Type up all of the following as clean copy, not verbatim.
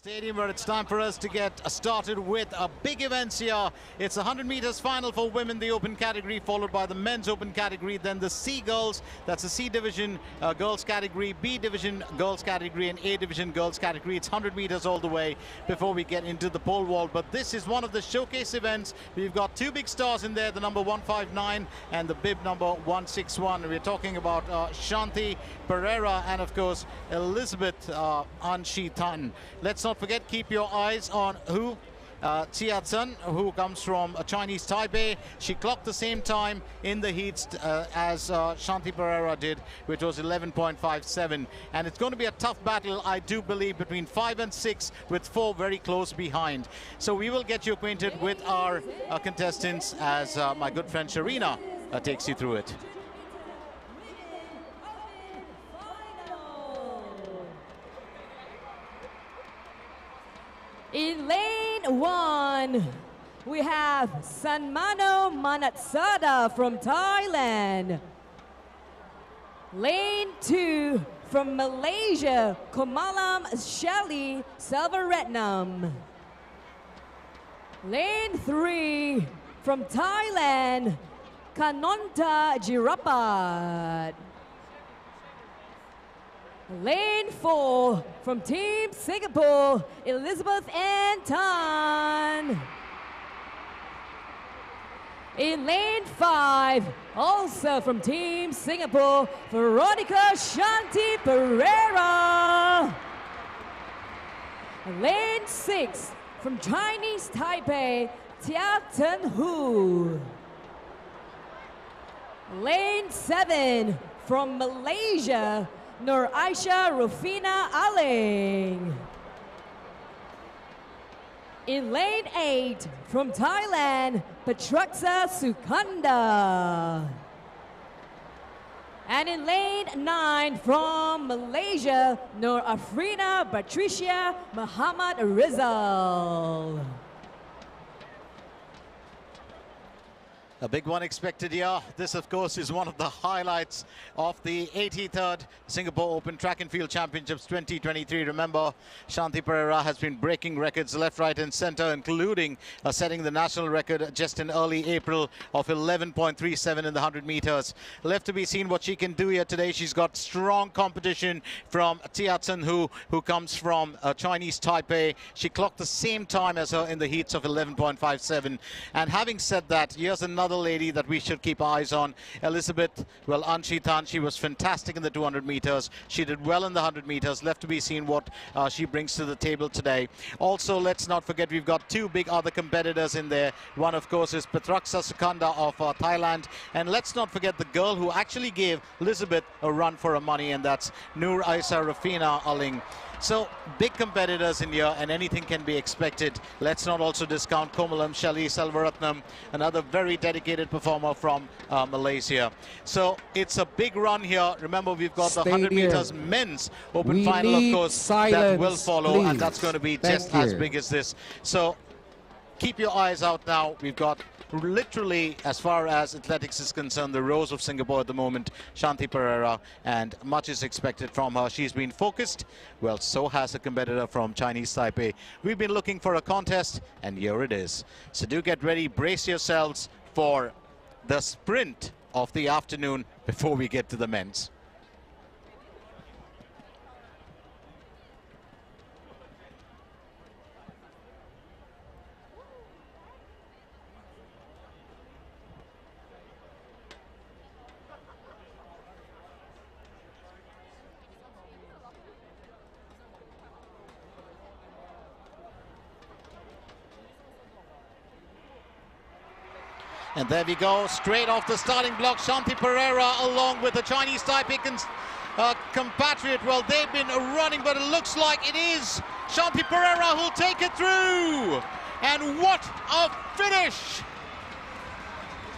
Stadium, where it's time for us to get started with a big events here. It's a 100 meters final for women, the open category, followed by the men's open category, then the C girls, that's the C division girls category, B division girls category, and A division girls category. It's 100 meters all the way before we get into the pole vault. But this is one of the showcase events. We've got two big stars in there, the number 159 and the bib number 161. We're talking about Shanti Pereira and, of course, Elizabeth Anshitan. Let's not forget, keep your eyes on Tia Tsun, who comes from Chinese Taipei. She clocked the same time in the heats as Shanti Pereira did, which was 11.57. And it's going to be a tough battle, I do believe, between 5 and 6, with 4 very close behind. So we will get you acquainted with our contestants as my good friend Sharina takes you through it. In lane 1, we have Sanmano Manatsada from Thailand. Lane 2, from Malaysia, Komalam Shelly Selvaratnam. Lane 3, from Thailand, Kanonta Jirapat. Lane 4, from Team Singapore, Elizabeth Anton. In lane 5, also from Team Singapore, Veronica Shanti Pereira. Lane 6, from Chinese Taipei, Tia Tsun Hu. Lane 7, from Malaysia, Nur Aisha Rufina Aling. In lane 8, from Thailand, Patraksa Sukanda. And in lane 9, from Malaysia, Nur Afrina Patricia Muhammad Rizal. A big one expected here. This, of course, is one of the highlights of the 83rd Singapore Open Track and Field Championships 2023. Remember, Shanti Pereira has been breaking records left, right, and center, including setting the national record just in early April of 11.37 in the 100 meters. Left to be seen what she can do here today. She's got strong competition from Tia Tsun Hu, who comes from Chinese Taipei. She clocked the same time as her in the heats of 11.57. And having said that, here's another lady that we should keep eyes on, Elizabeth, well, Anshitan. She was fantastic in the 200 meters. She did well in the 100 meters. Left to be seen what she brings to the table today. Also, let's not forget, we've got two big other competitors in there. One, of course, is Patraksa Sukanda of Thailand. And let's not forget the girl who actually gave Elizabeth a run for her money, and that's Nur Aisa Rafina Aling. So, big competitors in here, and anything can be expected. Let's not also discount Komalam Shelly Selvaratnam, another very dedicated performer from Malaysia. So, it's a big run here. Remember, we've got the 100 meters men's open final, of course, that will follow, please. And that's going to be just as big as this. So, keep your eyes out now. We've got literally, as far as athletics is concerned, the rose of Singapore at the moment, Shanti Pereira, and much is expected from her. She's been focused. Well, so has a competitor from Chinese Taipei. We've been looking for a contest, and here it is. So do get ready, brace yourselves for the sprint of the afternoon before we get to the men's. And there we go, straight off the starting block, Shanti Pereira along with the Chinese Taipei compatriot. Well, they've been running, but it looks like it is Shanti Pereira who'll take it through. And what a finish!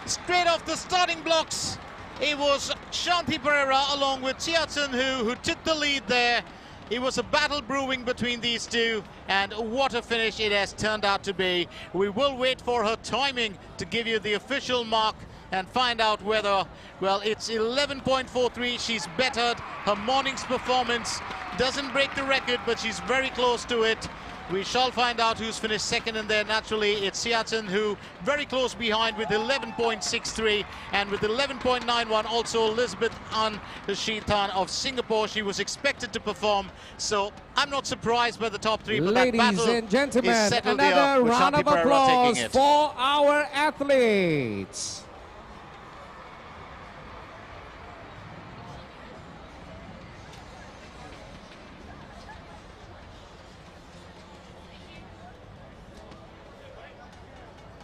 Straight off the starting blocks, it was Shanti Pereira along with Tia Tsun Hu who took the lead there. It was a battle brewing between these two, and what a finish it has turned out to be. We will wait for her timing to give you the official mark and find out whether, well, it's 11.43. She's bettered her morning's performance. Doesn't break the record, but she's very close to it. We shall find out who's finished second in there. Naturally, it's Siachen who very close behind with 11.63, and with 11.91 also Elizabeth An Shitan of Singapore. She was expected to perform, so I'm not surprised by the top three. But Ladies that battle and gentlemen, is settled another here with round Shanti of Pereira applause taking it. for our athletes.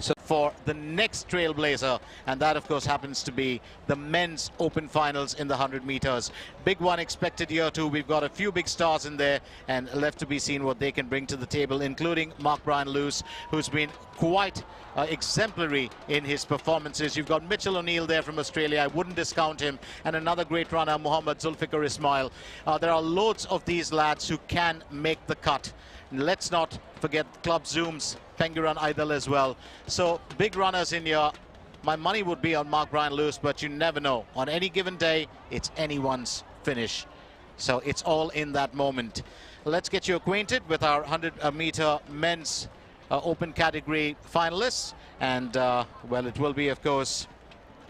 So for the next trailblazer, and that of course happens to be the men's open finals in the 100 meters. Big one expected here too. We've got a few big stars in there, and left to be seen what they can bring to the table, including Mark Brian Lewis, who's been quite exemplary in his performances. You've got Mitchell O'Neill there from Australia. I wouldn't discount him. And another great runner, Muhammad Zulfikar Ismail. There are loads of these lads who can make the cut. Let's not forget Club Zoom's Penguran Idol as well. So big runners in here. My money would be on Mark Brian Lewis, but you never know. On any given day, it's anyone's finish. So it's all in that moment. Let's get you acquainted with our 100-meter men's open category finalists. And, well, it will be, of course,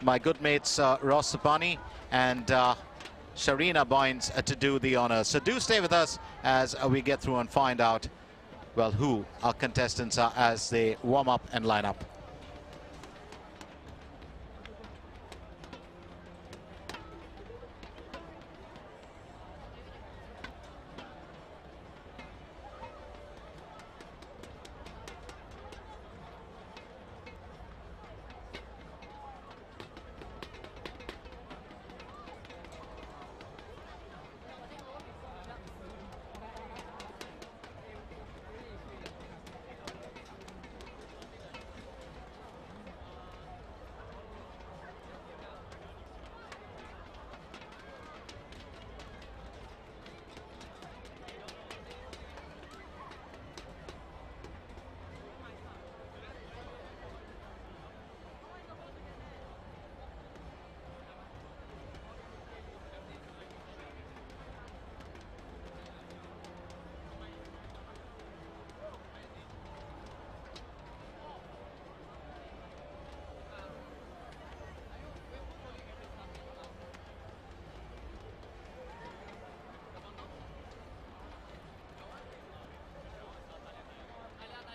my good mates Ross Sapani and Sharina Bynes to do the honors. So do stay with us as we get through and find out, well, who our contestants are as they warm up and line up.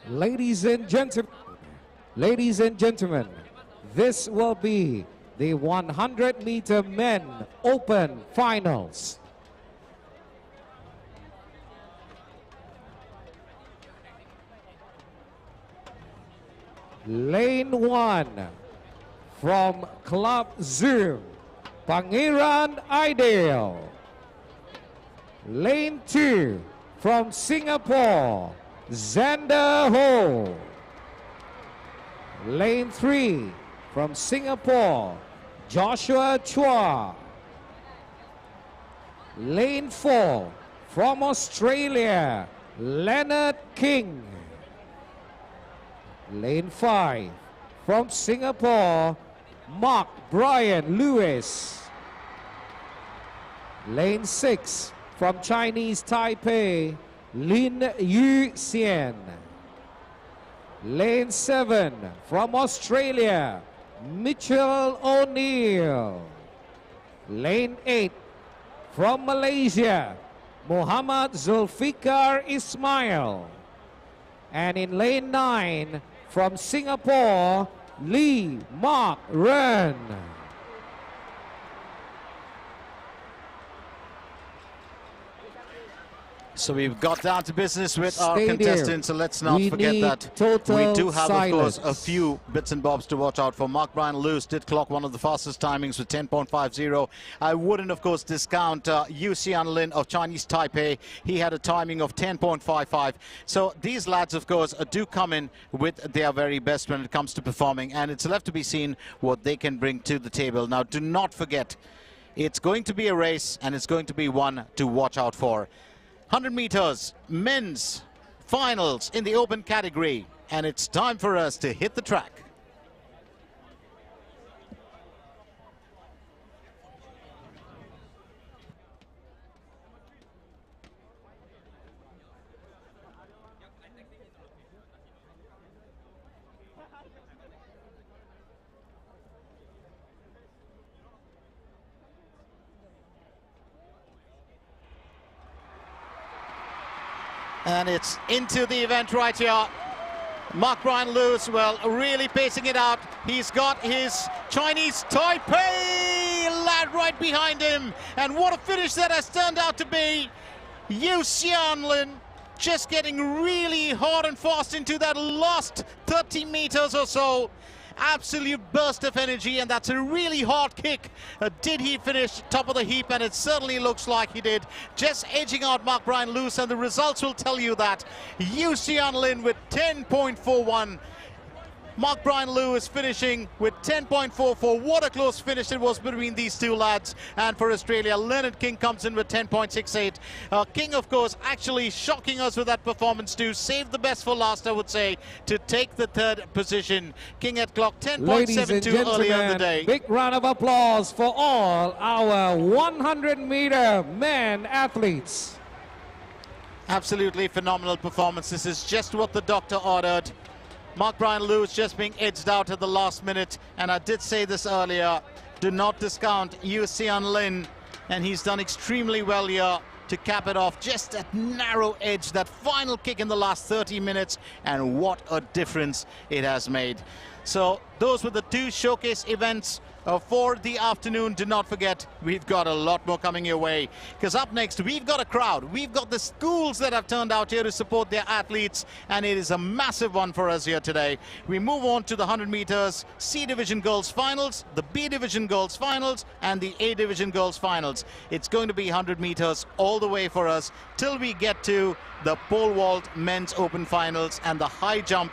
Ladies and gentlemen, this will be the 100-meter men open finals. Lane 1 from Club Zoom, Pangeran Ideal. Lane 2 from Singapore, Xander Ho. Lane 3 from Singapore, Joshua Chua. Lane 4 from Australia, Leonard King. Lane 5 from Singapore, Mark Brian Lewis. Lane 6 from Chinese Taipei, Lin Yu Xian. Lane 7 from Australia, Mitchell O'Neill. Lane 8 from Malaysia, Muhammad Zulfikar Ismail. And in lane 9 from Singapore, Lee Mark Ren. So we've got down to business with our Stay contestants, so let's not forget that we do have, of course, a few bits and bobs to watch out for. Mark Brian Lewis did clock one of the fastest timings with 10.50. I wouldn't, of course, discount Yu Xian Lin of Chinese Taipei. He had a timing of 10.55. So these lads, of course, do come in with their very best when it comes to performing, and it's left to be seen what they can bring to the table. Now, do not forget, it's going to be a race, and it's going to be one to watch out for. 100 meters men's finals in the open category, and it's time for us to hit the track. And it's into the event right here. Mark-Brian Lewis, well, really pacing it out. He's got his Chinese Taipei lad right behind him. And what a finish that has turned out to be. Yu Xianlin just getting really hard and fast into that last 30 meters or so. Absolute burst of energy, and that's a really hard kick. Did he finish top of the heap? And it certainly looks like he did. Just edging out Mark-Brian Lewis, and the results will tell you that. Yu Xianlin with 10.41. Mark-Brian Lewis finishing with 10.44. What a close finish it was between these two lads. And for Australia, Leonard King comes in with 10.68. King, of course, actually shocking us with that performance too. Saved the best for last, I would say, to take the third position. King had clocked 10.72 earlier in the day. Big round of applause for all our 100-meter men athletes. Absolutely phenomenal performance. This is just what the doctor ordered. Mark-Brian Lewis just being edged out at the last minute, and I did say this earlier, do not discount Yu Xianlin, and he's done extremely well here to cap it off. Just that narrow edge, that final kick in the last 30 minutes, and what a difference it has made. So those were the two showcase events for the afternoon. Do not forget, we've got a lot more coming your way, because up next we've got a crowd. We've got the schools that have turned out here to support their athletes, and it is a massive one for us here today. We move on to the 100 meters C division girls finals, the B division girls finals, and the A division girls finals. It's going to be 100 meters all the way for us till we get to the pole vault men's open finals and the high jump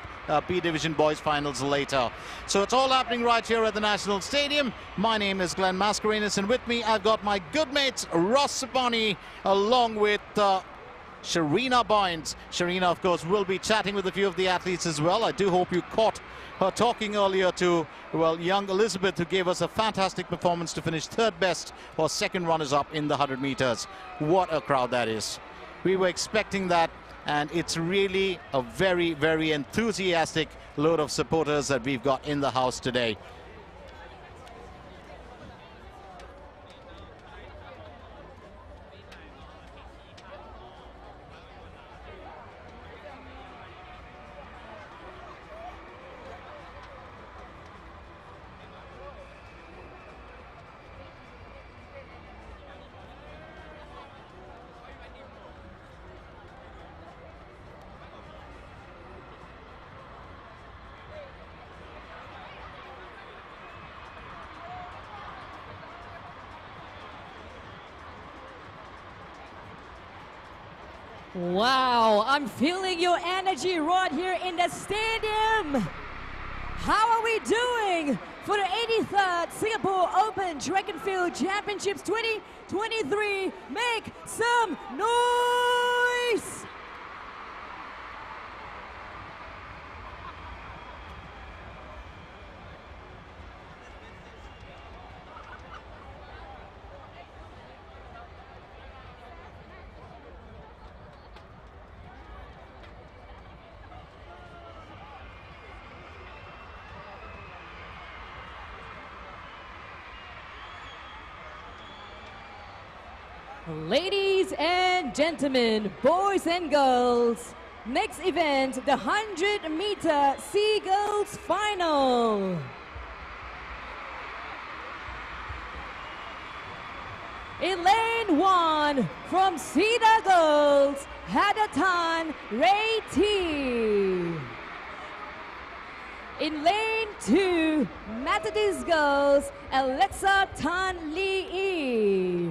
B Division Boys Finals later. So it's all happening right here at the National Stadium. My name is Glenn Mascarenas, and with me I've got my good mates Ross Sabani along with Sharina Bynes. Sharina, of course, will be chatting with a few of the athletes as well. I do hope you caught her talking earlier to, well, young Elizabeth, who gave us a fantastic performance to finish third best or second runners-up in the 100 meters. What a crowd that is. We were expecting that. And it's really a very, very enthusiastic load of supporters that we've got in the house today. Wow, I'm feeling your energy right here in the stadium. How are we doing for the 83rd Singapore Open Track and Field Championships 2023? Make some noise! Ladies and gentlemen, boys and girls, next event, the 100-meter C Girls Final. In lane 1, from Cedar Girls, Hadatan Ray T. In lane 2, Methodist Girls, Alexa Tan Lee.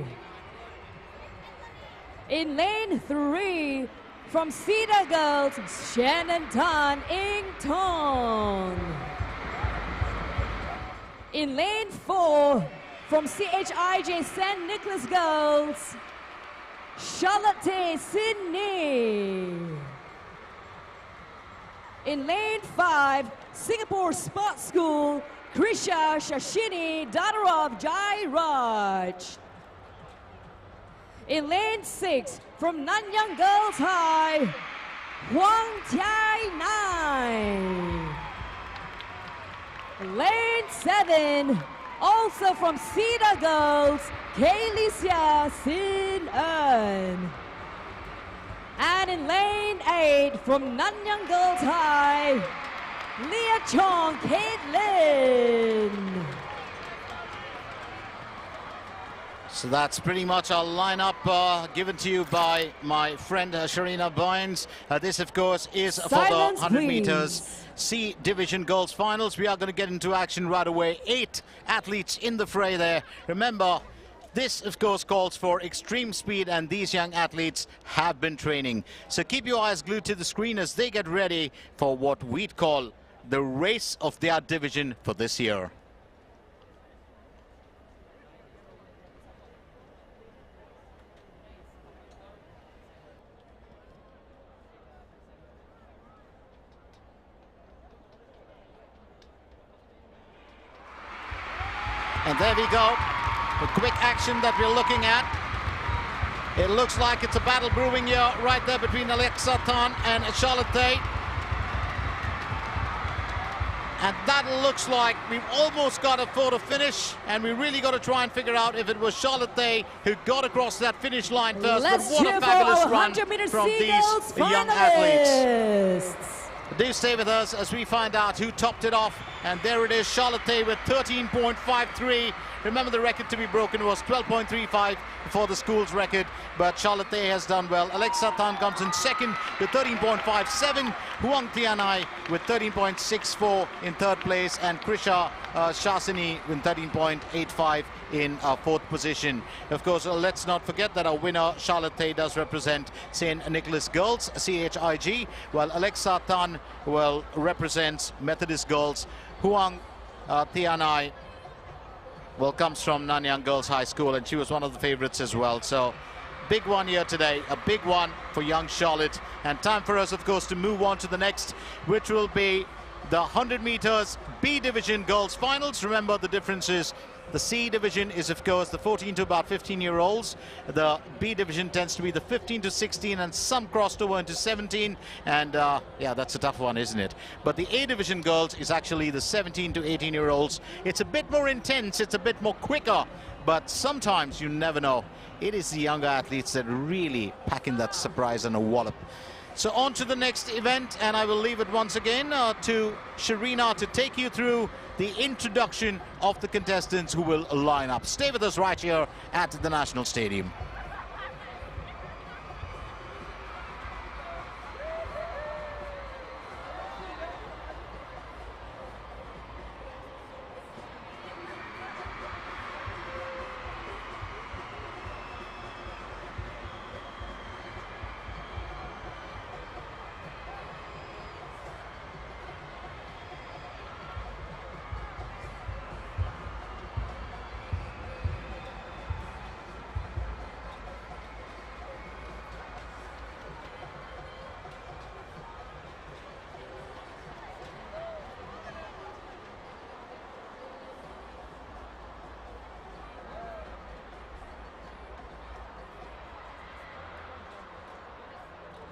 In lane 3, from Cedar Girls, Shannon Tan Ing Tong. In lane 4, from CHIJ St. Nicholas Girls, Charlotte Sydney. In lane 5, Singapore Sports School, Krisha Shashini, daughter of Jai Raj. In lane 6, from Nanyang Girls High, Huang Tiai Nai. Lane 7, also from Cedar Girls, Kaylicia Sin Eun. And And in lane 8 from Nanyang Girls High, Leah Chong Caitlin. So that's pretty much our lineup given to you by my friend Sharina Bynes. This, of course, is for the Silence, 100 please. meters C Division Girls Finals. We are going to get into action right away. 8 athletes in the fray there. Remember, this, of course, calls for extreme speed, and these young athletes have been training. So keep your eyes glued to the screen as they get ready for what we'd call the race of their division for this year. And there we go, the quick action that we're looking at. It looks like it's a battle brewing here right there between Alexa Tan and Charlotte Day. And that looks like we've almost got a photo finish, and we really got to try and figure out if it was Charlotte Day who got across that finish line first. Let's but what cheer a for fabulous our run 100-meter from these Seagulls young athletes. finalists. Do stay with us as we find out who topped it off. And there it is, Charlotte Day with 13.53. Remember, the record to be broken was 12.35 for the school's record, but Charlotte Day has done well. Alexa Tan comes in second with 13.57. Huang Tianai with 13.64 in third place, and Krisha Shasini with 13.85 in fourth position. Of course, let's not forget that our winner, Charlotte Day, does represent St. Nicholas Girls, CHIG, while Alexa Tan represents Methodist Girls. Huang Tianai comes from Nanyang Girls High School, and she was one of the favorites as well. So big one here today, a big one for young Charlotte. And time for us, of course, to move on to the next, which will be the 100 meters B Division Girls Finals. Remember, the difference is the C Division is, of course, the 14 to about 15-year-olds. The B Division tends to be the 15 to 16, and some crossed over into 17. And yeah, that's a tough one, isn't it? But the A Division girls is actually the 17 to 18-year-olds. It's a bit more intense, it's a bit more quicker, but sometimes you never know. It is the younger athletes that really pack in that surprise and a wallop. So on to the next event, and I will leave it once again to Sharina to take you through the introduction of the contestants who will line up. Stay with us right here at the National Stadium.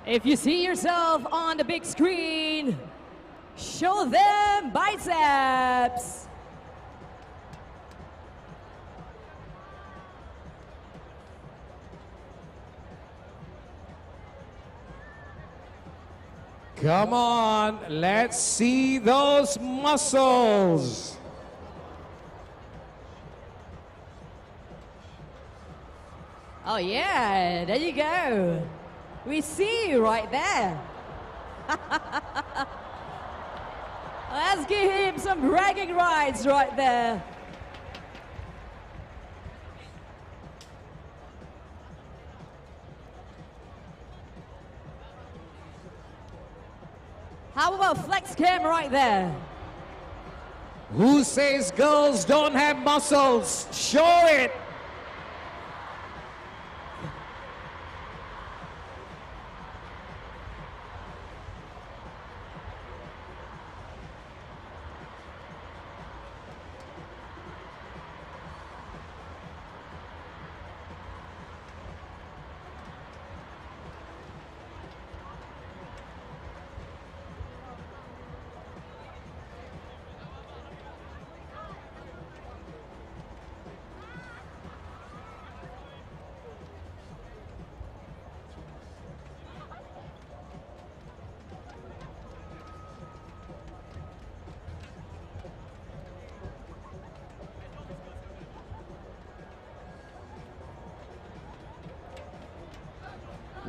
If you see yourself on the big screen, show them biceps. Come on, let's see those muscles. Oh yeah, there you go. We see you right there. Let's give him some bragging rights right there. How about flex cam right there? Who says girls don't have muscles? Show it.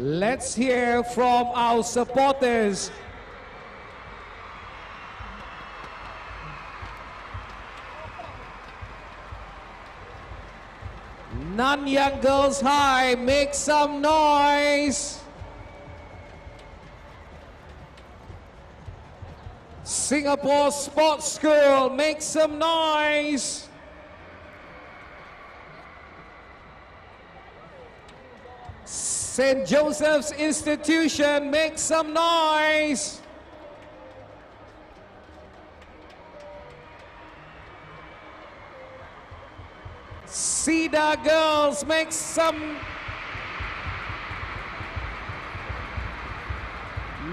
Let's hear from our supporters. Nanyang Girls High, make some noise. Singapore Sports School, make some noise. St. Joseph's Institution, make some noise. Cedar Girls, make some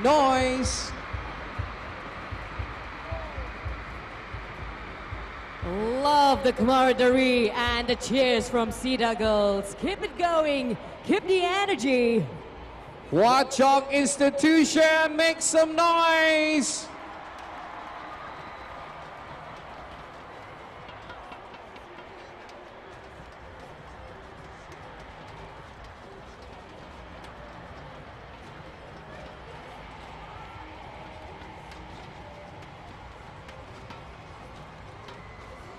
noise. Love the camaraderie and the cheers from Cedar Girls. Keep it going. Keep the energy. Hwa Chong Institution, make some noise.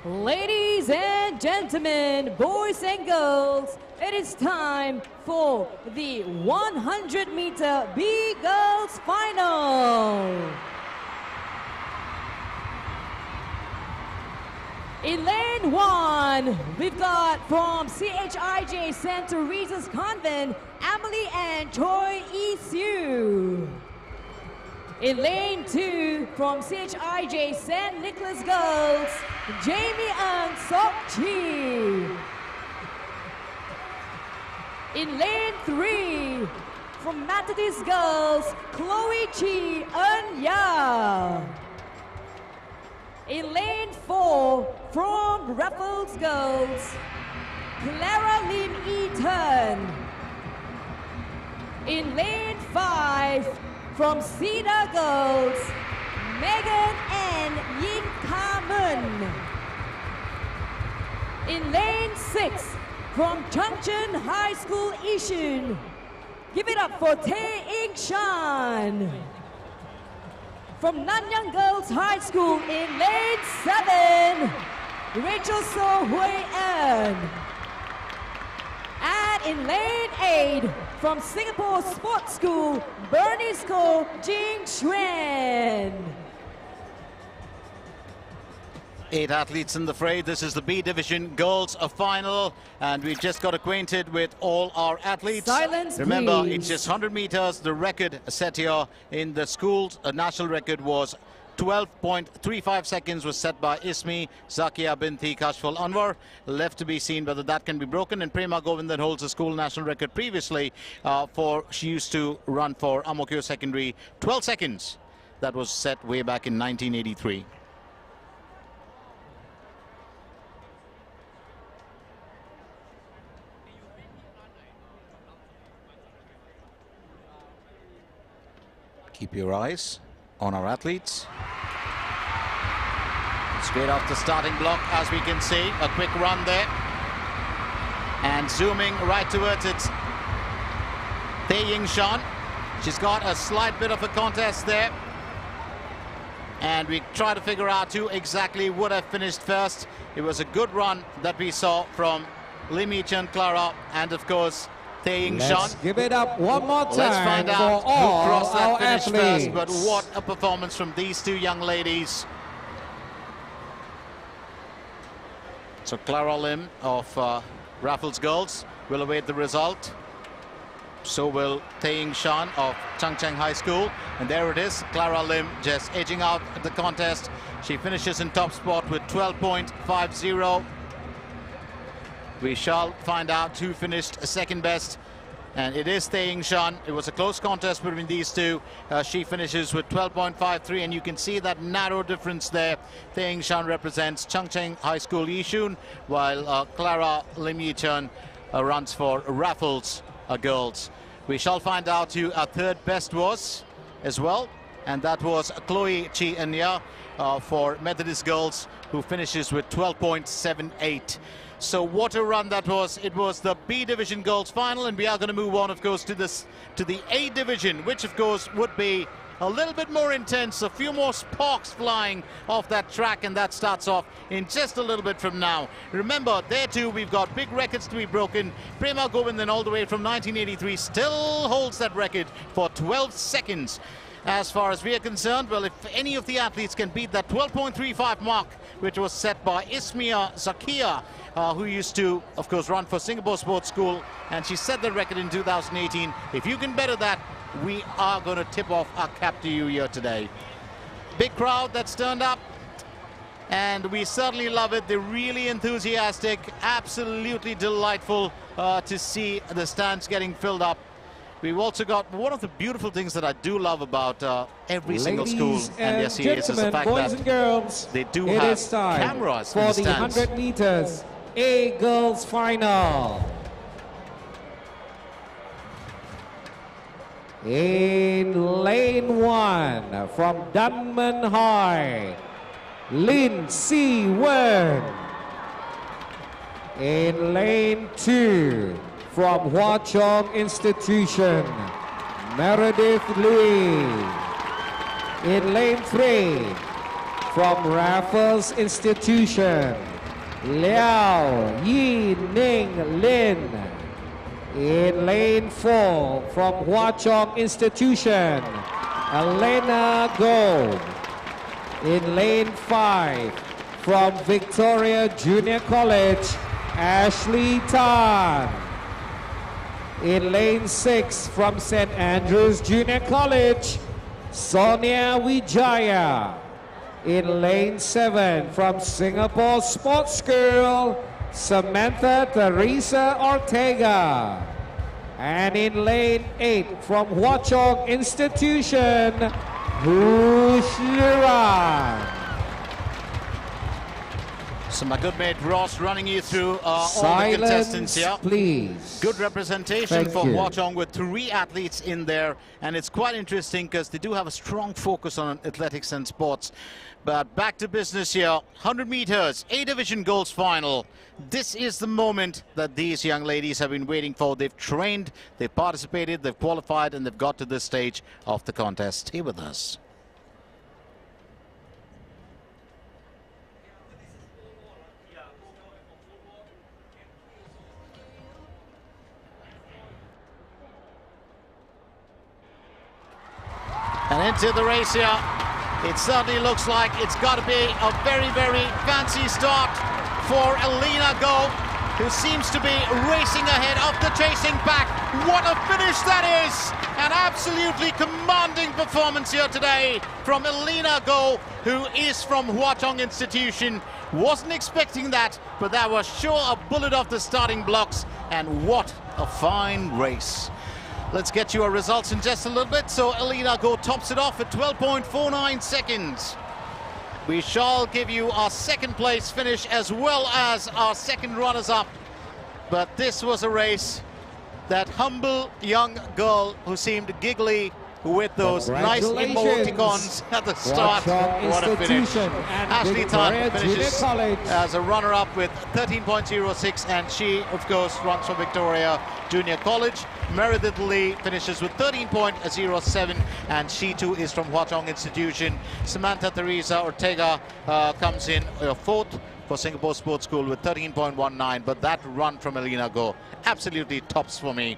Ladies and gentlemen, boys and girls, it is time for the 100-meter B Girls Final. In lane 1, we've got from CHIJ St. Teresa's Convent, Emily and Choi Yi-Sue. In lane 2, from CHIJ St. Nicholas Girls, Jamie Ang Sok Chi. In lane 3, from Methodist Girls, Chloe Chi Eun Ya. In lane 4, from Raffles Girls, Clara Lim Eaton. In lane 5, from Cedar Girls, Megan and Yin Ka-mun. In lane 6, from Chungcheon High School Ishun, give it up for Tae Ing Shan. From Nanyang Girls High School in lane 7, Rachel So Hui An. And in lane 8, from Singapore Sports School, Bernice Ko Jing Xuan. 8 athletes in the fray. This is the B Division Girls Final, and we've just got acquainted with all our athletes. Silence, Remember, please. it's just 100 meters. The record set here in the schools, a national record was 12.35 seconds was set by Ismi Zakia Binti Kashfal Anwar. Left to be seen whether that can be broken. And Prema Govindan holds a school national record previously she used to run for Amokyo Secondary 12 seconds. That was set way back in 1983. Keep your eyes on our athletes. Straight off the starting block, as we can see, a quick run there. And zooming right towards it, Tae Ying Shan. She's got a slight bit of a contest there. And we try to figure out who exactly would have finished first. It was a good run that we saw from Lim Yi-Chun Clara and, of course, Tae Ying Shan. Let's give it up one more time. Let's find out for all who crossed our that finish athletes. first. But what a performance from these two young ladies. So Clara Lim of Raffles Girls will await the result. So will Tae Ying Shan of Chungcheong High School. And there it is, Clara Lim just edging out the contest. She finishes in top spot with 12.50. We shall find out who finished second best. And it is Tae Ying Shan. It was a close contest between these two. She finishes with 12.53, and you can see that narrow difference there. Tae Ying Shan represents Chungcheong High School Yishun, while Clara Lim Yi-Chun runs for Raffles Girls. We shall find out who our third best was as well, and that was Chloe Chi Eun Ya for Methodist Girls, who finishes with 12.78. So what a run that was. It was the B Division Girls final, and we are going to move on, of course, to the A Division, which, of course, would be a little bit more intense, a few more sparks flying off that track, and that starts off in just a little bit from now. Remember, there too, we've got big records to be broken. Prema Govindan, all the way from 1983, still holds that record for 12 seconds. As far as we are concerned, well, if any of the athletes can beat that 12.35 mark, which was set by Ismia Zakia, who used to, of course, run for Singapore Sports School, and she set the record in 2018. If you can better that, we are going to tip off our cap to you here today. Big crowd that's turned up, and we certainly love it. They're really enthusiastic, absolutely delightful to see the stands getting filled up. We've also got one of the beautiful things that I do love about every single school, and yes, is the fact boys that and girls, they do it have is time cameras for in the the stands. 100 meters A girls final. In lane 1 from Dunman High, Lin Si Wen. In lane 2 from Hwa Chong Institution, Meredith Louis. In lane 3 from Raffles Institution, Liao Yi Ning Lin. In lane 4 from Hwa Chong Institution, Elena Go. In lane 5 from Victoria Junior College, Ashley Tan. In lane 6 from St. Andrews Junior College, Sonia Wijaya. In lane 7 from Singapore Sports School, Samantha Teresa Ortega. And in lane 8 from Hwa Chong Institution, Hu Shiran. So my good mate Ross running you through all the contestants here. Please. Good representation Thank for you. Hwa Chong with 3 athletes in there, and it's quite interesting because they do have a strong focus on athletics and sports. But back to business here. 100 meters, A Division Girls final. This is the moment that these young ladies have been waiting for. They've trained, they've participated, they've qualified, and they've got to this stage of the contest. Stay with us. And into the race here. It certainly looks like it's got to be a very, very fancy start for Elena Go, who seems to be racing ahead of the chasing pack. What a finish that is! An absolutely commanding performance here today from Elena Go, who is from Hwa Chong Institution. Wasn't expecting that, but that was sure a bullet off the starting blocks, and what a fine race. Let's get you our results in just a little bit. So Elena Go tops it off at 12.49 seconds. We shall give you our second place finish as well as our second runners-up. But this was a race. That humble young girl who seemed giggly with those nice emoticons at the start. What a finish. Ashley Tan finishes as a runner-up with 13.06, and she, of course, runs for Victoria Junior College. Meredith Lee finishes with 13.07, and she too is from Hwa Chong Institution. Samantha Teresa Ortega comes in 4th for Singapore Sports School with 13.19, but that run from Elena Go absolutely tops for me.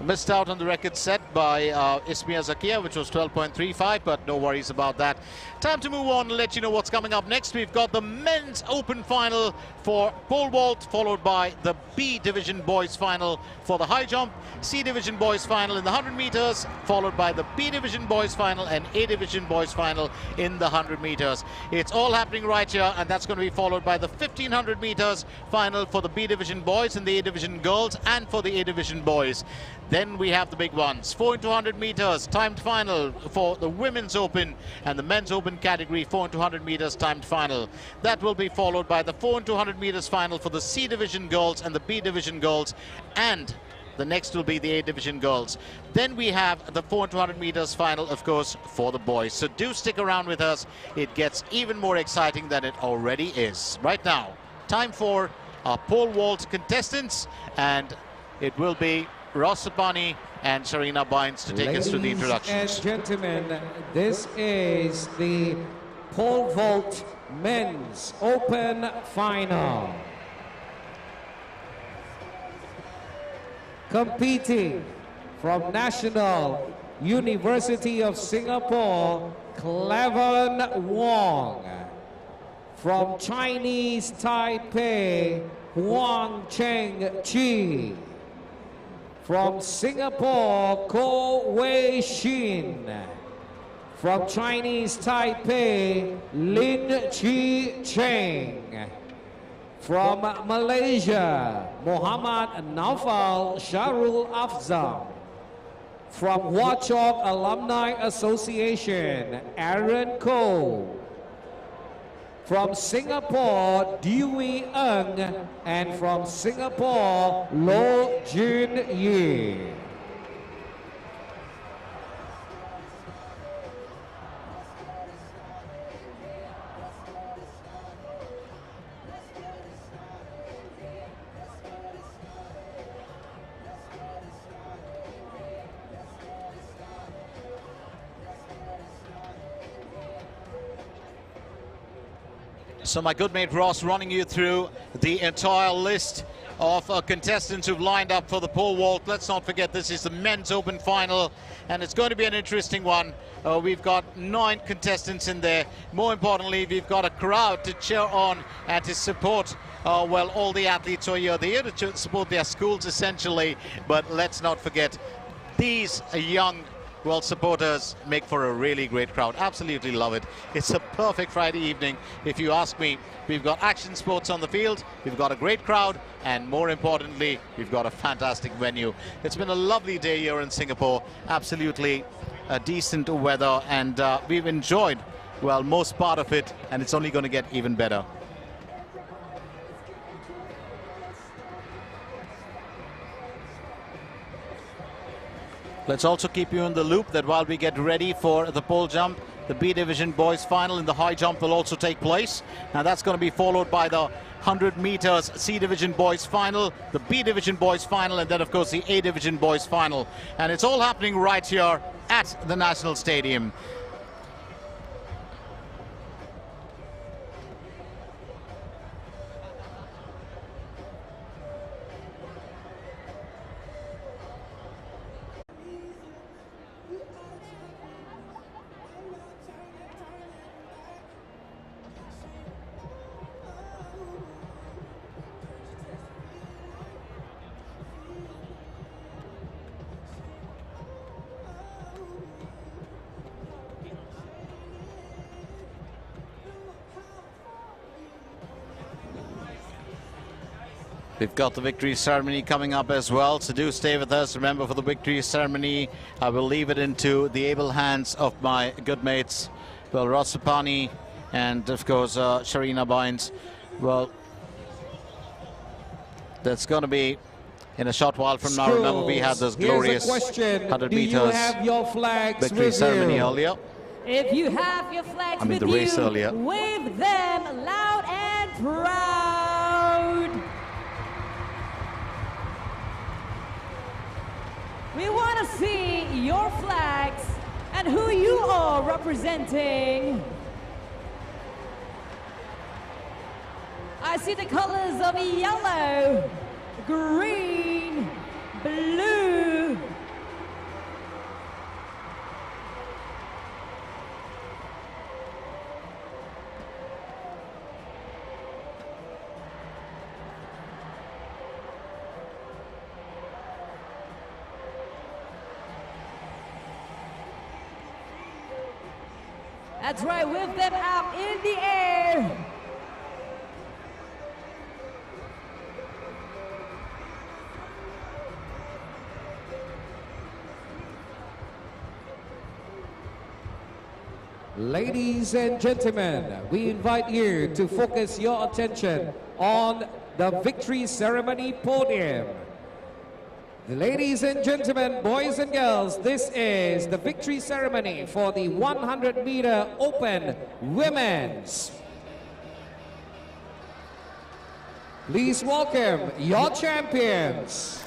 Missed out on the record set by Ismia Zakia, which was 12.35, but no worries about that. Time to move on and let you know what's coming up next. We've got the men's open final for pole vault, followed by the B Division boys final for the high jump, C Division boys final in the 100 meters, followed by the B Division boys final and A Division boys final in the 100 meters. It's all happening right here, and that's going to be followed by the 1500 meters final for the B Division boys and the A Division girls, and for the A Division boys. Then we have the big ones, 4 into 100 meters timed final for the women's open and the men's open category, 4 into 100 meters timed final. That will be followed by the 4 into 100 meters final for the C Division girls and the B Division girls, and The next will be the A division girls. Then we have the 400 meters final, of course, for the boys. So do stick around with us. It gets even more exciting than it already is. Right now, time for our pole vault contestants, and it will be Rosapani and Sharina Bynes to take us through the introductions. Ladies and gentlemen, this is the pole vault men's open final. Competing from National University of Singapore, Cleven Wong. From Chinese Taipei, Huang Cheng Chi. From Singapore, Ko Wei Shin. From Chinese Taipei, Lin Chi Cheng. From Malaysia, Muhammad Naufal Sharul Afzal. From Hua Chok Alumni Association, Aaron Ko. From Singapore, Dewey Ng, and from Singapore, Lo Jun Yi. So my good mate Ross running you through the entire list of contestants who've lined up for the pole vault. Let's not forget this is the men's open final, and it's going to be an interesting one. We've got 9 contestants in there. More importantly, we've got a crowd to cheer on and to support well, all the athletes are here. They're here to support their schools essentially, but let's not forget these young supporters make for a really great crowd. Absolutely love it. It's a perfect Friday evening, if you ask me. We've got action sports on the field, we've got a great crowd, and more importantly, we've got a fantastic venue. It's been a lovely day here in Singapore. Absolutely decent weather, and we've enjoyed, well, most part of it, and it's only going to get even better. Let's also keep you in the loop that while we get ready for the pole jump, the B division boys final in the high jump will also take place. Now that's going to be followed by the 100 meters C division boys final, the B division boys final, and then of course the A division boys final. And it's all happening right here at the National Stadium. We've got the victory ceremony coming up as well, so do stay with us. Remember, for the victory ceremony, I will leave it into the able hands of my good mates, well, Rosapani and, of course, Sharina Bynes. Well, that's going to be in a short while from now. Remember, we had this glorious 100 meters victory ceremony earlier. If you have your flags with the race earlier. Wave them loud and proud. We want to see your flags and who you are representing. I see the colors of yellow, green, blue. That's right, whip them out in the air. Ladies and gentlemen, we invite you to focus your attention on the victory ceremony podium. Ladies and gentlemen, boys and girls, this is the victory ceremony for the 100-meter open women's. Please welcome your champions.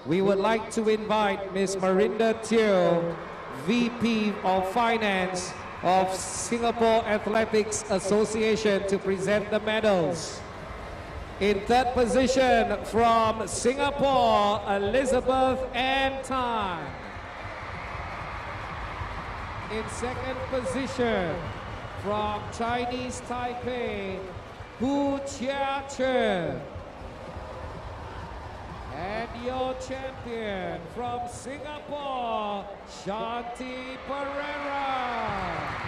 We would like to invite Ms. Marinda Teo, VP of Finance of Singapore Athletics Association, to present the medals. In third position from Singapore, Elizabeth Ann Tan. In second position from Chinese Taipei, Hu Chia Chen. And your champion from Singapore, Shanti Pereira.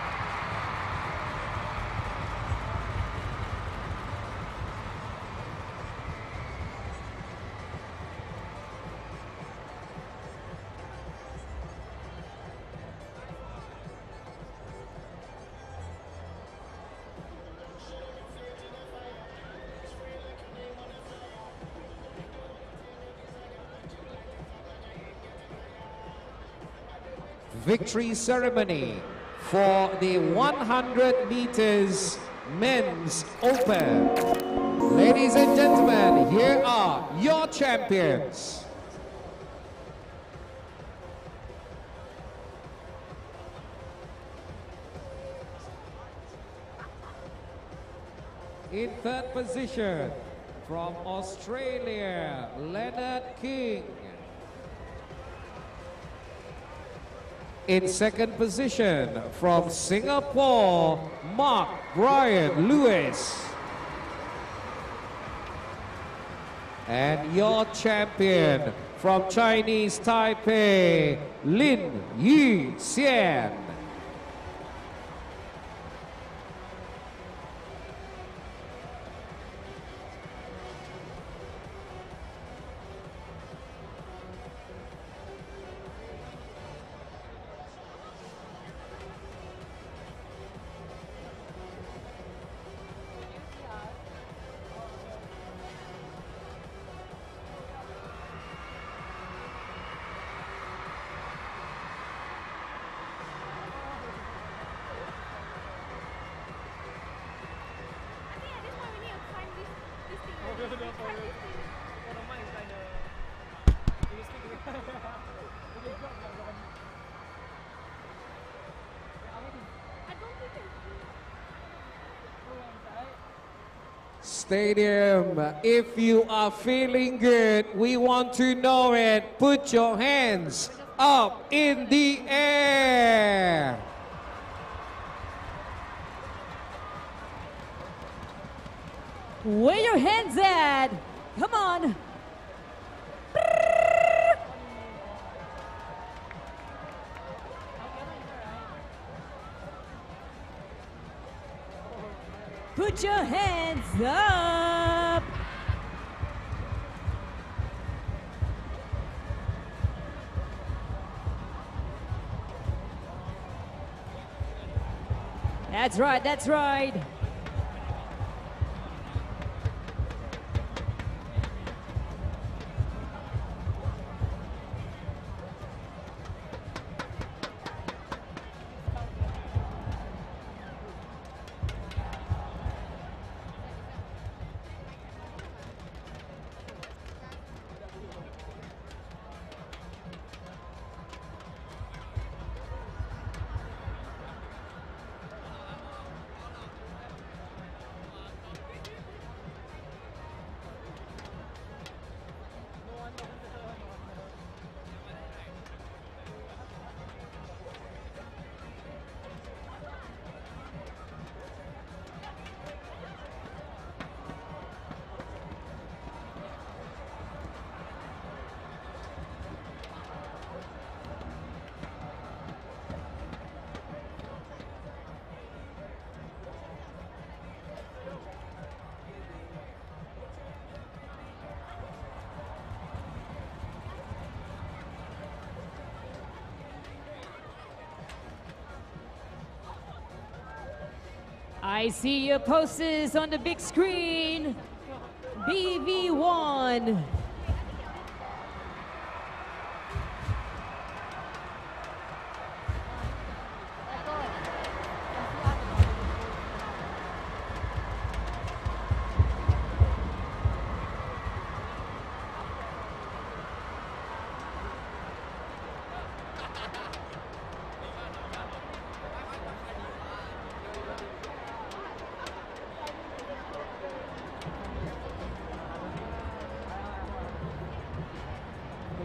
Victory ceremony for the 100 meters men's open. Ladies and gentlemen, here are your champions. In third position from Australia, Leonard King. In second position from Singapore, Mark Brian Lewis. And your champion from Chinese Taipei, Lin Yu Xian. Stadium, if you are feeling good, we want to know it. Put your hands up in the air. Where your hands at? Come on. Put your hands up. That's right, that's right. I see your posters on the big screen. BV1.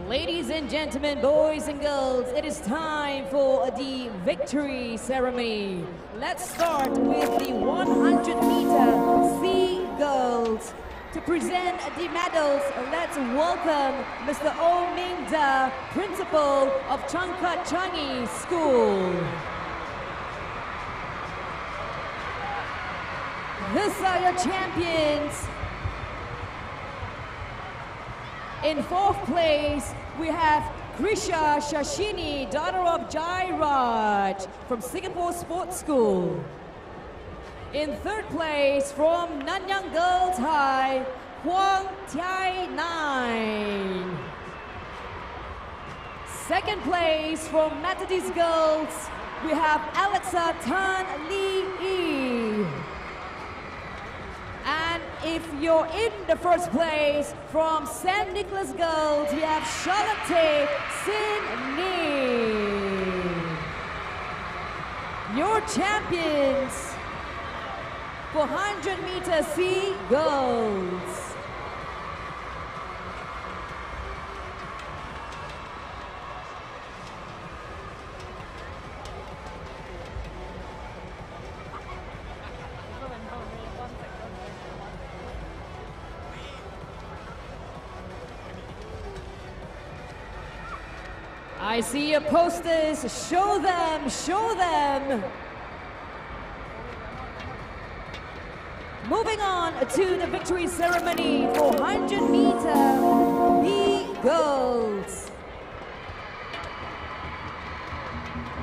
Ladies and gentlemen, boys and girls, it is time for the victory ceremony. Let's start with the 100-meter C girls. To present the medals, let's welcome Mr. Oh Ming Da, Principal of Changkat Changi School. These are your champions. In fourth place, we have Krisha Shashini, daughter of Jairaj from Singapore Sports School. In third place, from Nanyang Girls High, Huang Tiai Nine. Second place, from Methodist Girls, we have Alexa Tan Lee Yi. And if you're in the first place, from St. Nicholas Girls, we have Charlotte Sin Ni. Your champions for 100-meter C girls. I see your posters. Show them, show them. Moving on to the victory ceremony for 100-meter B girls.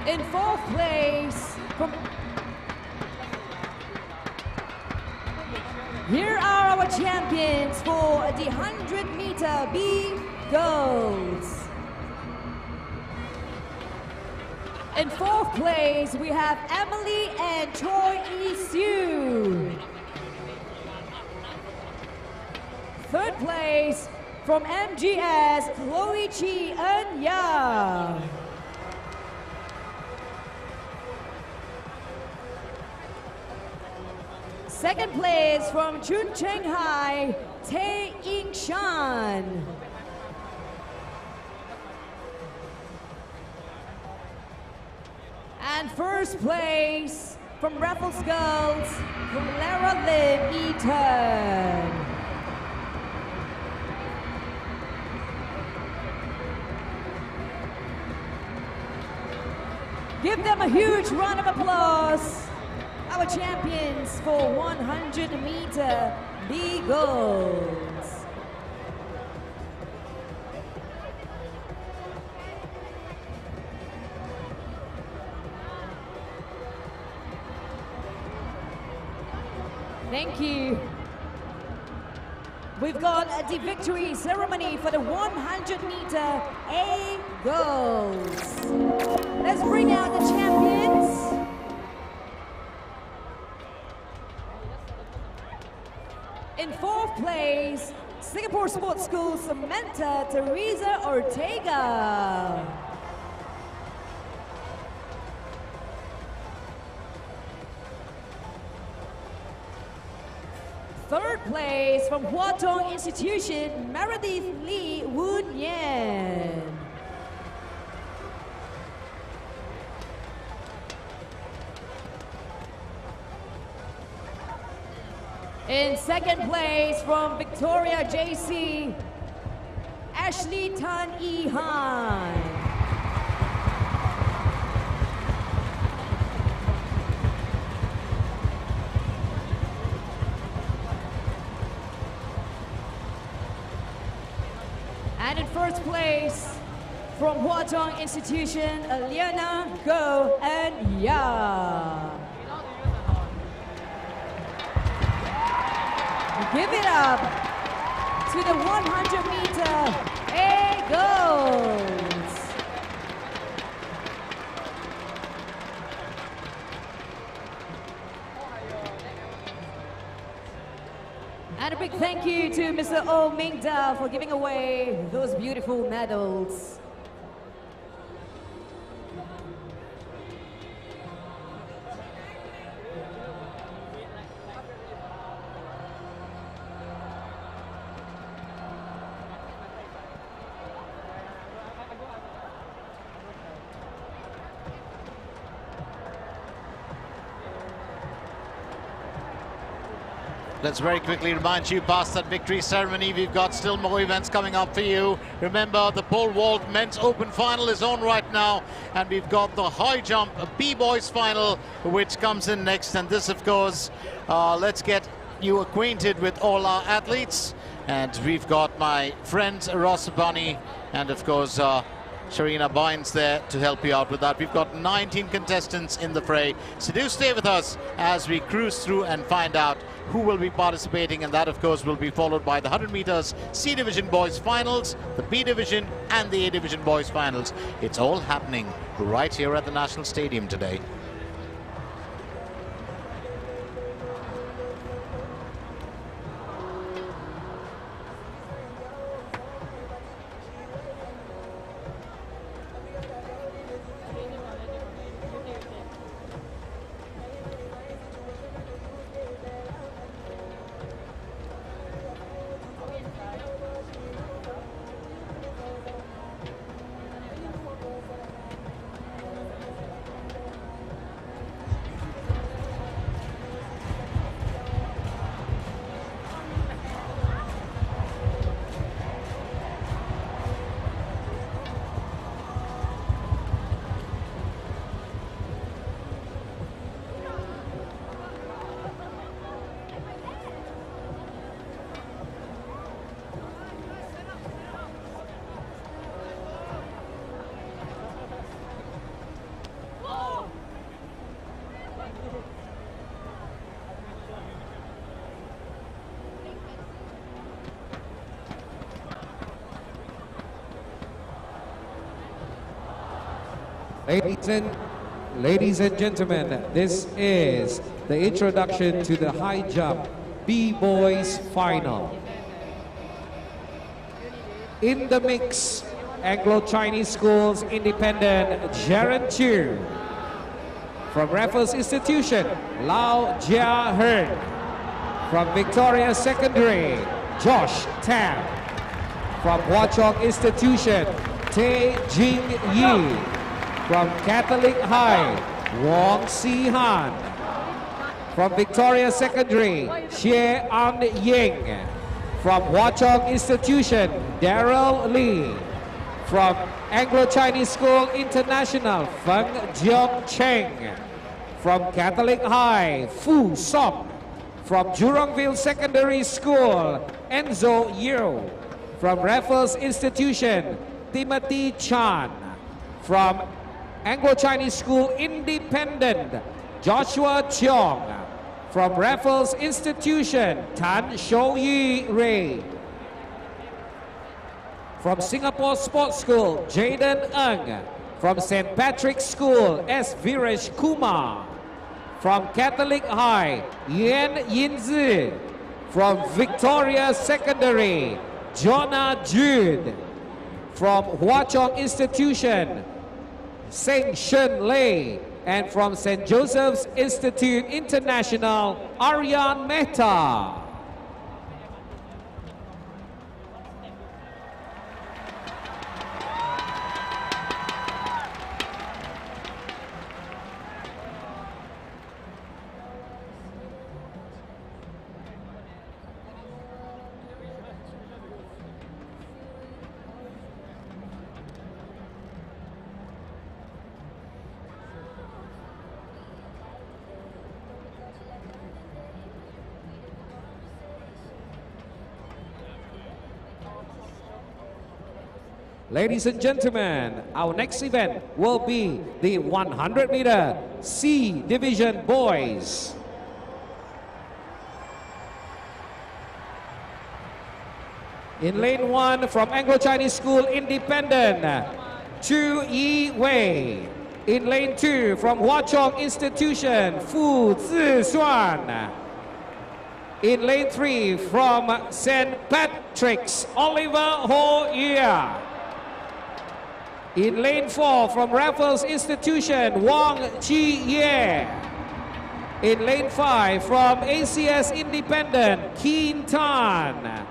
In fourth place, here are our champions for the 100-meter B girls. In fourth place, we have Emily and Choi Yi-Soo. Third place, from MGS, Chloe Chi Eun-ya. Second place, from Chun Cheng Hai, Tae Ying Shan. And first place, from Raffles Girls, from Lara Lim Eaton. Give them a huge round of applause. Our champions for 100-meter B girls. Thank you. We've got the victory ceremony for the 100-meter A girls. Let's bring out the champions. In fourth place, Singapore Sports School, Samantha Teresa Ortega. Third place, from Hua Tong Institution, Meredith Lee Woon Yen. In second place, from Victoria JC, Ashley Tan Yi Han. And in first place, from Hua Tong Institution, Liana Go and Ya. Give it up to the 100-meter A goals. And a big thank you to Mr. Oh Ming-da for giving away those beautiful medals. Let's very quickly remind you, past that victory ceremony, we've got still more events coming up for you. Remember, the pole vault men's open final is on right now, and we've got the high jump B-boys final, which comes in next. And this, of course, let's get you acquainted with all our athletes. And we've got my friends Rosabani and, of course, Sharina Bynes there to help you out with that. We've got 19 contestants in the fray, so do stay with us as we cruise through and find out who will be participating, and that of course will be followed by the 100 meters C division boys finals, the B division and the A division boys finals. It's all happening right here at the National Stadium today. Ladies and gentlemen, this is the introduction to the high jump B-boys final. In the mix, Anglo-Chinese Schools Independent, Jaron Chu. From Raffles Institution, Lau Jia Hearn. From Victoria Secondary, Josh Tam. From Hua Chong Institution, Tae Jing Yi. From Catholic High, Wong Si Han. From Victoria Secondary, Xie An Ying. From Hua Chong Institution, Daryl Lee. From Anglo-Chinese School International, Feng Jiong Cheng. From Catholic High, Fu Sop. From Jurongville Secondary School, Enzo Yeo. From Raffles Institution, Timothy Chan. From Anglo-Chinese School Independent, Joshua Cheong. From Raffles Institution, Tan Shou-Yi Ray. From Singapore Sports School, Jaden Ng. From St. Patrick's School, S. Viresh Kumar. From Catholic High, Yan Yinzi. From Victoria Secondary, Jonah Jude. From Hua Chong Institution, Seng Shen Lei. And from St. Joseph's Institute International, Aryan Mehta. Ladies and gentlemen, our next event will be the 100-meter C Division Boys. In lane 1 from Anglo-Chinese School Independent, Chu Yi Wei. In lane 2 from Hua Chong Institution, Fu Zishuan. In lane 3 from St. Patrick's, Oliver Ho Yea. In lane 4 from Raffles Institution, Wang Chi Ye. In lane 5 from ACS Independent, Keen Tan.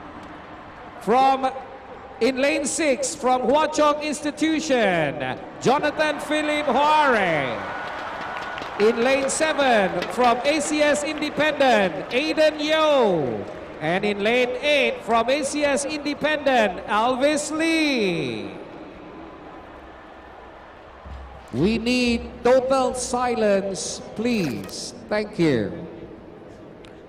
In lane 6 from Hua Chong Institution, Jonathan Philip Huare. In lane 7 from ACS Independent, Aiden Yo. And in lane 8 from ACS Independent, Alvis Lee. We need total silence, please. Thank you.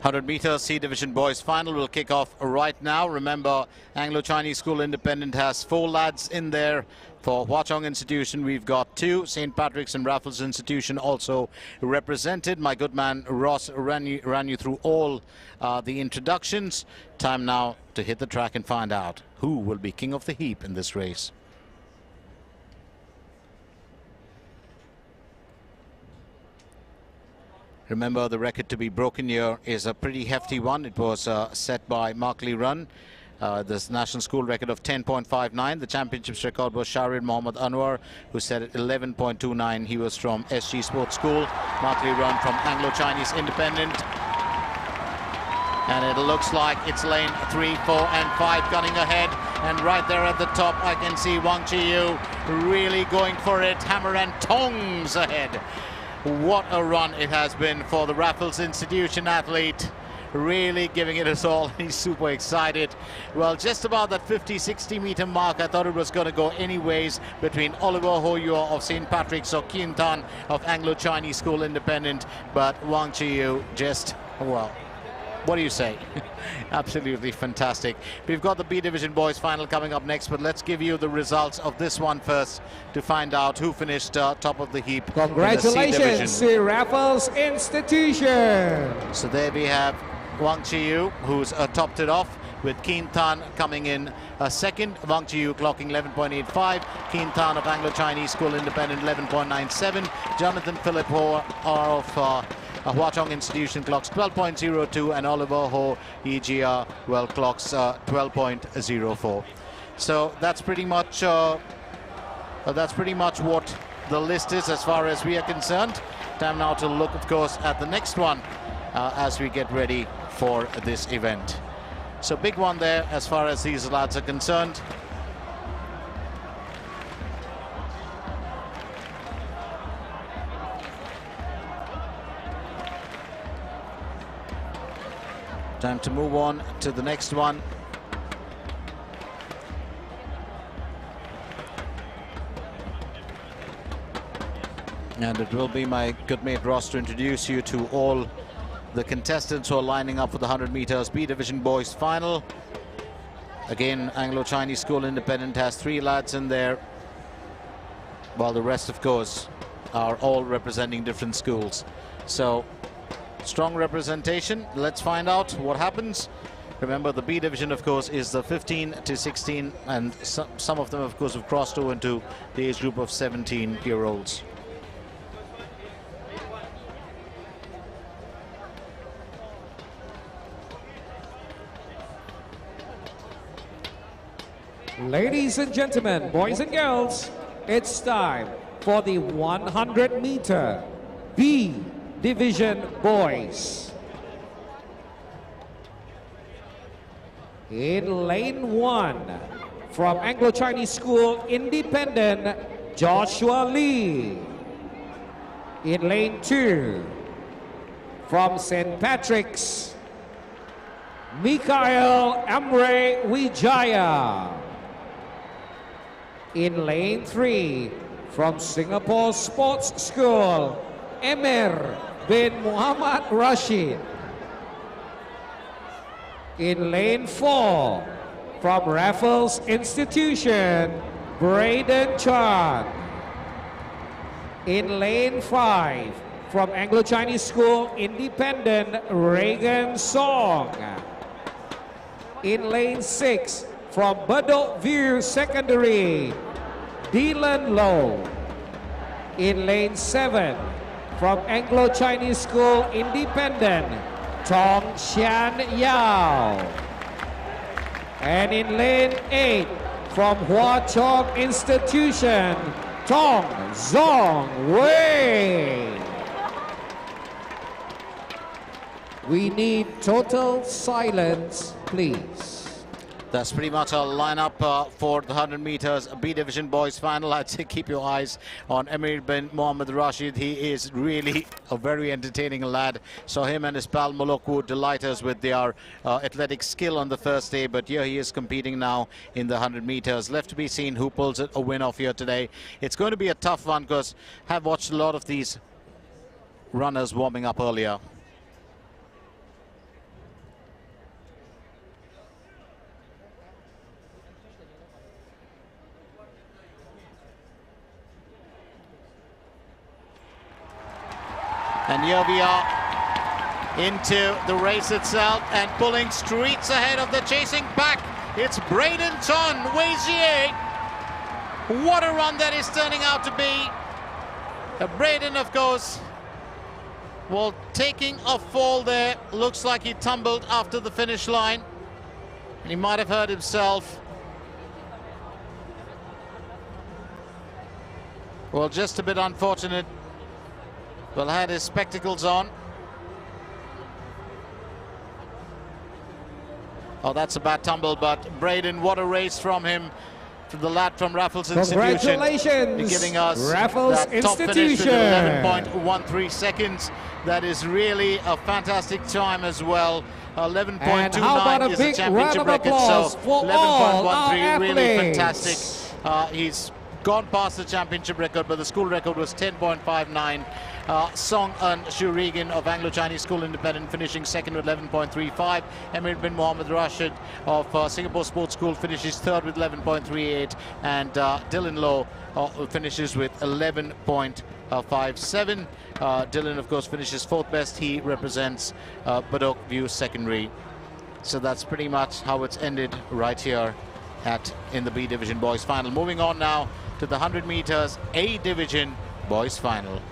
100 meters C Division boys final will kick off right now. Remember, Anglo-Chinese School Independent has 4 lads in there. For Hua Chong Institution, we've got 2. St. Patrick's and Raffles Institution also represented. My good man Ross ran you through all the introductions. Time now to hit the track and find out who will be king of the heap in this race. Remember, the record to be broken here is a pretty hefty one. It was set by Mark Lee Run. This national school record of 10.59. The championships record was Sharid Mohammad Anwar, who set it 11.29. He was from SG Sports School. Mark Lee Run from Anglo-Chinese Independent. And it looks like it's lane 3, 4 and 5 gunning ahead. And right there at the top, I can see Wang Chi-yu really going for it. Hammer and tongs ahead. What a run it has been for the Raffles Institution athlete. Really giving it us all. He's super excited. Well, just about that 50-60 meter mark, I thought it was going to go anyways between Oliver Hoyo of St. Patrick's or Keen Tan of Anglo-Chinese School Independent. But Wang Chi-yu just, well, what do you say? Absolutely fantastic. We've got the B Division boys final coming up next, but let's give you the results of this one first to find out who finished top of the heap. Congratulations to Raffles Institution. So there we have Wang Chi-yu, who's topped it off, with Keen Tan coming in second. Wang Chi-yu clocking 11.85. Keen Tan of Anglo-Chinese School Independent 11.97. Jonathan Philip Ho of Hua Chong Institution clocks 12.02, and Oliver Ho Yijia, well, clocks 12.04. So that's pretty much what the list is as far as we are concerned. Time now to look, of course, at the next one as we get ready for this event. So big one there as far as these lads are concerned. Time to move on to the next one. And it will be my good mate Ross to introduce you to all the contestants who are lining up for the 100 meters B Division boys final. Again, Anglo-Chinese School Independent has 3 lads in there, while the rest, of course, are all representing different schools. So strong representation. Let's find out what happens. Remember, the B Division, of course, is the 15 to 16, and some of them, of course, have crossed over into the age group of 17-year-olds. Ladies and gentlemen, boys and girls, it's time for the 100-meter B Division boys. In lane 1, from Anglo-Chinese School Independent, Joshua Lee. In lane 2, from St. Patrick's, Mikhail Amre Wijaya. In lane 3, from Singapore Sports School, Emir bin Muhammad Rashid. In lane 4, from Raffles Institution, Braden Chan. In lane 5, from Anglo-Chinese School Independent, Reagan Song. In lane 6, from Bedok View Secondary, Dylan Low. In lane 7, from Anglo-Chinese School Independent, Tong Xian Yao. And in lane 8, from Hua Chong Institution, Tong Zong Wei. We need total silence, please. That's pretty much our lineup for the 100 meters B Division boys final. I'd say keep your eyes on Amir bin Mohammed Rashid. He is really a very entertaining lad. So him and his pal Molok would delight us with their athletic skill on the first day. But here he is competing now in the 100 meters. Left to be seen who pulls a win off here today. It's going to be a tough one because I've watched a lot of these runners warming up earlier. And here we are into the race itself and pulling streets ahead of the chasing pack. It's Braden Ton, Weijier. What a run that is turning out to be. Braden, of course, well, taking a fall there. Looks like he tumbled after the finish line. And he might have hurt himself. Well, just a bit unfortunate. Well, had his spectacles on. Oh, that's a bad tumble, but Braden, what a race from him. To the lad from Raffles Institution. Congratulations, giving us Raffles that top finish with Institution. 11.13 seconds. That is really a fantastic time as well. 11.29 is a championship record, so 11.13, really fantastic. He's gone past the championship record, but the school record was 10.59. Song Eun Shurigan of Anglo-Chinese School Independent finishing second with 11.35. Amir bin Mohammed Rashid of Singapore Sports School finishes third with 11.38. And Dylan Low finishes with 11.57. Dylan, of course, finishes fourth best. He represents Bedok View Secondary. So that's pretty much how it's ended right here in the B Division Boys Final. Moving on now to the 100 meters A Division Boys Final.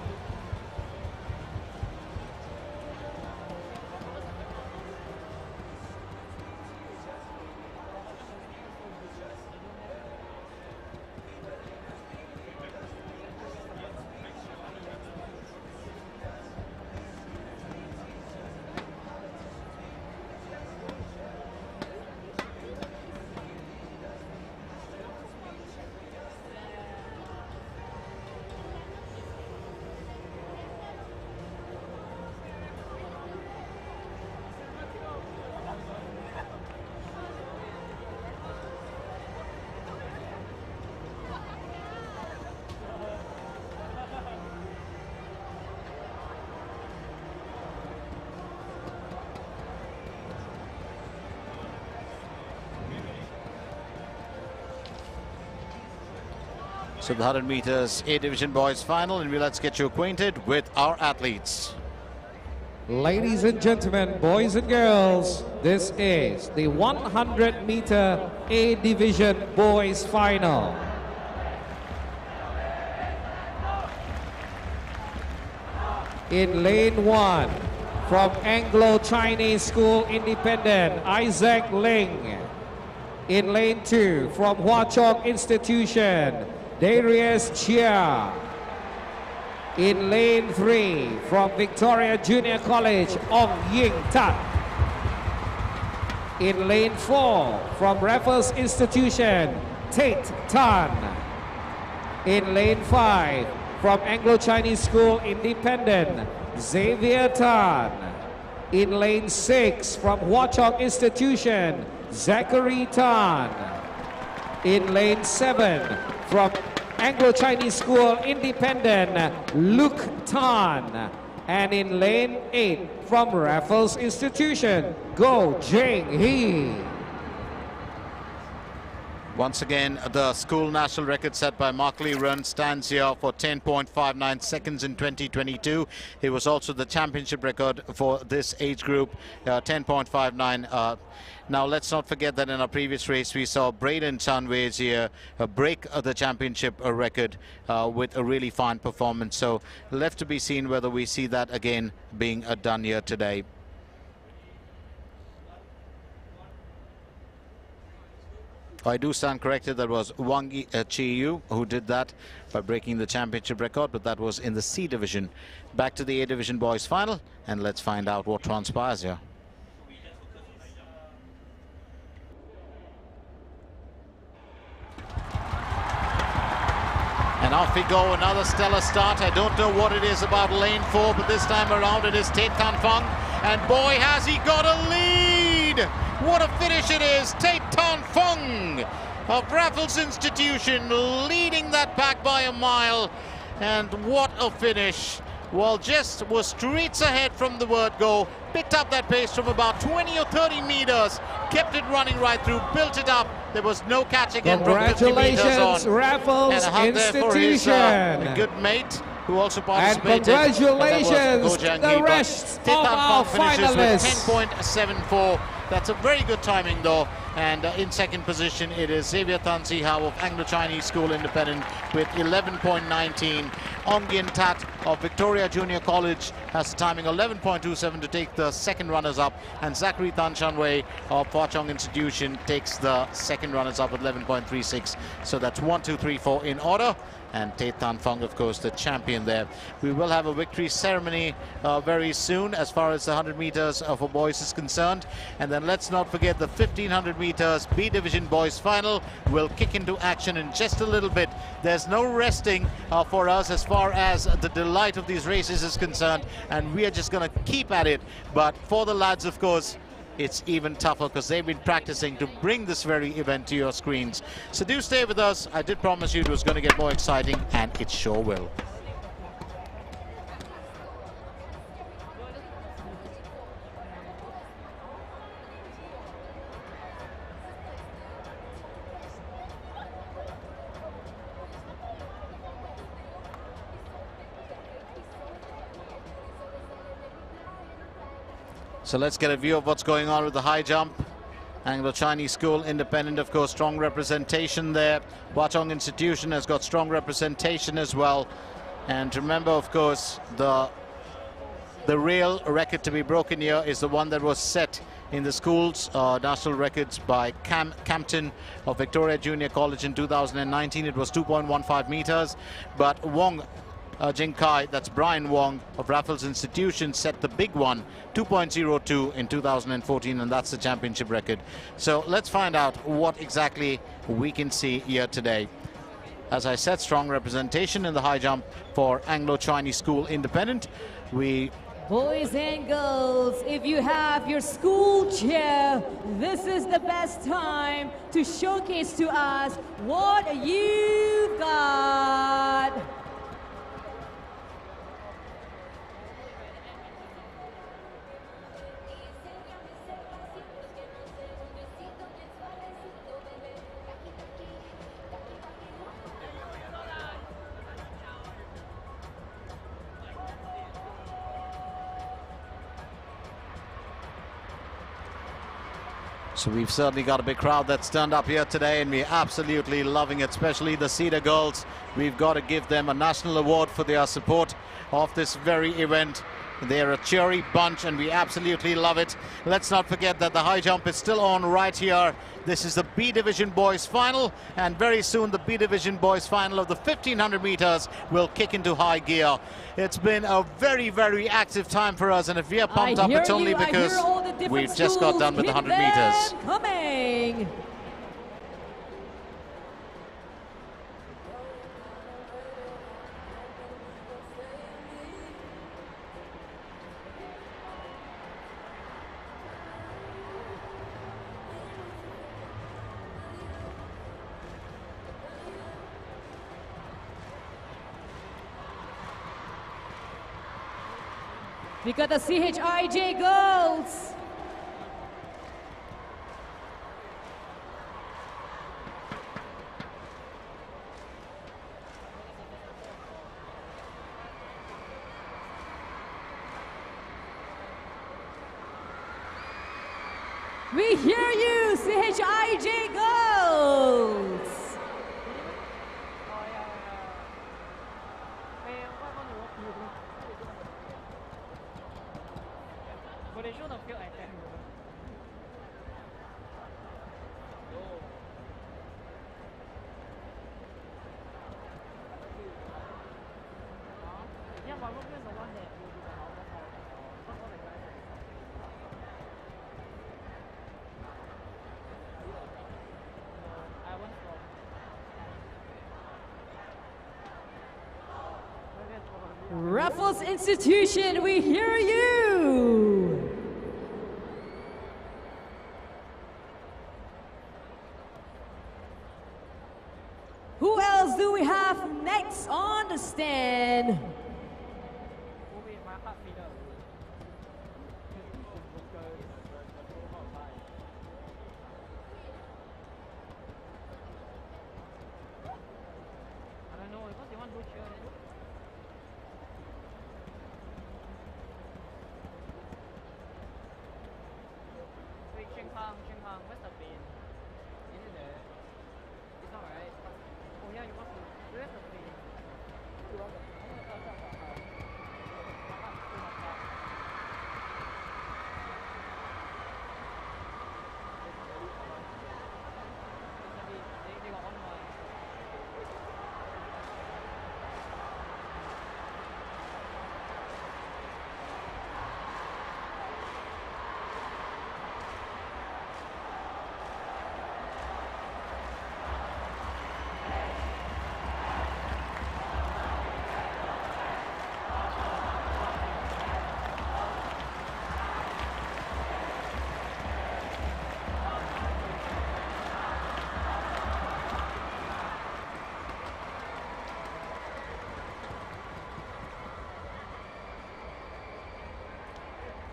So the 100 meters A Division Boys Final, and let's get you acquainted with our athletes. Ladies and gentlemen, boys and girls, this is the 100-meter A Division Boys Final. In lane 1, from Anglo-Chinese School Independent, Isaac Ling. In lane 2, from Hua Chong Institution, Darius Chia. In lane 3, from Victoria Junior College, Ong Ying Tat. In lane 4, from Raffles Institution, Tate Tan. In lane 5, from Anglo-Chinese School Independent, Xavier Tan. In lane 6, from Hua Chong Institution, Zachary Tan. In lane 7, from Anglo-Chinese School Independent, Luke Tan. And in lane 8, from Raffles Institution, Go Jing Hee. Once again, the school national record set by Mark Lee Run stands here for 10.59 seconds in 2022. It was also the championship record for this age group, 10.59. Now, let's not forget that in our previous race, we saw Braden Chanways here break the championship record with a really fine performance. So, left to be seen whether we see that again being done here today. I do stand corrected, that was Wang Chi-yu who did that by breaking the championship record, but that was in the C division. Back to the A division boys final, and let's find out what transpires here. And off we go, another stellar start. I don't know what it is about lane 4, but this time around it is Tate Tan Fung, and boy has he got a lead! What a finish it is! Tate Tan Fung of Raffles Institution leading that back by a mile, and what a finish! Well, just was streets ahead from the word go, picked up that pace from about 20 or 30 meters, kept it running right through, built it up. There was no catching in from 50 meters on. Raffles and a hug there for his good mate, who also participated. And congratulations the rest of our finalists. 10.74. That's a very good timing though. And in second position it is Xavier Tan Si Hao of Anglo-Chinese School Independent with 11.19. Ong Yin Tat of Victoria Junior College has a timing 11.27 to take the second runners-up, and Zachary Tan Chanway of Hwa Chong Institution takes the second runners-up with 11.36. So that's 1, 2, 3, 4 in order. And Tate Tan Fung, of course, the champion there. We will have a victory ceremony very soon as far as the 100 meters for boys is concerned. And then let's not forget the 1500 meters B division boys final will kick into action in just a little bit. There's no resting for us as far as the delight of these races is concerned, and we are just going to keep at it. But for the lads, of course, it's even tougher because they've been practicing to bring this very event to your screens. So do stay with us. I did promise you it was going to get more exciting, and it sure will. So let's get a view of what's going on with the high jump. Anglo-Chinese School Independent, of course, strong representation there. Hwa Chong Institution has got strong representation as well. And remember, of course, the real record to be broken here is the one that was set in the schools national records by Campton of Victoria Junior College in 2019. It was 2.15 meters, but Wong Jing Kai, that's Brian Wong of Raffles Institution, set the big one, 2.02 in 2014, and that's the championship record. So let's find out what exactly we can see here today. As I said, strong representation in the high jump for Anglo-Chinese School Independent. Boys and girls, if you have your school chair, this is the best time to showcase to us what you've got. So we've certainly got a big crowd that's turned up here today, and we're absolutely loving it, especially the Cedar girls. We've got to give them a national award for their support of this very event. They're a cheery bunch, and we absolutely love it. Let's not forget that the high jump is still on right here. This is the B Division Boys Final, and very soon the B Division Boys Final of the 1500 meters will kick into high gear. It's been a very, very active time for us, and if we are pumped up, it's only because we've just got done with the 100 meters. Coming. We got the CHIJ girls. We hear you, CHIJ Girls. Raffles Institution, we hear you. Who else do we have next on the stand?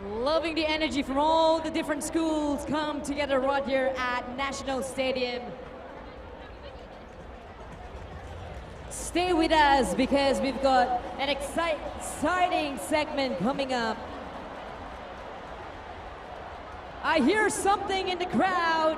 Loving the energy from all the different schools come together right here at National Stadium. Stay with us because we've got an exciting segment coming up. I hear something in the crowd.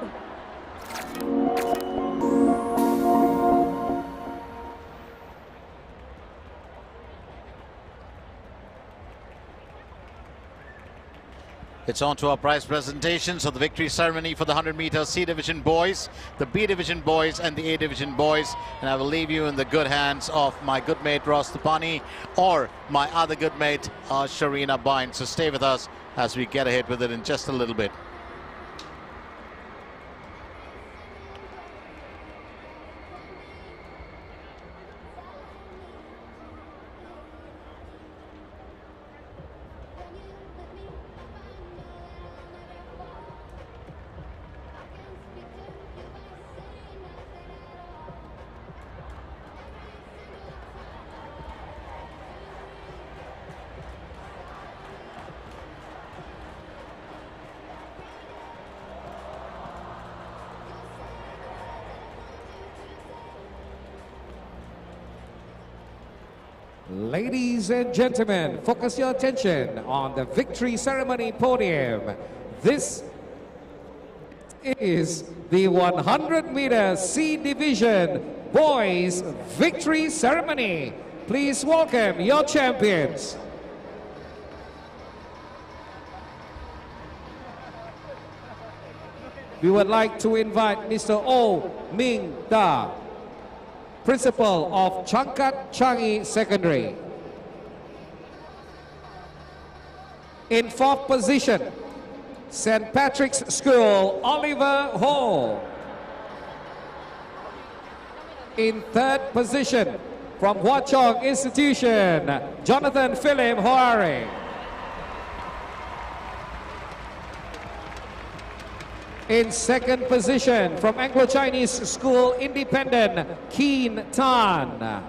It's on to our prize presentations of the victory ceremony for the 100-meter C Division boys, the B Division boys and the A Division boys. And I will leave you in the good hands of my good mate Ross Tapani or my other good mate Sharina Bine. So stay with us as we get ahead with it in just a little bit. Ladies and gentlemen, focus your attention on the victory ceremony podium. This is the 100-meter C Division Boys Victory Ceremony. Please welcome your champions. We would like to invite Mr. Oh Ming Da, Principal of Changkat Changi Secondary. In fourth position, St. Patrick's School, Oliver Ho. In third position, from Hwa Chong Institution, Jonathan Philip Hoare. In second position, from Anglo-Chinese School Independent, Keen Tan.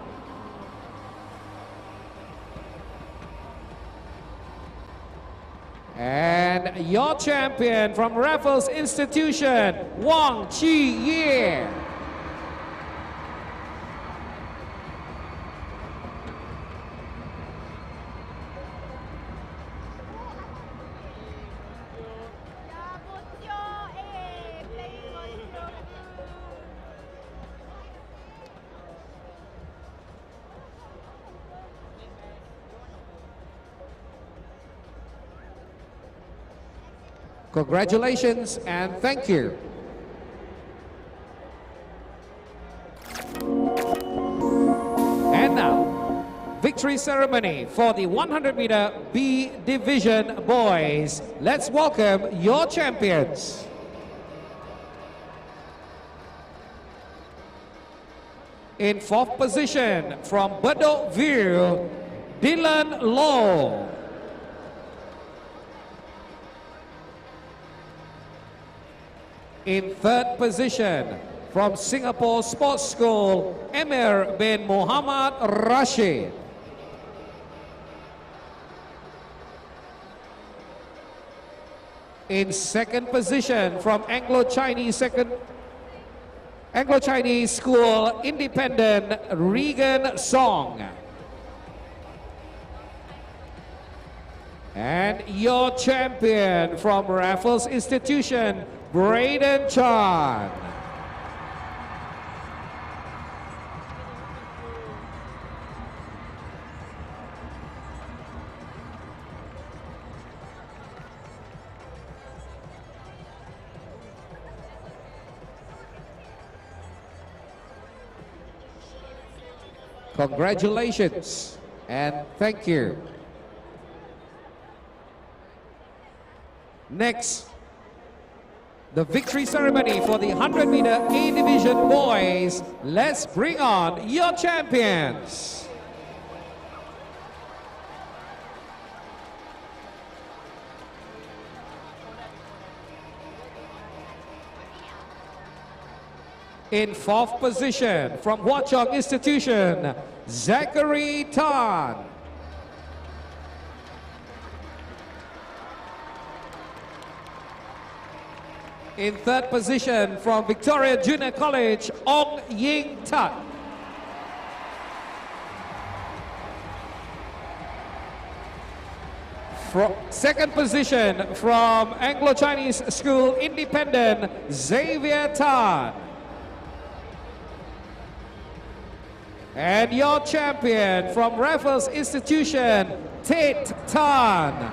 And your champion from Raffles Institution, Wang Chi Ye. Congratulations and thank you. And now, victory ceremony for the 100-meter B division boys. Let's welcome your champions. In 4th position from Bedokville, Dylan Law. In 3rd position from Singapore Sports School, Emir bin Muhammad Rashid. In 2nd position from Anglo-Chinese School, Independent, Regan Song. And your champion from Raffles Institution, Braden Chan. Congratulations and thank you. Next, the victory ceremony for the 100-meter A division boys. Let's bring on your champions. In 4th position from Hwa Chong Institution, Zachary Tan. In 3rd position from Victoria Junior College, Ong Ying Tat. From 2nd position from Anglo-Chinese School, Independent, Xavier Tan. And your champion from Raffles Institution, Tate Tan.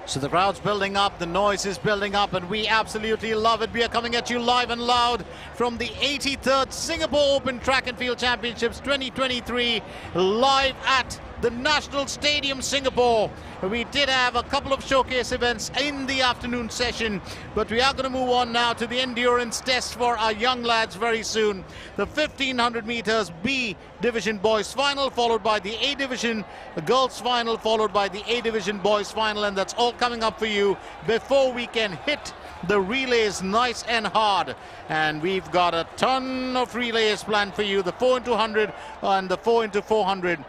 So the crowd's building up, the noise is building up, and we absolutely love it. We are coming at you live and loud from the 83rd Singapore Open Track and Field Championships 2023, live at the National Stadium, Singapore. We did have a couple of showcase events in the afternoon session, but we are going to move on now to the endurance test for our young lads very soon. The 1500 meters B division boys final, followed by the A division girls final, followed by the A division boys final, and that's all coming up for you before we can hit the relays nice and hard. And we've got a ton of relays planned for you, the 4x100 and the 4x400.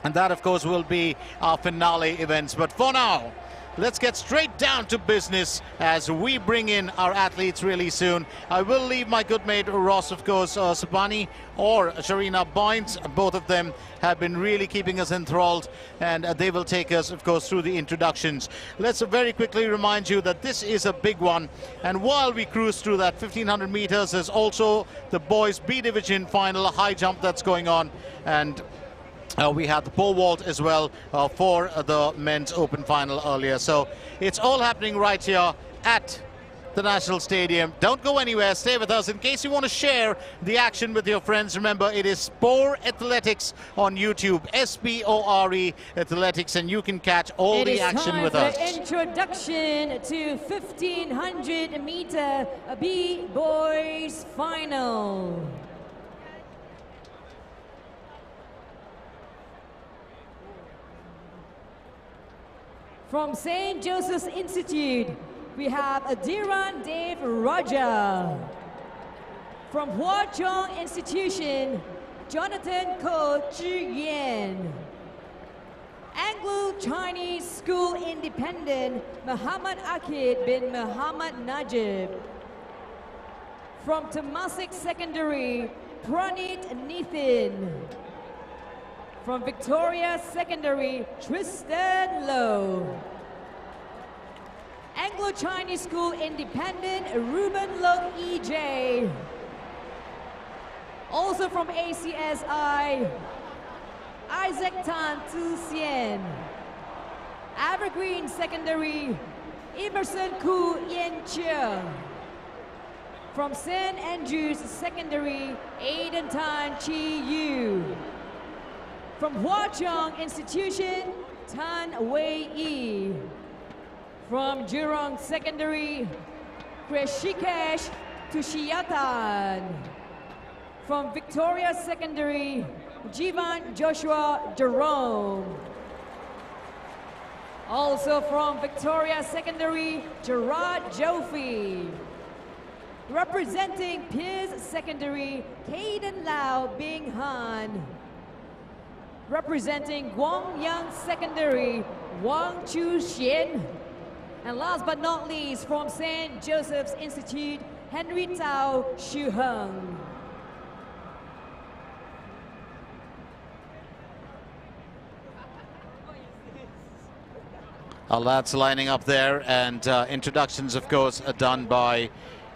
And that, of course, will be our finale events. But for now, let's get straight down to business as we bring in our athletes really soon. I will leave my good mate Ross, of course, Sabani or Sharina Bynes. Both of them have been really keeping us enthralled, and they will take us, of course, through the introductions. Let's very quickly remind you that this is a big one. And while we cruise through that 1500 meters, there's also the boys B division final, a high jump that's going on. And we had the pole vault as well for the men's open final earlier. So it's all happening right here at the National Stadium. Don't go anywhere, stay with us in case you want to share the action with your friends. Remember, it is Spore Athletics on YouTube, S-P-O-R-E Athletics, and you can catch all the action with us. It is time for the introduction to 1500 meter B boys final. From St. Joseph's Institute, we have Adiran Dave Raja. From Hwa Chong Institution, Jonathan Ko Zhi Yan. Independent, Muhammad Akid bin Muhammad Najib. From Temasek Secondary, Pranit Nithin. From Victoria Secondary, Tristan Lowe. Anglo-Chinese School Independent, Ruben Look EJ. Also from ACSI, Isaac Tan Tu Sien. Evergreen Secondary, Emerson Ku Yen Chia. From St. Andrews Secondary, Aiden Tan Chi Yu. From Hua Chong Institution, Tan Wei Yi. From Jurong Secondary, Krishikesh Tushiyatan. From Victoria Secondary, Jivan Joshua Jerome. Also from Victoria Secondary, Gerard Joffy. Representing Pierce Secondary, Caden Lau Bing Han. Representing Guangyang Secondary, Wang Chu Xian. And last but not least, from St. Joseph's Institute, Henry Tao Shu Hung. Our lads lining up there, and introductions, of course, are done by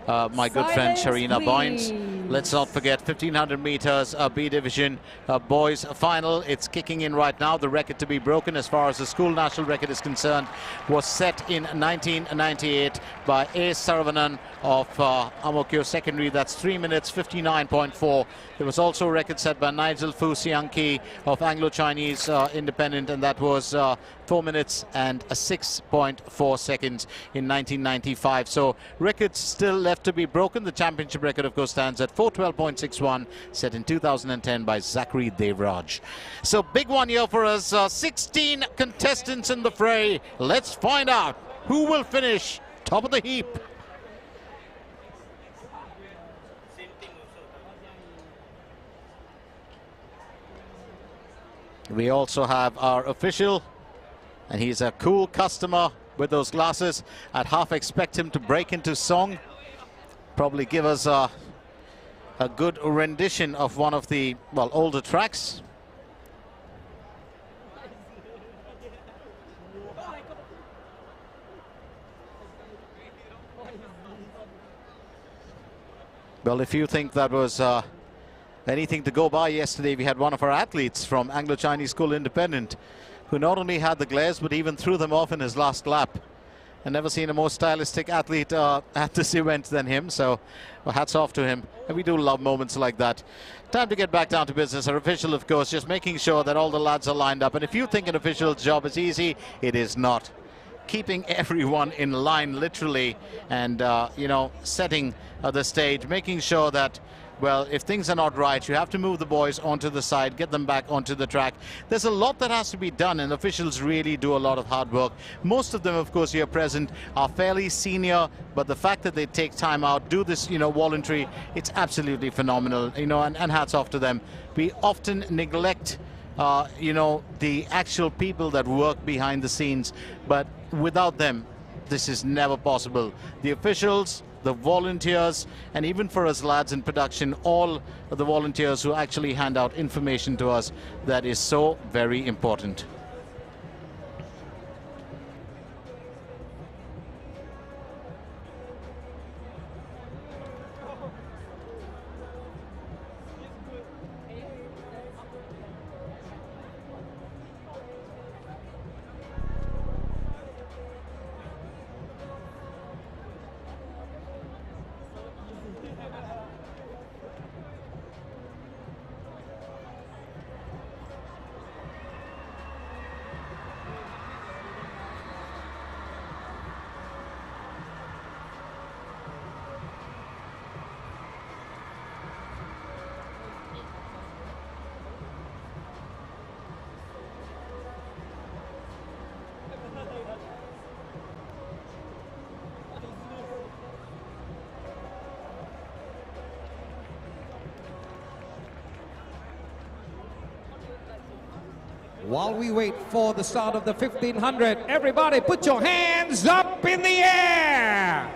my good friend Sharina Boynes. Let's not forget 1500 meters B division boys final. It's kicking in right now. The record to be broken as far as the school national record is concerned was set in 1998 by A. Saravanan of Amokyo Secondary. That's 3 minutes 59.4. There was also a record set by Nigel Fu Siangki of Anglo-Chinese Independent, and that was 4 minutes and 6.4 seconds in 1995. So records still left to be broken. The championship record, of course, stands at 4:12.61, set in 2010 by Zachary Devraj. So big one here for us. 16 contestants in the fray. Let's find out who will finish top of the heap. We also have our official, and he's a cool customer with those glasses. I'd half expect him to break into song, probably give us a good rendition of one of the, well, older tracks. Well, if you think that was anything to go by yesterday, we had one of our athletes from Anglo-Chinese School Independent who not only had the glares but even threw them off in his last lap. I've never seen a more stylistic athlete at this event than him, so well, hats off to him. And we do love moments like that. Time to get back down to business. Our official, of course, just making sure that all the lads are lined up. And if you think an official's job is easy, it is not. Keeping everyone in line, literally, and, you know, setting the stage, making sure that, well, if things are not right, you have to move the boys onto the side, get them back onto the track. There's a lot that has to be done, and officials really do a lot of hard work. Most of them, of course, here present are fairly senior, but the fact that they take time out, do this, you know, voluntary, it's absolutely phenomenal, you know, and hats off to them. We often neglect, you know, the actual people that work behind the scenes, but without them, this is never possible. The officials, the volunteers, and even for us lads in production, all of the volunteers who actually hand out information to us, that is so very important. While we wait for the start of the 1500, everybody put your hands up in the air.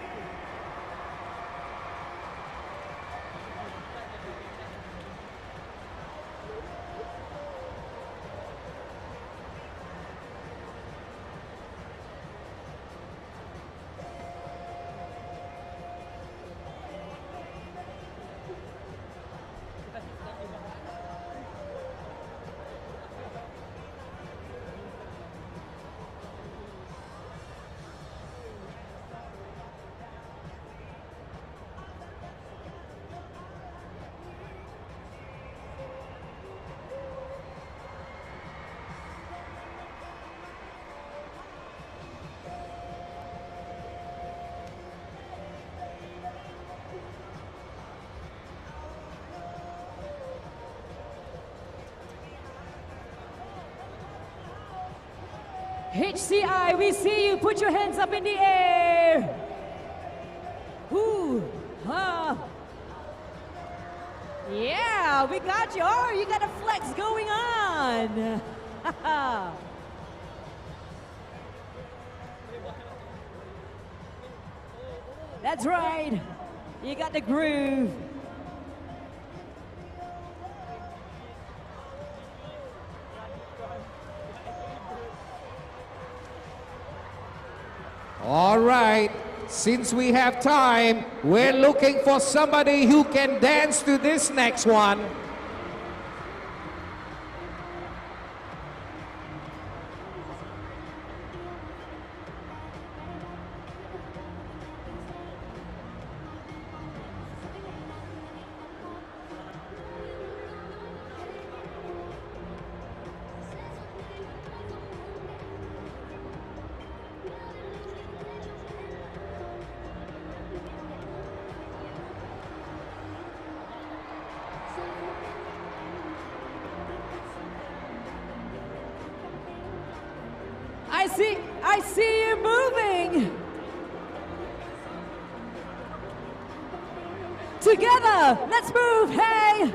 HCI, we see you. Put your hands up in the air. Ooh, yeah, we got you. Oh, you got a flex going on. That's right. You got the groove. All right, since we have time, we're looking for somebody who can dance to this next one. I see you moving. Together, let's move, hey.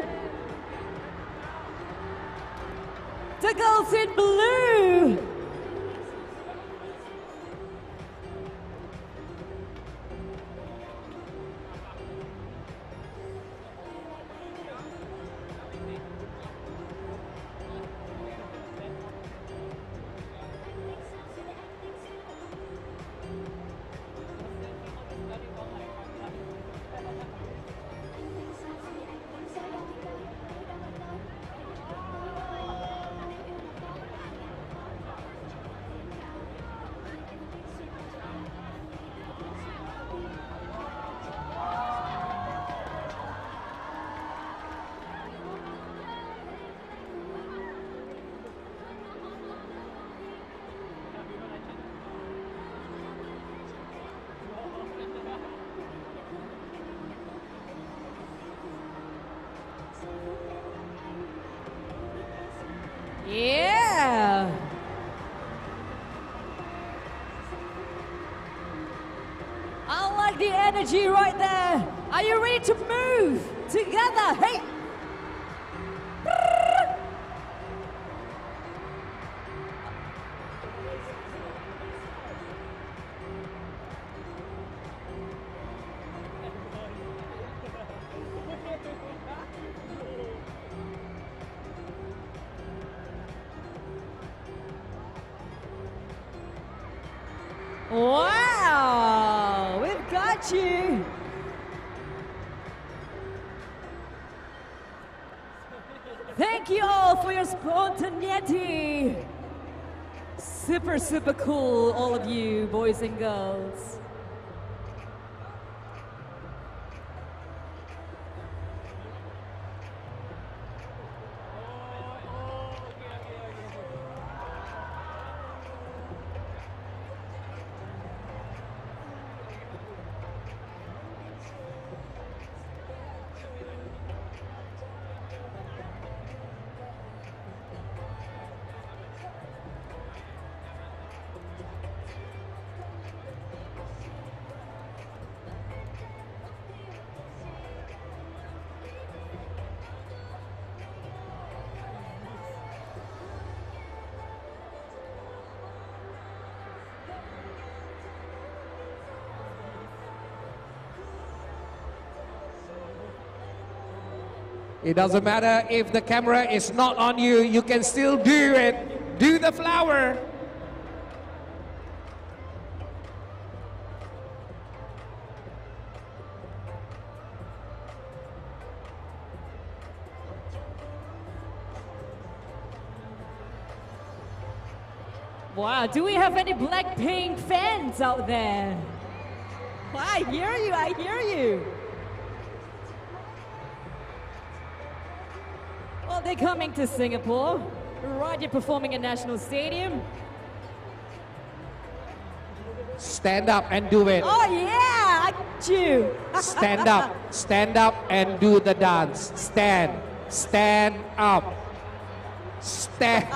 The girls in blue. Yeah. I like the energy right there. Are you ready to move together? Hey. Wow, we've got you. Thank you all for your spontaneity. Super, super cool, all of you, boys and girls. It doesn't matter if the camera is not on you, you can still do it. Do the flower. Wow, do we have any Blackpink fans out there? I hear you, I hear you. Well, they're coming to Singapore, right here performing at National Stadium. Stand up and do it. Oh yeah, I got you. Stand up and do the dance. Stand up, stand.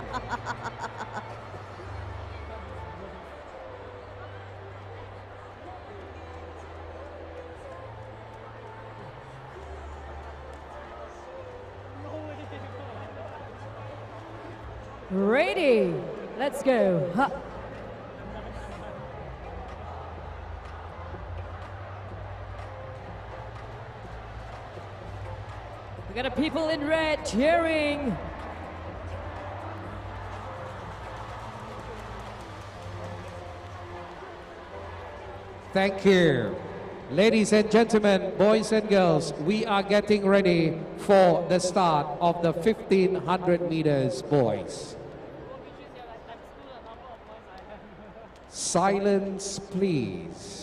Ready, let's go. Ha. We got a people in red cheering. Thank you. Ladies and gentlemen, boys and girls, we are getting ready for the start of the 1500 meters, boys. Silence, please.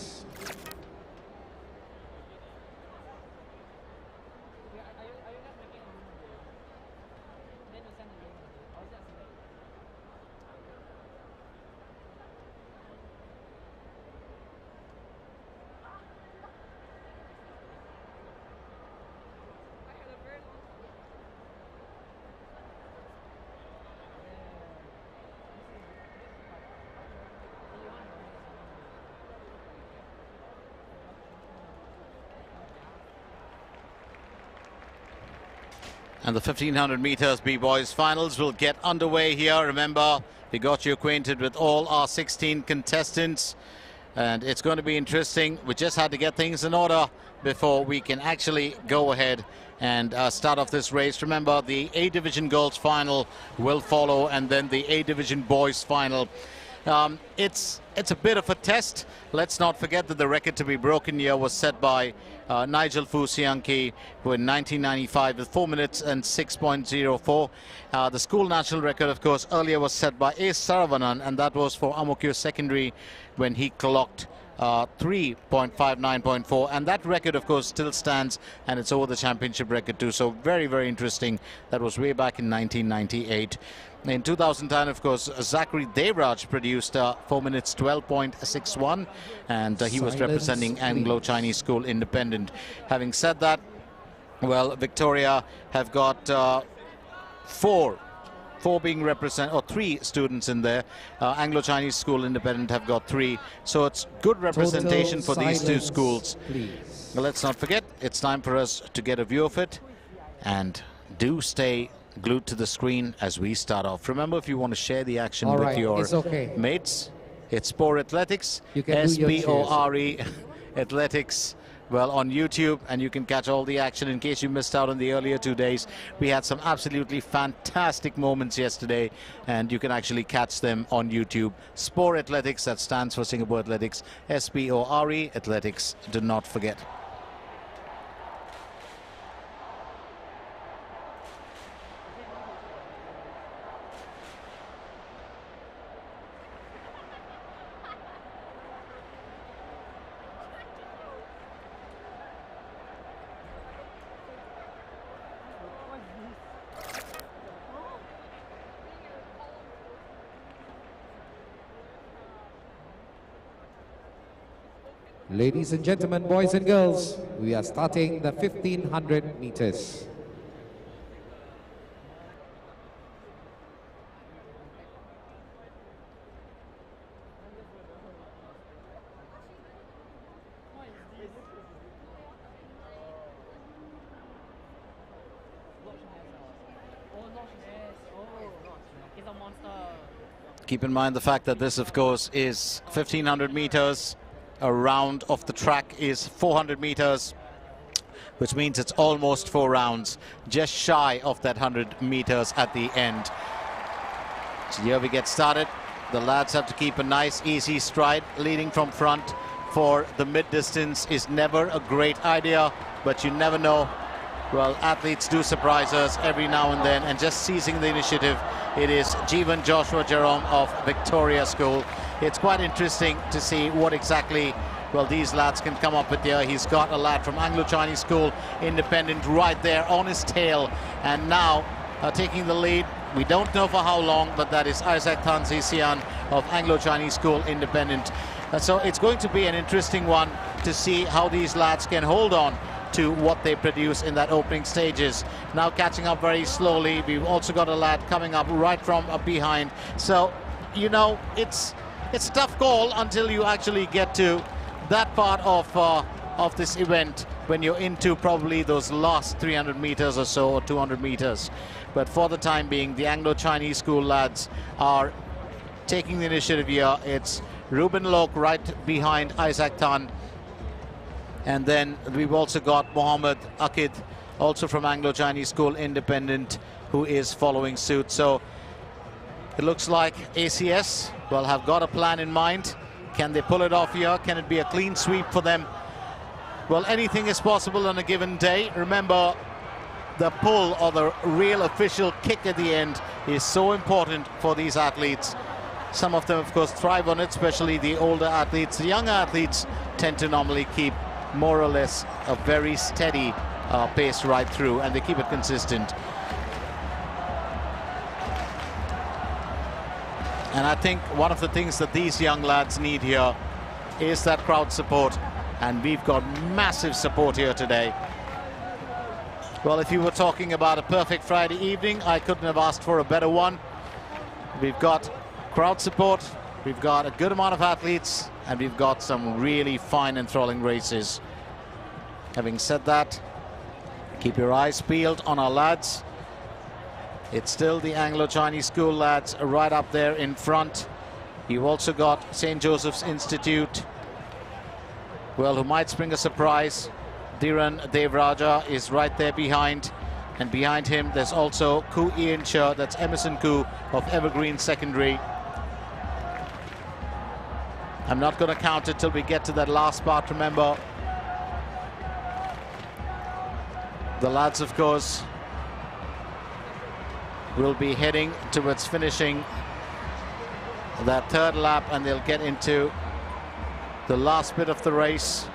And the 1500 meters B-boys finals will get underway here. Remember, we got you acquainted with all our 16 contestants, and it's going to be interesting. We just had to get things in order before we can actually go ahead and start off this race. Remember, the A Division girls final will follow, and then the A Division boys final. It's a bit of a test. Let's not forget that the record to be broken here was set by Nigel Fusianki, who in 1995 with 4 minutes and 6.04. The school national record, of course, earlier was set by A. Saravanan, and that was for Amokyo Secondary when he clocked 3.59.4, and that record, of course, still stands, and it's over the championship record too. So very, very interesting. That was way back in 1998. In 2010, of course, Zachary Devraj produced 4 minutes 12.61, and he was representing Anglo-Chinese School Independent. Having said that, well, Victoria have got four being represented, or 3 students in there. Anglo-Chinese School Independent have got 3, so it's good representation for these 2 schools. But let's not forget, it's time for us to get a view of it, and do stay glued to the screen as we start off. Remember, if you want to share the action with your mates, it's Spore Athletics, S-P-O-R-E Athletics, well, on YouTube, and you can catch all the action. In case you missed out on the earlier 2 days, we had some absolutely fantastic moments yesterday, and you can actually catch them on YouTube. Spore Athletics, that stands for Singapore Athletics, S-P-O-R-E Athletics, do not forget. Ladies and gentlemen, boys and girls, we are starting the 1500 meters. Keep in mind the fact that this, of course, is 1500 meters. A round of the track is 400 meters. which means it's almost 4 rounds, just shy of that 100 meters at the end. So here we get started. The lads have to keep a nice, easy stride. Leading from front for the mid-distance is never a great idea, but you never know. Well, athletes do surprise us every now and then, and just seizing the initiative, it is Jeevan Joshua Jerome of Victoria School. It's quite interesting to see what exactly, well, these lads can come up with here. He's got a lad from Anglo-Chinese School Independent right there on his tail, and now taking the lead. We don't know for how long, but that is Isaac Tansi Sian of Anglo-Chinese School Independent. So it's going to be an interesting one to see how these lads can hold on to what they produce in that opening stages. Now catching up very slowly. We've also got a lad coming up right from behind. So, you know, it's a tough call until you actually get to that part of this event, when you're into probably those last 300 meters or so, or 200 meters. But for the time being, the Anglo-Chinese School lads are taking the initiative here. It's Ruben Lok right behind Isaac Tan. And then we've also got Mohammed Akid, also from Anglo-Chinese School Independent, who is following suit. So it looks like ACS, well, have got a plan in mind. Can they pull it off here? Can it be a clean sweep for them? Well, anything is possible on a given day. Remember, the pull or the real official kick at the end is so important for these athletes. Some of them, of course, thrive on it, especially the older athletes. The younger athletes tend to normally keep more or less a very steady pace right through, and they keep it consistent. And I think one of the things that these young lads need here is that crowd support, and we've got massive support here today. Well, if you were talking about a perfect Friday evening, I couldn't have asked for a better one. We've got crowd support, we've got a good amount of athletes, and we've got some really fine, enthralling races. Having said that, keep your eyes peeled on our lads. It's still the Anglo-Chinese School lads right up there in front. You've also got St. Joseph's Institute, well, who might spring a surprise. Dhiran Devraja is right there behind, and behind him there's also Koo Ian Shah, that's Emerson Koo of Evergreen Secondary. I'm not going to count it till we get to that last part. Remember, the lads, of course, will be heading towards finishing that third lap, and they'll get into the last bit of the race.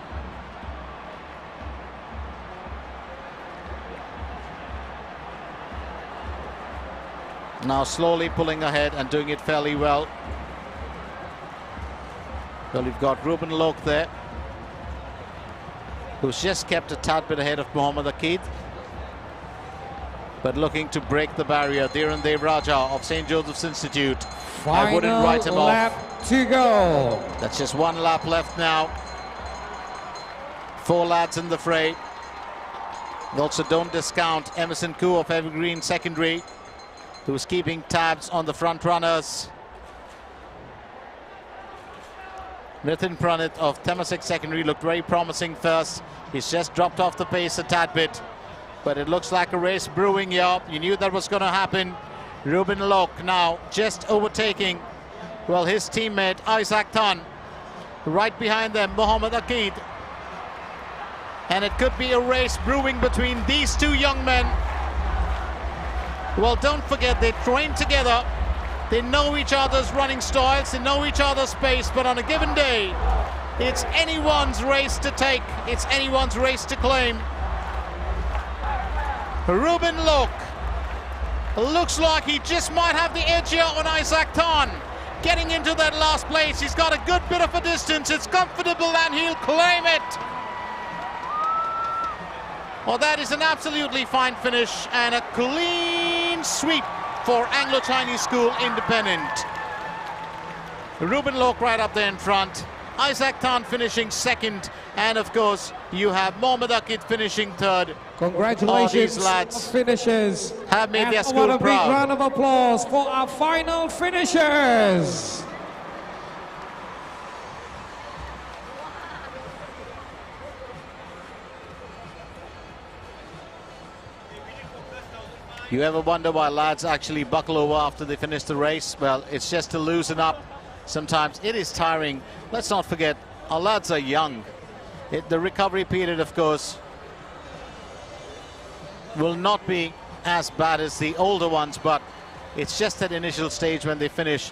Now slowly pulling ahead and doing it fairly well. Well, you've got Ruben Lok there, who's just kept a tad bit ahead of Mohammed Akid, but looking to break the barrier. Dhiran Devraja of St. Joseph's Institute. I wouldn't write him lap off. To go. That's just one lap left now. 4 lads in the fray. Also, don't discount Emerson Koo of Evergreen Secondary, who's keeping tabs on the front runners. Nitin Pranit of Temasek Secondary looked very promising first. He's just dropped off the pace a tad bit, but it looks like a race brewing here. You knew that was going to happen. Ruben Lok now just overtaking, well, his teammate Isaac Tan. Right behind them, Mohammed Akid. And it could be a race brewing between these two young men. Well, don't forget, they train together. They know each other's running styles, they know each other's pace, but on a given day, it's anyone's race to take, it's anyone's race to claim. Ruben Lok looks like he just might have the edge here on Isaac Tan. Getting into that last place, he's got a good bit of a distance, it's comfortable, and he'll claim it. Well, that is an absolutely fine finish and a clean sweep for Anglo-Chinese School Independent. Ruben Lok right up there in front, Isaac Tan finishing second, and of course you have Mohammed Akid finishing third. Congratulations, all these lads finishers. Have made their school what a proud. big round of applause for our final finishers. You ever wonder why lads actually buckle over after they finish the race? Well, it's just to loosen up. Sometimes it is tiring. Let's not forget, our lads are young. The recovery period, of course, will not be as bad as the older ones, but it's just that initial stage when they finish.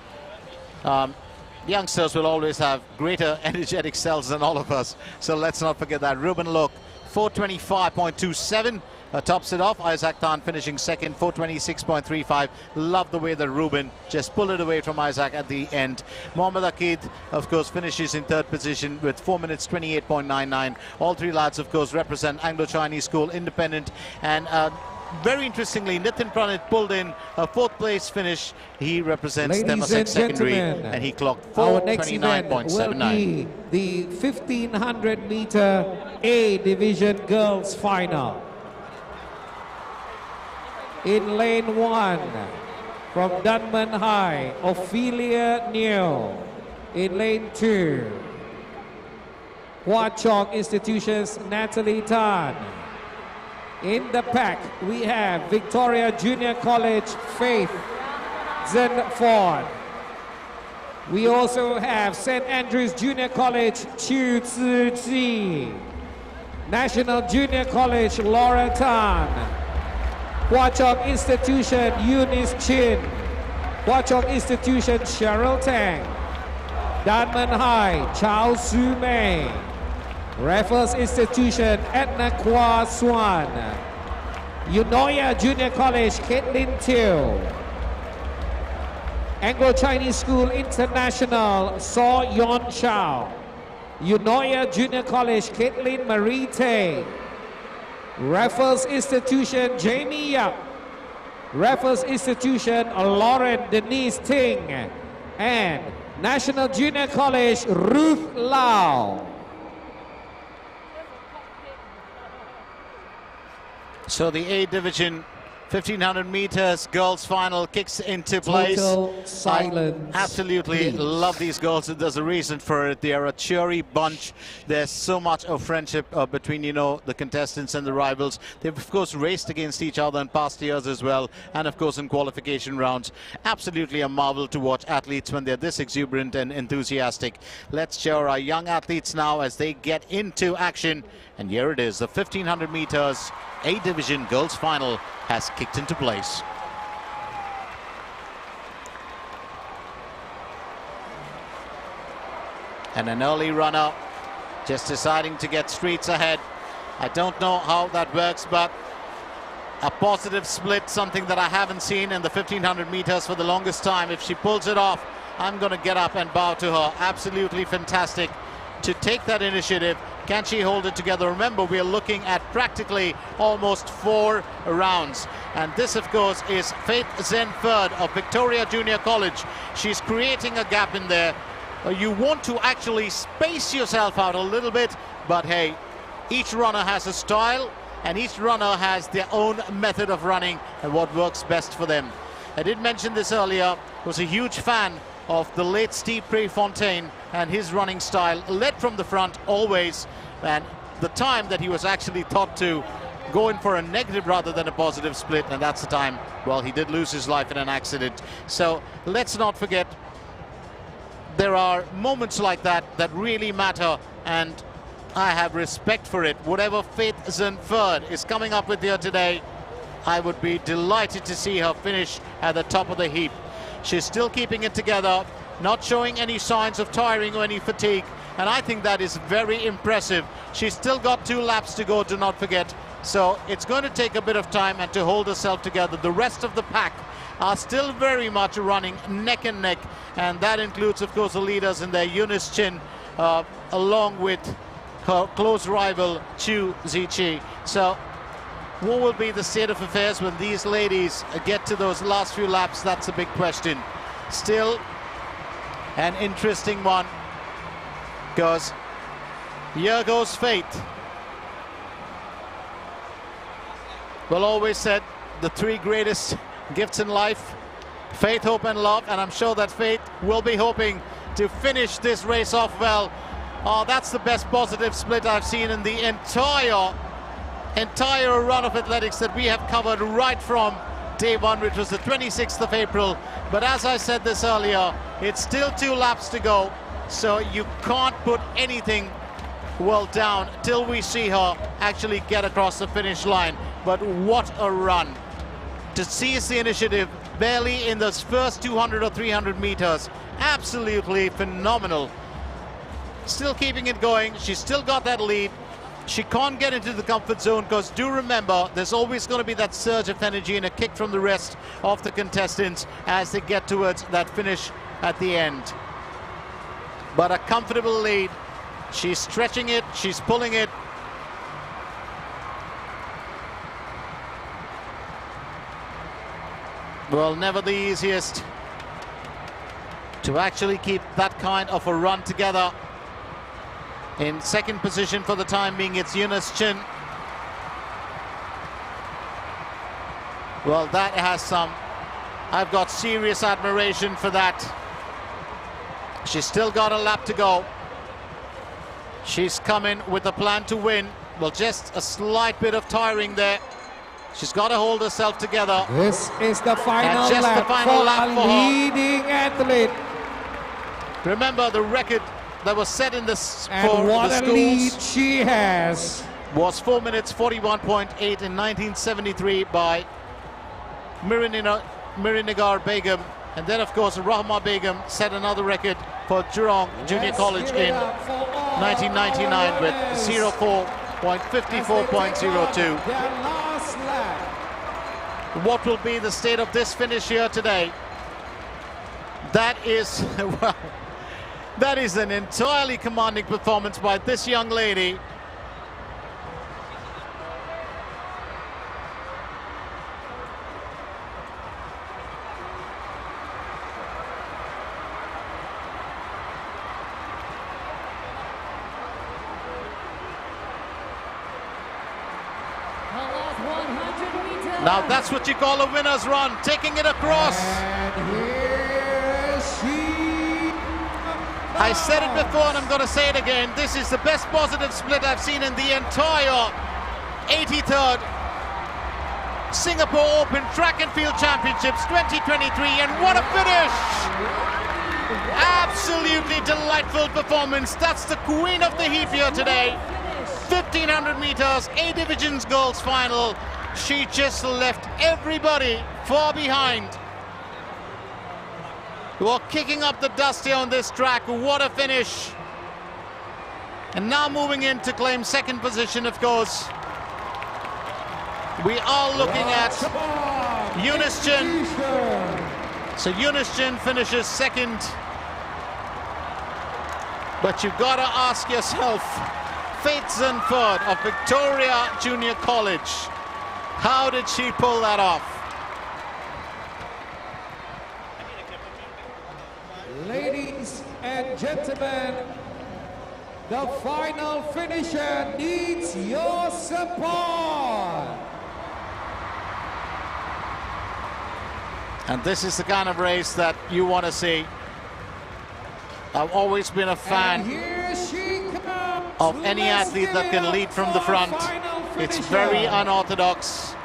Youngsters will always have greater energetic cells than all of us. So let's not forget that. Ruben Look, 425.27. Tops it off. Isaac Tan finishing second, 426.35. Love the way that Ruben just pulled it away from Isaac at the end. Mohammad Akid, of course, finishes in third position with 4 minutes 28.99. All three lads, of course, represent Anglo-Chinese School Independent. And very interestingly, Nitin Pranit pulled in a fourth place finish. He represents Temasek Secondary, and he clocked 429.79. The 1500 meter A division girls final. In lane 1, from Dunman High, Ophelia Neo. In lane 2, Hwa Chong Institution's Natalie Tan. In the pack, we have Victoria Junior College Faith Zenford. We also have St. Andrews Junior College Chu Tzu-Ji. National Junior College Laura Tan. Hwa Chong Institution Eunice Chin. Hwa Chong Institution Cheryl Tang. Dunman High Chao Su Mei. Raffles Institution Edna Kwa Swan. Eunoia Junior College Caitlin Teo. Anglo-Chinese School International So Yon Chow. Eunoia Junior College Caitlin Marie Tay. Raffles Institution Jamie Yap. Raffles Institution Lauren Denise Ting. And National Junior College Ruth Lau. So the A division 1500 meters girls final kicks into place. Total silence. I absolutely love these girls. There's a reason for it. They are a cheery bunch. There's so much of friendship between, you know, the contestants and the rivals. They've, of course, raced against each other in past years as well. And, of course, in qualification rounds. Absolutely a marvel to watch athletes when they're this exuberant and enthusiastic. Let's cheer our young athletes now as they get into action. And here it is, the 1500 meters A division girls final has kicked into place. And an early runner just deciding to get streets ahead. I don't know how that works, but a positive split, something that I haven't seen in the 1500 meters for the longest time. If she pulls it off, I'm going to get up and bow to her. Absolutely fantastic to take that initiative. Can she hold it together? Remember, we are looking at practically almost 4 rounds. And this, of course, is Faith Zenford of Victoria Junior College. She's creating a gap in there. You want to actually space yourself out a little bit, but hey, each runner has a style, and each runner has their own method of running and what works best for them. I did mention this earlier, was a huge fan of the late Steve Prefontaine and his running style, led from the front always, and the time that he was actually taught to go in for a negative rather than a positive split, and that's the time, well, he did lose his life in an accident. So let's not forget, there are moments like that that really matter, and I have respect for it. Whatever Faith Zenford is coming up with here today, I would be delighted to see her finish at the top of the heap. She's still keeping it together, not showing any signs of tiring or any fatigue, and I think that is very impressive. She's still got 2 laps to go, do not forget, so it's going to take a bit of time and to hold herself together. The rest of the pack are still very much running neck and neck, and that includes, of course, the leaders in there, Eunice Chin, along with her close rival, Chu Zichi. So what will be the state of affairs when these ladies get to those last few laps? That's a big question. Still an interesting one, because here goes Faith. Well, always said the 3 greatest gifts in life: faith, hope and love, and I'm sure that Faith will be hoping to finish this race off well. Oh, that's the best positive split I've seen in the entire run of athletics that we have covered, right from day one, which was the 26th of April. But as I said this earlier, it's still 2 laps to go, so you can't put anything well down till we see her actually get across the finish line. But what a run to seize the initiative barely in those first 200 or 300 meters. Absolutely phenomenal. Still keeping it going. She's still got that lead. She can't get into the comfort zone because do remember, there's always going to be that surge of energy and a kick from the rest of the contestants as they get towards that finish at the end. But a comfortable lead. She's stretching it, she's pulling it. Well, never the easiest to actually keep that kind of a run together. In second position for the time being, it's Yunus Chin. Well, that has some. I've got serious admiration for that. She's still got a lap to go. She's coming with a plan to win. Well, just a slight bit of tiring there. She's got to hold herself together. This is the final And just lap, the final lap for her. leading athlete. Remember, the record that was set in this And for what the a lead schools she has. was 4 minutes 41.8 in 1973 by Mirinigar Begum. And then, of course, Rahma Begum set another record for Jurong Junior College in 1999 with 04.54.02. What will be the state of this finish here today? That is, well, that is an entirely commanding performance by this young lady. Now that's what you call a winner's run, taking it across. And here she I said it before and I'm going to say it again. This is the best positive split I've seen in the entire 83rd Singapore Open Track and Field Championships 2023. And what a finish! Absolutely delightful performance. That's the queen of the heat here today. 1500 meters, A Divisions girls final. She just left everybody far behind. We're kicking up the dust here on this track. What a finish. And now moving in to claim second position, of course. We are looking at Yunus Chin. So Yunus Chin finishes second. But you've got to ask yourself, Faith Zunford of Victoria Junior College, how did she pull that off? Ladies and gentlemen, the final finisher needs your support. And this is the kind of race that you want to see. I've always been a fan of any athlete that can lead from the front. It's very unorthodox,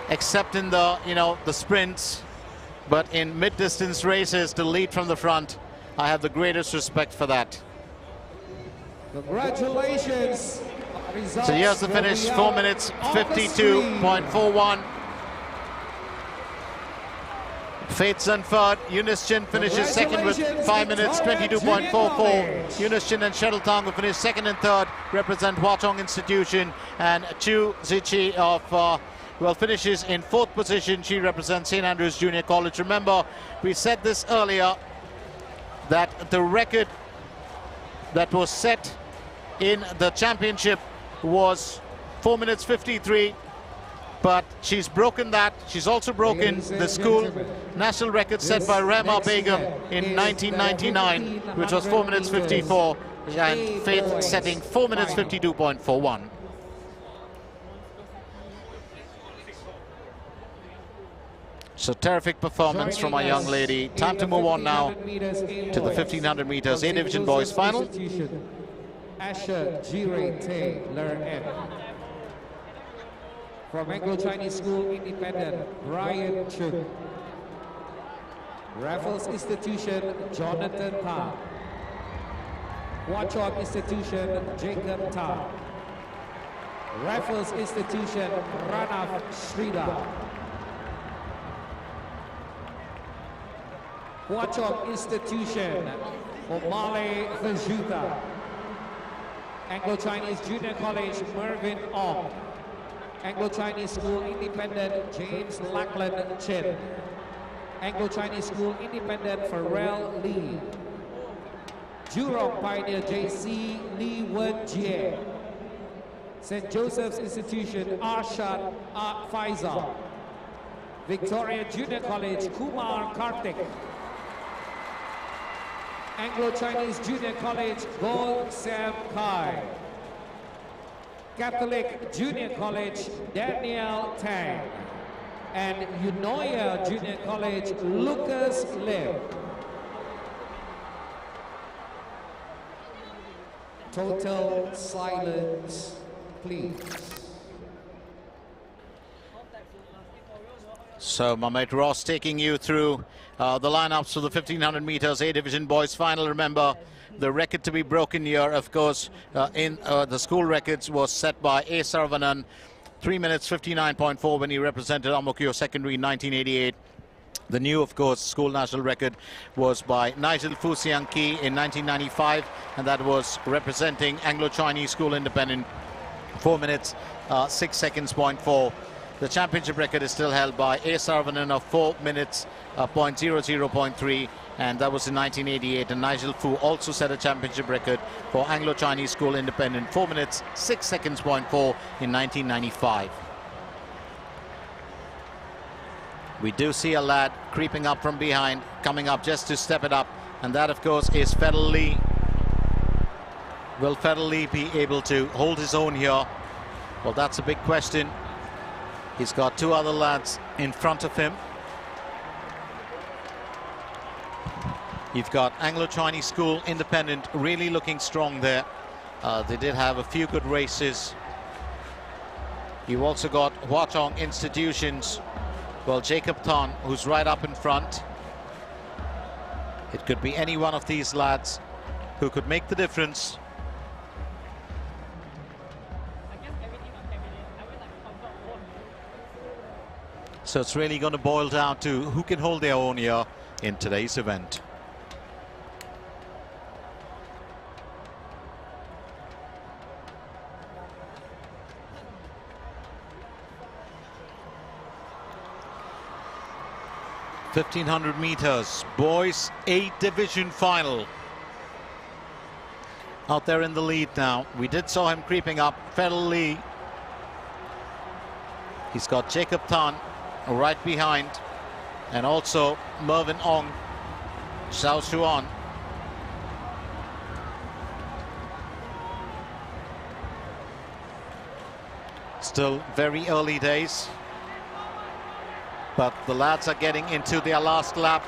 except in the, the sprints. But in mid-distance races, to lead from the front, I have the greatest respect for that. Congratulations. So here's the finish, 4 minutes 52.41. Faith Zunford, Yunus Chin finishes second with 5 minutes 22.44. Yunus Chin and Cheryl Tang, who finished second and third, represent Hwa Chong Institution, and Chu Zichi of finishes in fourth position. She represents St. Andrews Junior College. Remember, we said this earlier, that the record that was set in the championship was 4 minutes 53, but she's broken that. She's also broken the school national record set by Rahma Begum in 1999, which was 4 minutes 54, and Faith setting 4 minutes 52.41. So terrific performance from our young lady. Time to move on now to the 1500 meters A Division boys final. Asher Jirete Learn From Anglo-Chinese School Independent, Brian Chung. Raffles Institution, Jonathan Tan. Hwa Chong Institution, Jacob Tan. Raffles Institution, Pranav Sridhar. Hwa Chong Institution, Omale Vajuta. Anglo-Chinese Junior College, Mervyn Ong. Anglo-Chinese School Independent, James Lackland Chin. Anglo-Chinese School Independent, Pharrell Lee. Jurong Pioneer JC, Lee Wen Jie. St. Joseph's Institution, Arshad Faisal. Victoria Junior College, Kumar Karthik. Anglo-Chinese Junior College, Go Sam Kai. Catholic Junior College, Daniel Tang. And Eunoia Junior College, Lucas Lim. Total silence, please. So Mohamed Ross taking you through the lineups for the 1500 meters A division boys final. Remember, the record to be broken here, of course, in the school records was set by A. Saravanan, 3 minutes 59.4 when he represented Ang Mo Kio Secondary in 1988. The new, of course, school national record was by Nigel Fu Siang Ki in 1995, and that was representing Anglo-Chinese School Independent, 4 minutes 6 seconds, 0.4. The championship record is still held by A. Saravanan of 4 minutes 0.00.3, and that was in 1988. And Nigel Fu also set a championship record for Anglo-Chinese School Independent, 4 minutes 6 seconds, 0.4 in 1995. We do see a lad creeping up from behind, coming up just to step it up, and that, of course, is Fedel Lee. Will Fedel Lee be able to hold his own here? Well, that's a big question. He's got two other lads in front of him. You've got Anglo-Chinese School Independent really looking strong there. They did have a few good races. You've also got Hwa Chong Institutions. Well, Jacob Tan, who's right up in front. It could be any one of these lads who could make the difference. So it's really going to boil down to who can hold their own here in today's event. (1500 meters boys A division final). Out there in the lead now. We did saw him creeping up. Fedel Lee. He's got Jacob Tan right behind, and also Mervyn Ong, Xiao Xuan. Still very early days, but the lads are getting into their last lap.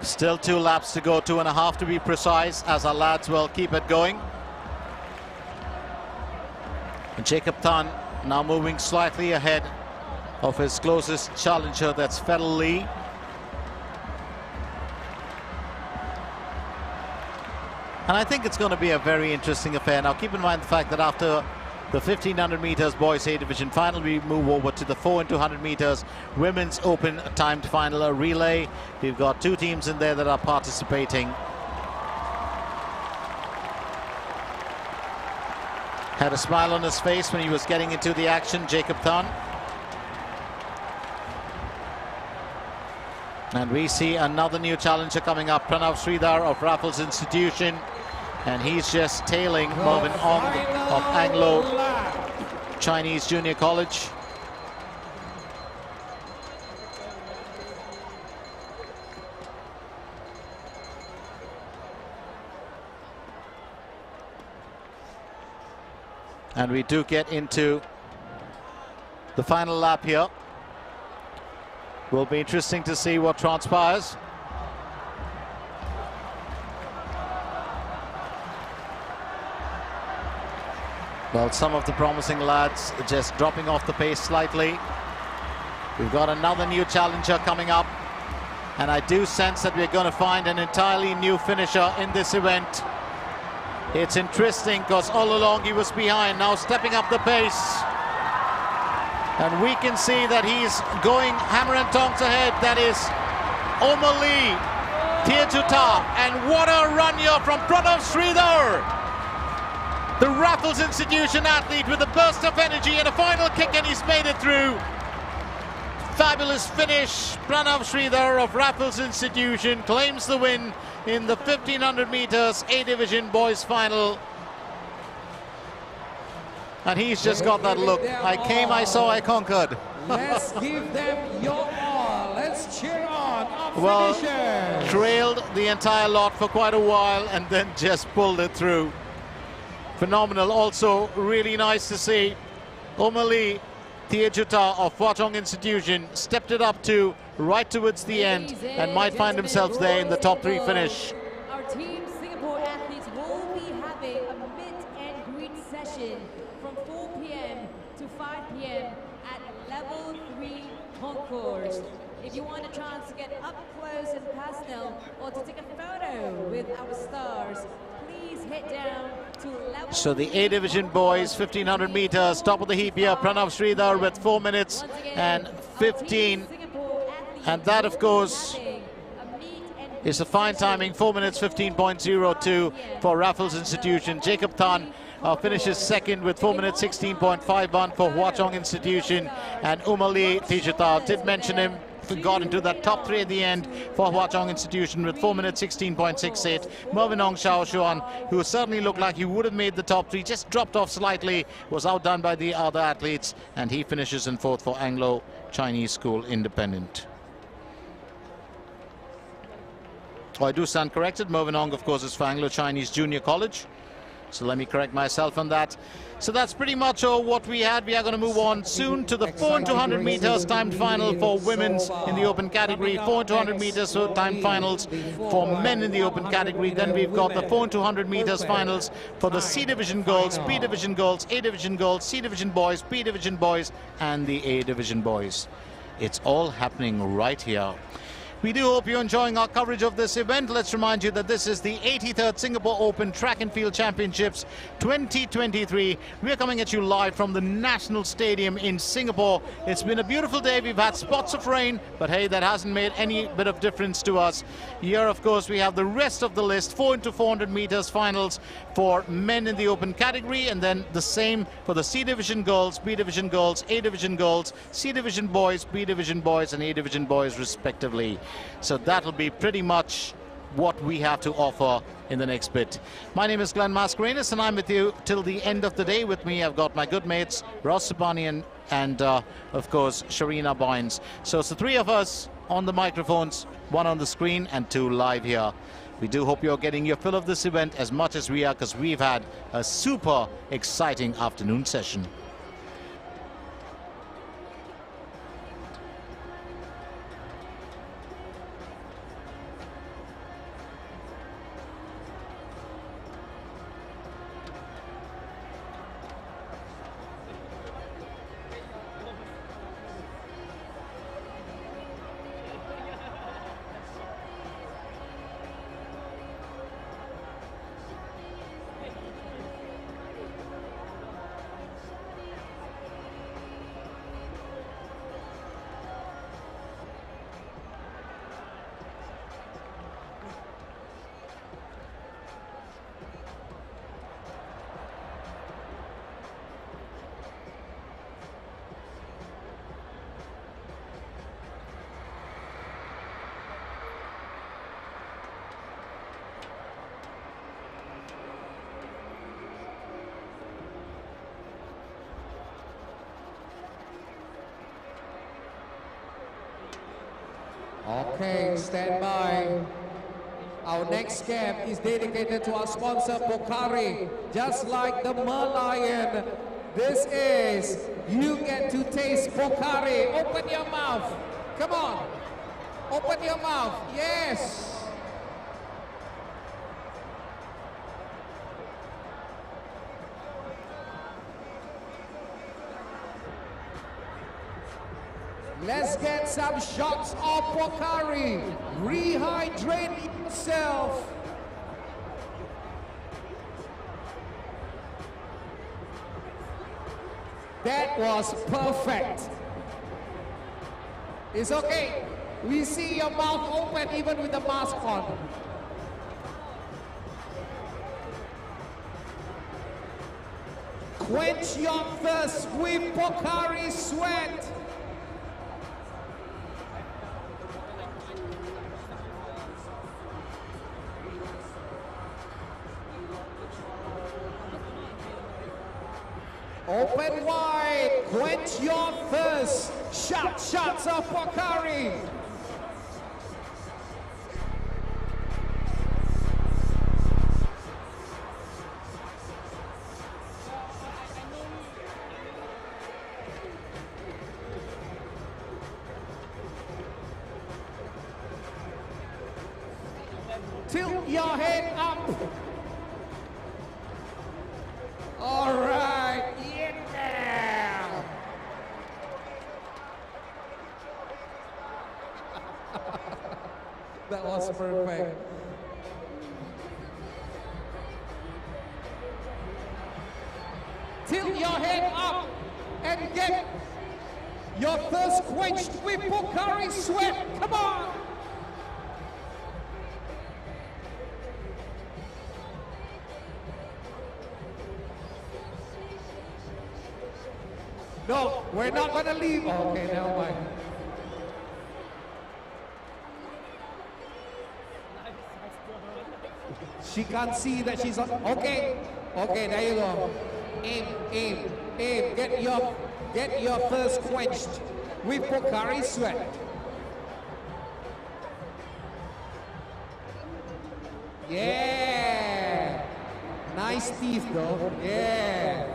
Still 2 laps to go, 2.5 to be precise, as our lads will keep it going. And Jacob Tan now moving slightly ahead of his closest challenger, that's Fedel Lee. And I think it's going to be a very interesting affair. Now keep in mind the fact that after the 1500 meters boys A division final, we move over to the 4 into 100 meters women's open timed final relay. We've got 2 teams in there that are participating. Had a smile on his face when he was getting into the action, Jacob Tan. And we see another new challenger coming up, Pranav Sridhar of Raffles Institution. And he's just tailing Mervyn Ong of Anglo-Chinese Junior College. And we do get into the final lap here. Will be interesting to see what transpires. Well, some of the promising lads just dropping off the pace slightly. We've got another new challenger coming up, and I do sense that we're going to find an entirely new finisher in this event. It's interesting because all along he was behind, now stepping up the pace. And we can see that he's going hammer and tongs ahead. That is Omar Lee, Tejuta, and what a run here from Pranav Sridhar. The Raffles Institution athlete with a burst of energy and a final kick, and he's made it through. Fabulous finish. Pranav Sridhar of Raffles Institution claims the win in the 1500 meters A division boys final. And he's just got that look. I came, I saw, I conquered. Let's give them your all. Let's cheer on our Well, finishers. trailed the entire lot for quite a while and then just pulled it through. Phenomenal. Also really nice to see Omar Lee Tejuta of Hwa Chong Institution stepped it up to right towards the end and might find themselves there in the top 3 finish. Our Team Singapore athletes will be having a meet and greet session from 4 p.m. to 5 p.m. at level 3 concourse. If you want a chance to get up close and personal or to take a photo with our stars, please head down to level So the A division boys 1500 meters top of the heap here. Pranav Sridhar with 4 minutes and 15, and that of course is a fine timing, 4 minutes 15.02 for Raffles Institution. Jacob Tan finishes second with 4 minutes 16.51 for Hwa Chong Institution, and Omar Lee Tejuta, did mention him, got into that top 3 at the end for Hwa Chong Institution with 4 minutes 16.68. Mervin Ong Shao Xuan, who certainly looked like he would have made the top 3, just dropped off slightly, was outdone by the other athletes, and he finishes in 4th for Anglo-Chinese School Independent. Oh, I do stand corrected. Mervin Ong, of course, is for Anglo-Chinese Junior College. So let me correct myself on that. So that's pretty much all what we had. We are going to move on soon to the 4 and 200 meters timed final for women's in the open category. 4 and 200 meters timed finals for men in the open category. Then we've got the 4 and 200 meters finals for the C division girls, B division girls, A division girls, C division boys, B division boys, and the A division boys. It's all happening right here. We do hope you're enjoying our coverage of this event. Let's remind you that this is the 83rd Singapore Open Track and Field Championships 2023. We're coming at you live from the National Stadium in Singapore. It's been a beautiful day. We've had spots of rain, but hey, that hasn't made any bit of difference to us. Here, of course, we have the rest of the list, 4 into 400 meters finals for men in the open category, and then the same for the C division girls, B division girls, A division girls, C division boys, B division boys, and A division boys, respectively. So that'll be pretty much what we have to offer in the next bit. My name is Glenn Mascarenas, and I'm with you till the end of the day. With me, I've got my good mates, Ross Sabani and of course, Sharina Bynes. So it's the 3 of us on the microphones, 1 on the screen and 2 live here. We do hope you're getting your fill of this event as much as we are, because we've had a super exciting afternoon session. Okay, stand by. Our next camp is dedicated to our sponsor, Pocari. Just like the Merlion, this is, you get to taste Pocari. Open your mouth. Come on. Open your mouth. Yes. Let's get some shots of Pocari. Rehydrate yourself. That was perfect. It's okay. We see your mouth open even with the mask on. Quench your thirst with Pocari Sweat. Open wide, quench your thirst. Shots of Pocari. Tilt your head up. All right, yeah. That was perfect. Tilt your head up and get your thirst quenched with Pocari Sweat. Come on. No, we're not gonna leave. Okay, never mind. She can't see that she's on. Okay, okay, there you go. Aim. Get your thirst quenched with Pocari Sweat. Yeah, nice teeth though. Yeah.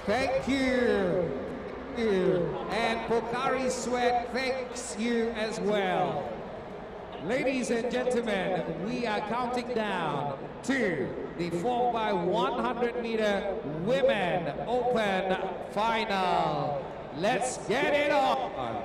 Thank you. And Pocari Sweat thanks you as well. Ladies and gentlemen, we are counting down to the 4x100 meter women open final. Let's get it on.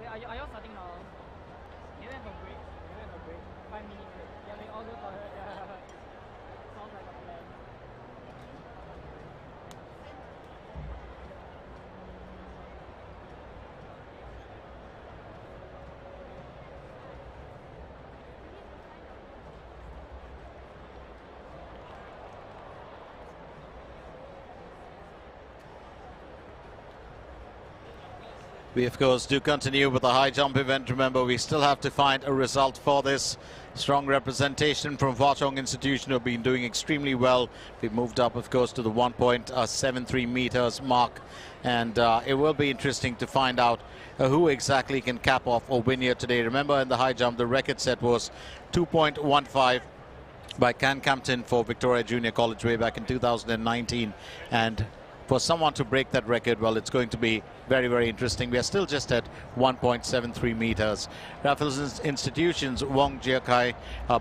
Are you all starting now? You have a break. 5 minute break. Yeah, we all go for it. Yeah. Sounds like a plan. We, of course, do continue with the high jump event. Remember, we still have to find a result for this. Strong representation from Hwa-Chong Institution, who have been doing extremely well. We've moved up, of course, to the 1.73 meters mark. And it will be interesting to find out who exactly can cap off or win here today. Remember, in the high jump, the record set was 2.15 by Can Campton for Victoria Junior College way back in 2019. And for someone to break that record, well, it's going to be very, very interesting. We are still just at 1.73 meters. Raffles Institution's Wong Jia Kai,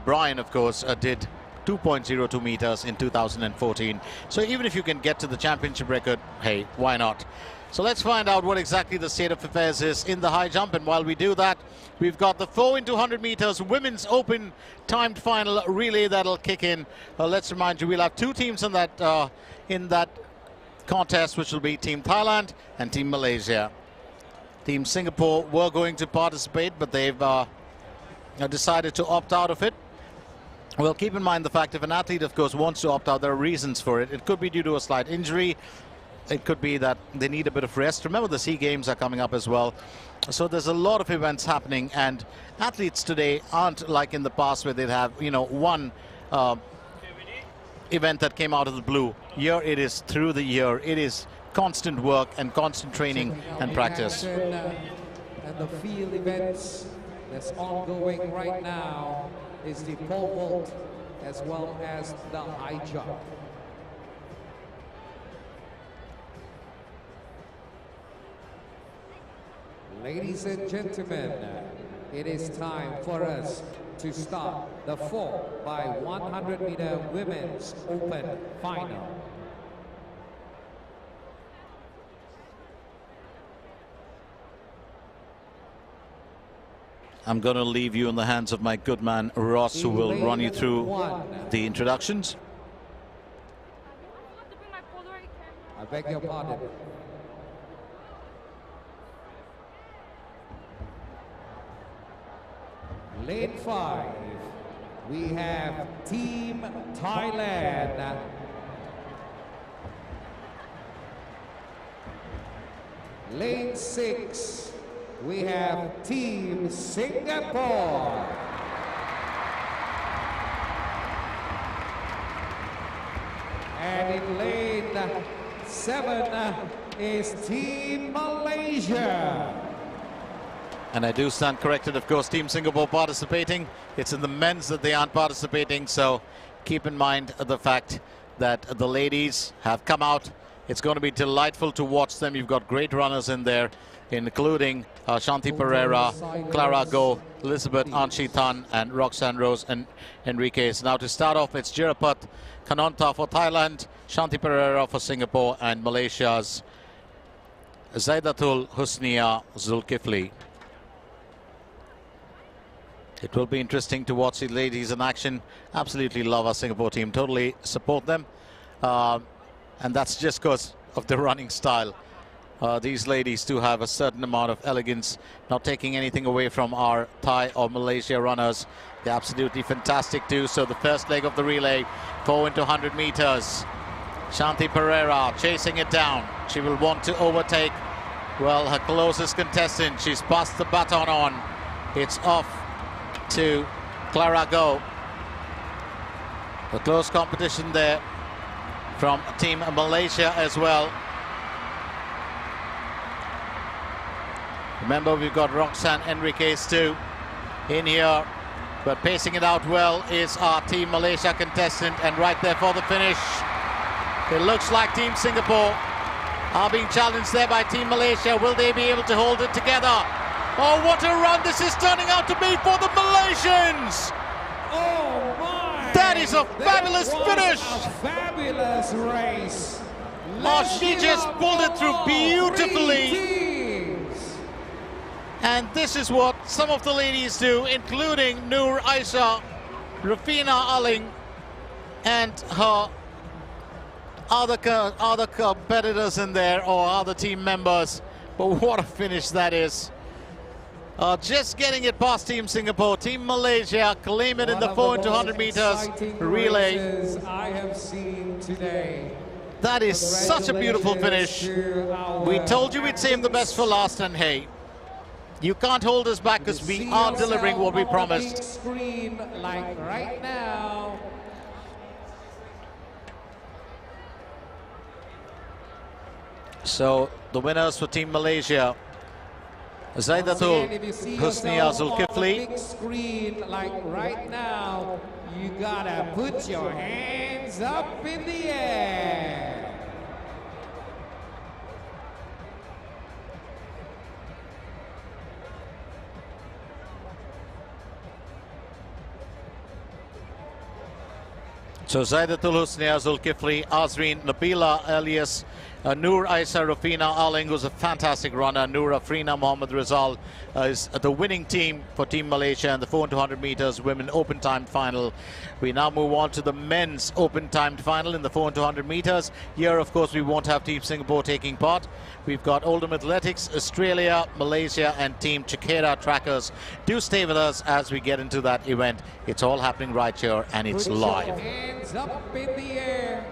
Brian, of course, did 2.02 meters in 2014. So even if you can get to the championship record, hey, why not? So let's find out what exactly the state of affairs is in the high jump. And while we do that, we've got the 4 into 100 meters women's open timed final relay that'll kick in. Let's remind you, we'll have 2 teams in that contest, which will be Team Thailand and Team Malaysia. Team Singapore were going to participate, but they've decided to opt out of it. Well, keep in mind the fact if an athlete, of course, wants to opt out, there are reasons for it. It could be due to a slight injury. It could be that they need a bit of rest. Remember, the SEA Games are coming up as well. So there's a lot of events happening, and athletes today aren't like in the past where they'd have, you know, one event that came out of the blue. Here it is through the year. It is constant work and constant training and practice. And the field events that's ongoing right now is the pole vault as well as the high jump. Ladies and gentlemen, it is time for us to start the 4 by 100 meter women's open final. I'm going to leave you in the hands of my good man Ross, who will run you through the introductions. I beg your pardon. Lane 5, we have Team Thailand. Lane 6, we have Team Singapore. And in lane 7 is Team Malaysia. And I do stand corrected, of course, Team Singapore participating. It's in the men's that they aren't participating, so keep in mind the fact that the ladies have come out. It's going to be delightful to watch them. You've got great runners in there, including Shanti Pereira, Clara Go, Elizabeth Anshi Tan, and Roxanne Rose and Enriquez. Now to start off, it's Jirapat Kanonta for Thailand, Shanti Pereira for Singapore, and Malaysia's Zaidatul Husnia Zulkifli. It will be interesting to watch the ladies in action. Absolutely love our Singapore team. Totally support them. And that's just because of the running style. These ladies do have a certain amount of elegance, not taking anything away from our Thai or Malaysia runners. They're absolutely fantastic too. So the first leg of the relay, 4 into 100 meters. Shanti Pereira chasing it down. She will want to overtake, well, her closest contestant. She's passed the baton on. It's off to Clara Go. A close competition there from Team Malaysia as well. Remember, we've got Roxanne Enriquez too in here, but pacing it out well is our Team Malaysia contestant, and right there for the finish. It looks like Team Singapore are being challenged there by Team Malaysia. Will they be able to hold it together? Oh, what a run this is turning out to be for the Malaysians! Oh my! That is a fabulous finish! A fabulous race! Oh, she just pulled it through beautifully. And this is what some of the ladies do, including Noor Aisha, Rafina Aling, and her other competitors in there, or other team members. But what a finish that is. Just getting it past Team Singapore. Team Malaysia claim it in the 4 into 100 meters relay. I have seen today. That is such a beautiful finish. We told you we'd save the best for last, and hey, you can't hold us back because we are delivering what we promised. Screen like right now. So the winners for Team Malaysia, Zaidatul Husni Zulkifli. Big screen like right now. You gotta put your hands up in the air. So Zaidatul Husni Zulkifli, Azreen Nabila alias Noor Aisa Rafina Aling, who's a fantastic runner. Noor Afrina Mohammed Rizal is the winning team for Team Malaysia in the 4 and 200 meters women open time final. We now move on to the men's open timed final in the 4 and 200 meters. Here, of course, we won't have Team Singapore taking part. We've got Oldham Athletics, Australia, Malaysia, and Team Chakera trackers. Do stay with us as we get into that event. It's all happening right here, and it's Put live. your hands up in the air.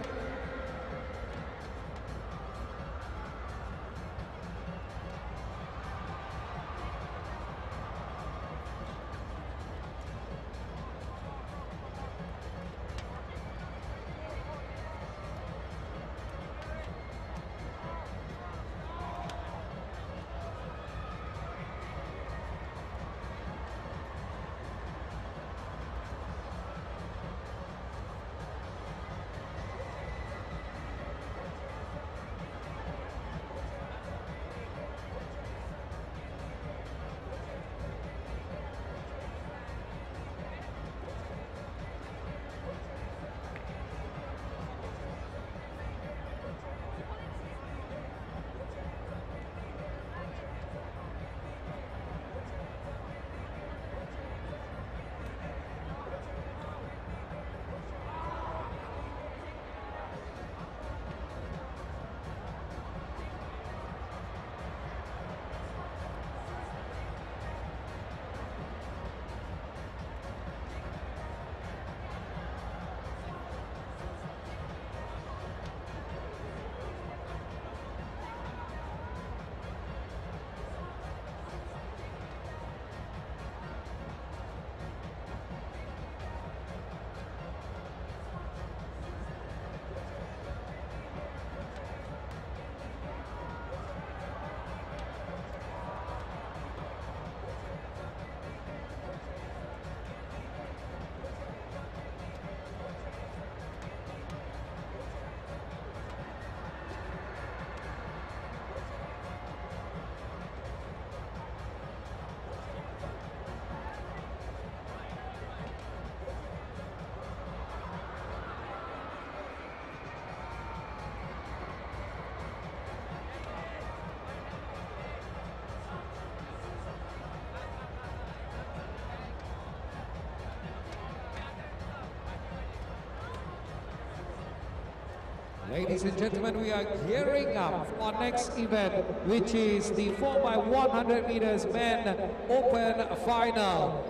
Ladies and gentlemen, we are gearing up for our next event, which is the 4x100 meters men open final.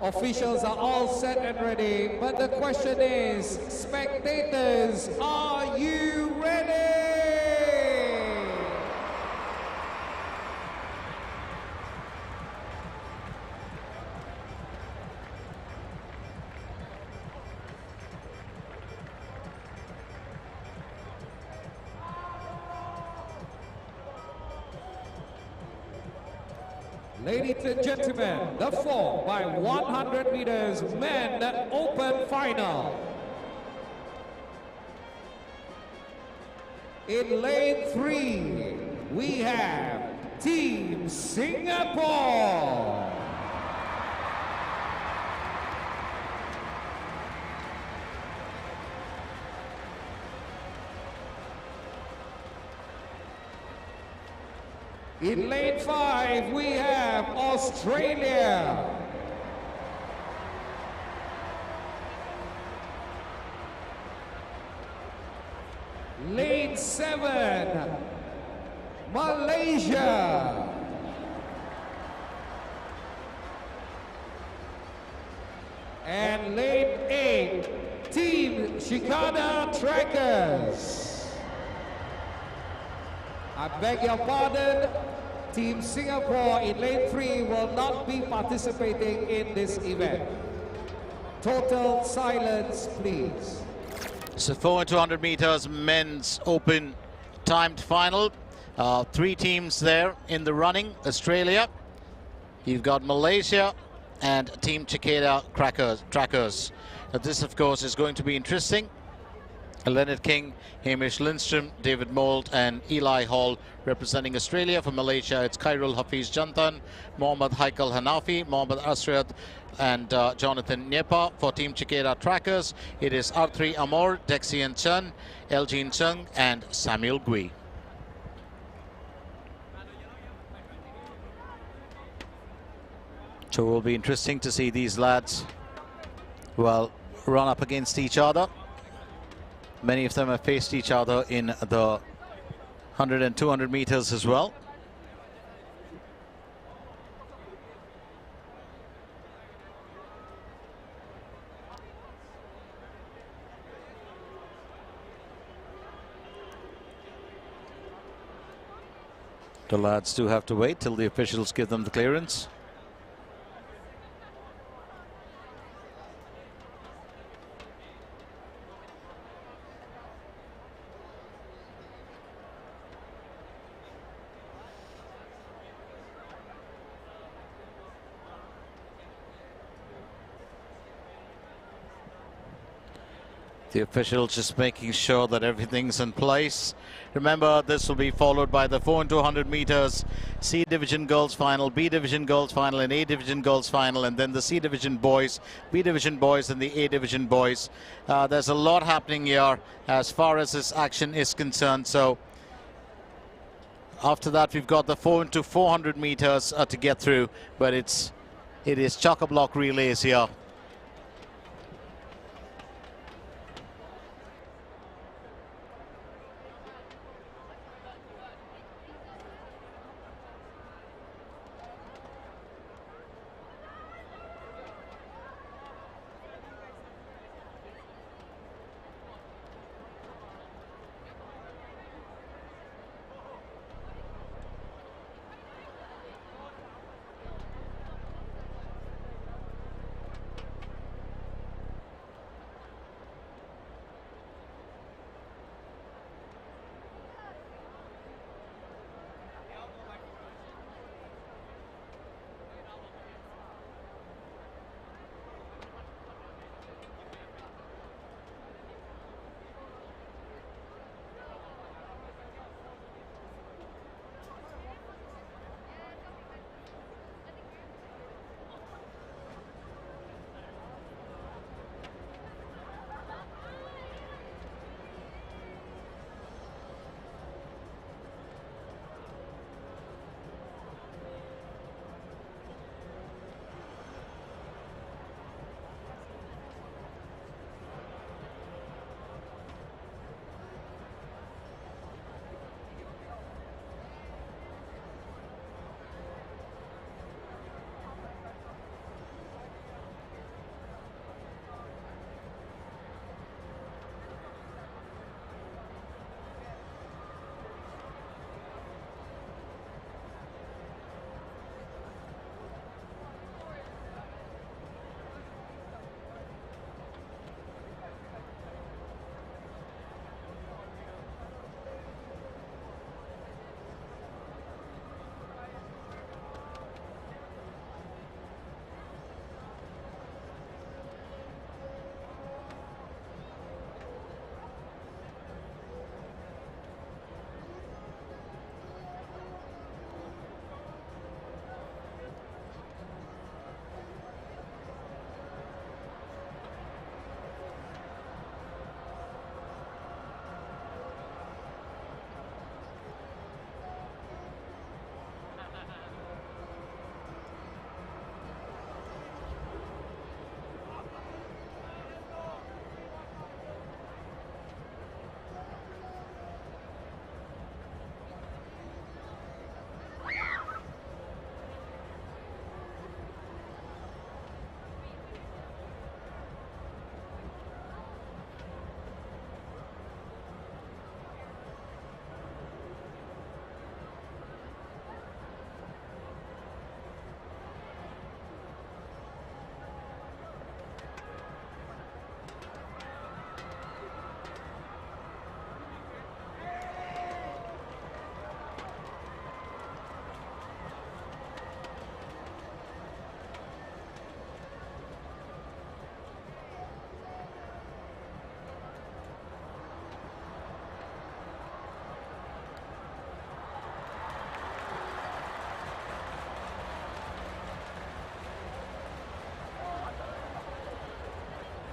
Officials are all set and ready, but the question is, spectators, are you ready? Ladies and gentlemen, the 4x100 meters men open final. In lane 3, we have Team Singapore. In lane 5, we have Australia. Lane 7, Malaysia. And lane 8, Team Chakera Trackers. I beg your pardon. Team Singapore in lane 3 will not be participating in this event. Total silence, please. So 4 and 200 meters men's open timed final. 3 teams there in the running. Australia, you've got Malaysia, and Team Chiquita Trackers. This, of course, is going to be interesting. Leonard King, Hamish Lindstrom, David Mould and Eli Hall representing Australia. For Malaysia, it's Khairul Hafiz Jantan, Mohammad Haikal Hanafi, Mohammad Asrad and Jonathan Nyepa. For Team Chiquita Trackers, it is R3 Amor, Dexian Chen, Elgin Chung and Samuel Gui. So it will be interesting to see these lads, well, run up against each other. Many of them have faced each other in the 100 and 200 meters as well. The lads do have to wait till the officials give them the clearance. The officials just making sure that everything's in place. Remember, this will be followed by the 4 and 200 meters C Division Girls Final, B Division Girls Final and A Division Girls Final, and then the C Division Boys, B Division Boys and the A Division Boys. There's a lot happening here as far as this action is concerned. So after that, we've got the 4 into 400 meters to get through, but it is chock-a-block relays here.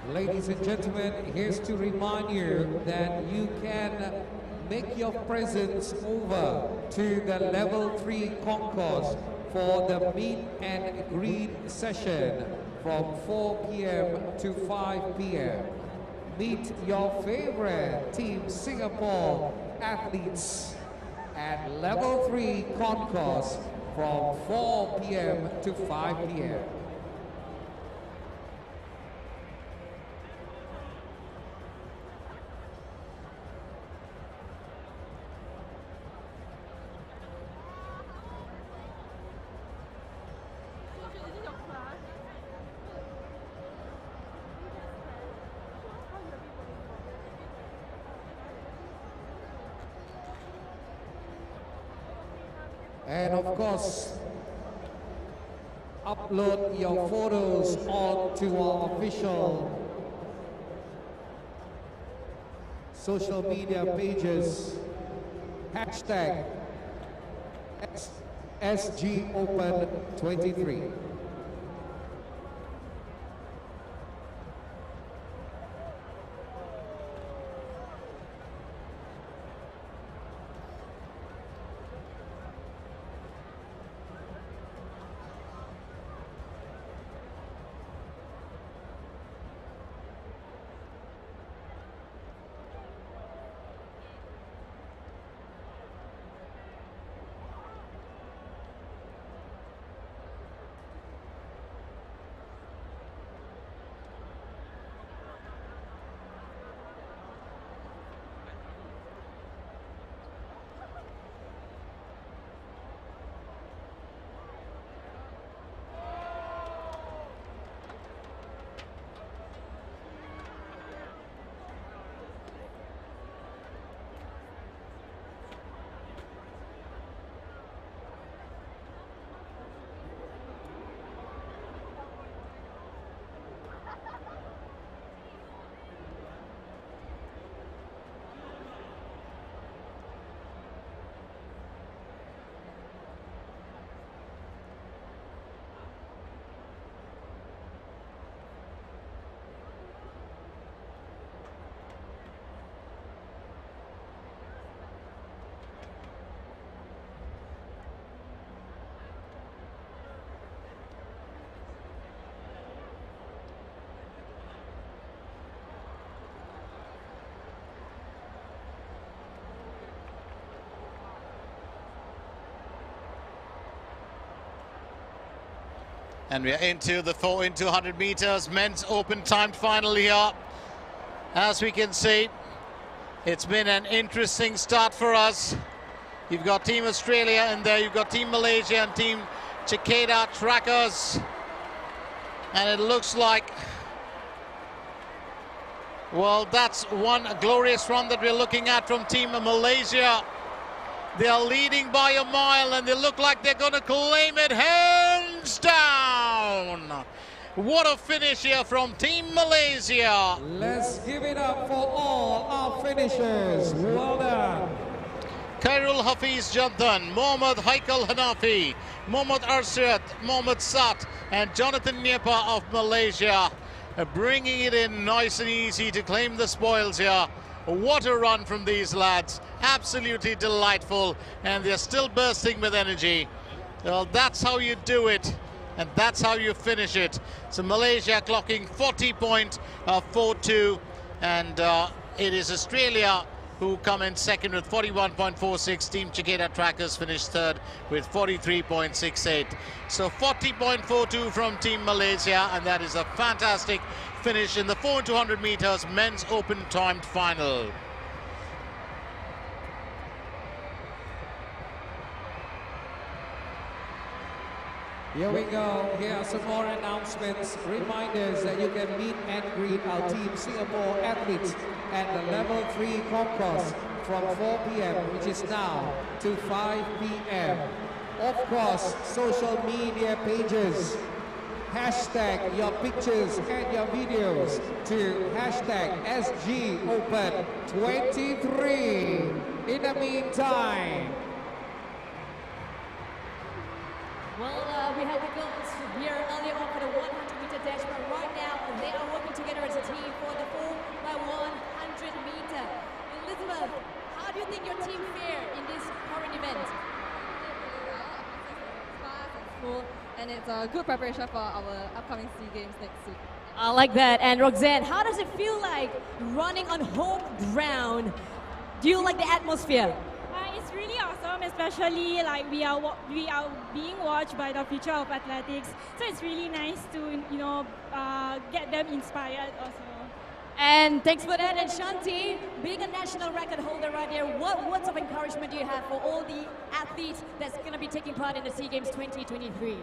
Ladies and gentlemen, here's to remind you that you can make your presence over to the level 3 concourse for the meet and greet session from 4 p.m. to 5 p.m. Meet your favorite Team Singapore athletes at level 3 concourse from 4 p.m. to 5 p.m. And of course, upload your photos onto our official social media pages. Hashtag SGOpen23. And we are into the 4 into 100 meters men's open timed final here. As we can see, it's been an interesting start for us. You've got Team Australia in there, you've got Team Malaysia and Team Cicada Trackers. And it looks like, well, that's one glorious run that we're looking at from Team Malaysia. They are leading by a mile and they look like they're going to claim it hands down. What a finish here from Team Malaysia. Let's give it up for all our finishers. Well done. Khairul Hafiz Jantan, Mohammad Haikal Hanafi, Mohammad Arsyad, Mohammad Sat and Jonathan Niepa of Malaysia bringing it in nice and easy to claim the spoils here. What a run from these lads. Absolutely delightful, and they're still bursting with energy. Well, that's how you do it, and that's how you finish it. So Malaysia clocking 40.42, and it is Australia who come in second with 41.46. Team Cicada Trackers finished third with 43.68. So 40.42 from Team Malaysia, and that is a fantastic finish in the 4 into 100 meters men's open timed final. Here we go. Here are some more announcements. Reminders that you can meet and greet our Team Singapore athletes at the level 3 concourse from 4 p.m., which is now, to 5 p.m. Of course, social media pages. Hashtag your pictures and your videos to hashtag SGOpen23. In the meantime, Well, we had the girls here earlier on for the 100-meter dash, but right now they are working together as a team. it's a good preparation for our upcoming SEA Games next week. I like that. And Roxanne, how does it feel like running on home ground? Do you like the atmosphere? It's really awesome, especially like we are being watched by the future of athletics. So it's really nice to get them inspired also. And thanks for that. And Shanti, being a national record holder right here, what words of encouragement do you have for all the athletes that's going to be taking part in the SEA Games 2023?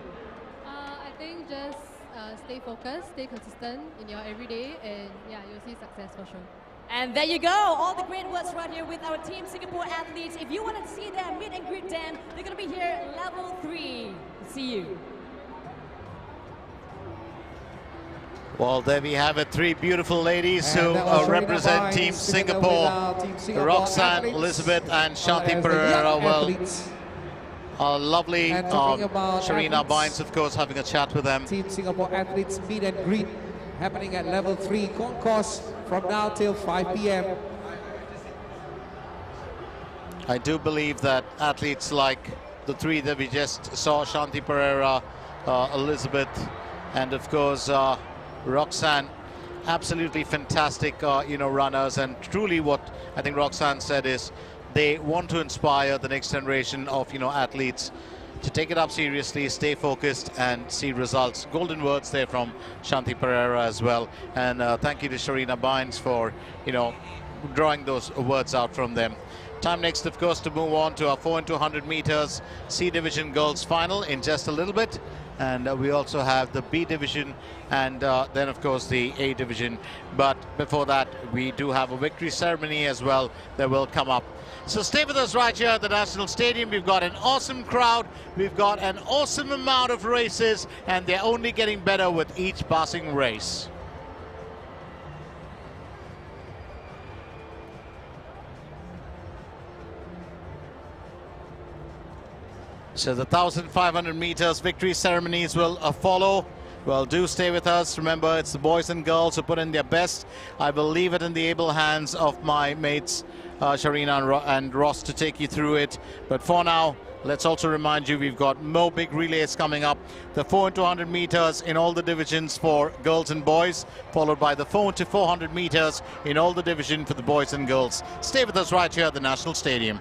I think just stay focused, stay consistent in your everyday, and yeah, you'll see success for sure. And there you go, all the great words right here with our Team Singapore athletes. If you want to see them, meet and greet them, they're going to be here level 3. See you. Well, there we have it. 3 beautiful ladies who represent Team Singapore. Roxanne, Elizabeth, and Shanti Pereira. Well, lovely Sharina Bynes, of course, having a chat with them. Team Singapore athletes meet and greet happening at level 3 concourse from now till 5 p.m. I do believe that athletes like the 3 that we just saw, Shanti Pereira, Elizabeth, and of course Roxanne, absolutely fantastic runners, and truly what I think Roxanne said is they want to inspire the next generation of athletes to take it up seriously, stay focused, and see results. Golden words there from Shanti Pereira as well. And thank you to Sharina Bynes for, drawing those words out from them. Time next, of course, to move on to our 4 into 100 meters C Division girls final in just a little bit. And we also have the B Division and then, of course, the A Division. But before that, we do have a victory ceremony as well that will come up. So stay with us right here at the National Stadium. We've got an awesome crowd. We've got an awesome amount of races, and they're only getting better with each passing race. So the 1,500 meters victory ceremonies will follow. Well, do stay with us. Remember, it's the boys and girls who put in their best. I will leave it in the able hands of my mates, Sharina and Ross, to take you through it. But for now, let's also remind you we've got more big relays coming up. The 4 into 100 meters in all the divisions for girls and boys, followed by the 4 into 400 meters in all the division for the boys and girls. Stay with us right here at the National Stadium.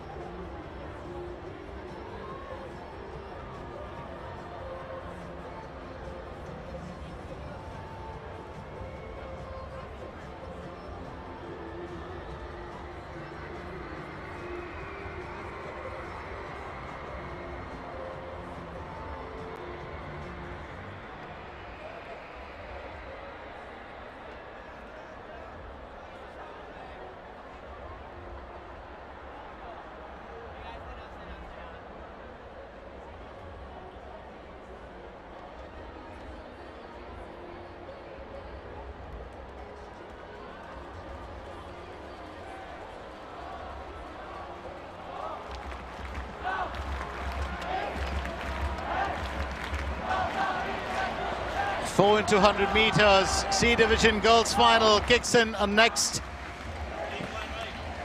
Four into 100 meters, C Division girls final kicks in next.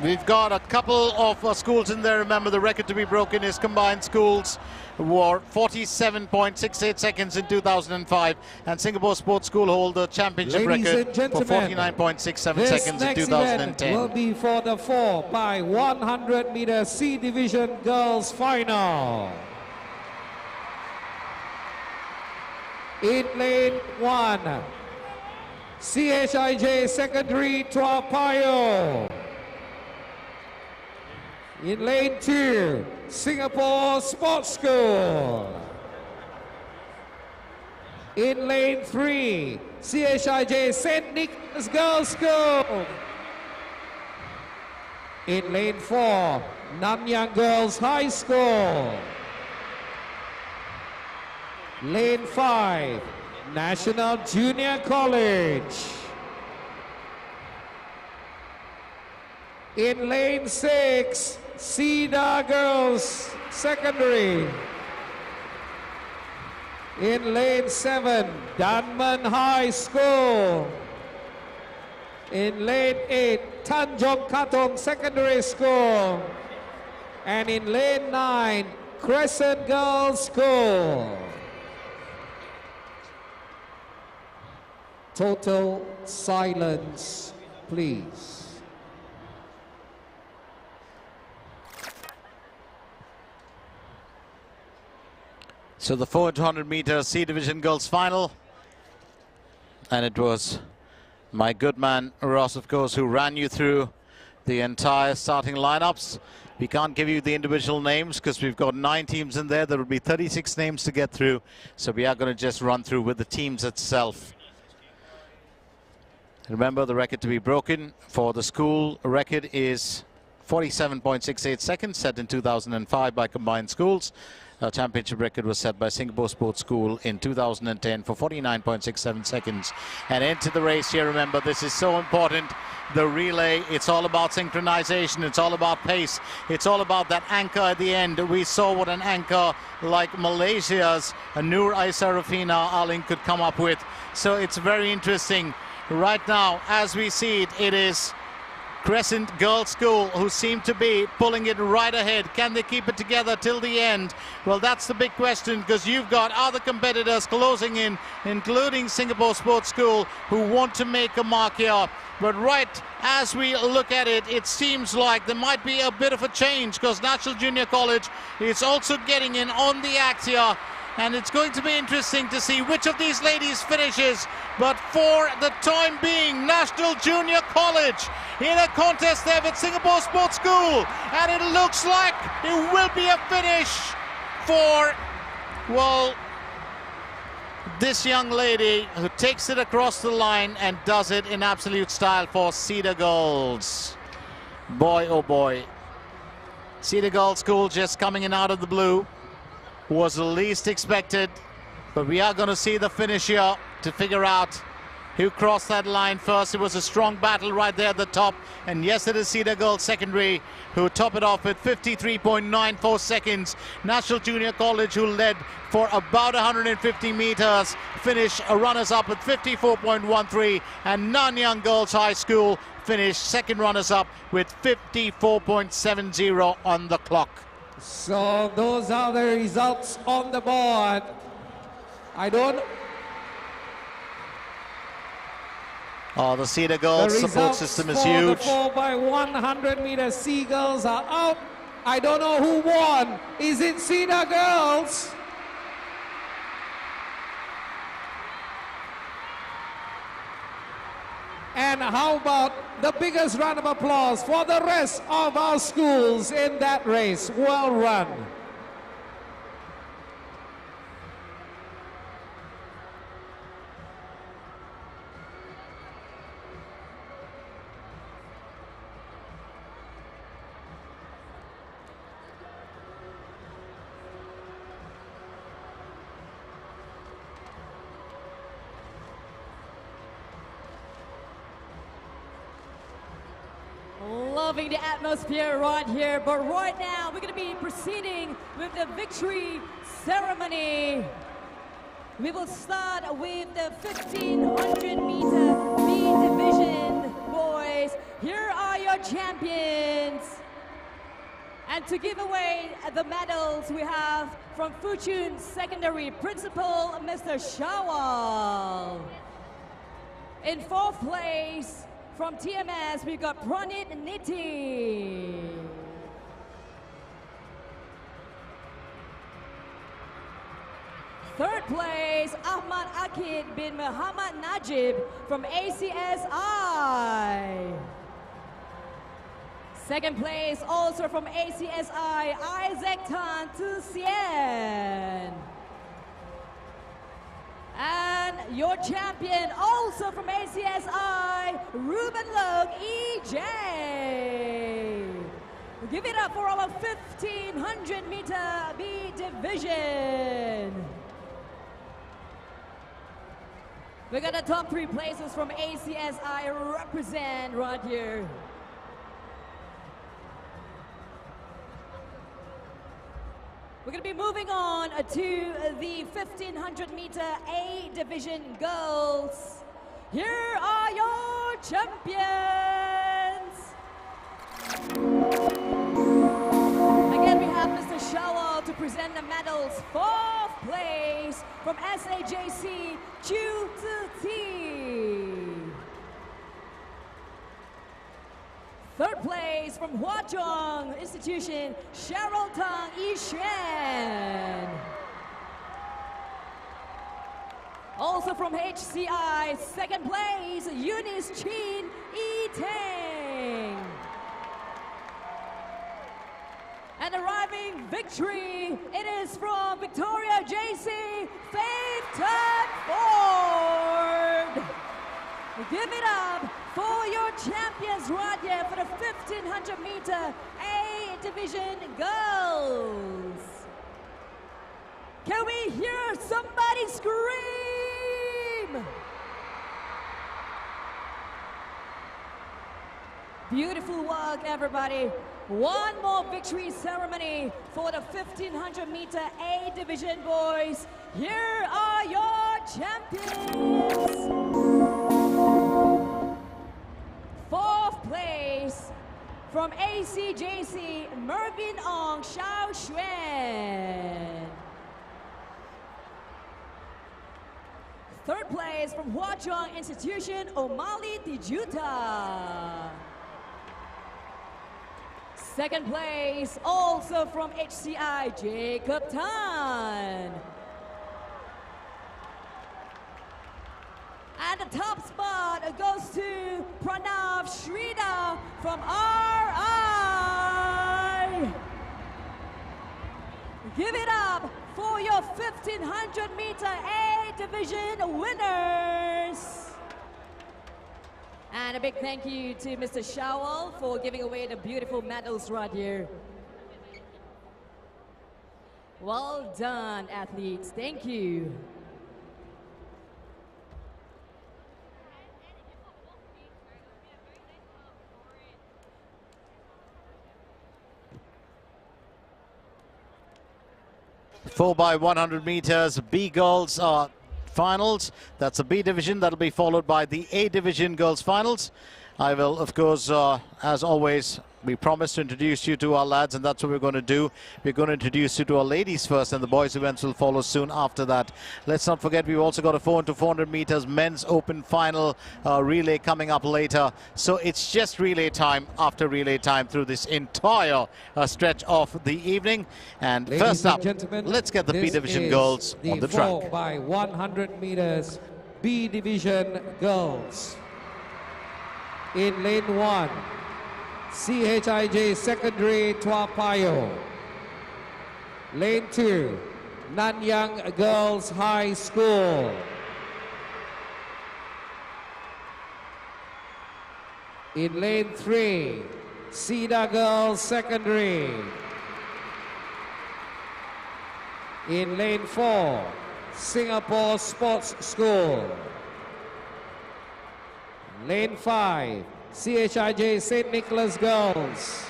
We've got a couple of schools in there. Remember, the record to be broken is combined schools were 47.68 seconds in 2005, and Singapore Sports School hold the championship record for 49.67 seconds in 2010. Will be for the 4 by 100 meter C Division girls final. In lane 1, CHIJ Secondary Tua Payoh. In lane 2, Singapore Sports School. In lane 3, CHIJ St. Nicholas Girls School. In lane 4, Nanyang Girls High School. Lane 5, National Junior College. In lane 6, Cedar Girls Secondary. In lane 7, Dunman High School. In lane 8, Tanjong Katong Secondary School. And in lane 9, Crescent Girls School. total silence, please. So the 400-meter C Division girls final, and it was my good man Ross, of course, who ran you through the entire starting lineups. We can't give you the individual names because we've got 9 teams in there. There will be 36 names to get through, so we are going to just run through with the teams itself. Remember, the record to be broken for the school record is 47.68 seconds, set in 2005 by combined schools. A championship record was set by Singapore Sports School in 2010 for 49.67 seconds. And into the race here, remember, this is so important. The relay, it's all about synchronization, it's all about pace, it's all about that anchor at the end. We saw what an anchor like Malaysia's Nur Aisarafina Aling could come up with. So it's very interesting. Right now, as we see it, it is Crescent Girls School who seem to be pulling it right ahead. Can they keep it together till the end? Well, that's the big question, because you've got other competitors closing in, including Singapore Sports School, who want to make a mark here. But right as we look at it, it seems like there might be a bit of a change, because National Junior College is also getting in on the act here. And it's going to be interesting to see which of these ladies finishes. But for the time being, National Junior College in a contest there with Singapore Sports School. And it looks like it will be a finish for, well, this young lady who takes it across the line and does it in absolute style for Cedar Girls. Boy, oh boy. Cedar Girls School just coming in out of the blue. Was the least expected, but we are going to see the finish here to figure out who crossed that line first. It was a strong battle right there at the top, and yes, it is Cedar Girls Secondary who top it off with 53.94 seconds. National Junior College, who led for about 150 meters, finished runners-up with 54.13, and Nanyang Girls High School finished second runners-up with 54.70 on the clock. So those are the results on the board. Oh, the Cedar Girls support system is huge. The 4x100 meter Seagulls are out. I don't know who won. Is it Cedar Girls? And how about the biggest round of applause for the rest of our schools in that race? Well run. Loving the atmosphere right here, but right now we're going to be proceeding with the victory ceremony. We will start with the 1500 meter B division boys. Here are your champions. And to give away the medals, we have from Fuchun Secondary Principal, Mr. Shawal. In 4th place, from TMS, we got Pranit Niti. Third place, Ahmad Akid bin Muhammad Najib from ACSI. Second place, also from ACSI, Isaac Tan Tusian. And your champion, also from ACSI, Ruben Logue, EJ. Give it up for our 1500 meter B division. We got the top 3 places from ACSI represent right here. We're going to be moving on to the 1500 meter A division girls. Here are your champions. Again, we have Mr. Shawal to present the medals. 4th place from SAJC, Chu Zi. Third place from Huazhong Institution, Cheryl Tang Yishuan. Also from HCI, second place, Eunice Chin Yi Teng. And arriving victory, it is from Victoria JC, Faith Tan Ford. Give it up for your champions right here for the 1500 meter A division girls. Can we hear somebody scream? Beautiful work, everybody. One more victory ceremony for the 1500 meter A division boys. Here are your champions. Fourth place from ACJC, Mervyn Ong Xiao Xuan. Third place from Huazhong Institution, Omali Tijuta. Second place, also from HCI, Jacob Tan. And the top spot goes to Pranav Shrida from RI. Give it up for your 1500 meter A division winners. And a big thank you to Mr. Shawal for giving away the beautiful medals right here. Well done, athletes. Thank you. Four by 100 meters B girls finals. That's the B division. That'll be followed by the A division girls finals. I will, of course, as always, we promised to introduce you to our lads, and that's what we're going to do. We're going to introduce you to our ladies first, and the boys events will follow soon after that. Let's not forget, we've also got a 4 into 400 meters men's open final relay coming up later. So it's just relay time after relay time through this entire stretch of the evening. And Ladies first and up, gentlemen, let's get the B this division is girls on the track. 4 by 100 meters B division girls. In lane 1, CHIJ Secondary Tua Payoh. Lane 2, Nanyang Girls High School. In lane 3, Cedar Girls Secondary. In lane 4, Singapore Sports School. Lane 5, CHIJ St. Nicholas Girls.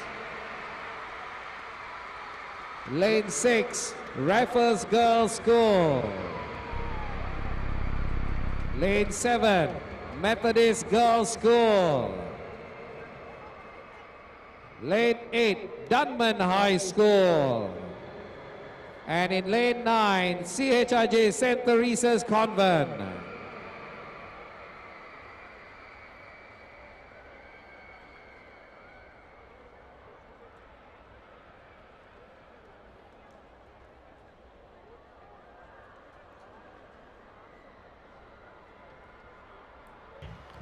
Lane 6, Raffles Girls School. Lane 7, Methodist Girls School. Lane 8, Dunman High School. And in lane 9, CHIJ St. Teresa's Convent.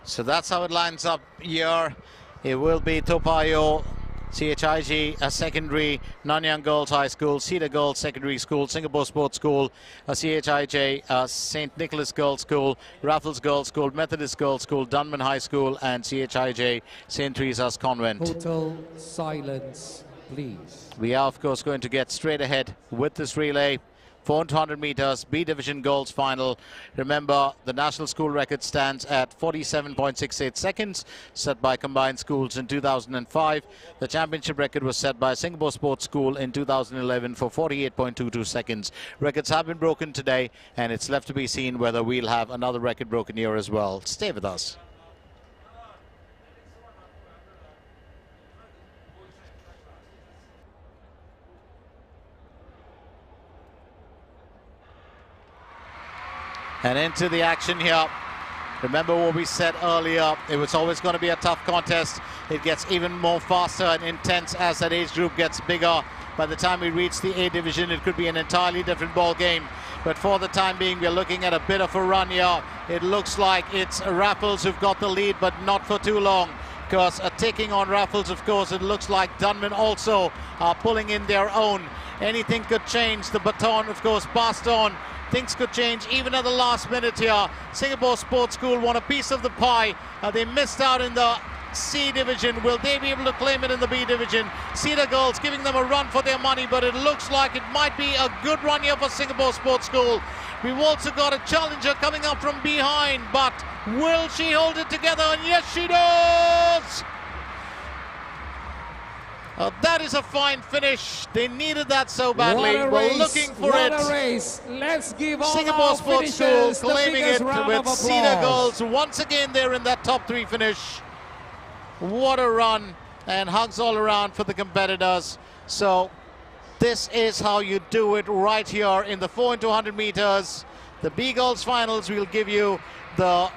So that's how it lines up here. It will be Toa Payoh, CHIG, a secondary, Nanyang Girls High School, Cedar Girls Secondary School, Singapore Sports School, CHIJ, St. Nicholas Girls School, Raffles Girls School, Methodist Girls School, Dunman High School, and CHIJ, St. Teresa's Convent. Total silence, please. We are, of course, going to get straight ahead with this relay. 400 meters B division girls final. Remember, the national school record stands at 47.68 seconds, set by combined schools in 2005. The championship record was set by Singapore Sports School in 2011 for 48.22 seconds. Records have been broken today, and it's left to be seen whether we'll have another record broken here as well. Stay with us. And into the action here. Remember what we said earlier, it was always going to be a tough contest. It gets even more faster and intense as that age group gets bigger. By the time we reach the A division, it could be an entirely different ball game. But for the time being, we're looking at a bit of a run here. It looks like it's Raffles who've got the lead, but not for too long. Because taking on Raffles, of course, it looks like Dunman also are pulling in their own. Anything could change. The baton, of course, passed on. Things could change even at the last minute here. Singapore Sports School want a piece of the pie. They missed out in the C division. Will they be able to claim it in the B division? Cedar Girls giving them a run for their money, but it looks like it might be a good run here for Singapore Sports School. We've also got a challenger coming up from behind, but will she hold it together? And yes, she does! That is a fine finish. They needed that so badly. We're looking for it. What a race. Let's give all Singapore our Sports School finishers claiming it with Cedar Girls. Girls. Once again, they're in that top 3 finish. What a run, and hugs all around for the competitors. So this is how you do it right here in the 4 into 100 meters. The B Girls finals will give you the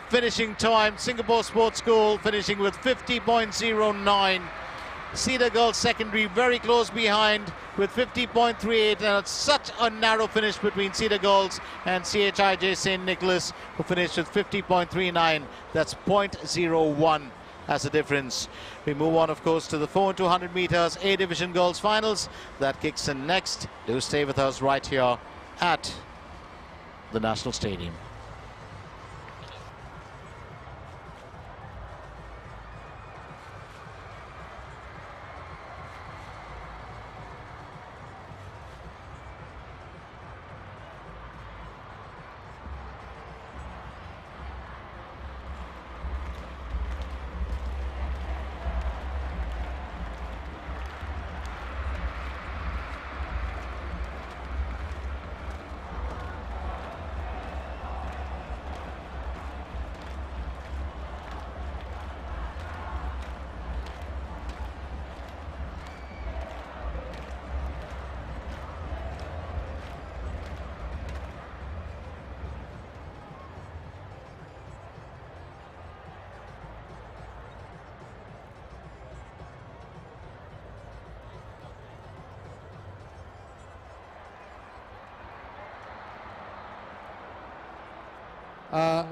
finishing time. Singapore Sports School finishing with 50.09. Cedar Girls secondary very close behind with 50.38, and it's such a narrow finish between Cedar Girls and CHIJ St. Nicholas, who finished with 50.39. That's 0.01 as a difference. We move on, of course, to the 4 into 100 meters A Division Girls Finals. That kicks in next. Do stay with us right here at the National Stadium.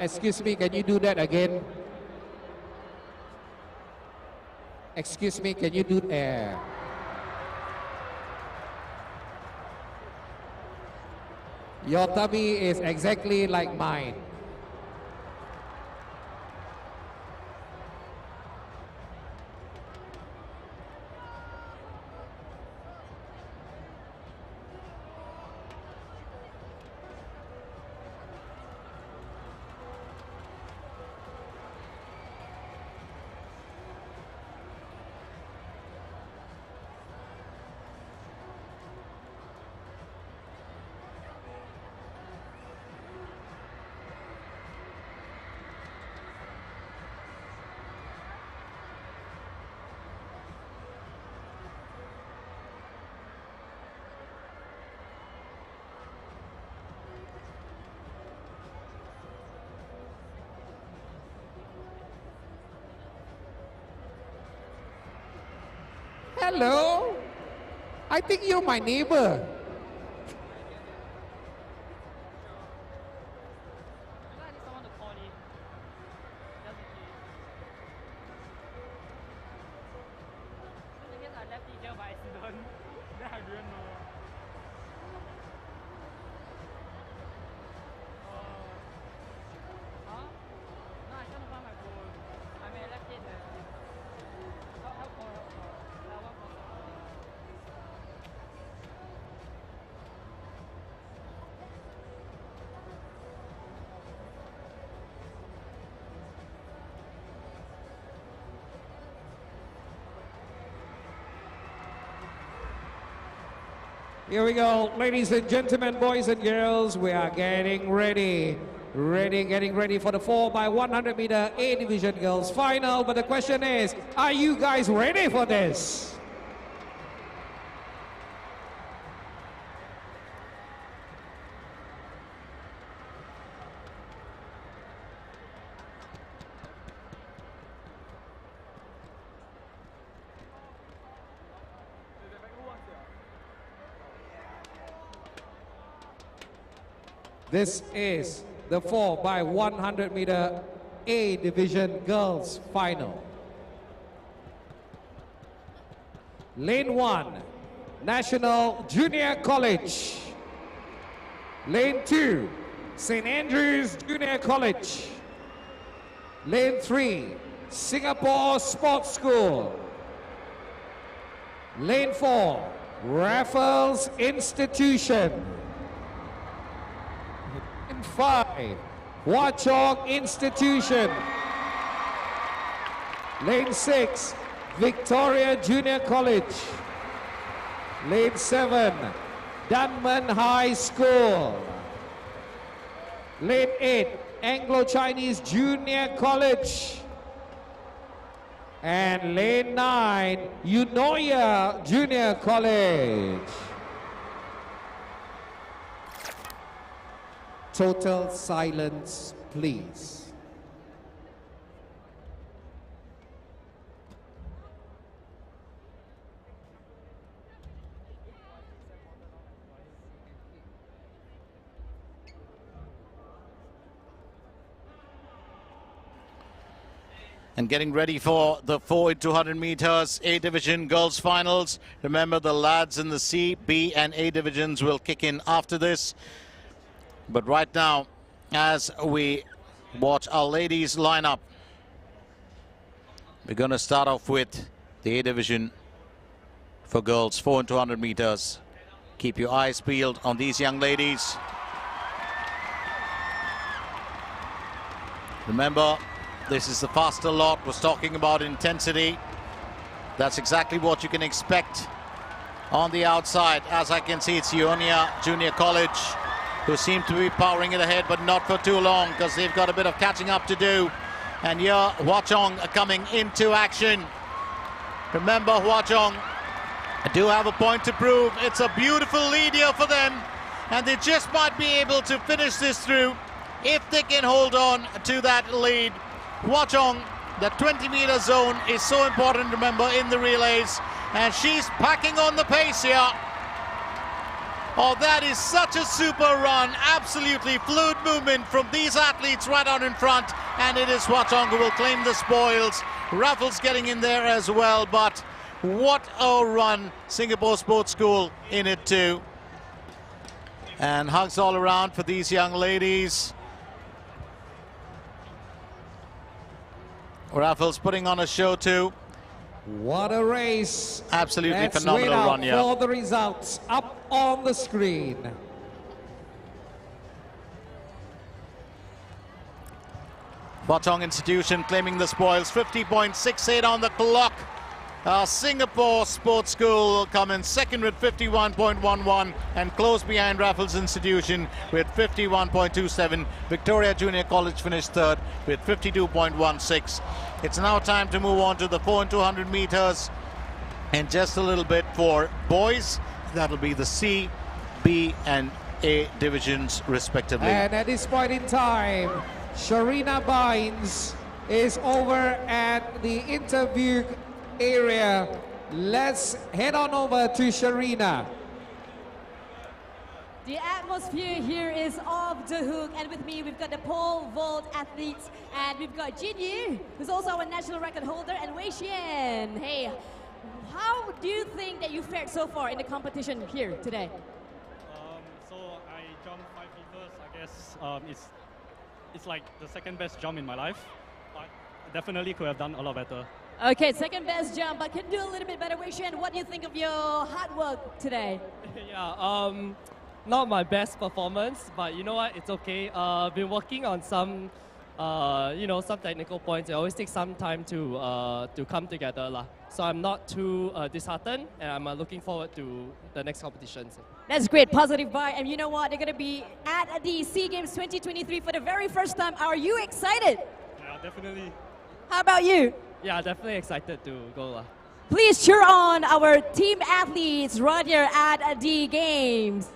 Excuse me, can you do that again? Excuse me, can you do that? Your tummy is exactly like mine. Hello? I think you're my neighbor. Here we go, ladies and gentlemen, boys and girls, we are getting ready. Getting ready for the 4x100 meter A Division Girls Final. But the question is, are you guys ready for this? This is the 4 by 100 meter A Division Girls Final. Lane 1, National Junior College. Lane 2, St. Andrews Junior College. Lane 3, Singapore Sports School. Lane 4, Raffles Institution. Lane 5, Hwa Chong Institution. Lane 6, Victoria Junior College. Lane 7, Dunman High School. Lane 8, Anglo-Chinese Junior College. And lane 9, Eunoia Junior College. Total silence, please. And getting ready for the 4 x 200 meters A Division Girls Finals. Remember, the lads in the C, B and A divisions will kick in after this. But right now, as we watch our ladies line up, we're going to start off with the A Division for girls, 4 x 200 meters. Keep your eyes peeled on these young ladies. Remember, this is the faster lot. Was talking about intensity. That's exactly what you can expect on the outside. As I can see, it's Eunoia Junior College who seem to be powering it ahead, but not for too long because they've got a bit of catching up to do. And here, Hwa Chong coming into action. Remember, Hwa Chong do have a point to prove. It's a beautiful lead here for them, and they just might be able to finish this through if they can hold on to that lead. Hwa Chong, the 20-meter zone is so important, remember, in the relays, and she's packing on the pace here. Oh, that is such a super run. Absolutely fluid movement from these athletes right out in front, and it is Hwa Chong who will claim the spoils. Raffles getting in there as well, but what a run. Singapore Sports School in it too. And hugs all around for these young ladies. Raffles putting on a show too. What a race. Absolutely Let's phenomenal wait run, yeah. for the results up on the screen. Hwa Chong Institution claiming the spoils, 50.68 on the clock. Singapore Sports School will come in second with 51.11 and close behind Raffles Institution with 51.27. Victoria Junior College finished third with 52.16. It's now time to move on to the 4 x 200 meters in just a little bit for boys. That'll be the C, B and A divisions respectively. And at this point in time, Sharina Bynes is over at the interview area. Let's head on over to Sharina. The atmosphere here is off the hook, and with me we've got the pole vault athletes, and we've got Jin Yu, who's also our national record holder, and Wei Xian. Hey, how do you think that you fared so far in the competition here today? So I jumped 5 meters. I guess it's like the second best jump in my life, but definitely could have done a lot better. Okay, second best jump, but can do a little bit better. Wei Xian, what do you think of your hard work today? Yeah, not my best performance, but you know what, it's okay. Been working on some, some technical points. It always takes some time to come together lah. So I'm not too disheartened, and I'm looking forward to the next competitions. That's great, positive vibe. And you know what, they're going to be at the SEA Games 2023 for the very first time. Are you excited? Yeah, definitely. How about you? Yeah, definitely excited to go lah. Please cheer on our team athletes right here at the games.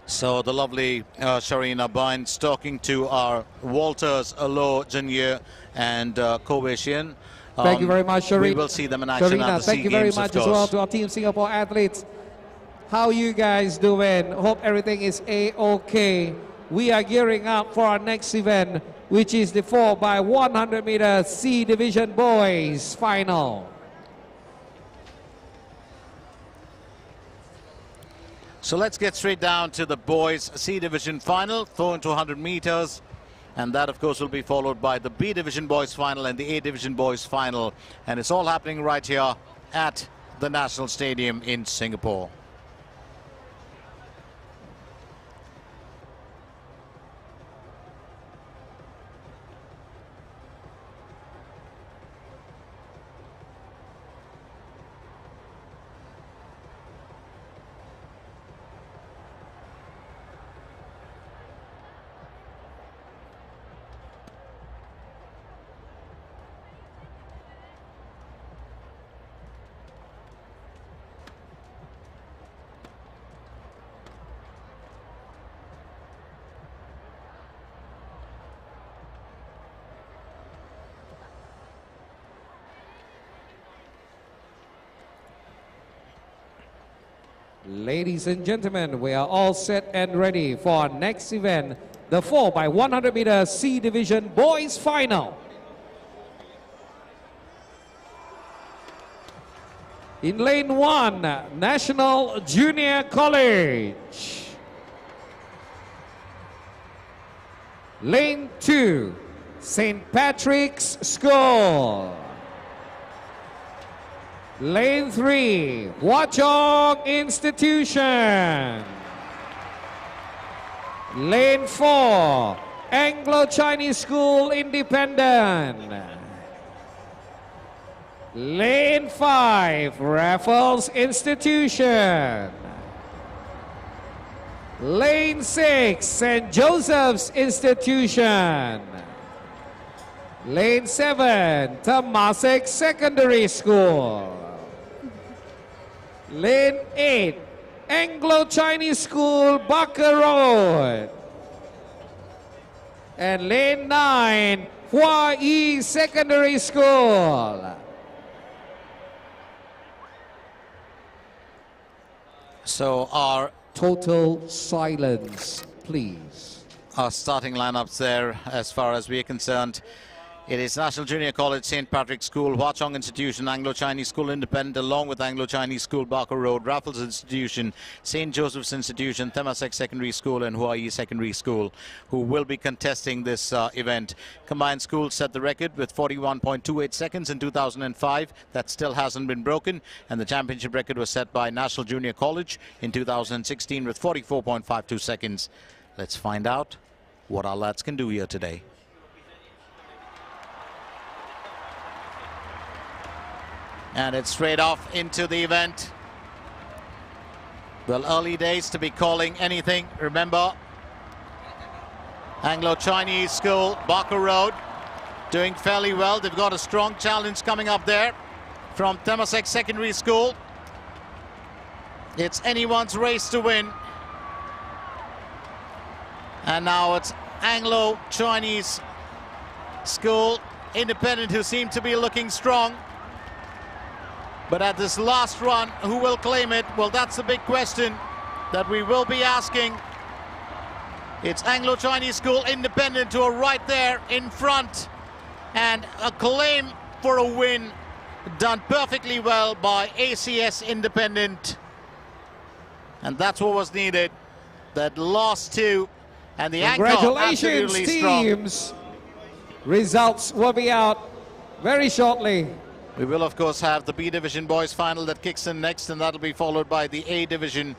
So the lovely Sharina Bynes talking to our Walters, Alo, Jinye and Ko Wei Xian. Thank you very much, Sharina. We will see them in action at the thank SEA you very Games, much of as well course. to our Team Singapore athletes. How you guys doing? Hope everything is A-OK. We are gearing up for our next event, which is the 4x100 meter C Division Boys Final. So let's get straight down to the boys C Division final, 4 into 100 meters. And that, of course, will be followed by the B Division Boys Final and the A Division Boys Final. And it's all happening right here at the National Stadium in Singapore. Ladies and gentlemen, we are all set and ready for our next event, the 4x100 meter C Division Boys Final. In lane 1, National Junior College. Lane 2, St. Patrick's School. Lane 3, Hwa Chong Institution. Lane 4, Anglo-Chinese School Independent. Lane 5, Raffles Institution. Lane 6, St. Joseph's Institution. Lane 7, Temasek Secondary School. Lane 8, Anglo-Chinese School, Barker Road. And lane 9, Hua Yi Secondary School. So our Total silence, please. Our starting lineups there, as far as we are concerned. It is National Junior College, St. Patrick's School, Hwa Chong Institution, Anglo-Chinese School Independent, along with Anglo-Chinese School, Barker Road, Raffles Institution, St. Joseph's Institution, Temasek Secondary School and Hawaii Secondary School, who will be contesting this event. Combined schools set the record with 41.28 seconds in 2005. That still hasn't been broken. And the championship record was set by National Junior College in 2016 with 44.52 seconds. Let's find out what our lads can do here today. And it's straight off into the event. Well, early days to be calling anything. Remember, Anglo-Chinese School, Barker Road, doing fairly well. They've got a strong challenge coming up there from Temasek Secondary School. It's anyone's race to win. And now it's Anglo-Chinese School Independent, who seem to be looking strong. But at this last run, who will claim it? Well, that's the big question that we will be asking. It's Anglo-Chinese School Independent who are right there in front. And a claim for a win done perfectly well by ACS Independent. And that's what was needed. That last two. And the anchor absolutely teams. Strong. Results will be out very shortly. We will, of course, have the B Division Boys Final that kicks in next, and that'll be followed by the A Division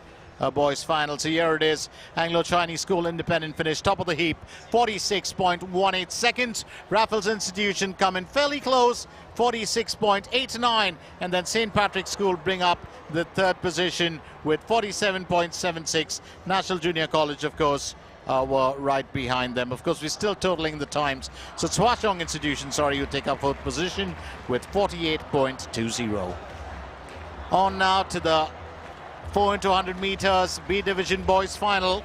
Boys Final. So here it is. Anglo-Chinese School Independent finished top of the heap, 46.18 seconds. Raffles Institution come in fairly close, 46.89. And then St. Patrick's School bring up the third position with 47.76. National Junior College, of course, were right behind them. Of course, we're still totaling the times. So it's Hwa Chong Institution, sorry, who take up fourth position with 48.20. On now to the 4 into 100 meters B Division Boys Final.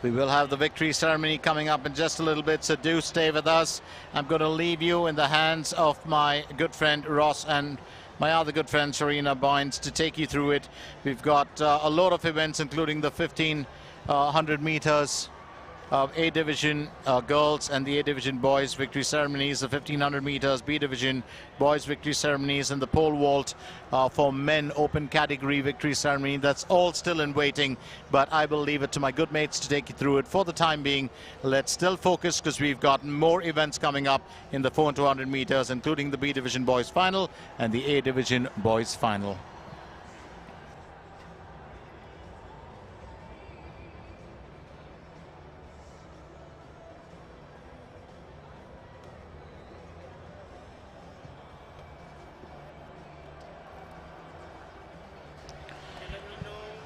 We will have the victory ceremony coming up in just a little bit, so do stay with us. I'm going to leave you in the hands of my good friend Ross and my other good friend Sharina Bynes to take you through it. We've got a lot of events, including the 1500 meters A Division girls and the A Division boys victory ceremonies, the 1500 meters B Division boys victory ceremonies, and the pole vault for men open category victory ceremony. That's all still in waiting, but I will leave it to my good mates to take you through it. For the time being, let's still focus, because we've got more events coming up in the 4 and 200 meters, including the B Division boys final and the A Division boys final.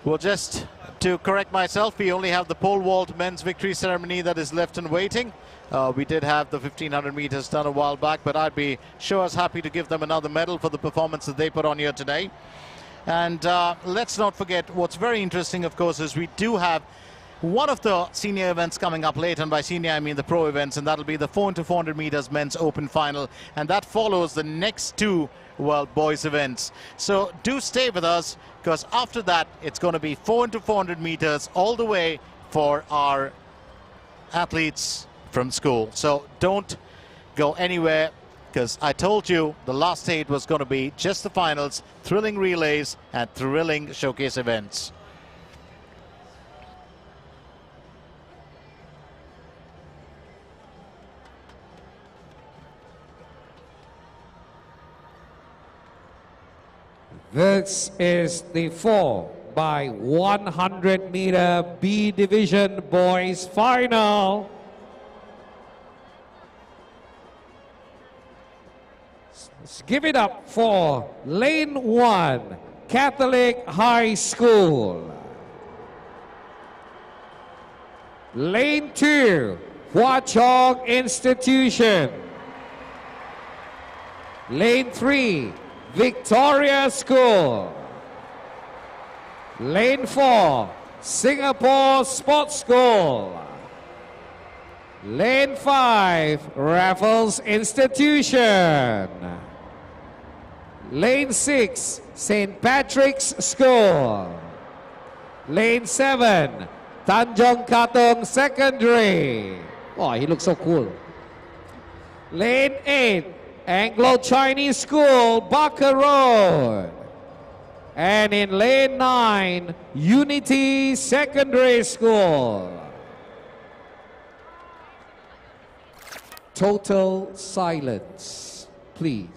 Well, just to correct myself, we only have the pole vault men's victory ceremony that is left and waiting. We did have the 1500 meters done a while back, but I'd be sure as happy to give them another medal for the performance that they put on here today. And let's not forget, what's very interesting, of course, is we do have one of the senior events coming up late, and by senior I mean the pro events, and that'll be the 4 into 400 meters men's open final, and that follows the next two boys events. So do stay with us, because after that it's going to be 4 into 400 meters all the way for our athletes from school. So don't go anywhere, because I told you the last 8 was going to be just the finals, thrilling relays and thrilling showcase events. This is the 4 by 100 meter B Division boys final. Let's give it up for Lane 1, Catholic High School. Lane 2, Hua Chong Institution. Lane 3, Victoria School. Lane 4, Singapore Sports School. Lane 5, Raffles Institution. Lane 6, St. Patrick's School. Lane 7, Tanjong Katong Secondary. Oh, he looks so cool. Lane 8, Anglo-Chinese School, Barker Road. And in lane 9, Unity Secondary School. Total silence, please.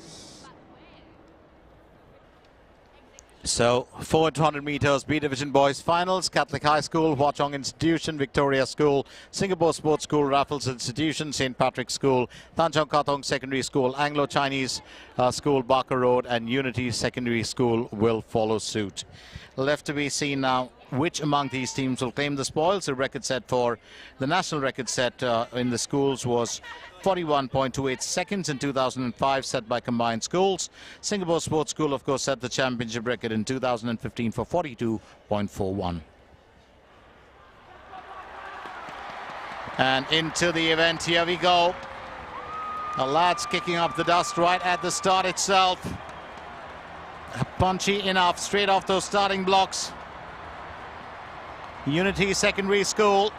So 4 and 200 meters B Division boys finals, Catholic High School, Hua Chong Institution, Victoria School, Singapore Sports School, Raffles Institution, St. Patrick's School, Tanjong Katong Secondary School, Anglo-Chinese School, Barker Road, and Unity Secondary School will follow suit. Left to be seen now which among these teams will claim the spoils. The record set for the national record set in the schools was 41.28 seconds in 2005, set by combined schools. Singapore Sports School, of course, set the championship record in 2015 for 42.41. And into the event, here we go. The lads kicking up the dust right at the start itself. Punchy enough, straight off those starting blocks. Unity Secondary School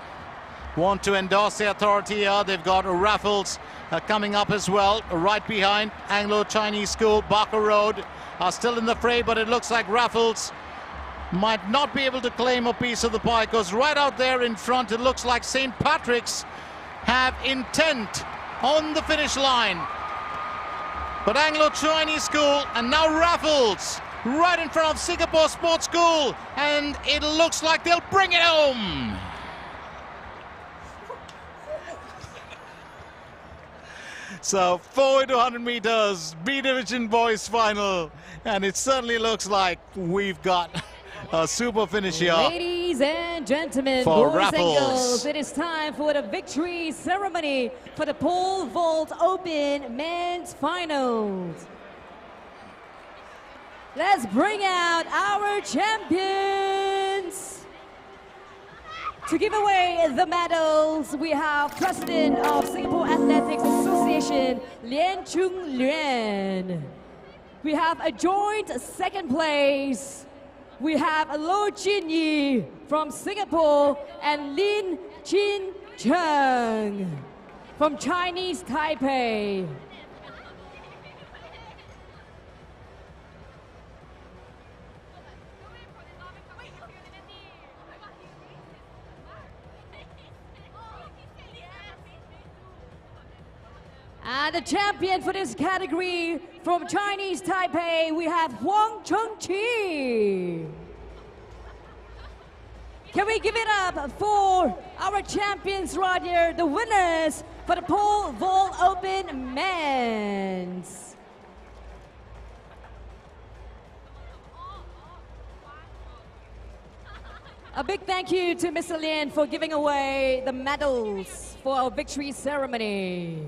want to endorse the authority here. They've got Raffles coming up as well, right behind. Anglo-Chinese School, Barker Road are still in the fray, but it looks like Raffles might not be able to claim a piece of the pie, because right out there in front it looks like St. Patrick's have intent on the finish line. But Anglo-Chinese School and now Raffles right in front of Singapore Sports School, and it looks like they'll bring it home. So 4 into 100 meters B Division boys final, and it certainly looks like we've got a super finish here. Ladies and gentlemen, for boys Raffles. and girls, it is time for the victory ceremony for the pole vault open men's finals. Let's bring out our champions. To give away the medals, we have President of Singapore Athletics Association, Lian Chung Luan. We have a joint second place. We have Lo Jin Yi from Singapore and Lin Jin Cheng from Chinese Taipei. And the champion for this category from Chinese Taipei, we have Huang Chengqi. Can we give it up for our champions right here, the winners for the pole vault open men's. A big thank you to Mr. Lin for giving away the medals for our victory ceremony.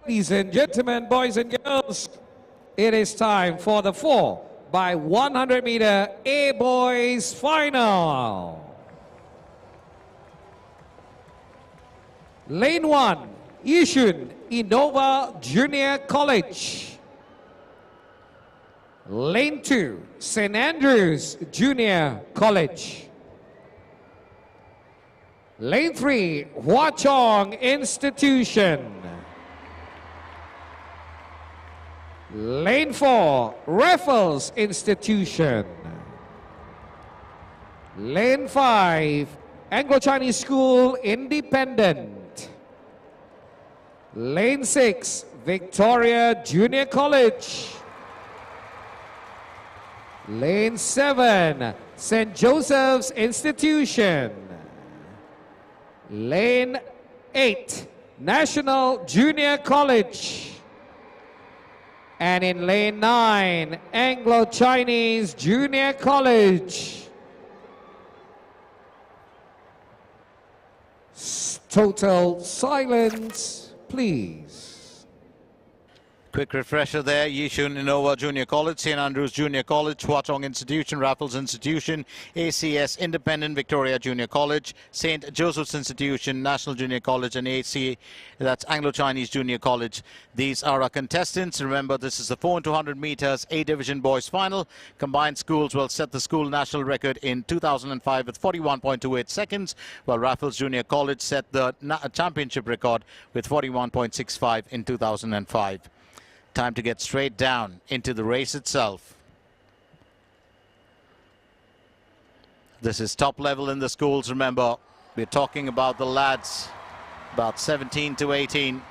Ladies and gentlemen, boys and girls, it is time for the 4 by 100 meter A boys final. Lane 1, Yishun Innova Junior College. Lane 2, St. Andrews Junior College. Lane 3, Hua Chong Institution. Lane 4, Raffles Institution. Lane 5, Anglo-Chinese School Independent. Lane 6, Victoria Junior College. Lane 7, St. Joseph's Institution. Lane 8, National Junior College. And in lane 9, Anglo-Chinese Junior College. Total silence, please. Quick refresher there. Yishun Innova Junior College, St. Andrews Junior College, Hua Chong Institution, Raffles Institution, ACS Independent Victoria Junior College, St. Joseph's Institution, National Junior College, and AC, that's Anglo-Chinese Junior College. These are our contestants. Remember, this is the 4 into 100 meters A Division boys final. Combined schools will set the school national record in 2005 with 41.28 seconds, while Raffles Junior College set the championship record with 41.65 in 2005. Time to get straight down into the race itself. This is top level in the schools. Remember, we're talking about the lads, about 17 to 18.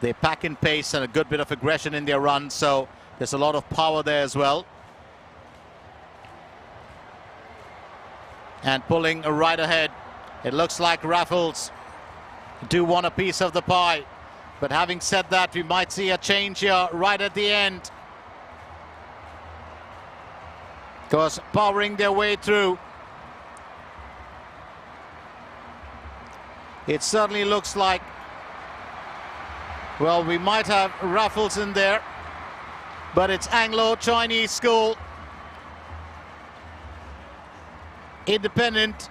They pack in pace and a good bit of aggression in their run, so there's a lot of power there as well. And pulling right ahead, it looks like Raffles do want a piece of the pie. But having said that, we might see a change here right at the end. Because powering their way through, it certainly looks like, well, we might have Raffles in there, but it's Anglo-Chinese School. Independent,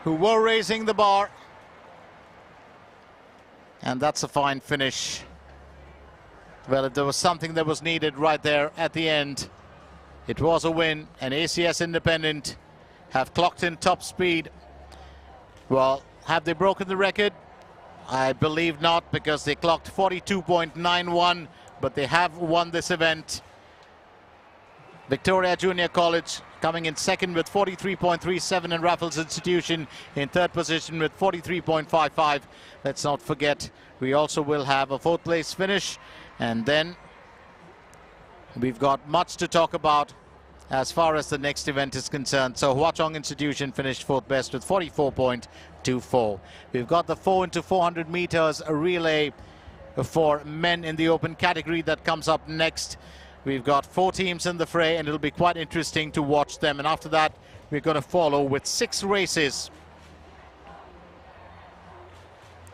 who were raising the bar. And that's a fine finish. Well, if there was something that was needed right there at the end, it was a win. And ACS Independent have clocked in top speed. Well, have they broken the record? I believe not, because they clocked 42.91, but they have won this event. Victoria Junior College coming in second with 43.37, and Raffles Institution in third position with 43.55. Let's not forget, we also will have a fourth place finish, and then we've got much to talk about as far as the next event is concerned. So Hwa Chong Institution finished fourth best with 44.24. We've got the 4x400 meters relay for men in the open category that comes up next. We've got 4 teams in the fray, and it'll be quite interesting to watch them. And after that, we're going to follow with 6 races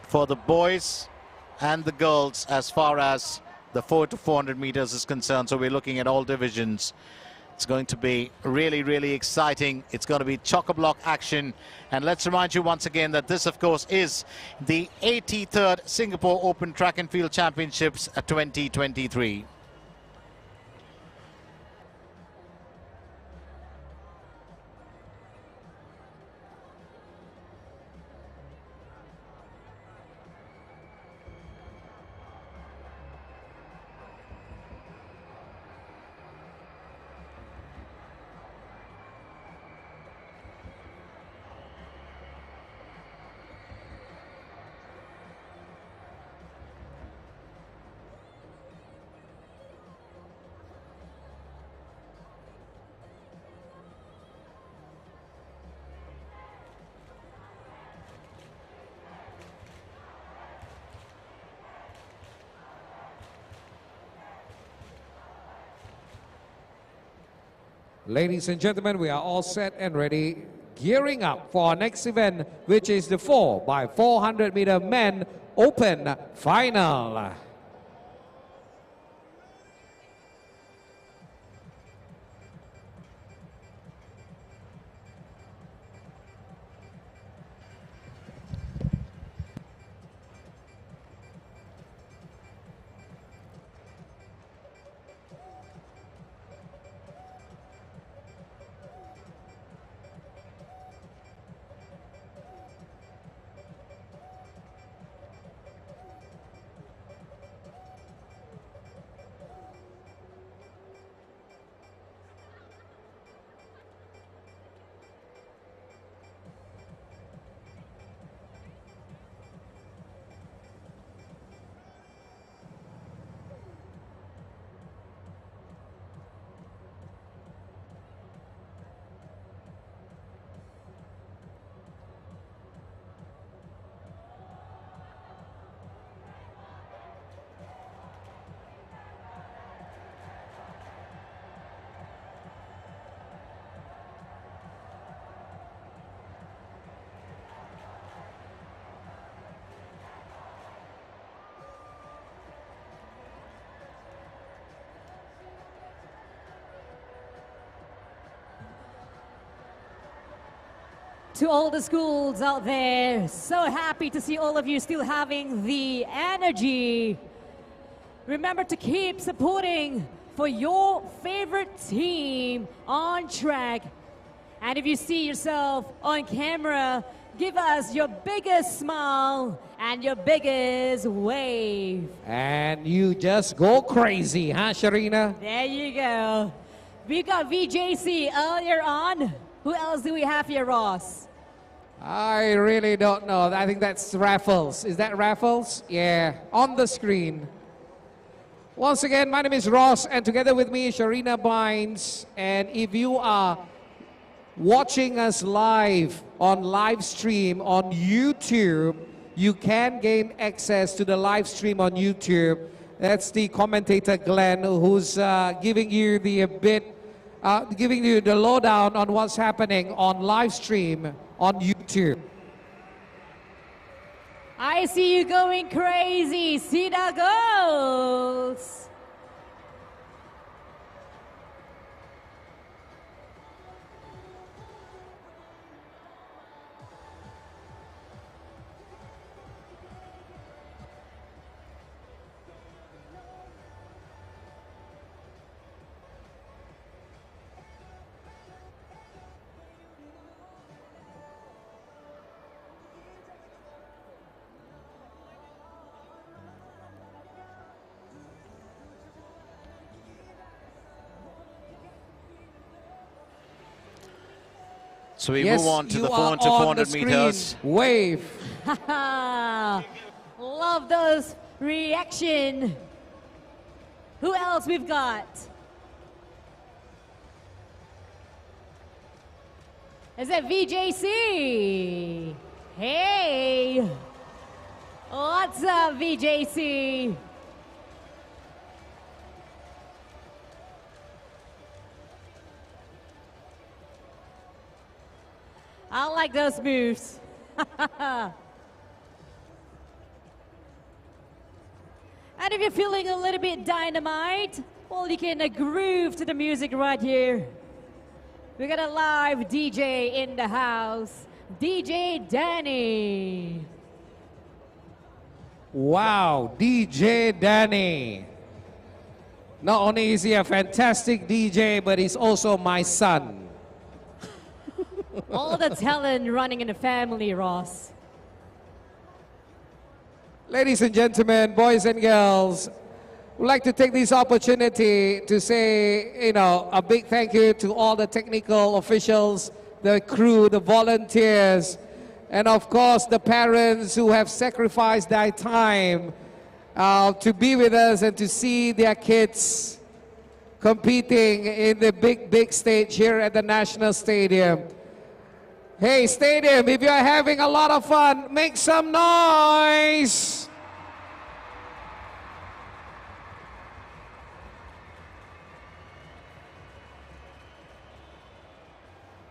for the boys and the girls as far as the 4x400 meters is concerned. So we're looking at all divisions. It's going to be really, really exciting. It's going to be chock-a-block action. And let's remind you once again that this, of course, is the 83rd Singapore Open Track and Field Championships 2023. Ladies and gentlemen, we are all set and ready, gearing up for our next event, which is the 4x400 meter men open final. To all the schools out there, so happy to see all of you still having the energy. Remember to keep supporting for your favorite team on track. And if you see yourself on camera, give us your biggest smile and your biggest wave. And you just go crazy, huh, Sharina? There you go. We got VJC earlier on. Who else do we have here, Ross? I really don't know. I think that's Raffles. Is that Raffles? Yeah, on the screen. Once again, my name is Ross, and together with me is Sharina Bynes. And if you are watching us live on live stream on YouTube, you can gain access to the live stream on YouTube. That's the commentator Glenn, who's giving you the giving you the lowdown on what's happening on live stream on YouTube. I see you going crazy. See the goals. So we Yes, move on to you the are 4 into on 400 the screen. meters. Wave. Love those reaction. Who else we've got? Is that VJC? Hey, what's up, VJC? I like those moves. And if you're feeling a little bit dynamite, well, you can groove to the music right here. We got a live DJ in the house, DJ Danny. Wow, DJ Danny. Not only is he a fantastic DJ, but he's also my son. All the talent running in the family, Ross. Ladies and gentlemen, boys and girls, we'd like to take this opportunity to say, a big thank you to all the technical officials, the crew, the volunteers, and of course the parents who have sacrificed their time to be with us and to see their kids competing in the big stage here at the National Stadium. Hey, Stadium, if you're having a lot of fun, make some noise!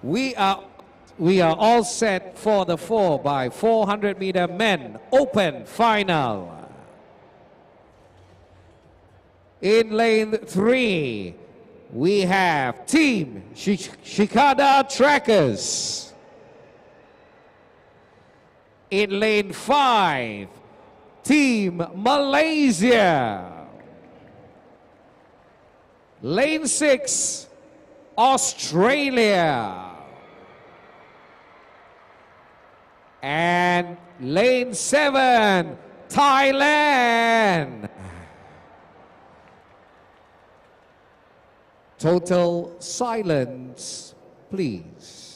We are all set for the 4x400 meter men open final. In lane 3, we have Team Shikada Trackers. In lane 5, Team Malaysia. Lane 6, Australia. And lane 7, Thailand. Total silence, please.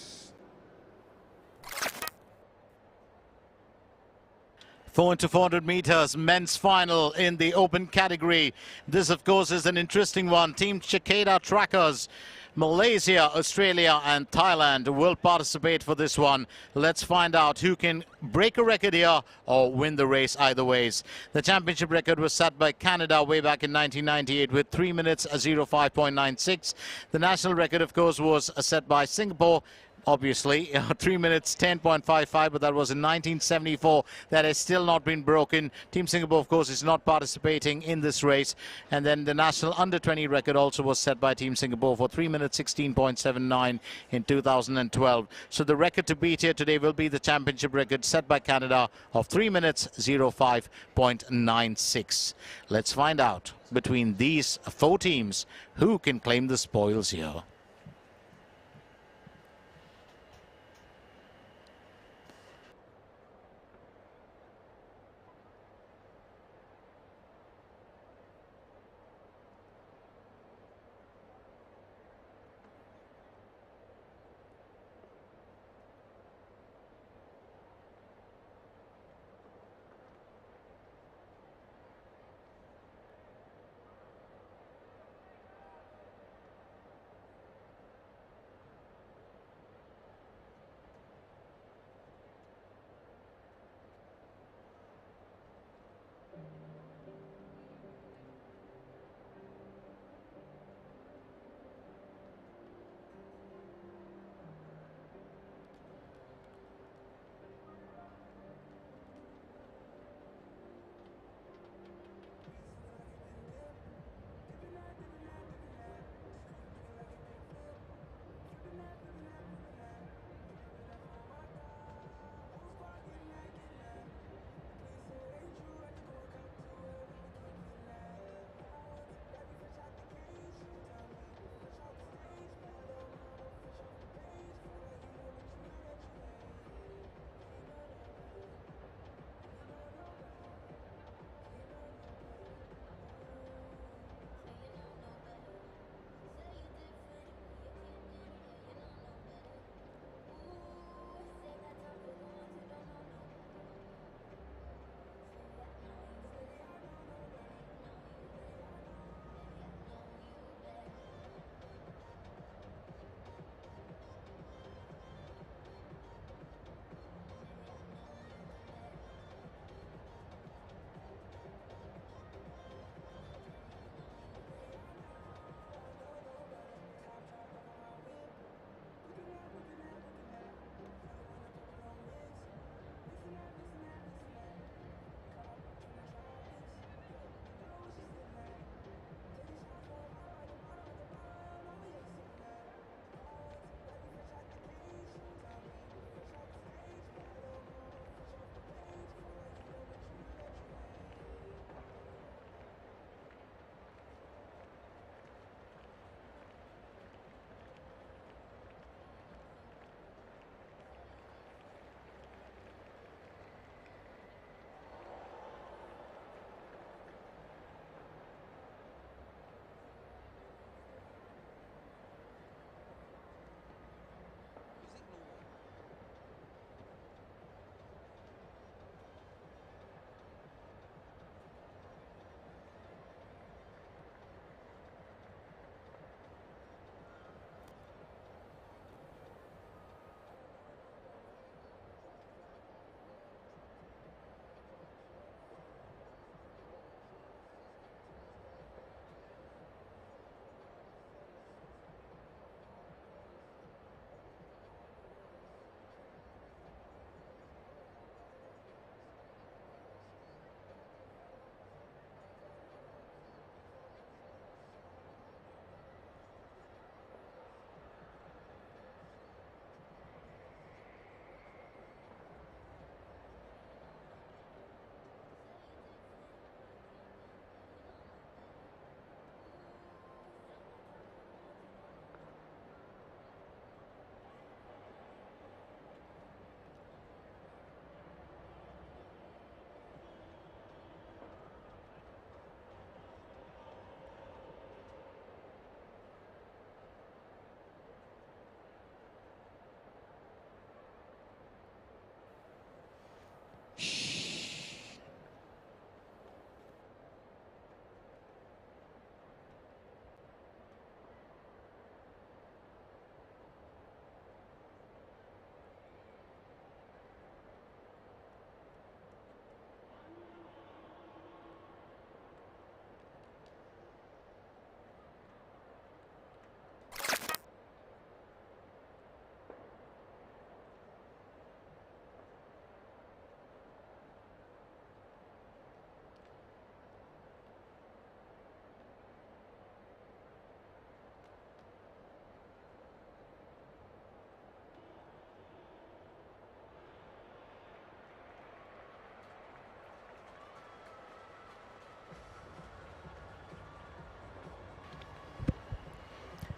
4 into 400 meters men's final in the open category. This, of course, is an interesting one. Team Cicada Trackers, Malaysia, Australia and Thailand will participate for this one. Let's find out who can break a record here or win the race either ways. The championship record was set by Canada way back in 1998 with 3 minutes 05.96. The national record, of course, was set by Singapore. Obviously, 3 minutes 10.55, but that was in 1974. That has still not been broken. Team Singapore, of course, is not participating in this race. And then the national under-20 record also was set by Team Singapore for 3 minutes 16.79 in 2012. So the record to beat here today will be the championship record set by Canada of 3 minutes 05.96. Let's find out between these 4 teams who can claim the spoils here.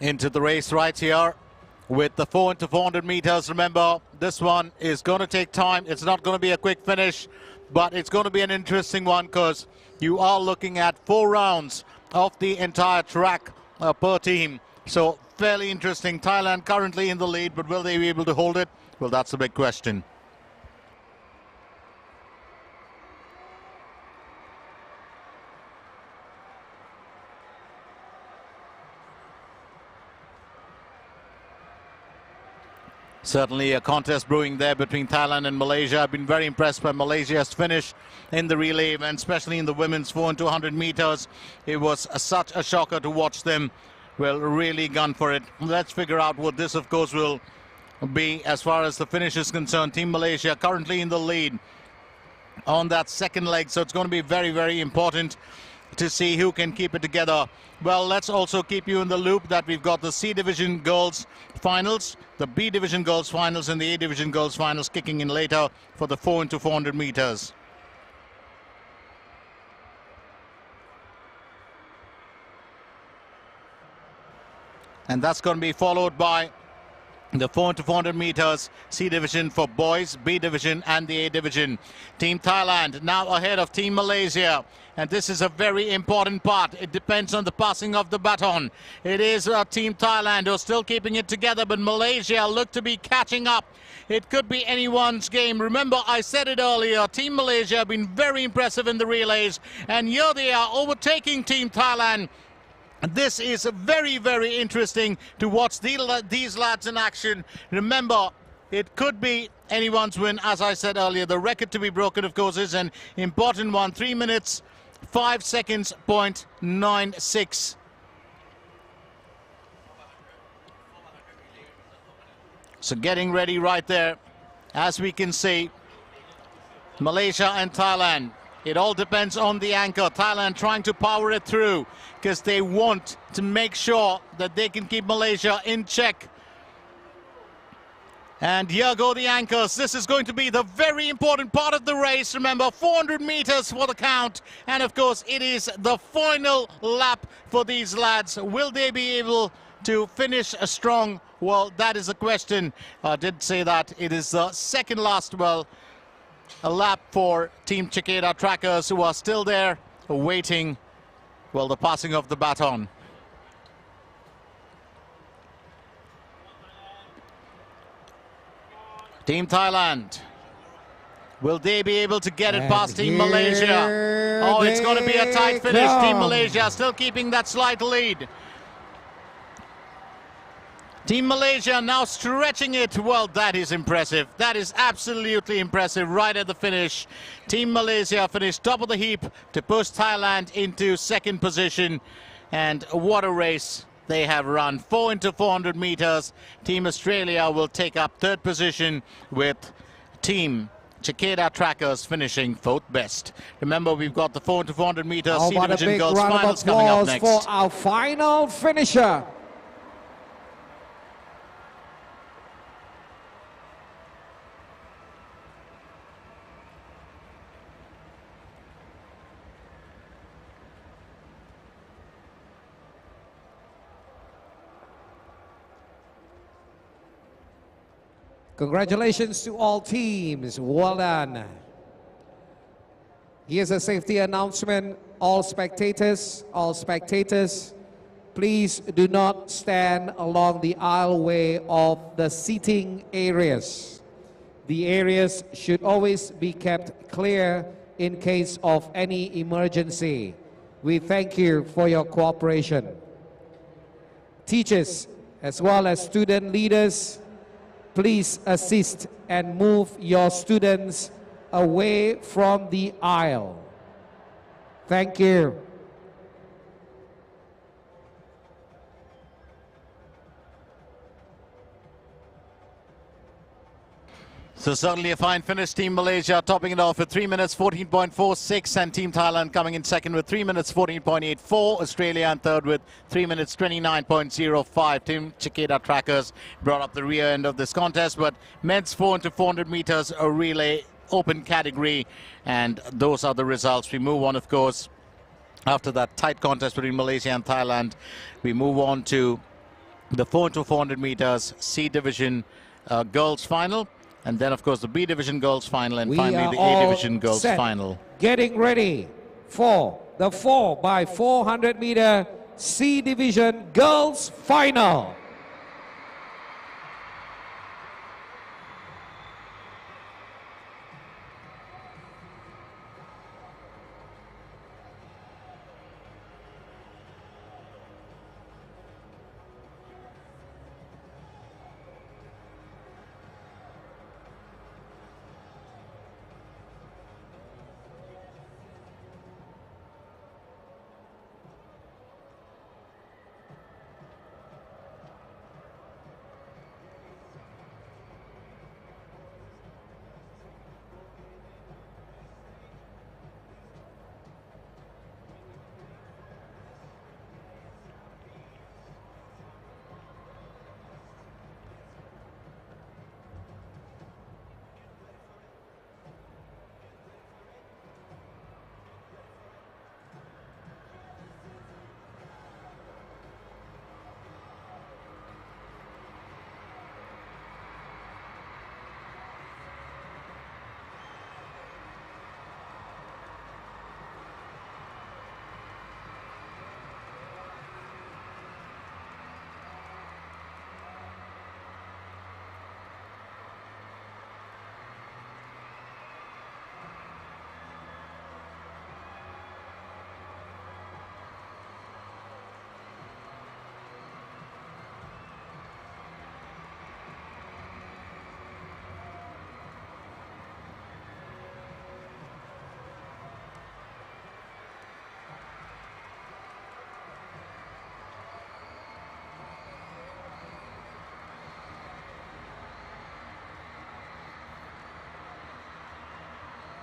into the race right here with the 4 into 400 meters. Remember, this one is going to take time. It's not going to be a quick finish, but it's going to be an interesting one because you are looking at 4 rounds of the entire track per team. So fairly interesting. Thailand currently in the lead, but will they be able to hold it? Well, that's the big question. Certainly a contest brewing there between Thailand and Malaysia. I've been very impressed by Malaysia's finish in the relay event, especially in the women's 4 into 100 meters. It was such a shocker to watch them, well, really gun for it. Let's figure out what this, of course, will be as far as the finish is concerned. Team Malaysia currently in the lead on that second leg, so it's going to be very, very important to see who can keep it together. Well, let's also keep you in the loop that we've got the C Division Girls Finals, the B Division Girls Finals and the A Division Girls Finals kicking in later for the 4 into 400 meters. And that's going to be followed by the 4 into 400 meters C Division for boys, B Division and the A Division. Team Thailand now ahead of Team Malaysia. And this is a very important part. It depends on the passing of the baton. It is Team Thailand who are still keeping it together, but Malaysia look to be catching up. It could be anyone's game. Remember, I said it earlier, Team Malaysia have been very impressive in the relays. And here they are overtaking Team Thailand. This is very, very interesting to watch these lads in action. Remember, it could be anyone's win. As I said earlier, the record to be broken, of course, is an important one. 3 minutes, 5 seconds, .96. So getting ready right there. As we can see, Malaysia and Thailand. It all depends on the anchor. Thailand trying to power it through because they want to make sure that they can keep Malaysia in check. And here go the anchors. This is going to be the very important part of the race. Remember, 400 meters for the count. And of course, it is the final lap for these lads. Will they be able to finish strong? Well, that is a question. I did say that. It is the second last, well, a lap for Team Cicada Trackers, who are still there awaiting, well, the passing of the baton. Team Thailand, will they be able to get it past Team Malaysia? Oh, it's going to be a tight finish. Team Malaysia still keeping that slight lead. Team Malaysia now stretching it. Well, that is impressive. That is absolutely impressive right at the finish. Team Malaysia finished top of the heap to push Thailand into second position. And what a race they have run. 4 into 400 meters. Team Australia will take up third position with Team Cicada Trackers finishing fourth best. Remember, we've got the 4 into 400 meters C Division Girls Finals coming up next. For our final finisher. Congratulations to all teams. Well done. Here's a safety announcement. All spectators, please do not stand along the aisleway of the seating areas. The areas should always be kept clear in case of any emergency. We thank you for your cooperation. Teachers, as well as student leaders, please assist and move your students away from the aisle. Thank you. So certainly a fine finish. Team Malaysia topping it off with 3 minutes 14.46, and Team Thailand coming in second with 3 minutes 14.84. Australia in third with 3 minutes 29.05. Team Cicada Trackers brought up the rear end of this contest, but men's 4 into 400 meters a relay open category, and those are the results. We move on, of course, after that tight contest between Malaysia and Thailand. We move on to the 4 into 400 meters C division girls final, and then of course the B division girls final, and We finally are the A all division girls set. final. Getting ready for the 4 by 400 meter C division girls final.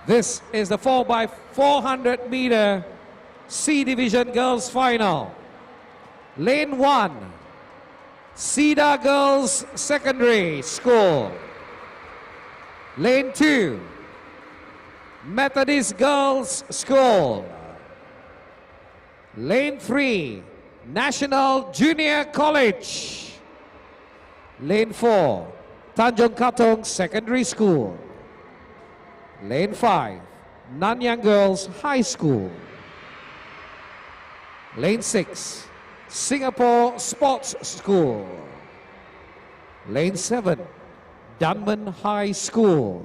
This is the 4 by 400 meter C division girls final. Lane 1, Cedar Girls Secondary School. Lane 2, Methodist Girls School. Lane 3, National Junior College. Lane 4, Tanjong Katong Secondary School. Lane 5, Nanyang Girls High School. Lane 6, Singapore Sports School. Lane 7, Dunman High School.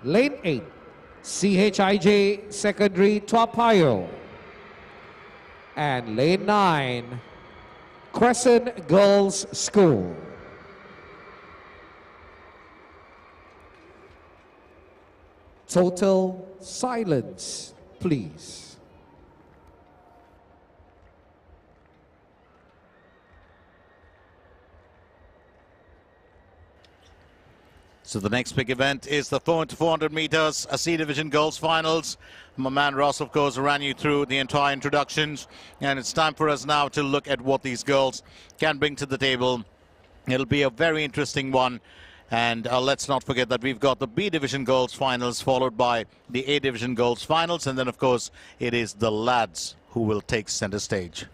Lane 8, CHIJ Secondary Toa Payoh. And Lane 9, Crescent Girls School. Total silence, please. So the next big event is the 4 into 400 meters C division girls finals. My man Ross, of course, ran you through the entire introductions, and it's time for us now to look at what these girls can bring to the table. It'll be a very interesting one. And let's not forget that we've got the B division girls finals followed by the A division girls finals, and then of course it is the lads who will take center stage.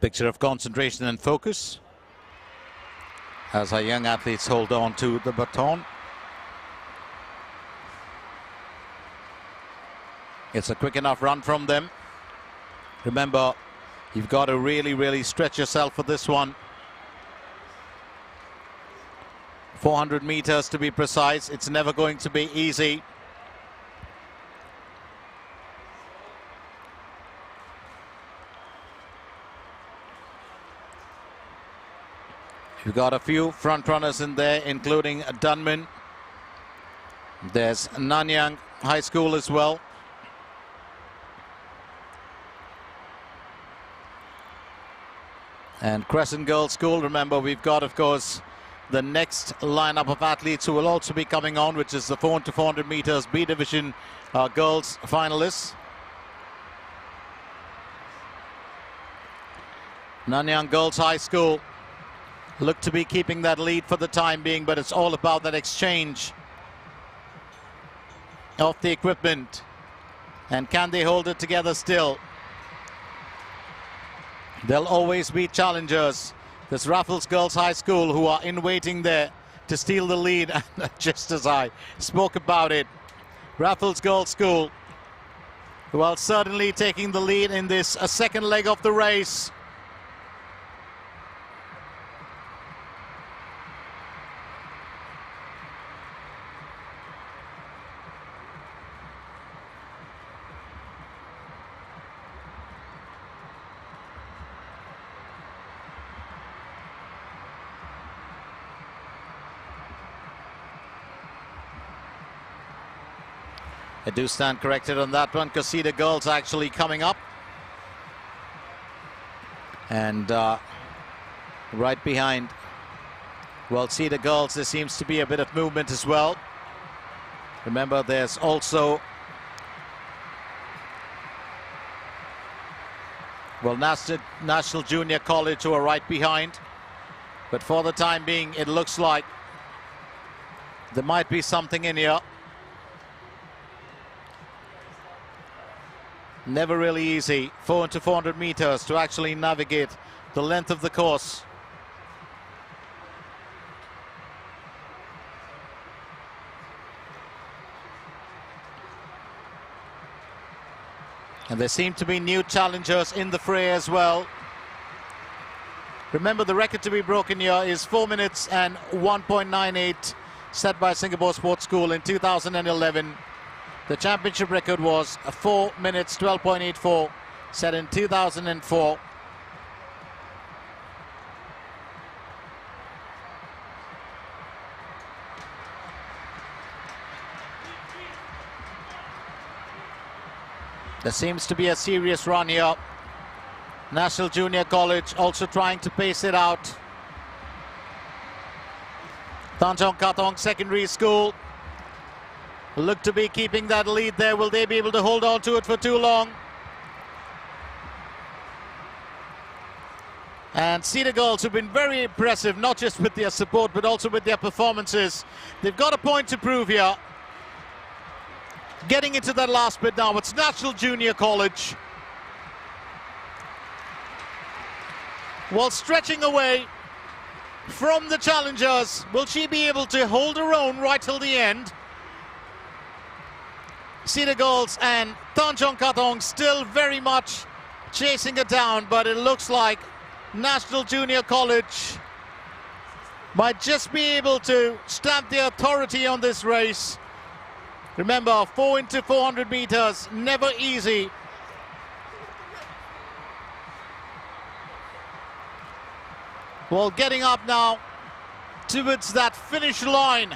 Picture of concentration and focus as our young athletes hold on to the baton. It's a quick enough run from them. Remember, you've got to really stretch yourself for this one. 400 meters to be precise. It's never going to be easy. You've got a few front runners in there, including Dunman. There's Nanyang High School as well. And Crescent Girls School. Remember, we've got, of course, the next lineup of athletes who will also be coming on, which is the 4 into 400 meters B division girls finalists. Nanyang Girls High School look to be keeping that lead for the time being, but it's all about that exchange of the equipment. And can they hold it together still? There'll always be challengers. There's Raffles Girls High School who are in waiting there to steal the lead. Just as I spoke about it, Raffles Girls School, well, certainly taking the lead in this second leg of the race. I do stand corrected on that one. Cedar Girls actually coming up. And right behind, well, Cedar Girls, there seems to be a bit of movement as well. Remember, there's also, well, National Junior College who are right behind. But for the time being, it looks like there might be something in here. Never really easy, 4 into 400 meters to actually navigate the length of the course. And there seem to be new challengers in the fray as well. Remember, the record to be broken here is 4 minutes and 1.98 set by Singapore Sports School in 2011. The championship record was 4 minutes 12.84 set in 2004. There seems to be a serious run here. National Junior College also trying to pace it out. Tanjong Katong Secondary School look to be keeping that lead there. Will they be able to hold on to it for too long? And Cedar Girls have been very impressive, not just with their support, but also with their performances. They've got a point to prove here. Getting into that last bit now, it's National Junior College. While stretching away from the challengers, will she be able to hold her own right till the end? Cedar Girls and Tanjong Katong still very much chasing it down, but it looks like National Junior College might just be able to stamp the authority on this race. Remember, 4 into 400 meters, never easy. Well, getting up now towards that finish line.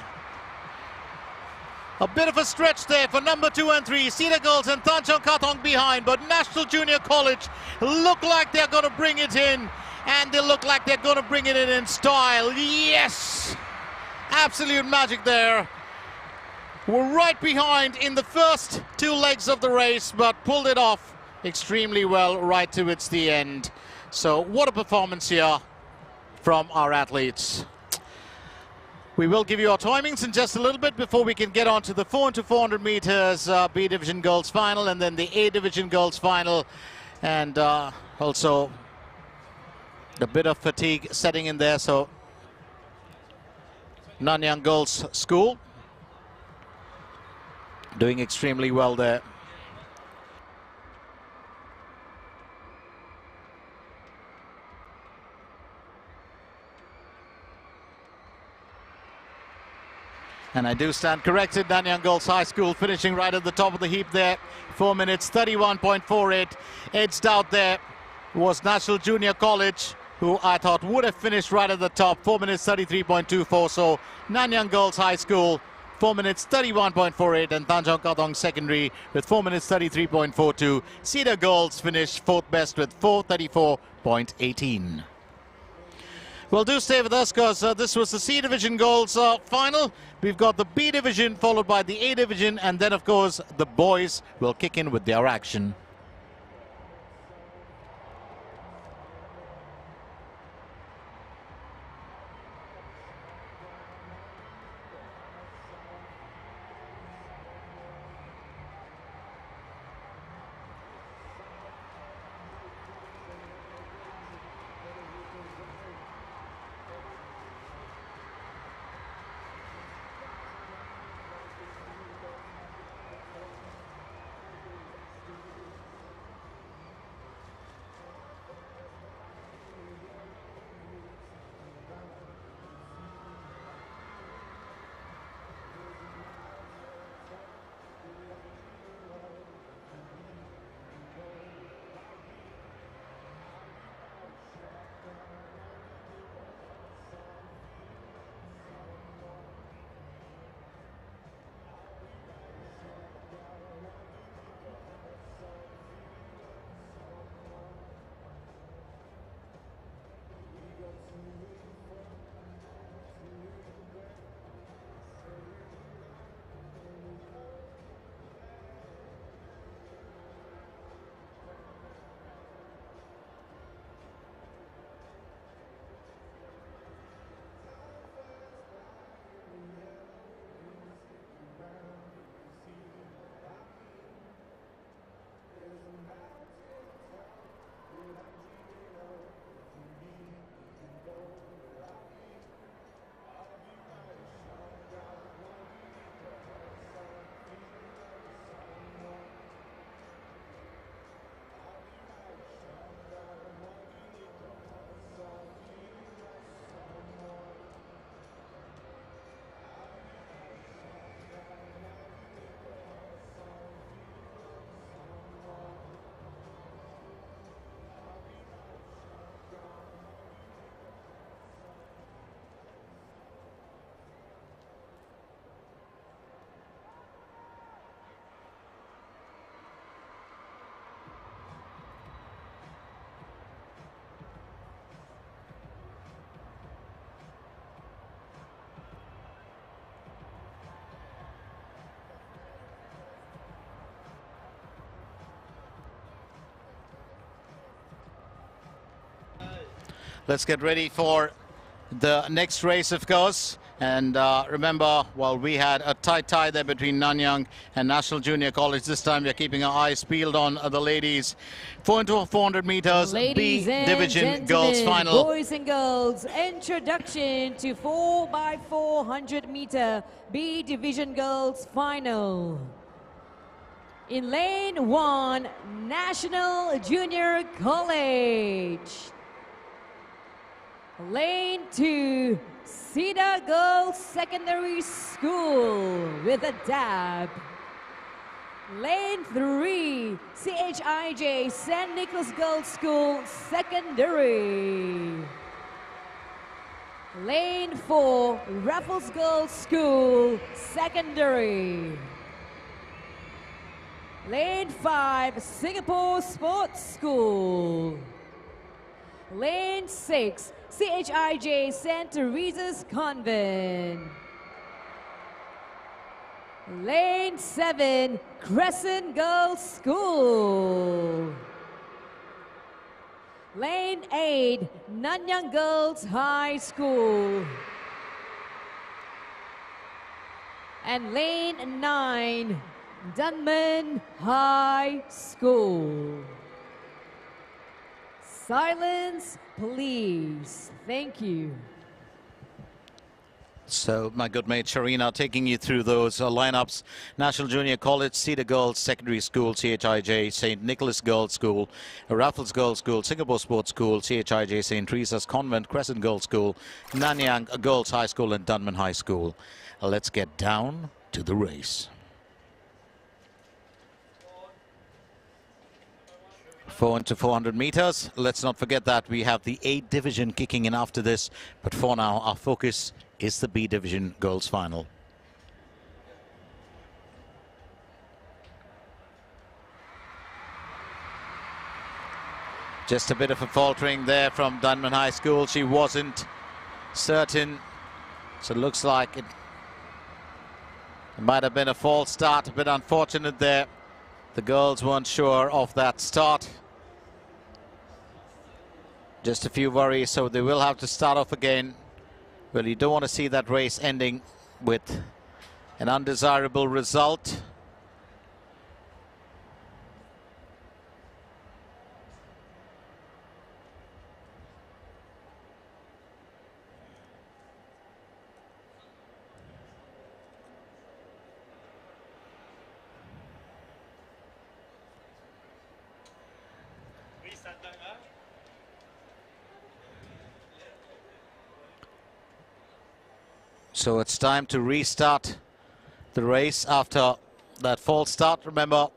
A bit of a stretch there for number 2 and 3, Cedar Girls and Tanjong Katong behind, but National Junior College look like they're going to bring it in, and they look like they're going to bring it in style. Yes! Absolute magic there. We're right behind in the first 2 legs of the race, but pulled it off extremely well right towards the end. So what a performance here from our athletes. We will give you our timings in just a little bit before we can get on to the 4 into 400 meters B Division Girls Final, and then the A Division Girls Final, and also a bit of fatigue setting in there. So Nanyang Girls School doing extremely well there. And I do stand corrected. Nanyang Girls High School finishing right at the top of the heap there. 4 minutes 31.48. Edged out there was National Junior College, who I thought would have finished right at the top, 4 minutes 33.24. So Nanyang Girls High School, 4 minutes 31.48, and Tanjong Katong Secondary with 4 minutes 33.42. Cedar Girls finished fourth best with 4:34.18. Well, do stay with us because this was the C Division Girls final. We've got the B Division followed by the A Division, and then of course the boys will kick in with their action. Let's get ready for the next race, of course. And remember, well, we had a tight tie there between Nanyang and National Junior College. This time we're keeping our eyes peeled on the ladies. 4x400 meters, Ladies B and Division gentlemen, Girls Final. Boys and girls, introduction to 4x400 meter B Division Girls Final. In lane 1, National Junior College. Lane 2, Cedar Girls Secondary School with a dab. Lane 3, CHIJ St. Nicholas Girls School Secondary. Lane 4, Raffles Girls School Secondary. Lane 5, Singapore Sports School. Lane 6, CHIJ St. Teresa's Convent. Lane 7, Crescent Girls School. Lane 8, Nanyang Girls High School. And lane 9, Dunman High School. Silence, please. Thank you. So my good mate Sharina taking you through those lineups. National Junior College, Cedar Girls Secondary School, CHIJ St. Nicholas Girls School, Raffles Girls School, Singapore Sports School, CHIJ St. Teresa's Convent, Crescent Girls School, Nanyang Girls High School and Dunman High School. Let's get down to the race. 4 into 400 meters. Let's not forget that we have the A division kicking in after this. But for now, our focus is the B division girls final. Just a bit of a faltering there from Dunman High School. She wasn't certain. So it looks like it might have been a false start. A bit unfortunate there. The girls weren't sure of that start. Just a few worries, so they will have to start off again. Well, you don't want to see that race ending with an undesirable result. So it's time to restart the race after that false start. Remember,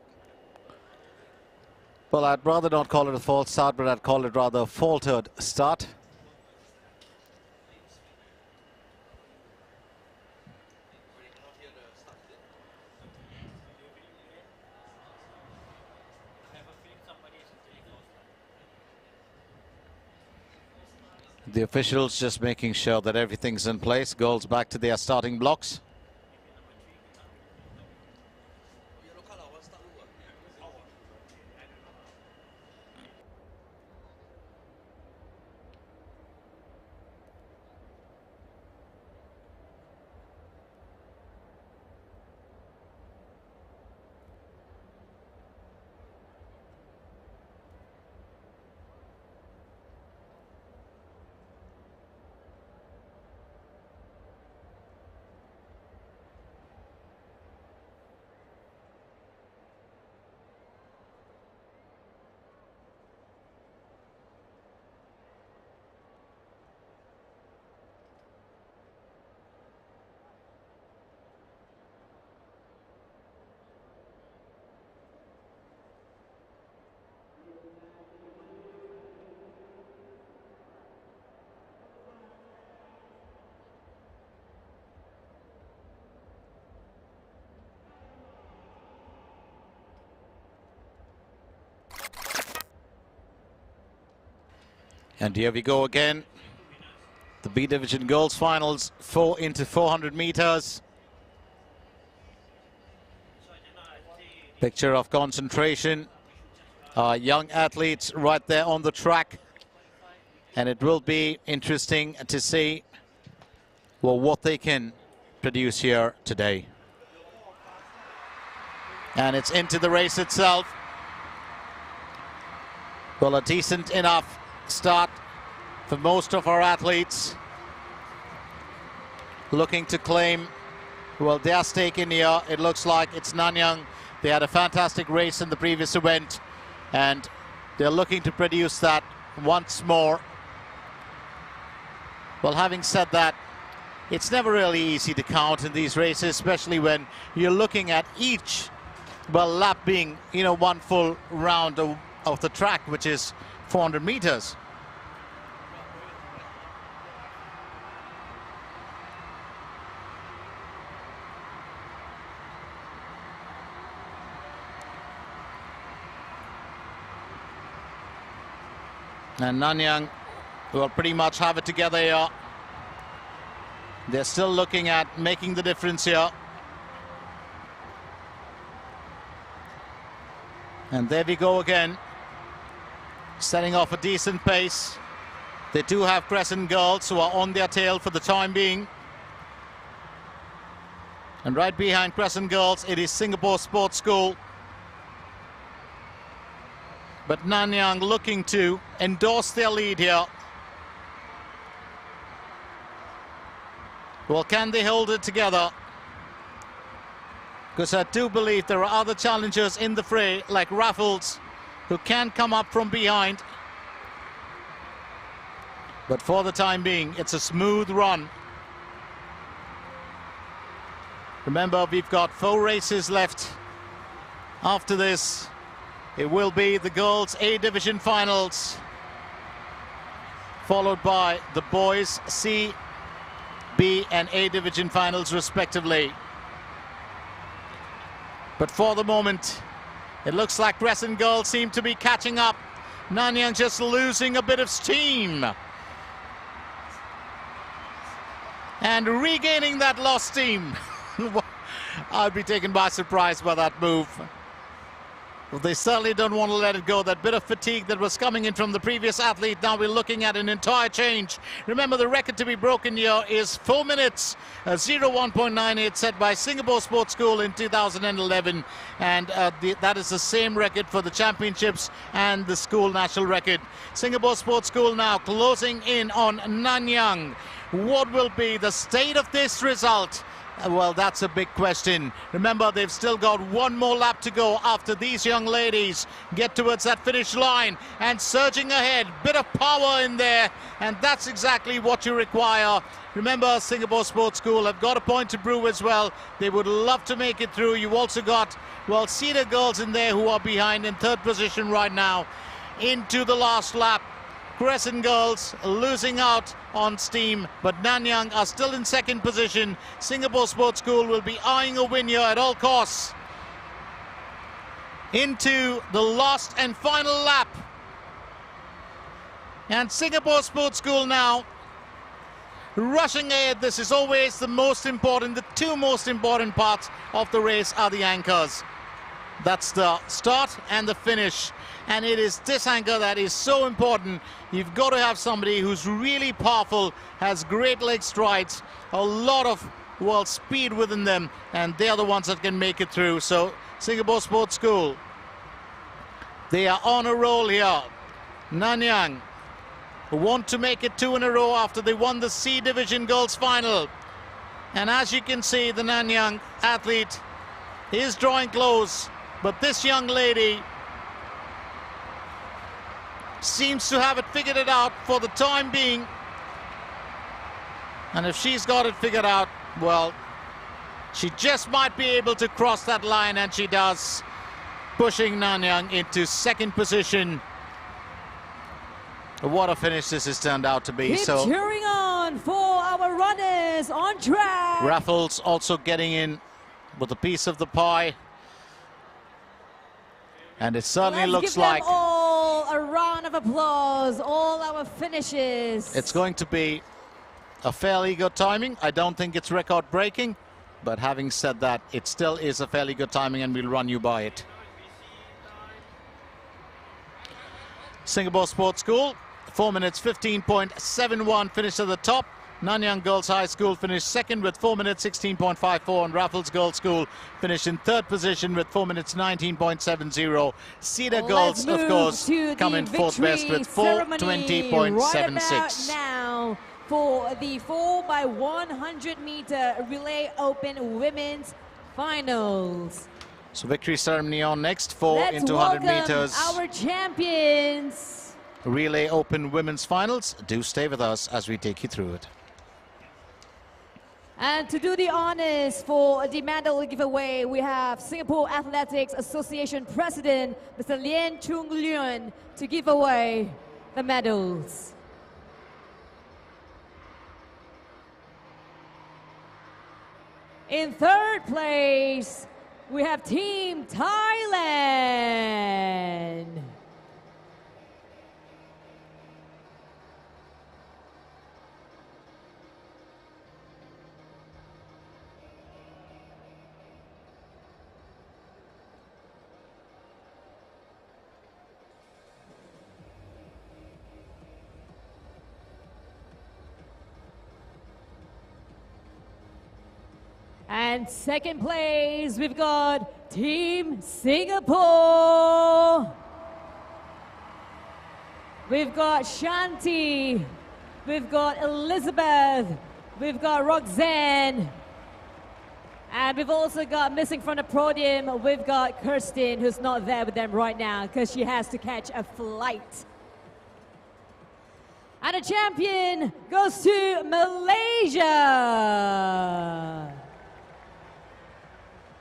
well, I'd rather not call it a false start, but I'd call it rather a faltered start. The officials just making sure that everything's in place. Girls back to their starting blocks. And here we go again. The B Division Girls Finals, 4 into 400 meters. Picture of concentration. Young athletes right there on the track. And it will be interesting to see, well, what they can produce here today. And it's into the race itself. Well, a decent enough start for most of our athletes, looking to claim, well, their stake in here. It looks like it's Nanyang. They had a fantastic race in the previous event, and they're looking to produce that once more. Well, having said that, it's never really easy to count in these races, especially when you're looking at each, well, lap being, you know, one full round of the track, which is 400 meters. And Nanyang will pretty much have it together here. They're still looking at making the difference here. And there we go again, setting off a decent pace. They do have Crescent girls who are on their tail for the time being. And right behind Crescent girls, it is Singapore Sports School. But Nanyang looking to endorse their lead here. Well, can they hold it together? Because I do believe there are other challengers in the fray, like Raffles, who can come up from behind. But for the time being, it's a smooth run. Remember, we've got 4 races left after this. It will be the girls' A Division finals, followed by the boys' C, B and A Division finals respectively. But for the moment, it looks like Crescent girls seem to be catching up. Nanyang just losing a bit of steam and regaining that lost steam. I'd be taken by surprise by that move. Well, they certainly don't want to let it go. That bit of fatigue that was coming in from the previous athlete, now we're looking at an entire change. Remember, the record to be broken here is 4 minutes, 01.98 set by Singapore Sports School in 2011. And that is the same record for the championships and the school national record. Singapore Sports School now closing in on Nanyang. What will be the state of this result? Well, that's a big question. Remember, they've still got one more lap to go after these young ladies get towards that finish line and surging ahead. Bit of power in there, and that's exactly what you require. Remember, Singapore Sports School have got a point to prove as well. They would love to make it through. You've also got, well, Cedar girls in there who are behind in third position right now into the last lap. Crescent girls losing out on steam, but Nanyang are still in second position. Singapore Sports School will be eyeing a win here at all costs. Into the last and final lap. And Singapore Sports School now rushing ahead. This is always the most important, the two most important parts of the race are the anchors. That's the start and the finish. And it is this anchor that is so important. You've got to have somebody who's really powerful, has great leg strides, a lot of, well, speed within them, and they're the ones that can make it through. So Singapore Sports School, they are on a roll here. Nanyang want to make it 2 in a row after they won the C Division girls final. And as you can see, the Nanyang athlete is drawing close, but this young lady seems to have it figured out for the time being. And if she's got it figured out, well, she just might be able to cross that line, and she does, pushing Nanyang into second position. What a finish this has turned out to be. Keep so cheering on for our runners on track. Raffles also getting in with a piece of the pie. And it certainly Let's looks give like them all a round of applause, all our finishes. it's going to be a fairly good timing. I don't think it's record breaking, but having said that, it still is a fairly good timing, and we'll run you by it. Singapore Sports School, 4 minutes 15.71, finished at the top. Nanyang Girls High School finished second with 4 minutes 16.54, and Raffles Girls School finished in third position with 4 minutes 19.70. Cedar Girls, of course, come in fourth best with 4:20.76. Right about now for the 4x100 meter relay open women's finals. So victory ceremony on next, 4 Let's into 100 welcome meters. our champions. Relay Open Women's Finals. Do stay with us as we take you through it. And to do the honors for the medal giveaway, we have Singapore Athletics Association President, Mr. Lien Chung Leun, to give away the medals. In third place, we have Team Thailand. And second place, we've got Team Singapore. We've got Shanti, we've got Elizabeth, we've got Roxanne, and we've also got missing from the podium, we've got Kirsten, who's not there with them right now because she has to catch a flight. And the champion goes to Malaysia.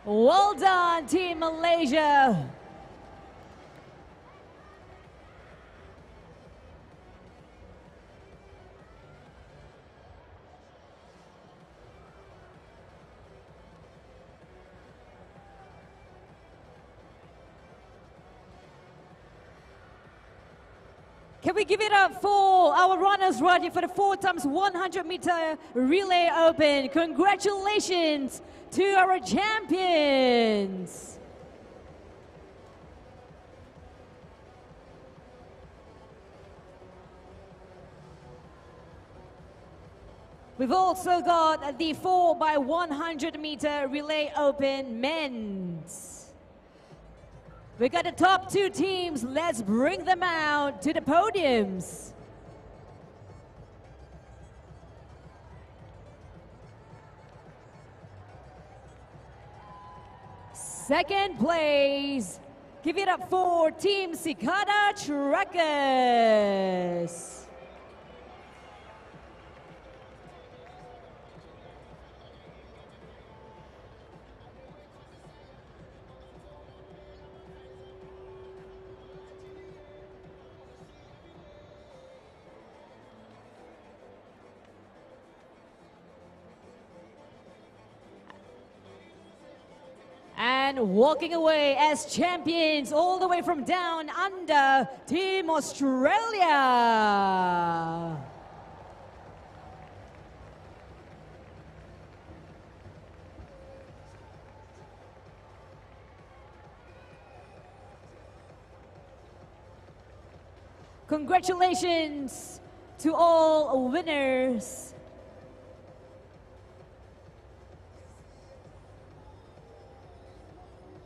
Well done, Team Malaysia. Can we give it up for our runners right here for the 4x100-meter relay open? Congratulations to our champions. We've also got the 4x100-meter relay open men's. We got the top two teams. Let's bring them out to the podiums. Second place, give it up for Team Cicada Truckers. And walking away as champions all the way from down under, Team Australia. Congratulations to all winners.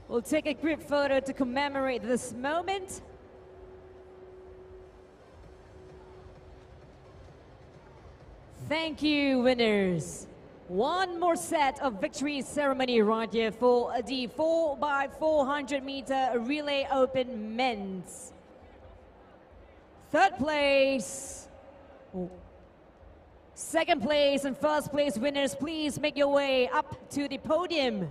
We'll take a group photo to commemorate this moment. Thank you, winners. One more set of victory ceremony right here for the 4x400-meter relay open men's. Third place, second place, and first place winners, please make your way up to the podium.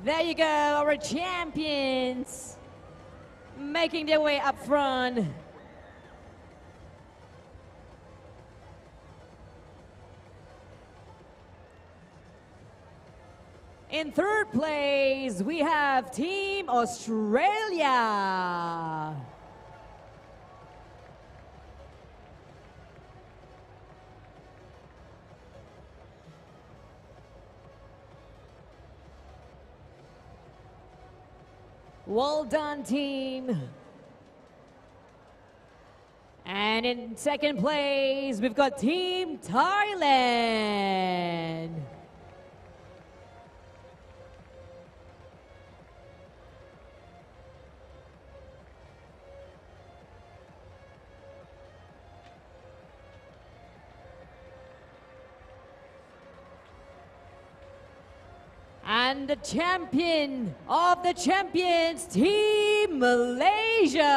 There you go, our champions making their way up front. In third place, we have Team Australia. Well done, team. And in second place, we've got Team Thailand. And the champion of the champions, Team Malaysia.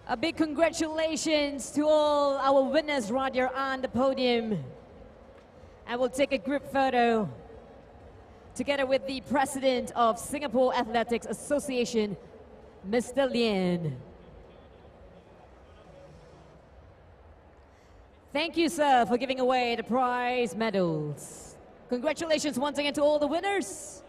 A big congratulations to all our winners right here on the podium. And we'll take a group photo together with the president of Singapore Athletics Association, Mr. Lien. Thank you, sir, for giving away the prize medals. Congratulations once again to all the winners.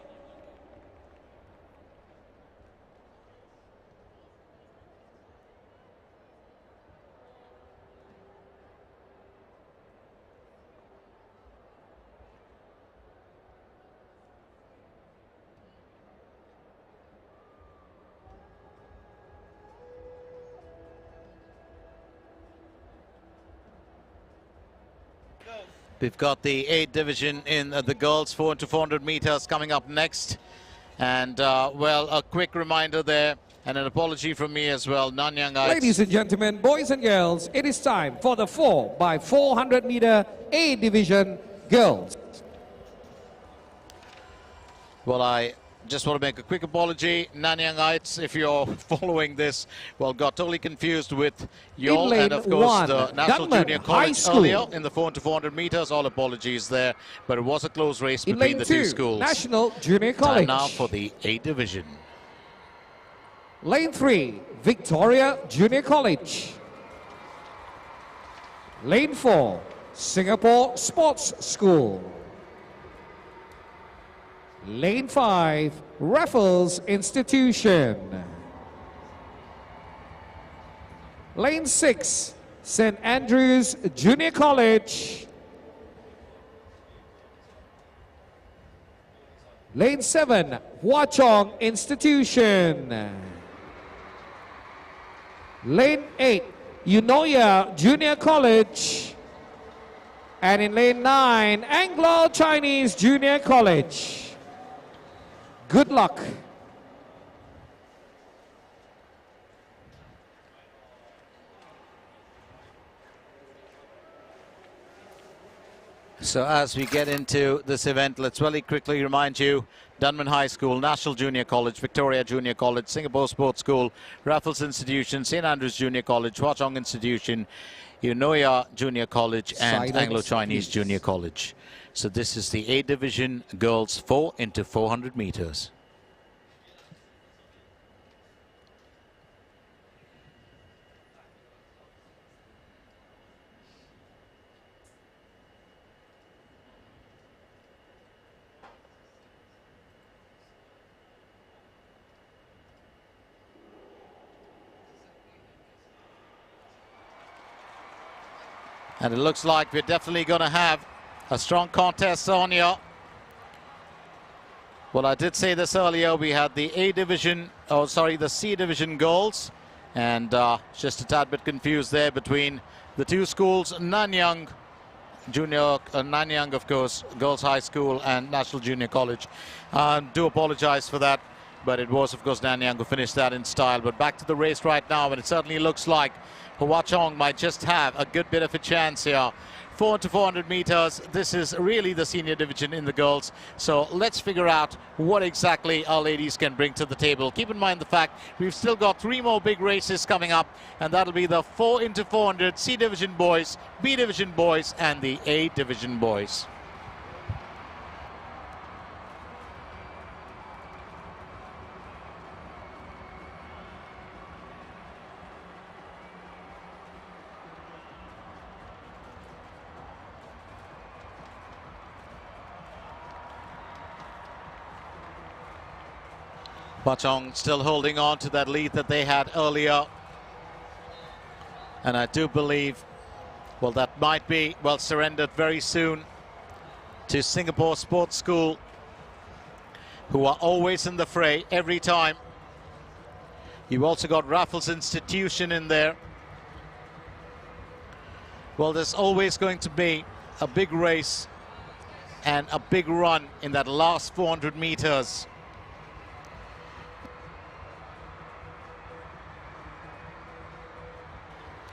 We've got the 8 division in the girls 4 into 400 meters coming up next. And, well, a quick reminder there and an apology from me as well. Nanyang. Ladies and gentlemen, boys and girls, it is time for the 4x400 meter A division girls. Well, I just want to make a quick apology. Nanyangites, if you're following this, well, got totally confused with Yol and, of course, the National Junior College earlier in the 4 into 400 meters. All apologies there, but it was a close race In between lane the 2, two schools. National Junior Time College. now for the A division. Lane 3, Victoria Junior College. Lane 4, Singapore Sports School. Lane 5, Raffles Institution. Lane 6, St. Andrews Junior College. Lane 7, Hua Chong Institution. Lane 8, Eunoia Junior College. And in lane 9, Anglo-Chinese Junior College. Good luck. So as we get into this event, let's very quickly remind you, Dunman High School, National Junior College, Victoria Junior College, Singapore Sports School, Raffles Institution, St. Andrews Junior College, Hua Chong Institution, Eunoia Junior College and Anglo-Chinese Junior College. So this is the A Division Girls 4 into 400 meters. And it looks like we're definitely going to have a strong contest on here. Well, I did say this earlier. We had the A Division, oh sorry, the C Division girls. And just a tad bit confused there between the two schools, Nanyang Junior, Nanyang of course, Girls High School and National Junior College. Do apologize for that, but it was of course Nanyang who finished that in style. But back to the race right now, and it certainly looks like Hua Chong might just have a good bit of a chance here. 4 into 400 meters. This is really the senior division in the girls. So let's figure out what exactly our ladies can bring to the table. Keep in mind the fact we've still got 3 more big races coming up, and that'll be the 4 into 400 C division boys, B division boys, and the A division boys. Hua Chong still holding on to that lead that they had earlier. And I do believe, well, that might be, well, surrendered very soon to Singapore Sports School, who are always in the fray every time. You've also got Raffles Institution in there. Well, there's always going to be a big race and a big run in that last 400 meters.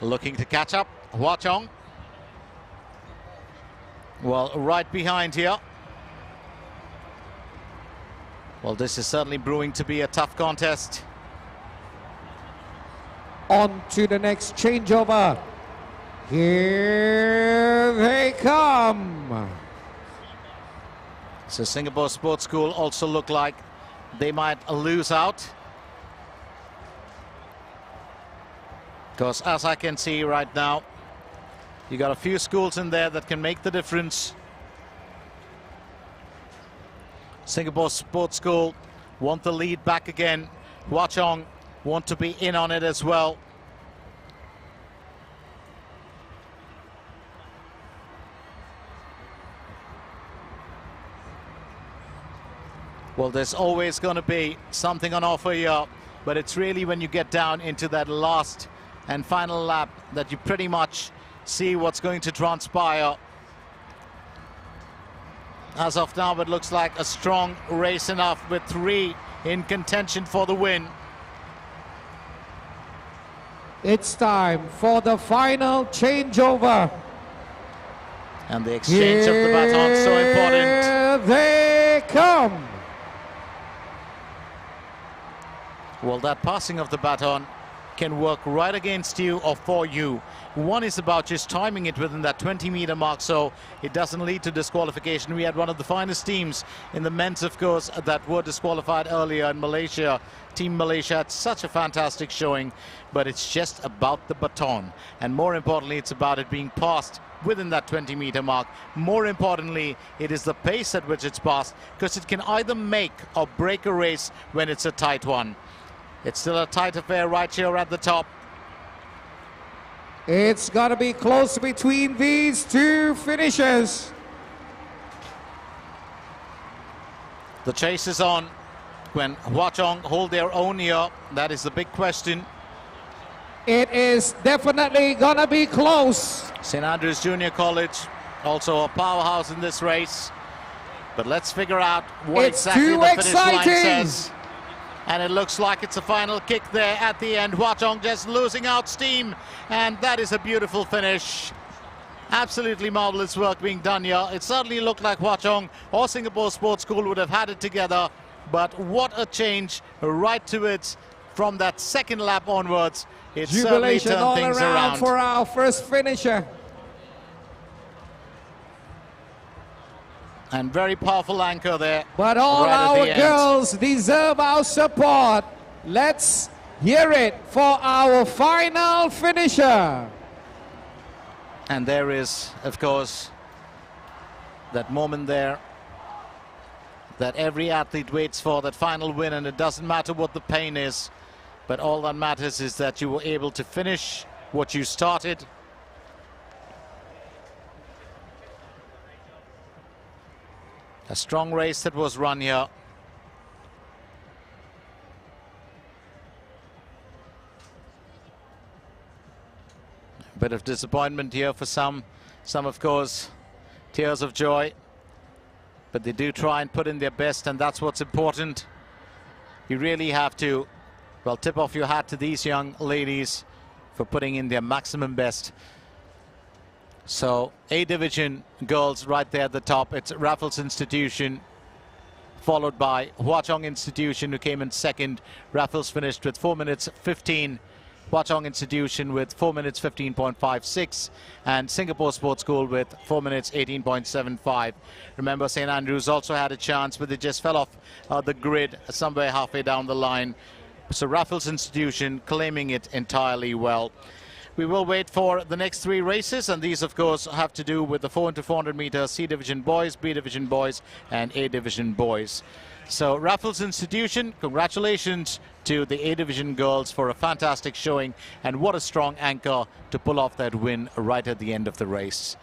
Looking to catch up, Hua Chong. Well, right behind here. Well, this is certainly brewing to be a tough contest. On to the next changeover. Here they come. So Singapore Sports School also look like they might lose out. Because as I can see right now, you got a few schools in there that can make the difference. Singapore Sports School want the lead back again. Hua Chong want to be in on it as well. Well, there's always going to be something on offer here, but it's really when you get down into that last and final lap that you pretty much see what's going to transpire. As of now, it looks like a strong race enough with 3 in contention for the win. It's time for the final changeover. And the exchange of the baton, so important. Here they come. Well, that passing of the baton can work right against you or for you. One is about just timing it within that 20-meter mark so it doesn't lead to disqualification. We had one of the finest teams in the men's, of course, that were disqualified earlier in Malaysia. Team Malaysia had such a fantastic showing, but it's just about the baton. And more importantly, it's about it being passed within that 20-meter mark. More importantly, it is the pace at which it's passed, because it can either make or break a race when it's a tight one. It's still a tight affair right here at the top. It's got to be close between these two finishers. The chase is on. When Hwa Chong hold their own here, that is the big question. It is definitely going to be close. St. Andrews Junior College, also a powerhouse in this race. But let's figure out what It's exactly too the finish line exciting. says. And it looks like it's a final kick there at the end. Hwa Chong just losing out steam. And that is a beautiful finish. Absolutely marvelous work being done here. It certainly looked like Hwa Chong or Singapore Sports School would have had it together. But what a change right to it from that second lap onwards. It certainly Jubilation turned all things around around. for our first finisher. And very powerful anchor there. But all right at our the end. girls deserve our support. Let's hear it for our final finisher. And there is, of course, that moment there that every athlete waits for, that final win, and it doesn't matter what the pain is, but all that matters is that you were able to finish what you started. A strong race that was run here. A bit of disappointment here for some of course tears of joy, but they do try and put in their best, and that's what's important. You really have to, well, tip off your hat to these young ladies for putting in their maximum best. So A division girls right there at the top. It's Raffles Institution, followed by Hwa Chong Institution, who came in second. Raffles finished with 4 minutes 15. Hwa Chong Institution with 4 minutes 15.56, and Singapore Sports School with 4 minutes 18.75. Remember, St. Andrews also had a chance, but they just fell off the grid somewhere halfway down the line. So Raffles Institution claiming it entirely well. We will wait for the next three races, and these, of course, have to do with the 4x400 meter C division boys, B division boys, and A division boys. So Raffles Institution, congratulations to the A division girls for a fantastic showing, and what a strong anchor to pull off that win right at the end of the race.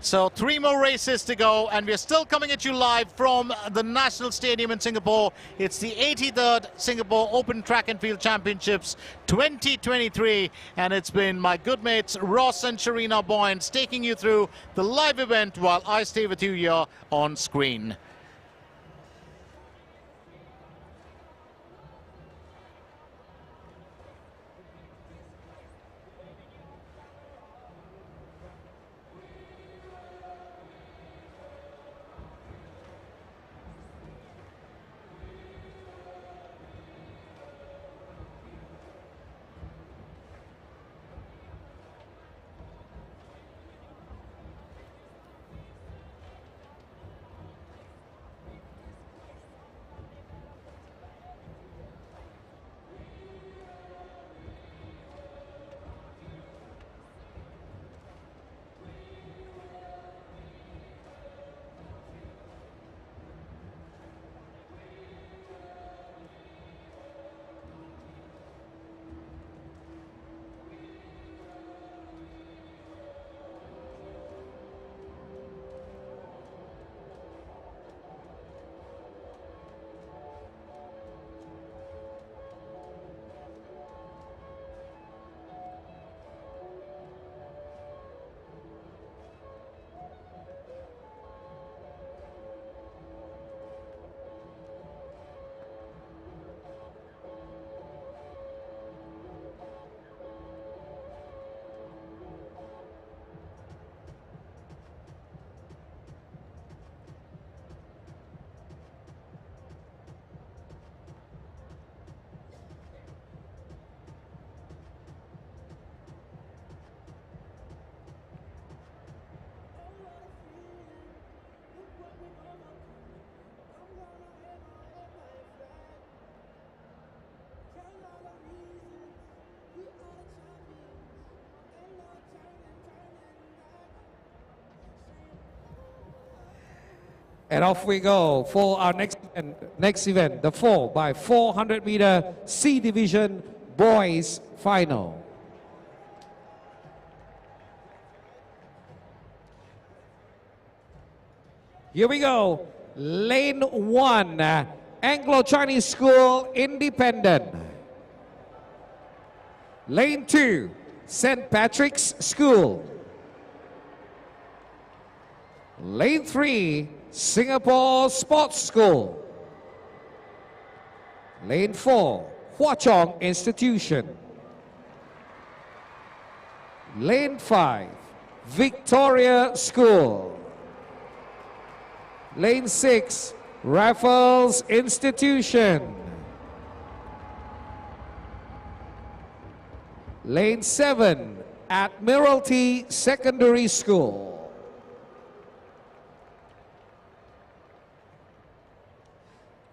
So 3 more races to go, and we're still coming at you live from the National Stadium in Singapore. It's the 83rd Singapore Open Track and Field Championships 2023, and it's been my good mates Ross and Sharina Boyens taking you through the live event while I stay with you here on screen. And off we go for our next event, the 4 by 400 meter C Division Boys Final. Here we go. Lane 1, Anglo-Chinese School Independent. Lane 2, St. Patrick's School. Lane 3, Singapore Sports School. Lane 4, Hua Chong Institution. Lane 5, Victoria School. Lane 6, Raffles Institution. Lane 7, Admiralty Secondary School.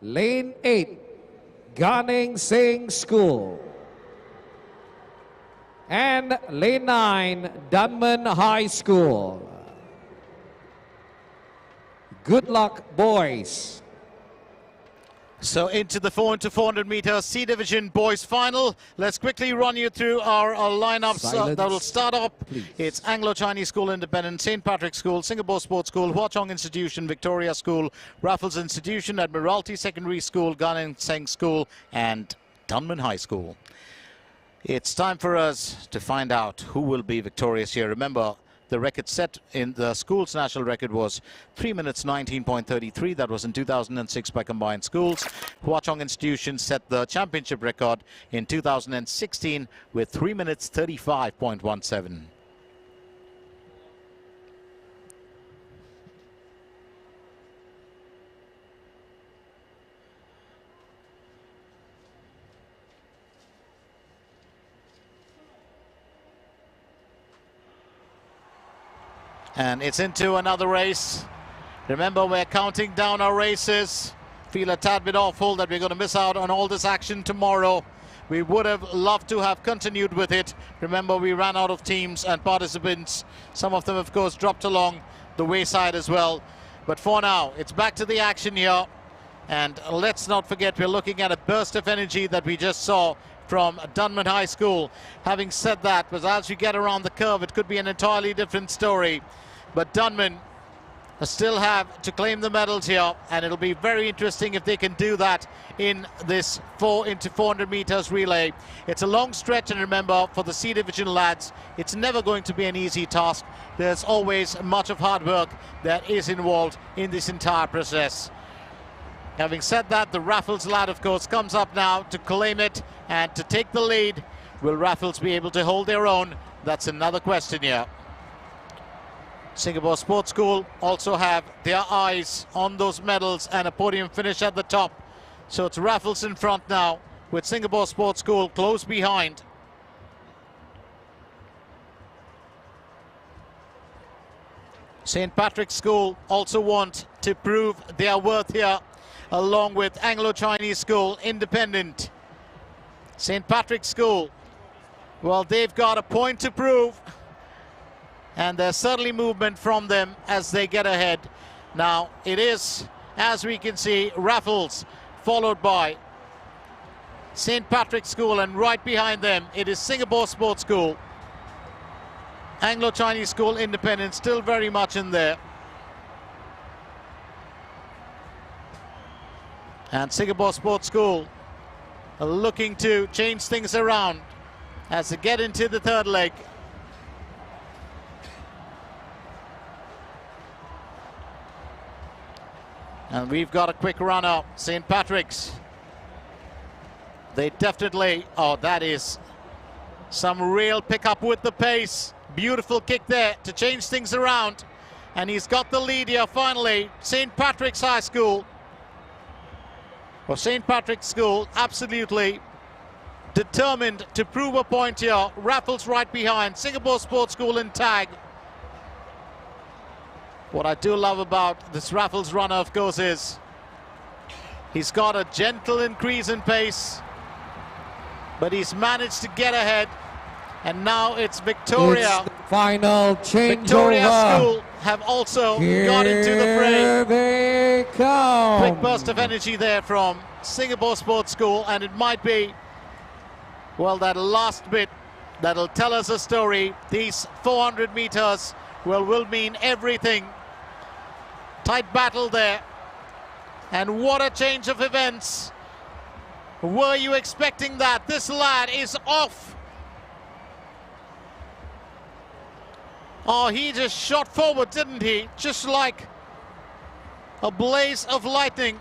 Lane 8, Gan Seng School. And Lane 9, Dunman High School. Good luck, boys. So into the 4 into 400 meter C Division Boys Final. Let's quickly run you through our lineups that will start off. Please. It's Anglo-Chinese School Independent, St. Patrick's School, Singapore Sports School, Hua Chong Institution, Victoria School, Raffles Institution, Admiralty Secondary School, Gan Seng School, and Dunman High School. It's time for us to find out who will be victorious here. Remember, the record set in the school's national record was 3 minutes 19.33. That was in 2006 by combined schools. Hua Chong Institution set the championship record in 2016 with 3 minutes 35.17. And it's into another race. Remember, we're counting down our races. Feel a tad bit awful that we're going to miss out on all this action tomorrow. We would have loved to have continued with it. Remember, we ran out of teams and participants. Some of them, of course, dropped along the wayside as well. But for now, it's back to the action here. And let's not forget, we're looking at a burst of energy that we just saw from Dunman High School. Having said that, because as we get around the curve, it could be an entirely different story. But Dunman still have to claim the medals here, and it'll be very interesting if they can do that in this 4 into 400 meters relay. It's a long stretch, and remember, for the C Division lads, it's never going to be an easy task. There's always much of hard work that is involved in this entire process. Having said that, the Raffles lad, of course, comes up now to claim it and to take the lead. Will Raffles be able to hold their own? That's another question here. Singapore Sports School also have their eyes on those medals and a podium finish at the top. So it's Raffles in front now, with Singapore Sports School close behind. St. Patrick's School also want to prove their worth here, along with Anglo-Chinese School Independent. St. Patrick's School, well, they've got a point to prove. And there's certainly movement from them as they get ahead. Now, it is, as we can see, Raffles, followed by St. Patrick's School, and right behind them, it is Singapore Sports School. Anglo-Chinese School Independent still very much in there. And Singapore Sports School are looking to change things around as they get into the third leg. And we've got a quick runner, St. Patrick's. They definitely, oh, that is some real pickup with the pace. Beautiful kick there to change things around. And he's got the lead here finally. St. Patrick's High School. Well, St. Patrick's School absolutely determined to prove a point here. Raffles right behind. Singapore Sports School in tag. What I do love about this Raffles runner, of course, is he's got a gentle increase in pace, but he's managed to get ahead. And now it's Victoria. It's the final changeover. Victoria School have also got into the fray. They Welcome. Quick burst of energy there from Singapore Sports School, and it might be, well, that last bit that'll tell us a story. These 400 meters will mean everything. Tight battle there. And what a change of events. Were you expecting that? This lad is off. Oh, he just shot forward, didn't he? Just like a blaze of lightning,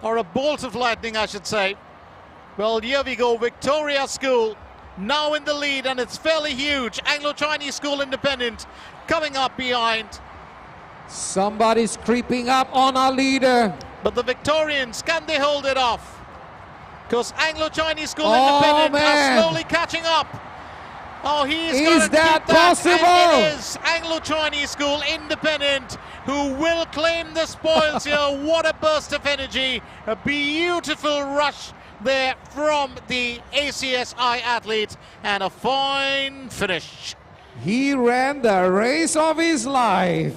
or a bolt of lightning, I should say. Well, here we go. Victoria School now in the lead, and it's fairly huge. Anglo-Chinese School Independent coming up behind. Somebody's creeping up on our leader. But the Victorians, can they hold it off? Because Anglo-Chinese School Independent are slowly catching up. Oh, he's going to that keep that. possible? And it is Anglo-Chinese School Independent who will claim the spoils here. What a burst of energy. A beautiful rush there from the ACSI athlete, and a fine finish. He ran the race of his life.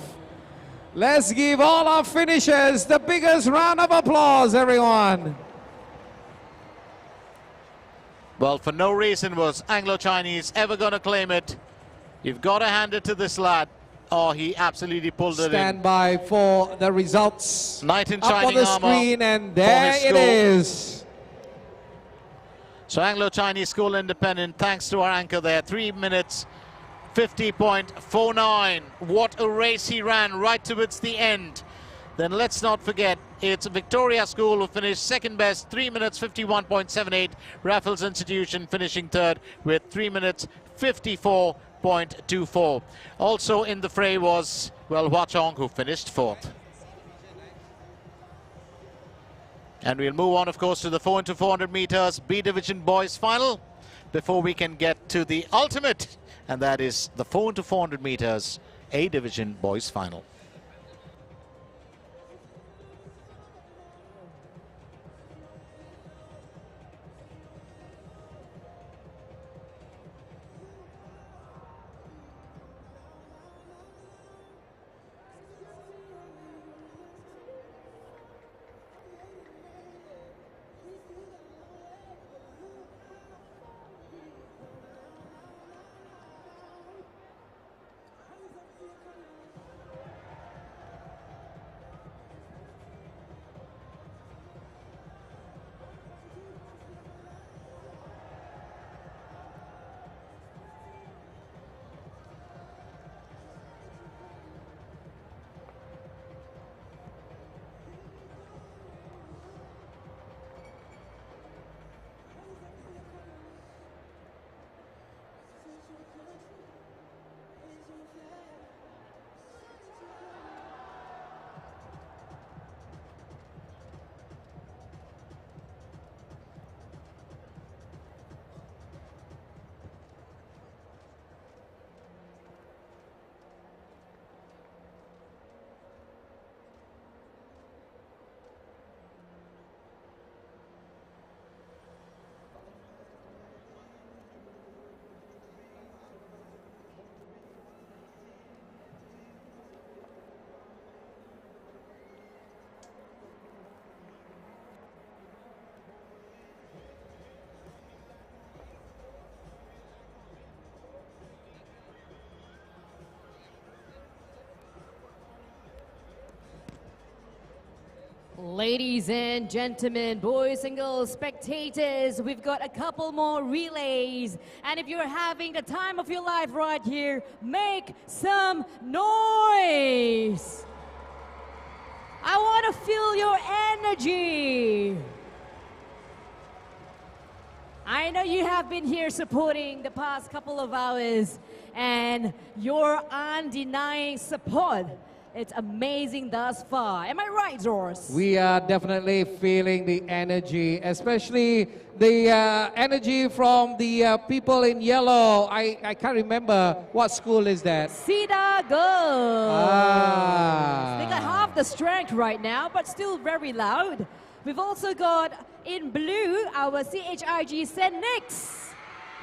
Let's give all our finishers the biggest round of applause, everyone. Well, for no reason was Anglo-Chinese ever going to claim it. You've got to hand it to this lad. Oh, he absolutely pulled it in. Stand by for the results. Knight in up shining on the armor screen, and there it is. So Anglo-Chinese School Independent, thanks to our anchor there, 3 minutes 50.49. What a race he ran right towards the end. Then let's not forget, it's Victoria School who finished second best, 3 minutes 51.78. Raffles Institution finishing third with 3 minutes 54.24. Also in the fray was, well, Hua Chong, who finished fourth. And we'll move on, of course, to the 4x400 meters B Division boys final before we can get to the ultimate, and that is the 4x400 meters A Division boys final. Ladies and gentlemen, boys and girls, spectators, we've got a couple more relays. And if you're having the time of your life right here, make some noise. I want to feel your energy. I know you have been here supporting the past couple of hours, and your undenying support, it's amazing thus far. Am I right, Zors? We are definitely feeling the energy, especially the energy from the people in yellow. I can't remember what school is that. Cedar Girls. Ah. They got half the strength right now, but still very loud. We've also got in blue our CHIG St. Nick's.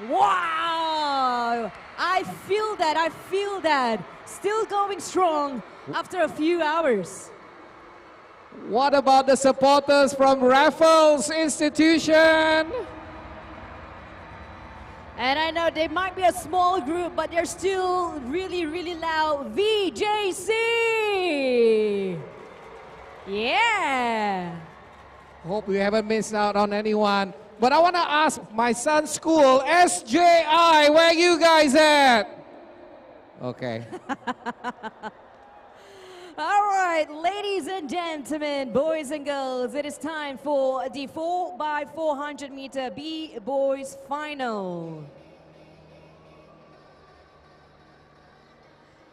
Wow! I feel that, I feel that. Still going strong after a few hours. What about the supporters from Raffles Institution? And I know they might be a small group, but they're still really, really loud. VJC! Yeah! Hope we haven't missed out on anyone. But I want to ask my son's school, SJI, where you guys at? Okay. All right, ladies and gentlemen, boys and girls, it is time for the 4x400 meter B boys final.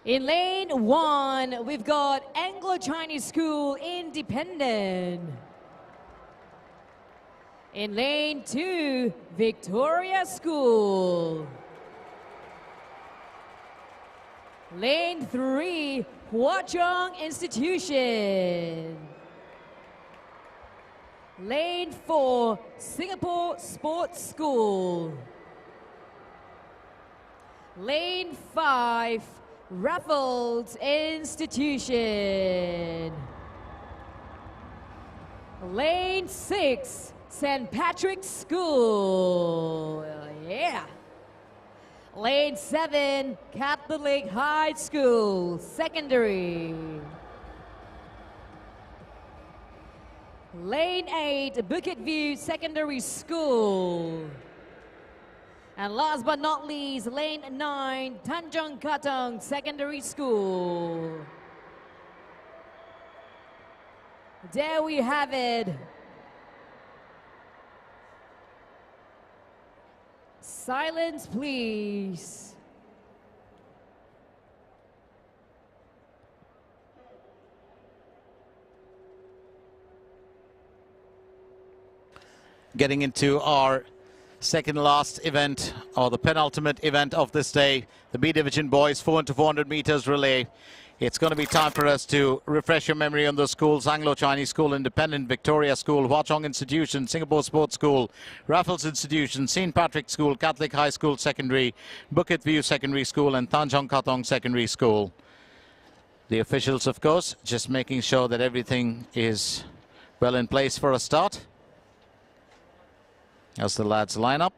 In lane 1, we've got Anglo-Chinese School Independent. In lane 2, Victoria School. Lane 3, Hua Chong Institution. Lane 4, Singapore Sports School. Lane 5, Raffles Institution. Lane 6, St. Patrick's School. Yeah. Lane 7, Catholic High School, Secondary. Lane 8, Bukit View Secondary School. And last but not least, Lane 9, Tanjong Katong Secondary School. There we have it. Silence, please. Getting into our second last event, or the penultimate event of this day, the B Division Boys 4x400 meters relay. It's going to be time for us to refresh your memory on the schools: Anglo-Chinese School Independent, Victoria School, Hua Chong Institution, Singapore Sports School, Raffles Institution, St. Patrick's School, Catholic High School Secondary, Bukit View Secondary School and Tanjong Katong Secondary School. The officials, of course, just making sure that everything is well in place for a start as the lads line up.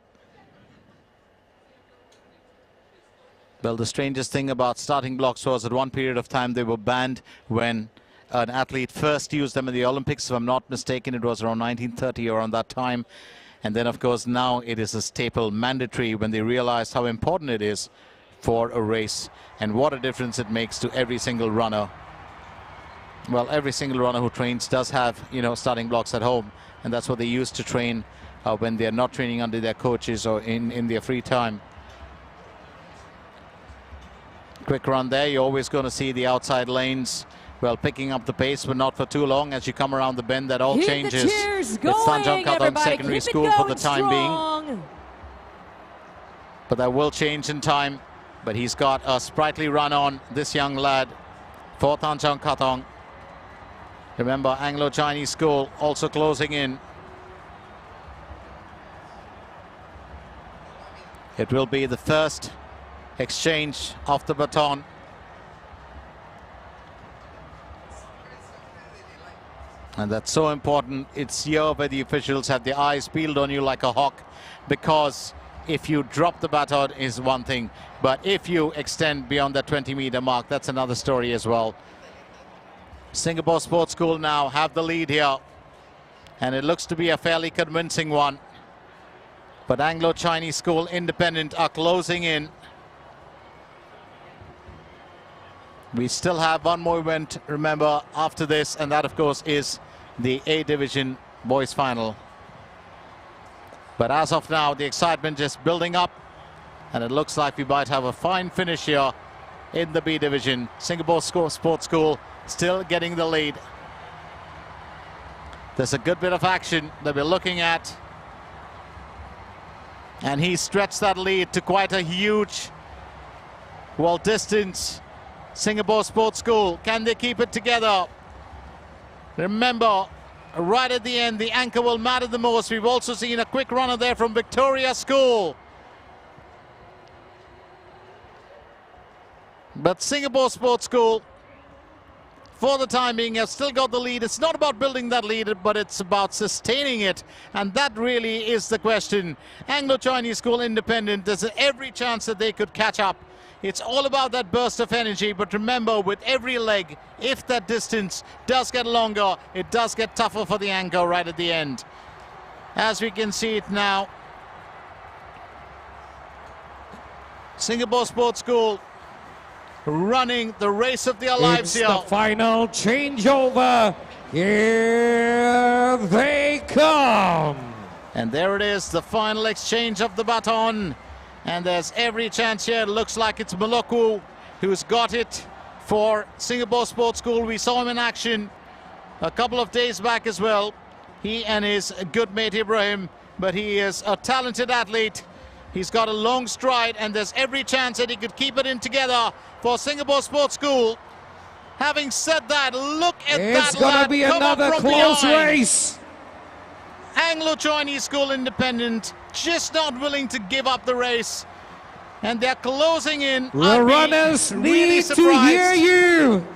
Well, the strangest thing about starting blocks was at one period of time they were banned when an athlete first used them in the Olympics. If I'm not mistaken, it was around 1930 or around that time. And then, of course, now it is a staple, mandatory, when they realized how important it is for a race and what a difference it makes to every single runner. Well, every single runner who trains does have, you know, starting blocks at home, and that's what they use to train when they're not training under their coaches or in their free time. Quick run there. You're always going to see the outside lanes, well, picking up the pace, but not for too long. As you come around the bend, that all changes. It's Tanjong Katong Secondary School for the time being. But that will change in time. But he's got a sprightly run on, this young lad, for Tanjong Katong. Remember, Anglo-Chinese School also closing in. It will be the first exchange of the baton. And that's so important. It's here where the officials have their eyes peeled on you like a hawk, because if you drop the baton is one thing, but if you extend beyond that 20-meter mark, that's another story as well. Singapore Sports School now have the lead here, and it looks to be a fairly convincing one. But Anglo-Chinese School Independent are closing in. We still have one more event, remember, after this, and that, of course, is the A Division Boys Final. But as of now, the excitement just building up, and it looks like we might have a fine finish here in the B Division. Singapore Sports School still getting the lead. There's a good bit of action that we're looking at. And he stretched that lead to quite a huge, well, distance. Singapore Sports School, can they keep it together? Remember, right at the end, the anchor will matter the most. We've also seen a quick runner there from Victoria School. But Singapore Sports School for the time being have still got the lead. It's not about building that lead, but it's about sustaining it, and that really is the question. Anglo-Chinese School Independent, there's every chance that they could catch up. It's all about that burst of energy, but remember, with every leg, if that distance does get longer, it does get tougher for the anchor right at the end. As we can see it now, Singapore Sports School running the race of their lives here. The final changeover. Here they come. And there it is, the final exchange of the baton. And there's every chance here. It looks like it's Moloku who's got it for Singapore Sports School. We saw him in action a couple of days back as well. He and his good mate Ibrahim, but he is a talented athlete. He's got a long stride, and there's every chance that he could keep it in together for Singapore Sports School. Having said that, look at that It's going to be another close race. Anglo-Chinese School Independent just not willing to give up the race, and they're closing in. The runners need to hear you.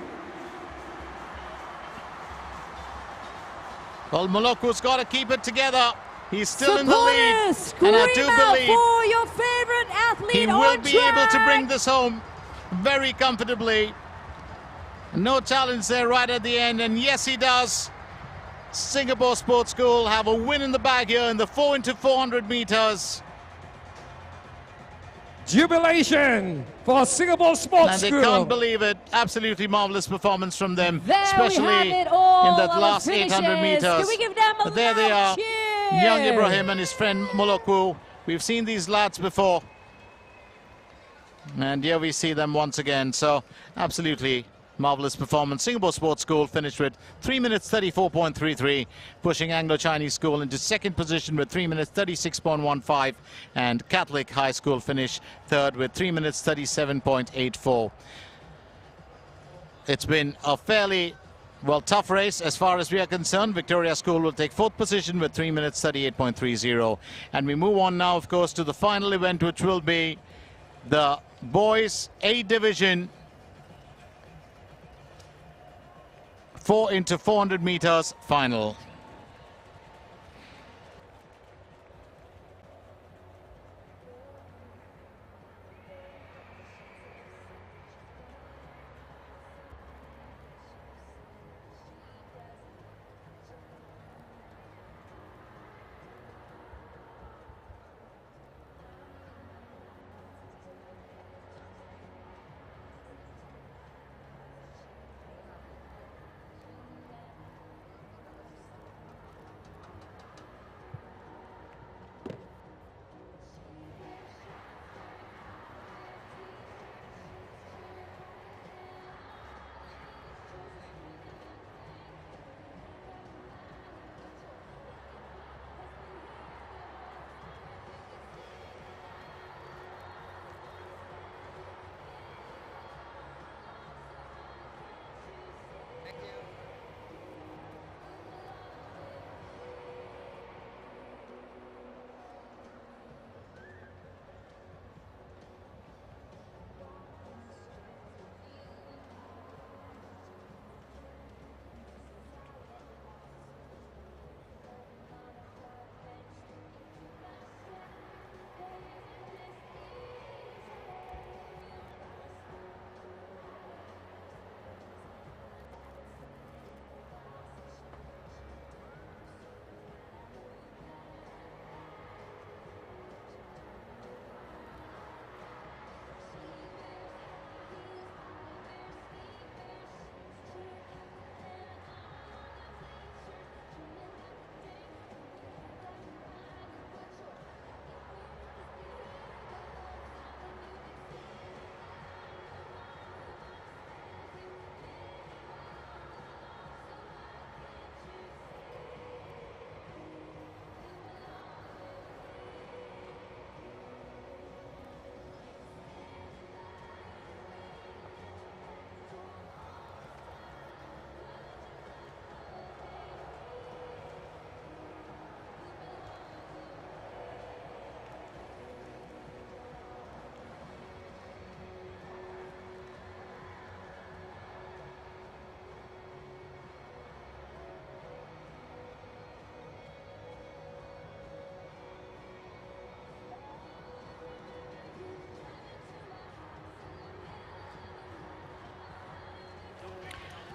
Well, Moloku's got to keep it together. He's still in the lead, Scream and I do out believe for your favorite athlete he on will be track. able to bring this home very comfortably. No challenge there right at the end, and yes, he does. Singapore Sports School have a win in the bag here in the 4x400 meters. Jubilation for Singapore Sports And they School. can't believe it. Absolutely marvelous performance from them, There especially we have it, all in that our last 800 finishes. meters. Can we give them a But there they loud are, cheer? young Ibrahim and his friend Moloku. We've seen these lads before, and here we see them once again. So absolutely marvelous performance. Singapore Sports School finished with 3 minutes 34.33, pushing Anglo-Chinese School into second position with 3 minutes 36.15, and Catholic High School finished third with 3 minutes 37.84. It's been a fairly tough race as far as we are concerned. Victoria School will take fourth position with 3 minutes 38.30. And we move on now, of course, to the final event, which will be the boys A division 4x400 meters final.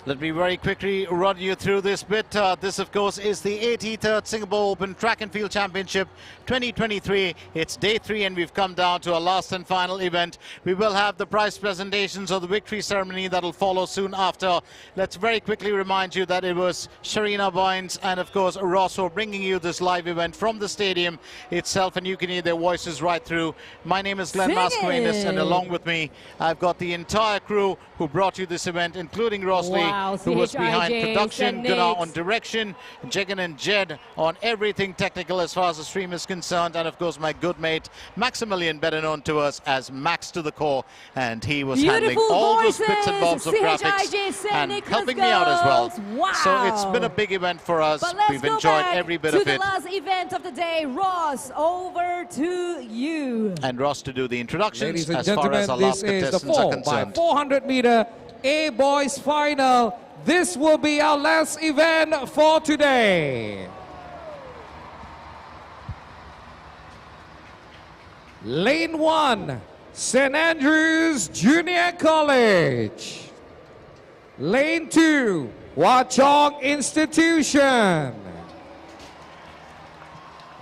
Let me very quickly run you through this bit. This, of course, is the 83rd Singapore Open Track and Field Championship 2023. It's day 3 and we've come down to our last and final event. We will have the prize presentations or the victory ceremony that will follow soon after. Let's very quickly remind you that it was Sharina Bynes and, of course, Ross for bringing you this live event from the stadium itself, and you can hear their voices right through. My name is Glenn Mascarenas, and along with me, I've got the entire crew who brought you this event, including Ross Lee, who was behind production, Gunnar on direction, Jagan and Jed on everything technical as far as the stream is concerned, and of course my good mate Maximilian, better known to us as Max to the core, and he was handling all those bits and bobs of graphics and helping me out as well. Wow. So it's been a big event for us. We've enjoyed every bit of it. To the last event of the day, Ross, over to you. And Ross to do the introductions. Ladies and as far gentlemen, as our this last is the contestants are 4x concerned. 400 meter A boys final. This will be our last event for today. Lane 1, St. Andrews Junior College. Lane 2, Hwa Chong Institution.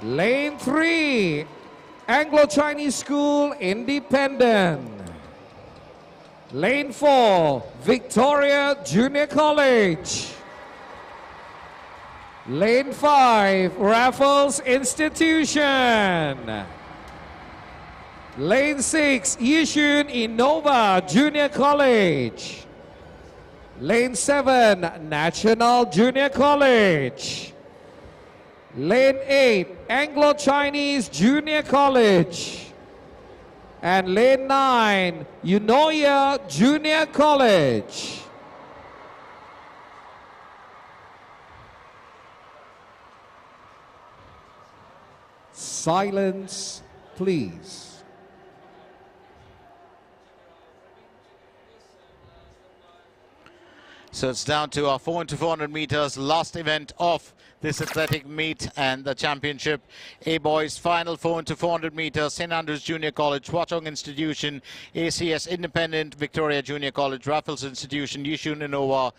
Lane 3, Anglo-Chinese School Independent. Lane 4, Victoria Junior College. Lane 5, Raffles Institution. Lane 6, Yishun Innova Junior College. Lane 7, National Junior College. Lane 8, Anglo-Chinese Junior College. And lane 9, Eunoia Junior College. Silence, please. So it's down to our 4x400 meters last event of this athletic meet and the championship. A boys final 4x400 meters, St. Andrews Junior College, Hwa Chong Institution, ACS Independent, Victoria Junior College, Raffles Institution, Yishun Innova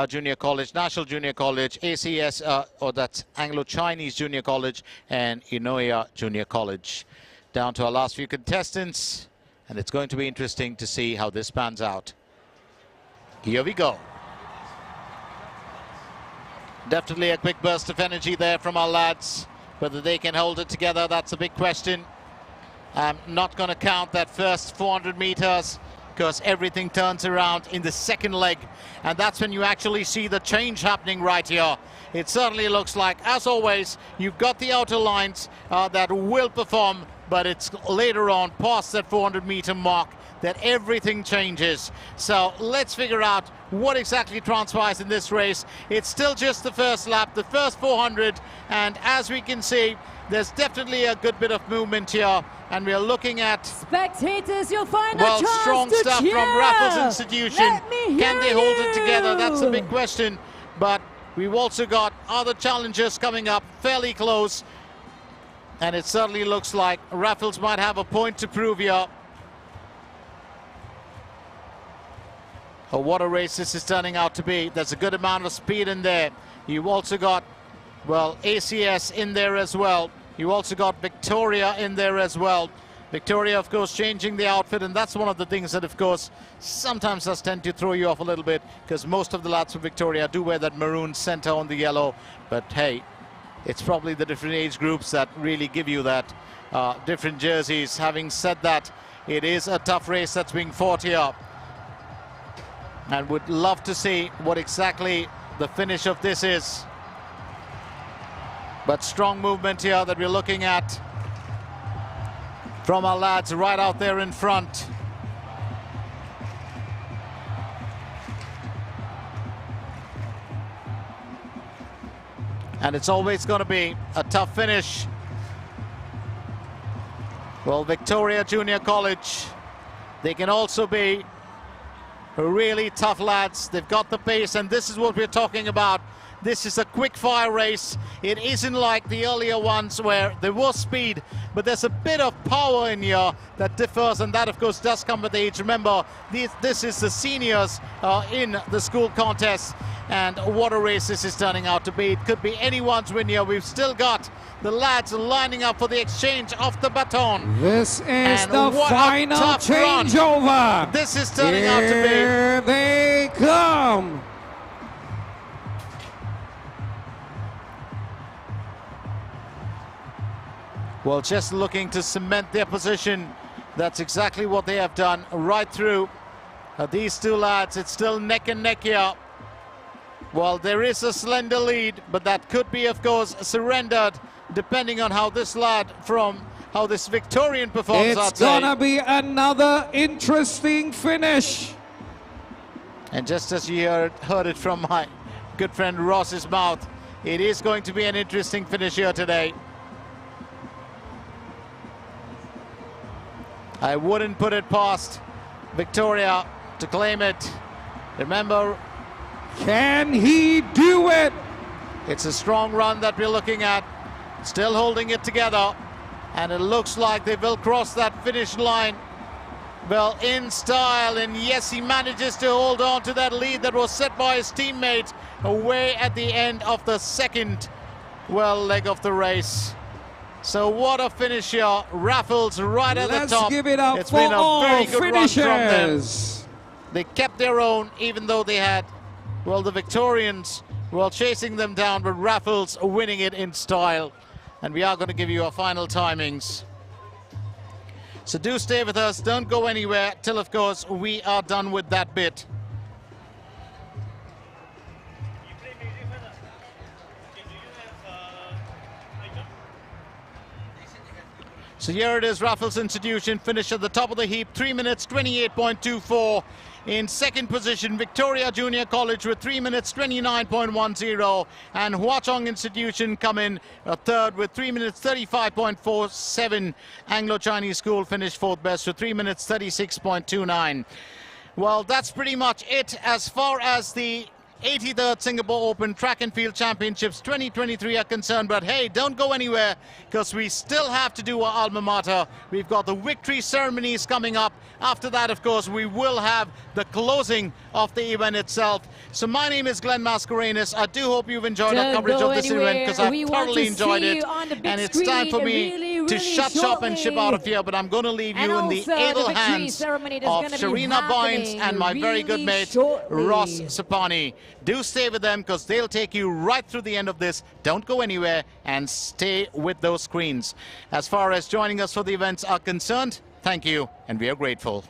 Junior College, National Junior College, ACS, or that's Anglo-Chinese Junior College, and Eunoia Junior College. Down to our last few contestants, and it's going to be interesting to see how this pans out. Here we go. Definitely a quick burst of energy there from our lads. Whether they can hold it together, that's a big question. I'm not going to count that first 400 meters because everything turns around in the second leg, and that's when you actually see the change happening right here. It certainly looks like, as always, you've got the outer lines that will perform, but it's later on past that 400 meter mark that everything changes. So let's figure out what exactly transpires in this race. It's still just the first lap, the first 400, and as we can see, there's definitely a good bit of movement here, and we're looking at spectators. You'll find a strong stuff cheer. from Raffles Institution. Can they hold it together? That's a big question, but we've also got other challengers coming up fairly close, and it certainly looks like Raffles might have a point to prove here. Oh, what a race this is turning out to be. There's a good amount of speed in there. You've also got, well, ACS in there as well. You also got Victoria in there as well. Victoria, of course, changing the outfit, and that's one of the things that, of course, sometimes does tend to throw you off a little bit, because most of the lads from Victoria do wear that maroon center on the yellow. But hey, it's probably the different age groups that really give you that different jerseys. Having said that, it is a tough race that's being fought here, and would love to see what exactly the finish of this is. But strong movement here that we're looking at from our lads right out there in front. And it's always going to be a tough finish. Well, Victoria Junior College, they can also be really tough lads. They've got the pace, and this is what we're talking about. This is a quick fire race. It isn't like the earlier ones where there was speed, but there's a bit of power in here that differs, and that of course does come with age. Remember, this is the seniors in the school contest, and what a race this is turning out to be. It could be anyone's win here. We've still got the lads lining up for the exchange of the baton. This is And the what a final tough run changeover. this is turning out to be. Here they come. Well, just looking to cement their position. That's exactly what they have done right through. These two lads, it's still neck and neck here. Well, there is a slender lead, but that could be, of course, surrendered depending on how this Victorian performs. It's gonna be another interesting finish. And just as you heard it from my good friend Ross's mouth, it is going to be an interesting finish here today. I wouldn't put it past Victoria to claim it. Remember, can he do it? it's a strong run that we're looking at. Still holding it together, and it looks like they will cross that finish line. Well, in style, and yes, he manages to hold on to that lead that was set by his teammate away at the end of the second, leg of the race. So what a finish here. Raffles right at the top. Let's give it up It's for been a all very good run from them. finishers. They kept their own, even though they had, the Victorians, chasing them down, but Raffles winning it in style. And we are going to give you our final timings. So do stay with us. Don't go anywhere till, of course, we are done with that bit. So here it is, Raffles Institution finished at the top of the heap, 3 minutes 28.24. In second position, Victoria Junior College with 3 minutes 29.10, and Hua Chong Institution come in third with 3 minutes 35.47. Anglo-Chinese School finished fourth best with 3 minutes 36.29. Well, that's pretty much it as far as the 83rd Singapore Open Track and Field Championships 2023 are concerned. But hey, don't go anywhere, because we still have to do our alma mater. We've got the victory ceremonies coming up. After that, of course, we will have the closing of the event itself. So my name is Glenn Mascarenas. I do hope you've enjoyed our coverage of this event, because I've thoroughly enjoyed it. And it's time for me to shut shop and ship out of here. But I'm going to leave you in the able hands of Sharina Bynes and my very good mate, Ross Sapani. Do stay with them, because they'll take you right through the end of this. Don't go anywhere, and stay with those screens. As far as joining us for the events are concerned, thank you, and we are grateful.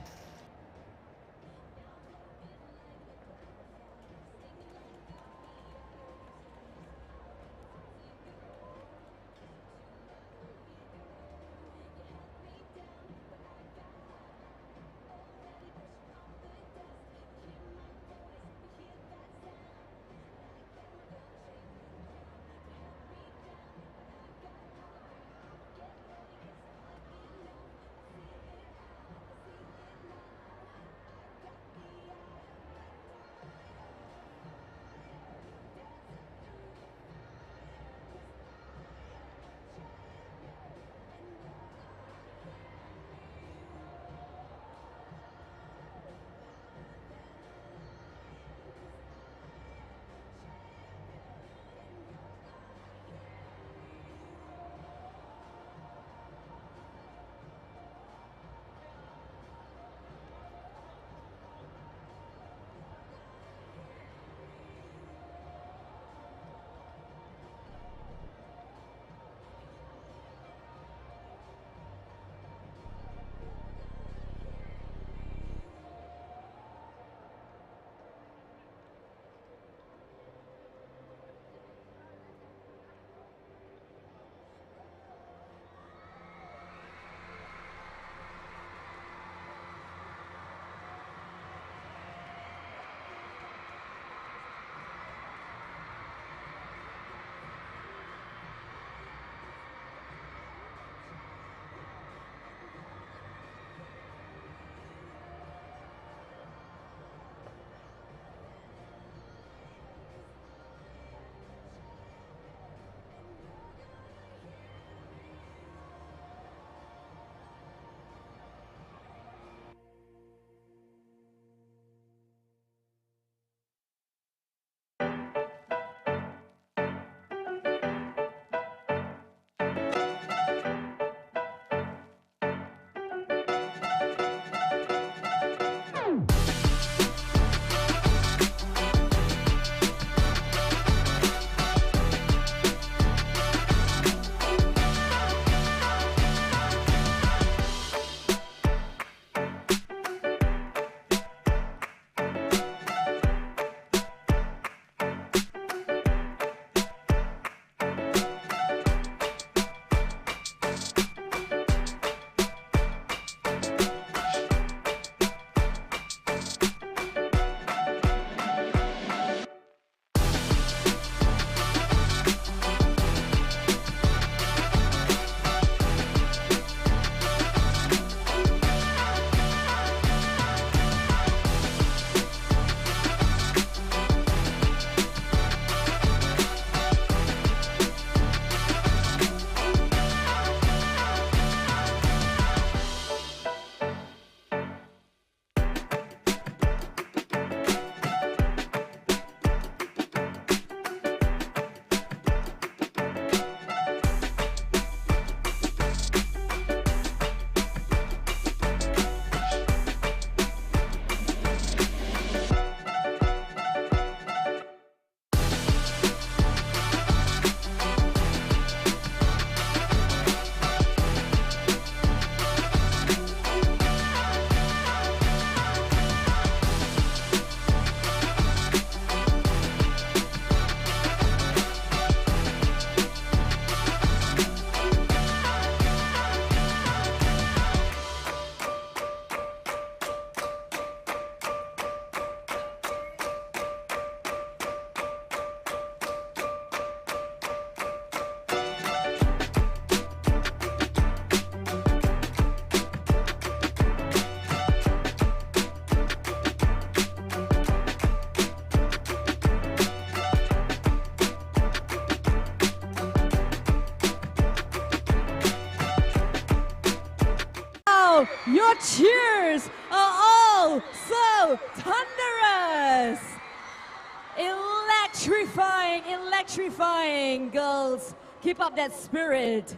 cheers are all so thunderous. Electrifying, electrifying, girls. Keep up that spirit.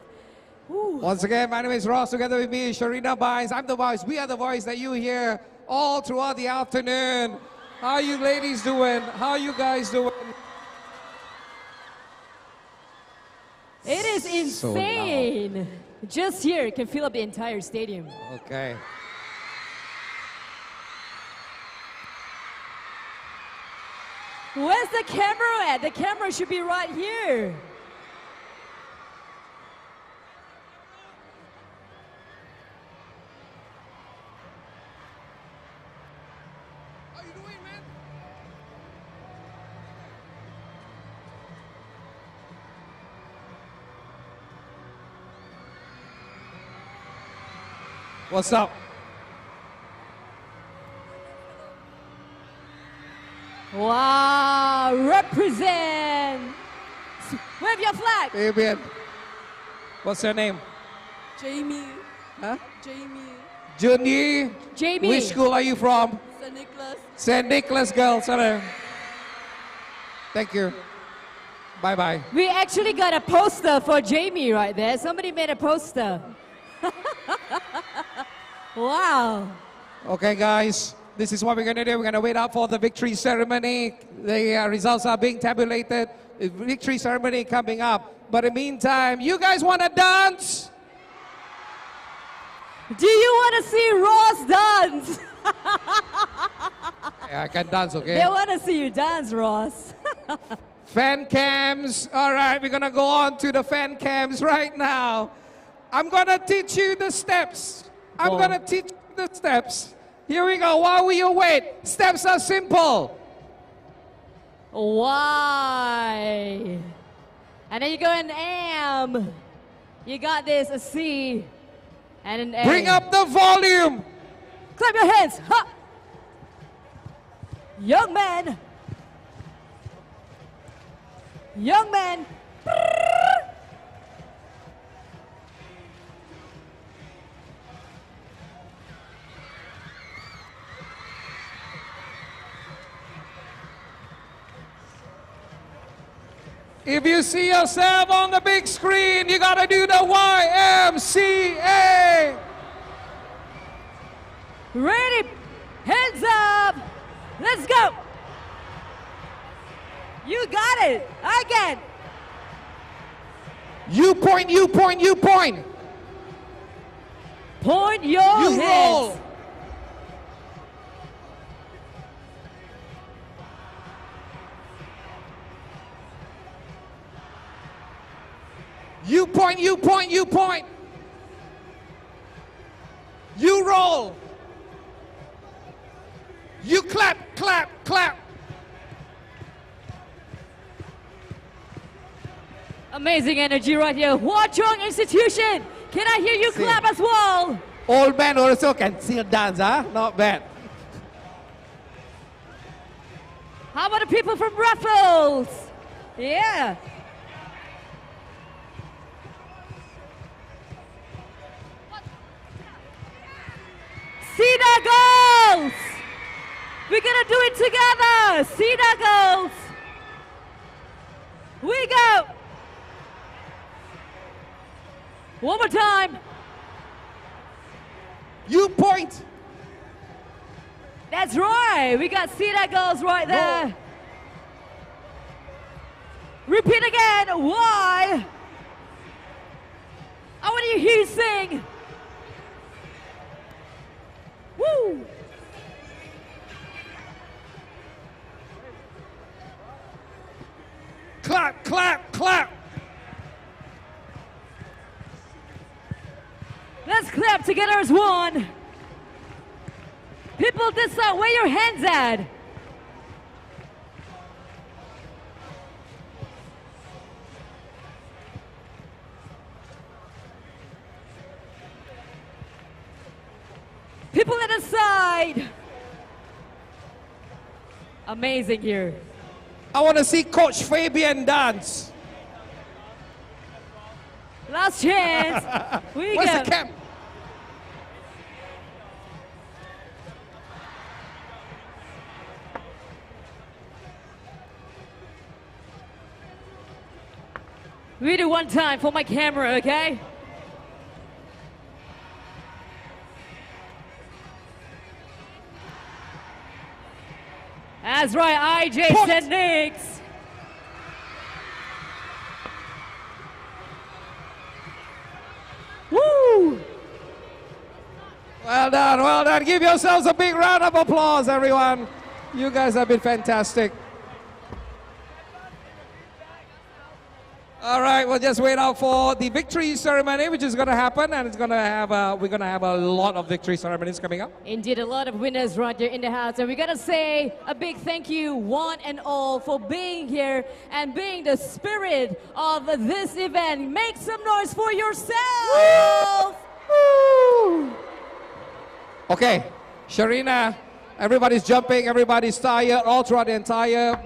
Ooh. Once again, my name is Ross. Together with me, Sharina Bynes. I'm the voice. We are the voice that you hear all throughout the afternoon. How are you ladies doing? How are you guys doing? It is insane. Just here, it can fill up the entire stadium. Okay. Where's the camera at? The camera should be right here. How you doing, man? What's up? Wow, represent. Wave your flag. Fabian. What's your name? Jamie. Huh? Jamie. Junyi. Jamie. Which school are you from? St. Nicholas. St. Nicholas girls. Hello. Thank you. Bye-bye. We actually got a poster for Jamie right there. Somebody made a poster. Wow. Okay, guys. This is what we're going to do. We're going to wait up for the victory ceremony. The results are being tabulated. The victory ceremony coming up. But in the meantime, you guys want to dance? Do you want to see Ross dance? Yeah, I can dance, okay? They want to see you dance, Ross. Fan cams. All right, we're going to go on to the fan cams right now. I'm going to teach you the steps. I'm going to teach you the steps. Here we go. While we wait, steps are simple. Why? And then you go an M. You got this, a C, and an A. Bring up the volume. Clap your hands. Ha! Young man. Young man. If you see yourself on the big screen, you gotta do the YMCA. Ready? Hands up. Let's go. You got it. Again. You point, you point, you point. Point your You hands. roll. You point, you point, you point. You roll. You clap, clap, clap. Amazing energy right here. Hua Chong Institution. Can I hear you clap as well? Old man also can still dance, huh? Not bad. How about the people from Raffles? Yeah. Cedar Girls! We're gonna do it together! Cedar Girls! We go! One more time. You point. That's right. We got Cedar Girls right there. Repeat again. Why? I want to hear you sing. Woo! Clap, clap, clap. Let's clap together as one. People this side, where your hands at? People at the side. Amazing here. I want to see Coach Fabian dance. Last chance. We Where's go. the camp? We do one time for my camera, okay? That's right, IJ techniques. Woo! Well done, well done. Give yourselves a big round of applause, everyone. You guys have been fantastic. All right, we'll just wait out for the victory ceremony, which is going to happen, and it's going to have we're going to have a lot of victory ceremonies coming up. Indeed, a lot of winners right here in the house, and we got to say a big thank you, one and all, for being here and being the spirit of this event. Make some noise for yourself. Woo! Okay, Sharina, everybody's jumping, everybody's tired all throughout the entire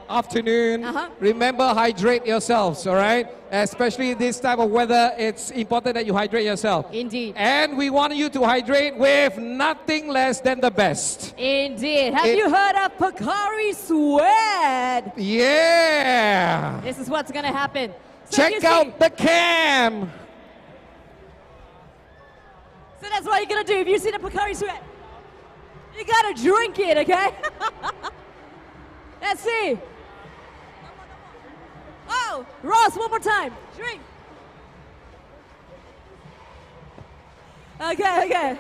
afternoon. Remember, hydrate yourselves, all right? Especially this type of weather, it's important that you hydrate yourself. Indeed. And we want you to hydrate with nothing less than the best. Indeed. Have you heard of Pocari Sweat? Yeah. This is what's going to happen. So Check out the cam. So that's what you're going to do if you see the Pocari Sweat. You gotta drink it, okay? Let's see. Oh, Ross, one more time. Drink. Okay.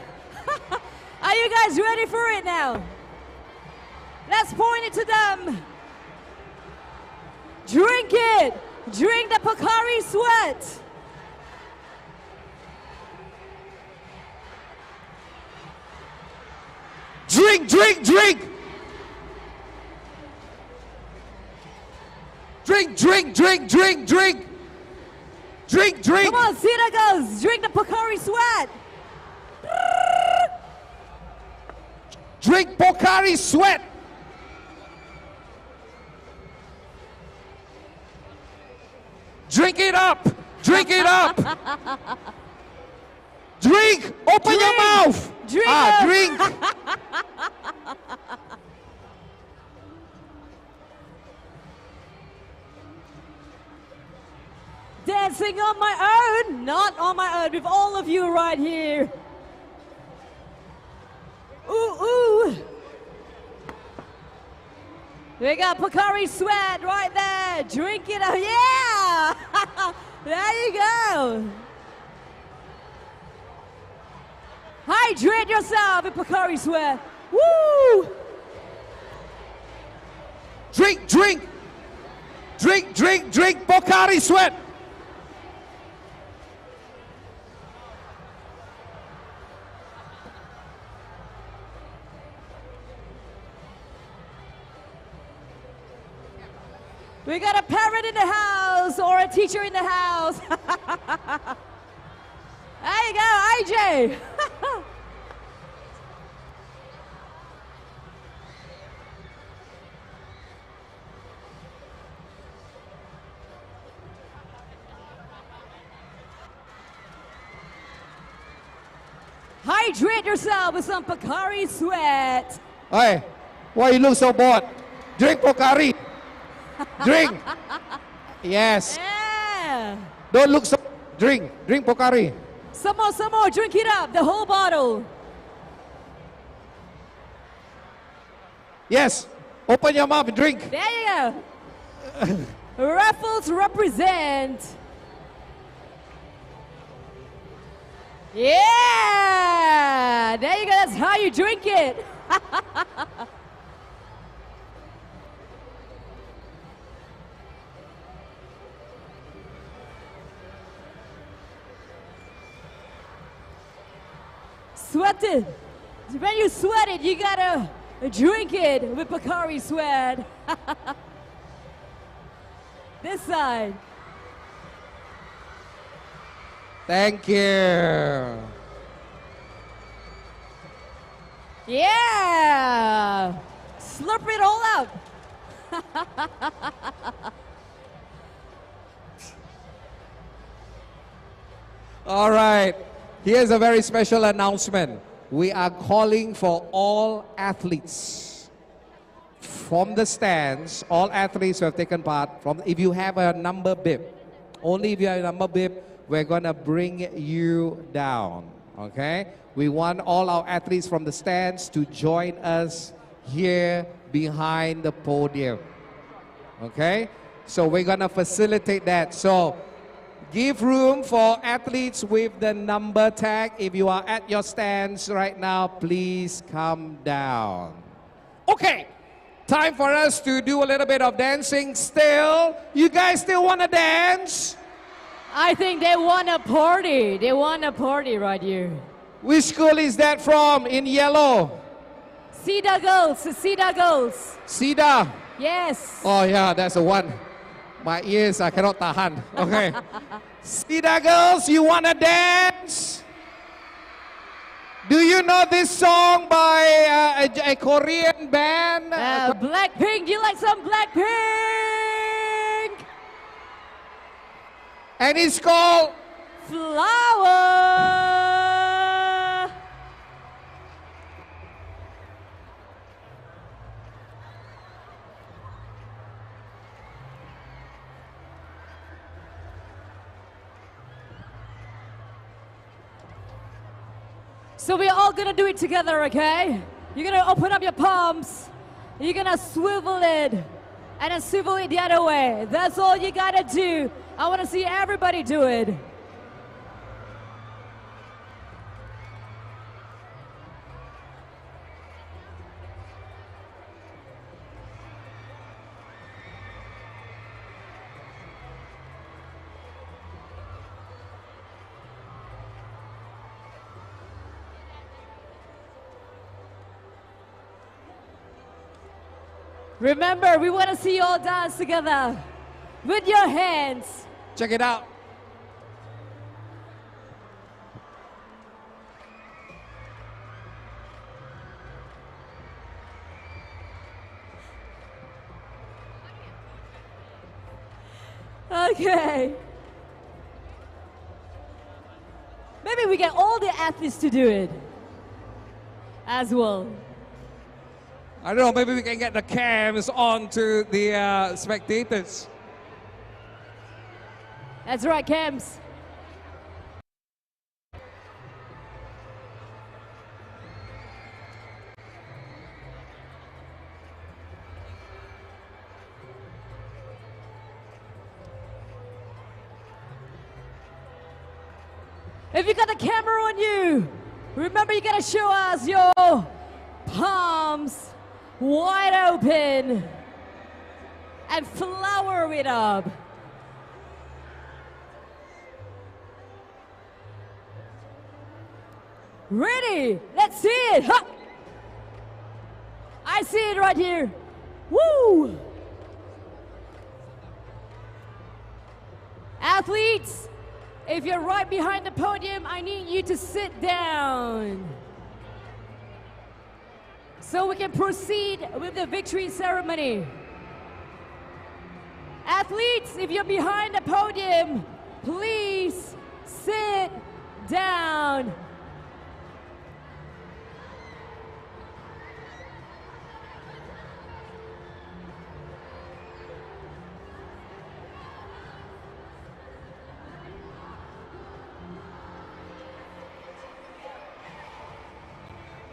Are you guys ready for it now? Let's point it to them. Drink it. Drink the Pocari Sweat. Drink, drink, drink. Drink, drink, drink, drink, drink. Drink, drink. Come on, see that goes. Drink the Pocari Sweat. Drink Pocari Sweat. Drink it up. Drink it up. Drink. Open your mouth. Drink. Drink. Dancing on my own, not on my own, with all of you right here. Ooh, ooh. We got Pocari Sweat right there. Drink it up. Yeah. There you go. Hydrate yourself with Pocari Sweat. Woo! Drink, drink. Drink, drink, drink Pocari Sweat. We got a parent in the house or a teacher in the house. There you go, IJ. Hydrate yourself with some Pocari Sweat. Hey, why you look so bored? Drink Pocari. Drink. Yes. Yeah. Don't look so. Drink. Drink Pocari. Some more. Drink it up. The whole bottle. Yes. Open your mouth and drink. There you go. Raffles represent. Yeah. There you go. That's how you drink it. Sweat it. When you sweat it, you gotta drink it with Pocari Sweat. This side. Thank you. Yeah. Slurp it all out. All right. Here's a very special announcement. We are calling for all athletes from the stands, all athletes who have taken part, if you have a number bib, Only if you are number bib, we're gonna bring you down, okay? We want all our athletes from the stands to join us here behind the podium, okay? So we're gonna facilitate that. So give room for athletes with the number tag. If you are at your stands right now, please come down. Okay, time for us to do a little bit of dancing still. You guys still wanna dance? I think they want a party. They want a party right here. Which school is that from in yellow? Cedar Girls, Cedar Girls. Cedar? Yes. Oh yeah, that's the one. My ears, I cannot tahan. Okay. Cedar Girls, you wanna dance? Do you know this song by a Korean band? Blackpink, you like some Blackpink? And it's called Flower. So we're all gonna do it together, okay? You're gonna open up your palms. You're gonna swivel it and then swivel it the other way. That's all you gotta do. I wanna see everybody do it. Remember, we want to see you all dance together with your hands. Check it out. Okay. Maybe we get all the athletes to do it as well. I don't know, maybe we can get the cams on to the spectators. That's right, Cams. If you got the camera on you, remember you gotta show us your palms wide open and flower it up. Ready? Let's see it. Ha! I see it right here. Woo! Athletes, if you're right behind the podium, I need you to sit down so we can proceed with the victory ceremony. Athletes, if you're behind the podium, please sit down.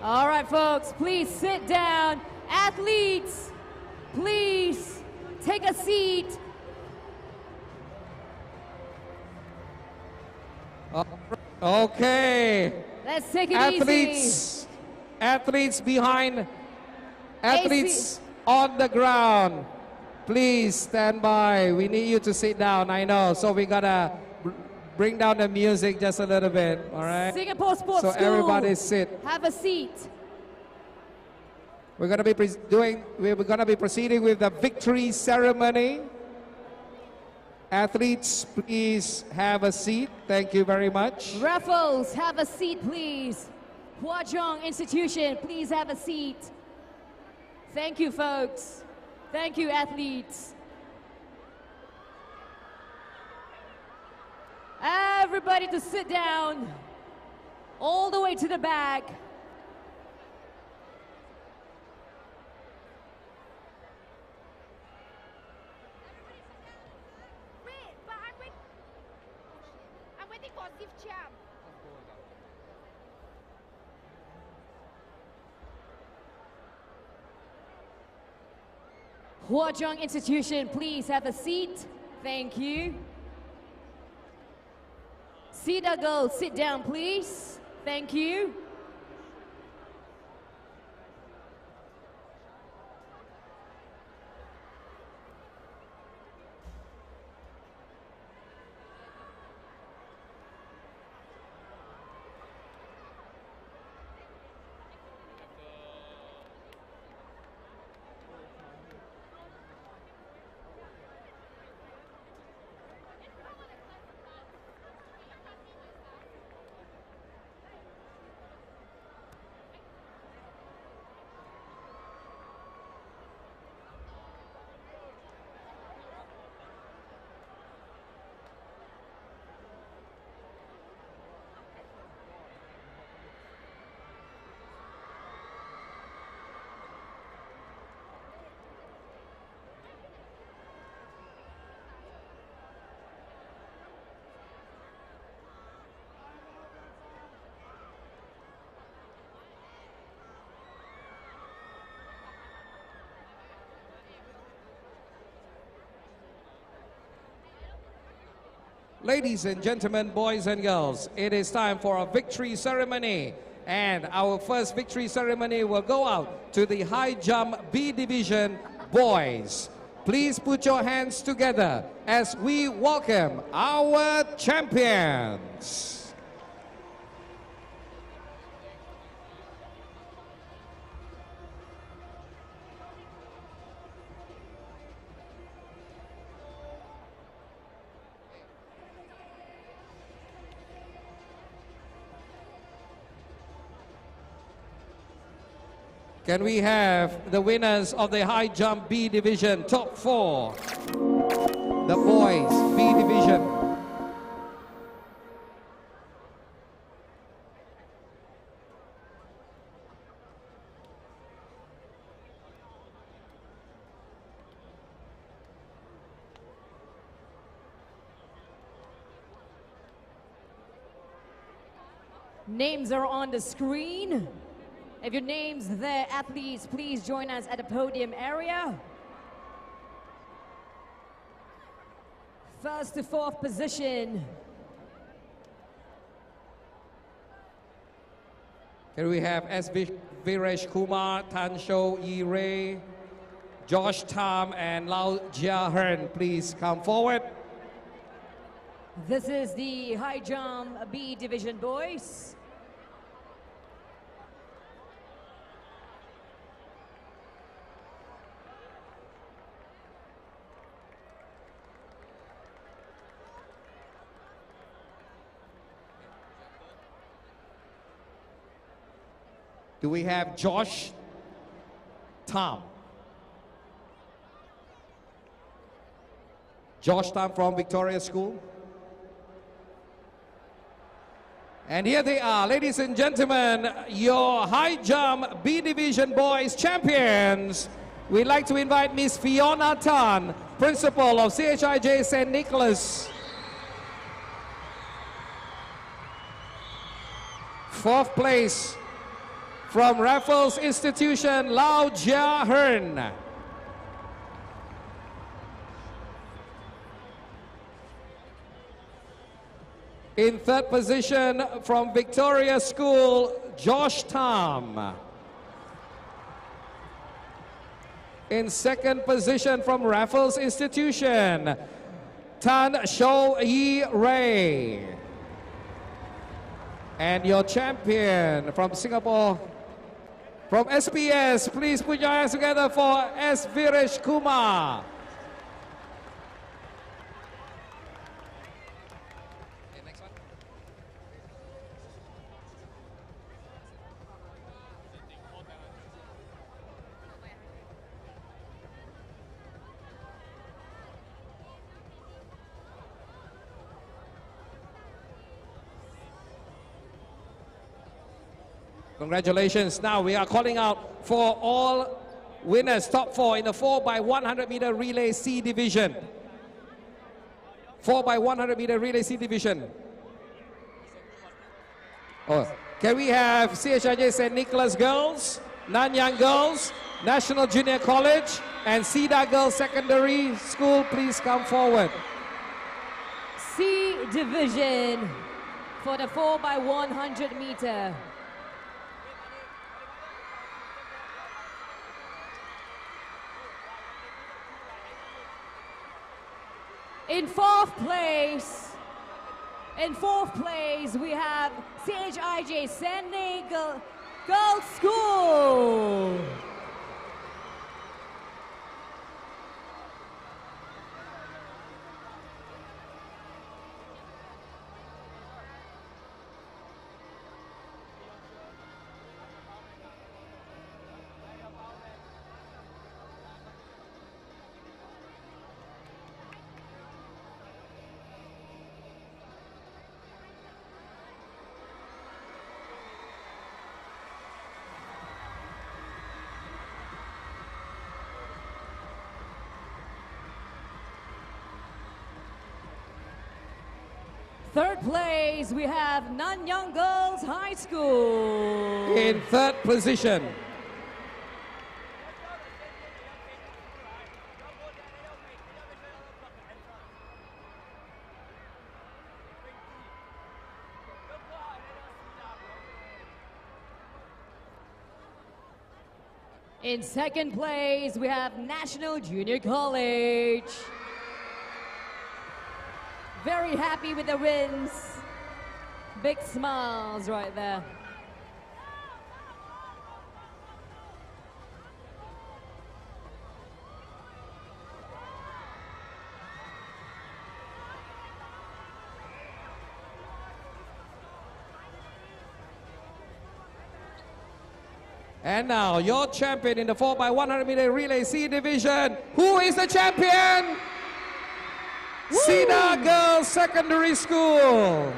All right, folks, please sit down. Athletes, please take a seat. Okay. Let's take it Athletes, easy. athletes behind, athletes on the ground, please stand by. We need you to sit down, I know. So we gotta bring down the music just a little bit, all right? Singapore Sports So School, everybody sit. have a seat. We're gonna be proceeding with the victory ceremony. Athletes, please have a seat. Thank you very much. Raffles, have a seat, please. Hua Chong Institution, please have a seat. Thank you, folks. Thank you, athletes. Everybody to sit down, all the way to the back. definitive champ. Huazhong Institution, please have a seat. Thank you. Cedar Girls, sit down, please. Thank you. Ladies and gentlemen, boys and girls, it is time for a victory ceremony. And our first victory ceremony will go out to the high jump B division boys. Please put your hands together as we welcome our champions. Can we have the winners of the high jump B division, top 4? The boys B division. Names are on the screen. If your name's there, athletes, please join us at the podium area. First to fourth position. Can we have S. Viresh Kumar, Tan Shou Yi Ray, Josh Tam, and Lau Jia Hearn, please come forward. This is the high jump B division boys. Do we have Josh Tam? Josh Tam from Victoria School. And here they are, ladies and gentlemen, your high jump B division boys champions. We'd like to invite Miss Fiona Tan, principal of CHIJ St. Nicholas. Fourth place from Raffles Institution, Lau Jia Hearn. In third position from Victoria School, Josh Tam. In second position from Raffles Institution, Tan Shou Yi Ray. And your champion from Singapore, from SPS, please put your hands together for S. Viresh Kumar. Congratulations. Now we are calling out for all winners, top 4 in the 4x100 meter relay C division. 4x100 meter relay C division. Oh, can we have CHIJ St. Nicholas Girls, Nanyang Girls, National Junior College, and Cedar Girls Secondary School, please come forward. C division for the 4x100 meter. In fourth place, we have CHIJ San Diego Girls School. Third place, we have Nanyang Girls High School. In third position, In second place, we have National Junior College. Very happy with the wins. Big smiles right there. and now your champion in the 4x100 meter relay C division. Who is the champion? Cedar Girls Secondary School.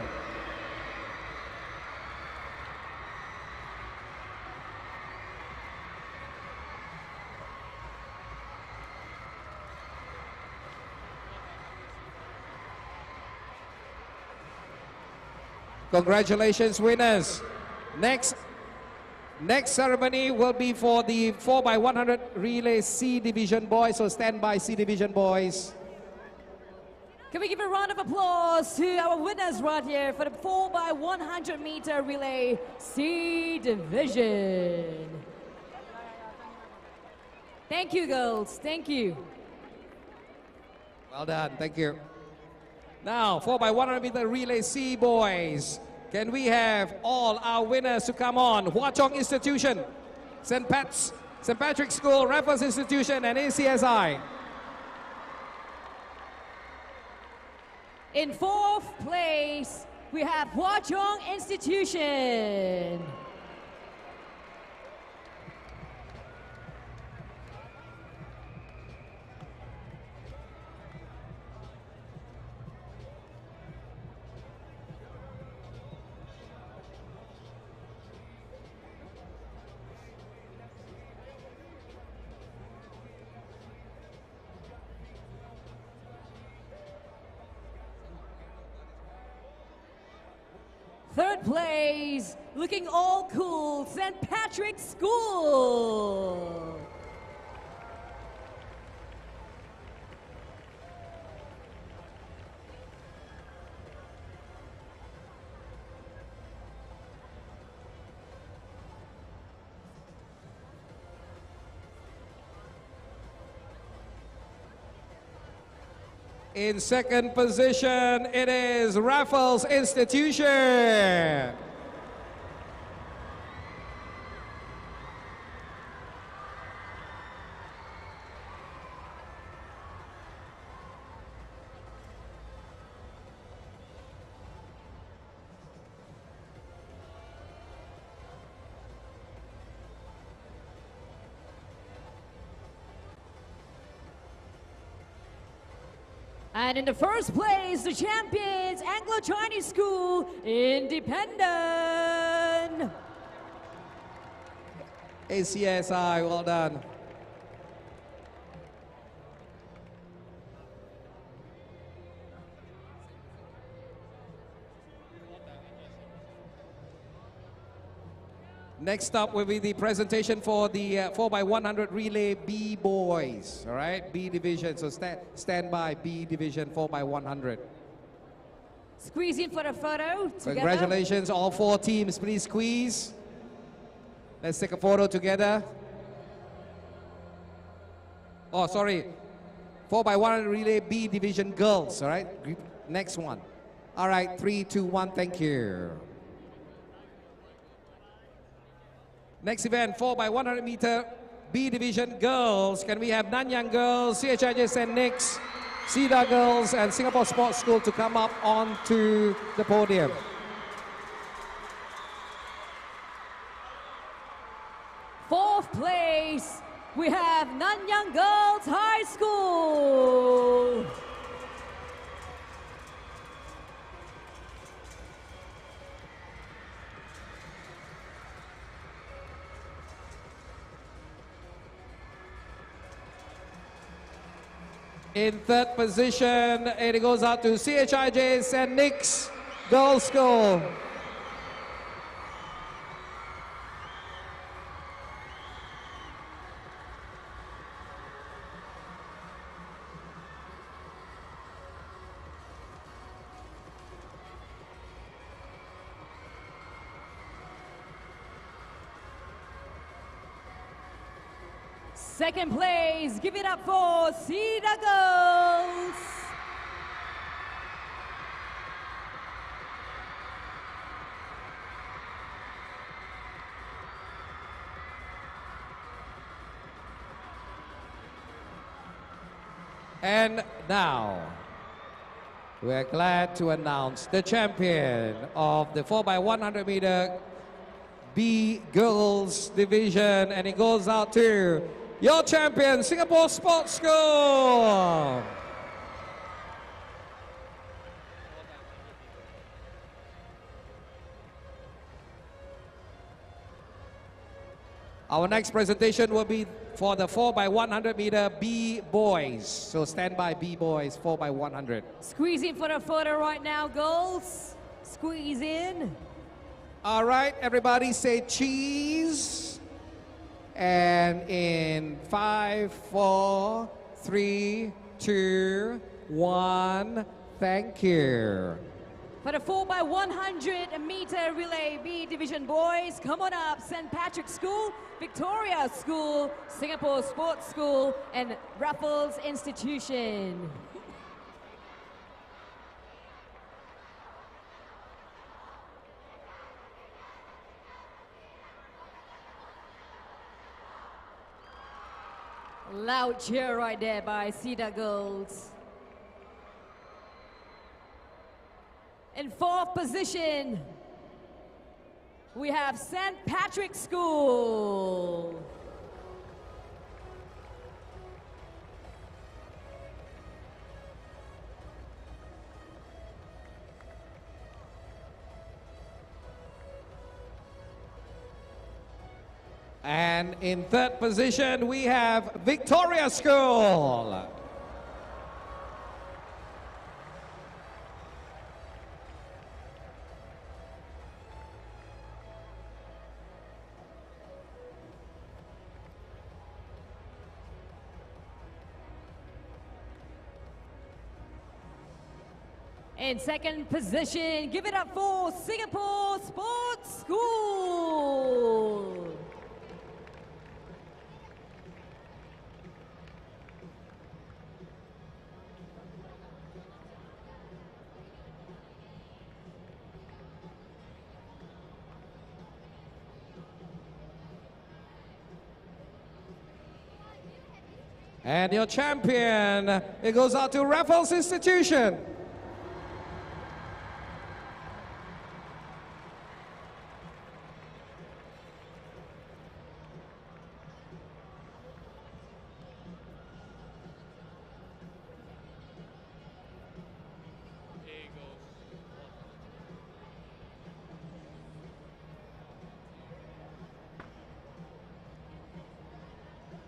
Congratulations, winners. Next ceremony will be for the 4x100 relay C division boys, so stand by, C division boys. Can we give a round of applause to our winners right here for the 4x100 meter relay C division. Thank you, girls. Thank you. Well done, thank you. Now, 4x100 meter relay C boys. Can we have all our winners to come on? Hua Chong Institution, St. Patrick's School, Raffles Institution, and ACSI. In fourth place, we have Hua Chong Institution. Third place, looking all cool, St. Patrick's School. In second position, it is Raffles Institution. And in the first place, the champions, Anglo-Chinese School, Independent. ACSI, well done. Next up will be the presentation for the 4x100 relay B boys. All right, B division. So stand by, B division 4x100. Squeeze in for a photo together. Congratulations, all 4 teams. Please squeeze. Let's take a photo together. Oh, sorry. 4x100 relay B division girls. All right, next one. All right, 3, 2, 1. Thank you. Next event, 4x100 meter B division girls. Can we have Nanyang girls, CHIJ St. Nick's, Cedar girls, and Singapore Sports School to come up onto the podium? Fourth place, we have Nanyang Girls High School. In third position, it goes out to CHIJ St. Nick's Girls School. Second place, give it up for Cedar Girls. And now, we're glad to announce the champion of the 4x100 meter B girls division, and it goes out to your champion, Singapore Sports School. Our next presentation will be for the 4x100 meter B boys. So stand by, B boys, 4x100. Squeeze in for a photo right now, girls. Squeeze in. All right, everybody say cheese. And in 5, 4, 3, 2, 1, thank you. For the 4x100 meter relay B division boys, come on up, St. Patrick's School, Victoria School, Singapore Sports School, and Raffles Institution. Loud cheer right there by Cedar Girls. In fourth position, we have St. Patrick's School. And in third position, we have Victoria School. In second position, give it up for Singapore Sports School. And your champion, it goes out to Raffles Institution.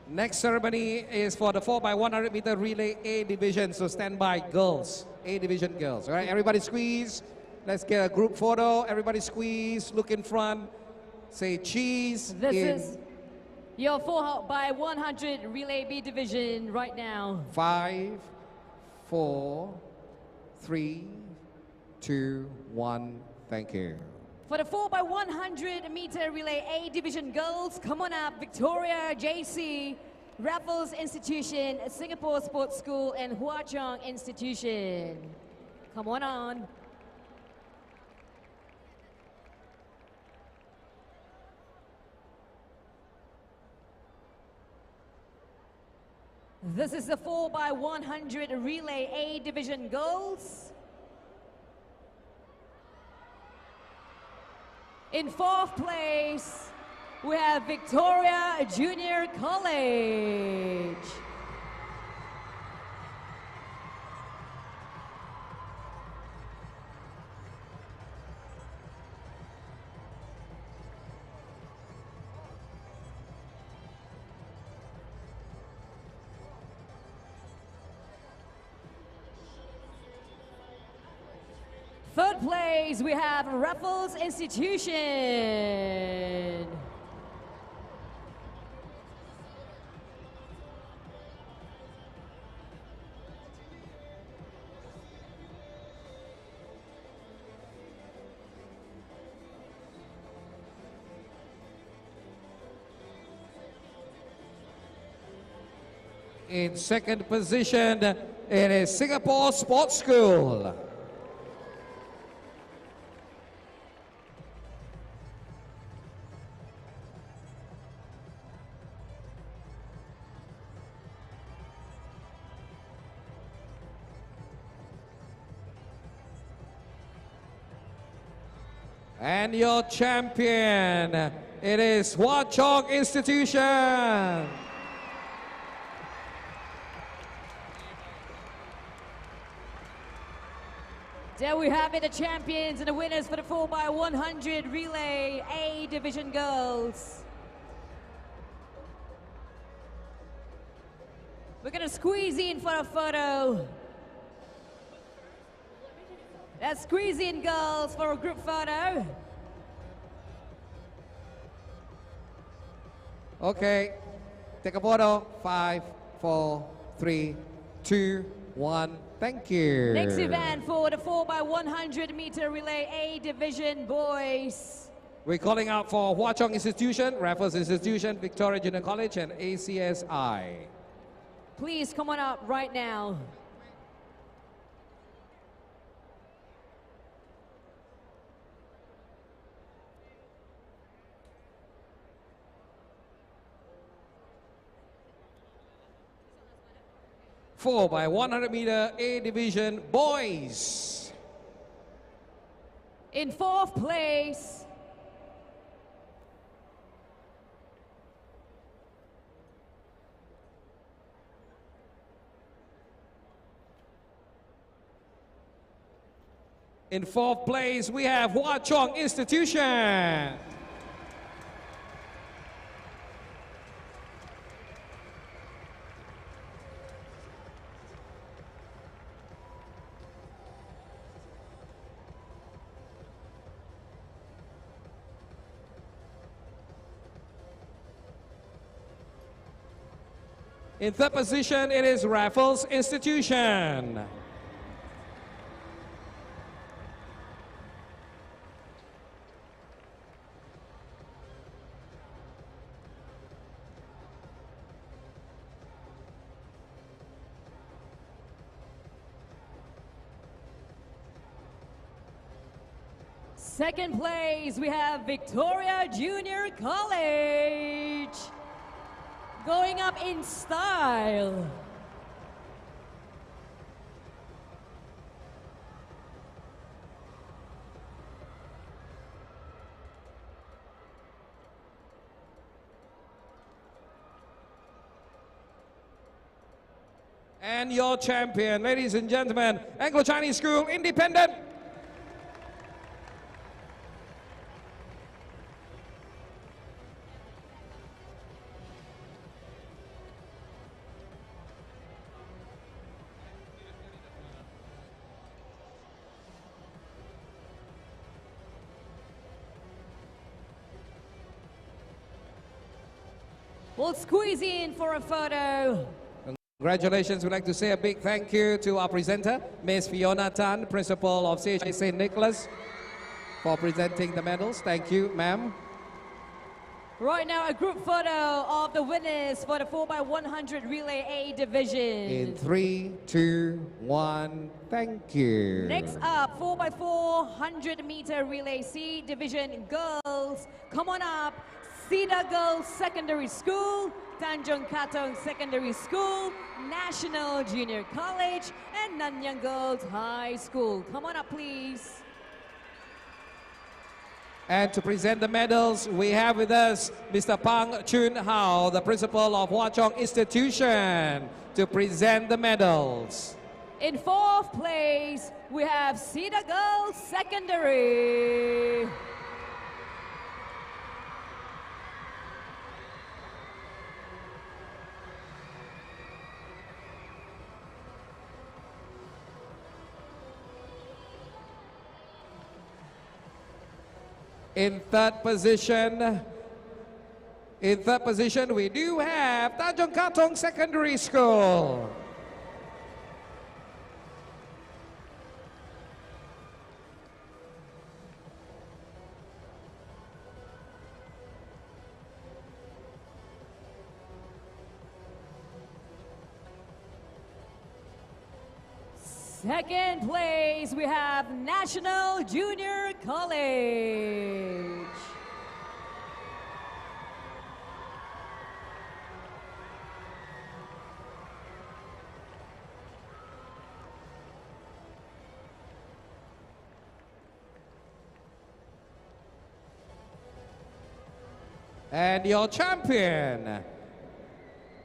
Next ceremony is for the 4x100 meter relay A division. So stand by, girls. A division girls. All right, everybody squeeze. Let's get a group photo. Everybody squeeze. Look in front. say cheese This in is your 4 by 100 relay B division right now. 5, 4, 3, 2, 1. Thank you. For the 4 by 100 meter relay A division girls, come on up, Victoria JC, Raffles Institution, Singapore Sports School, and Hua Chong Institution. Come on. This is the 4 by 100 relay A division girls. In 4th place, we have Victoria Junior College. Third place, we have Raffles Institution. In second position, it is Singapore Sports School. And your champion, it is Hua Chong Institution. There we have it, the champions and the winners for the 4 by 100 relay A division girls. We're gonna squeeze in for a photo. Let's squeeze in, girls, for a group photo. Okay, take a photo. 5, 4, 3, 2, 1. Thank you. Next event for the 4 by 100 meter relay A division boys. We're calling out for Hua Chong Institution, Raffles Institution, Victoria Junior College, and ACSI. Please come on up right now. Four by 100 meter A division boys. In 4th place, In 4th place, we have Hua Chong Institution. In 3rd position, it is Raffles Institution. second place, we have Victoria Junior College. Going up in style. And your champion, ladies and gentlemen, Anglo-Chinese School Independent. will squeeze in for a photo. Congratulations. We'd like to say a big thank you to our presenter, Ms. Fiona Tan, Principal of CHI St. Nicholas, for presenting the medals. Thank you, ma'am. Right now, a group photo of the winners for the 4x100 Relay A division. In 3, 2, 1, thank you. Next up, 4x400 meter Relay C division girls. Come on up, Cedar Girls Secondary School, Tanjung Katong Secondary School, National Junior College, and Nanyang Girls High School. Come on up, please. And to present the medals, we have with us Mr. Pang Chun Hao, the principal of Hwa Chong Institution, to present the medals. In fourth place, we have Cedar Girls Secondary. In third position, we do have Tanjung Katong Secondary School. Second place, we have National Junior College. And your champion,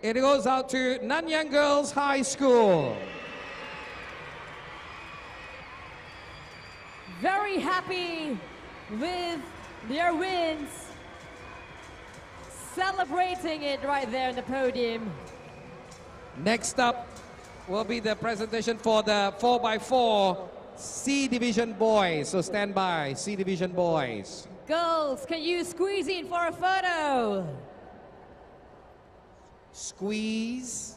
it goes out to Nanyang Girls High School. Very happy with their wins. Celebrating it right there in the podium. Next up will be the presentation for the 4x4 C Division boys. So stand by, C Division boys. Girls, can you squeeze in for a photo? Squeeze.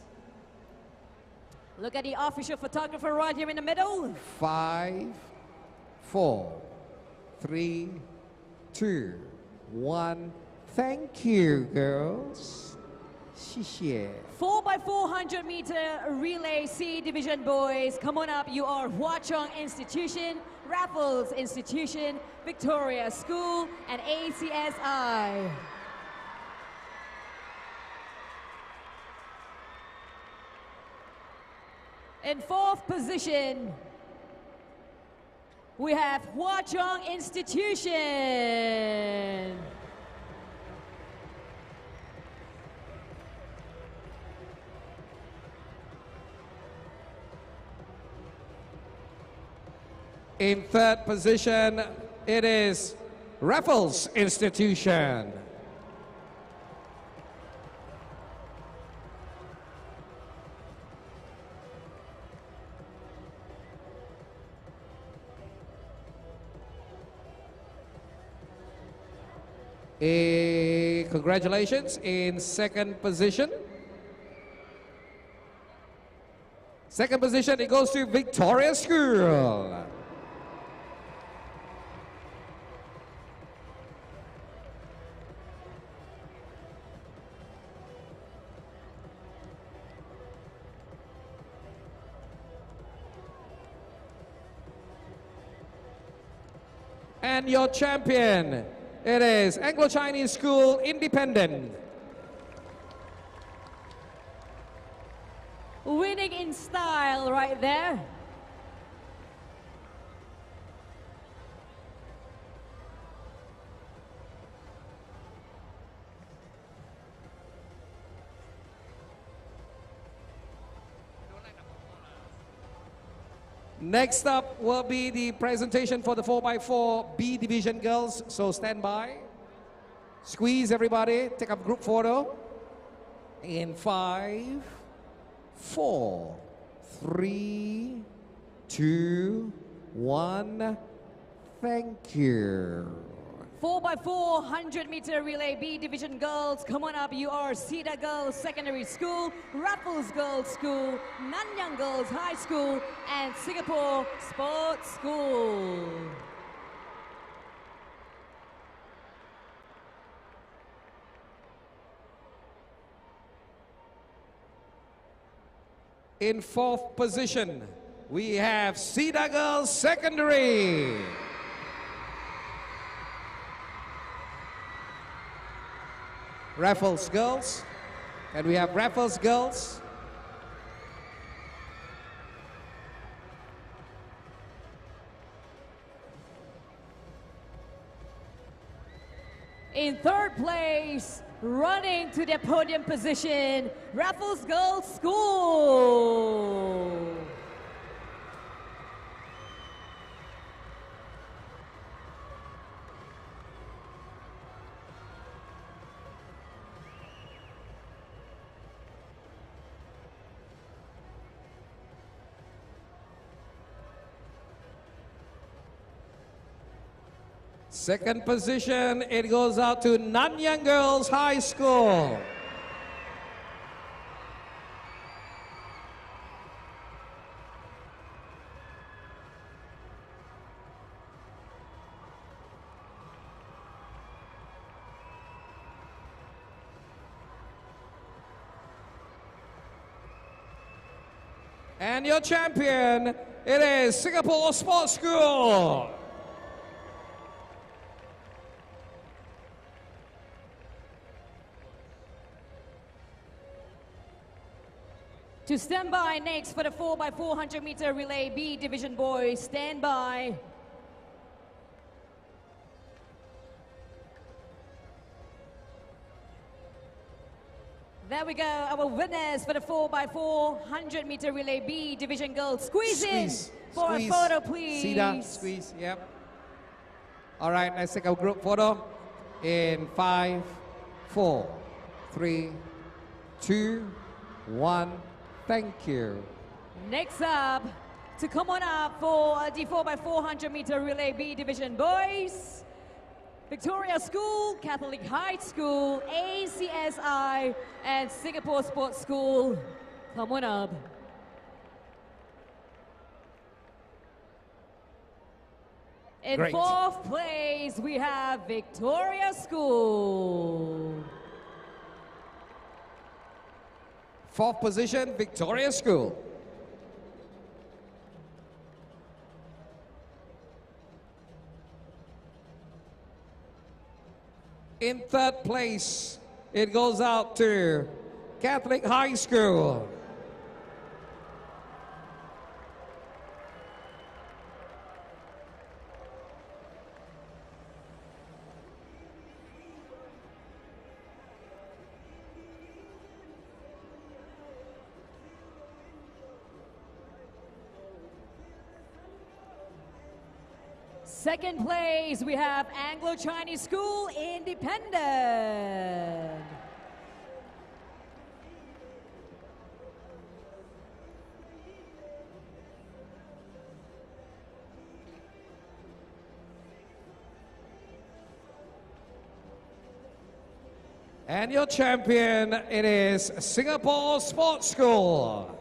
Look at the official photographer right here in the middle. 5, 4, 3, 2, 1. Thank you, girls. 谢谢. 4x400 meter relay C division boys. Come on up. You are Hwa Chong Institution, Raffles Institution, Victoria School, and ACSI. In fourth position, we have Hwa Chong Institution. In third position, it is Raffles Institution. Congratulations. In second position, it goes to Victoria School. And your champion, it is Anglo-Chinese School Independent. Winning in style right there. Next up will be the presentation for the 4x4 B Division girls, so stand by. Squeeze everybody, take a group photo. In 5, 4, 3, 2, 1. Thank you. 4x4 100-meter relay B division girls. Come on up, you are Cedar Girls Secondary School, Raffles Girls School, Nanyang Girls High School, and Singapore Sports School. In fourth position, we have Cedar Girls Secondary. Raffles Girls. And we have Raffles Girls. In third place, running to the podium position, Raffles Girls School. Second position, it goes out to Nanyang Girls High School. And your champion, it is Singapore Sports School. To stand by next for the 4x4 100-meter relay B division boys. Stand by. There we go, our winners for the 4x4 100-meter relay B division girls. Squeeze in for a photo, please. Cedar, squeeze, yep. All right, let's take a group photo in 5, 4, 3, 2, 1. Thank you. Next up, to come on up for the 4x4 100-meter relay B division boys, Victoria School, Catholic High School, ACSI, and Singapore Sports School. Come on up. In Great. fourth place, we have Victoria School. Fourth position, Victoria School. In third place, it goes out to Catholic High School. Second place, we have Anglo-Chinese School, Independent. And your champion, it is Singapore Sports School.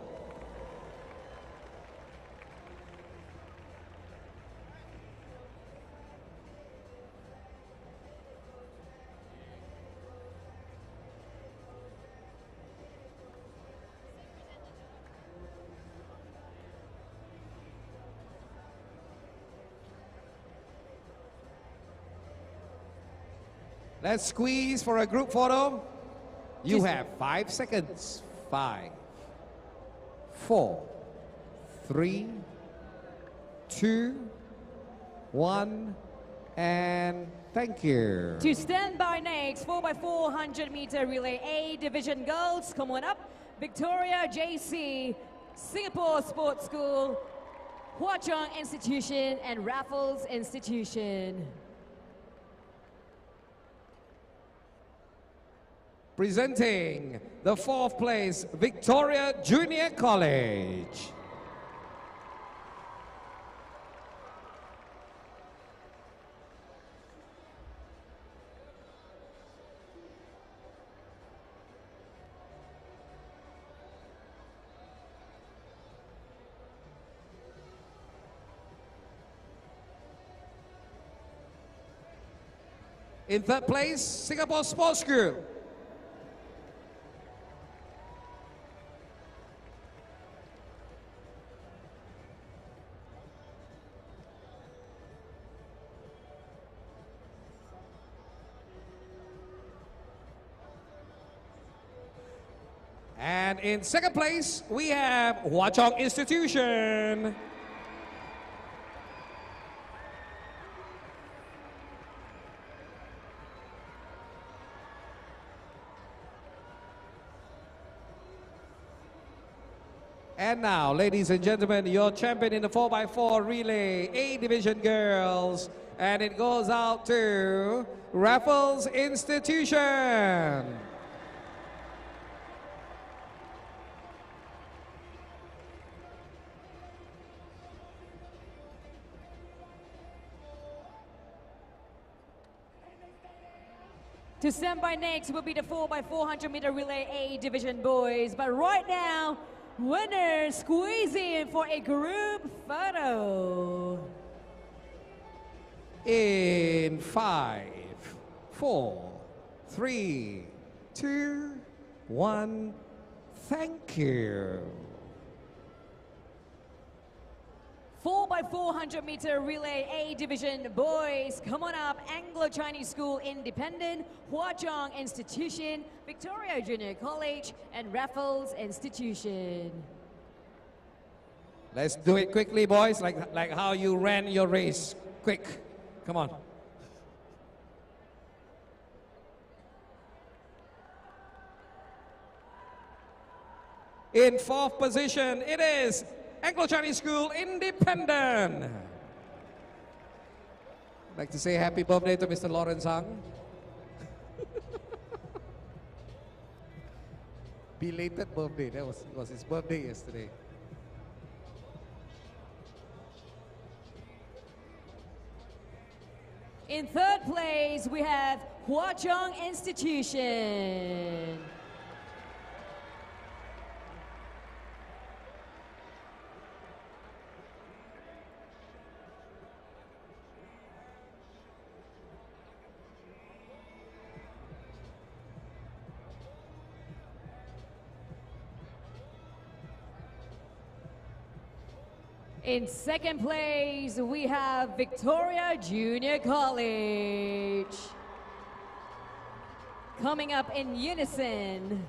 Let's squeeze for a group photo. You have 5 seconds. 5, 4, 3, 2, 1, and thank you. To stand by next, 4x4 100-meter relay A division girls. Come on up. Victoria JC, Singapore Sports School, Hua Chong Institution, and Raffles Institution. Presenting the 4th place, Victoria Junior College. In third place, Singapore Sports School. And in second place, we have Hwa Chong Institution. And now, ladies and gentlemen, your champion in the 4x4 relay, A Division girls. And it goes out to Raffles Institution. To stand by next will be the 4x400 meter relay A division boys. But right now, winners squeeze in for a group photo. In 5, 4, 3, 2, 1. Thank you. 4x400 meter relay A division boys. Come on up, Anglo-Chinese School Independent, Hwa Chong Institution, Victoria Junior College, and Raffles Institution. Let's do it quickly, boys, like how you ran your race. Quick, come on. In fourth position, it is Anglo-Chinese School Independent. I'd like to say happy birthday to Mr. Lawrence Hang. Belated birthday, that was his birthday yesterday. In third place, we have Hwa Chong Institution. In second place, we have Victoria Junior College. Coming up in unison.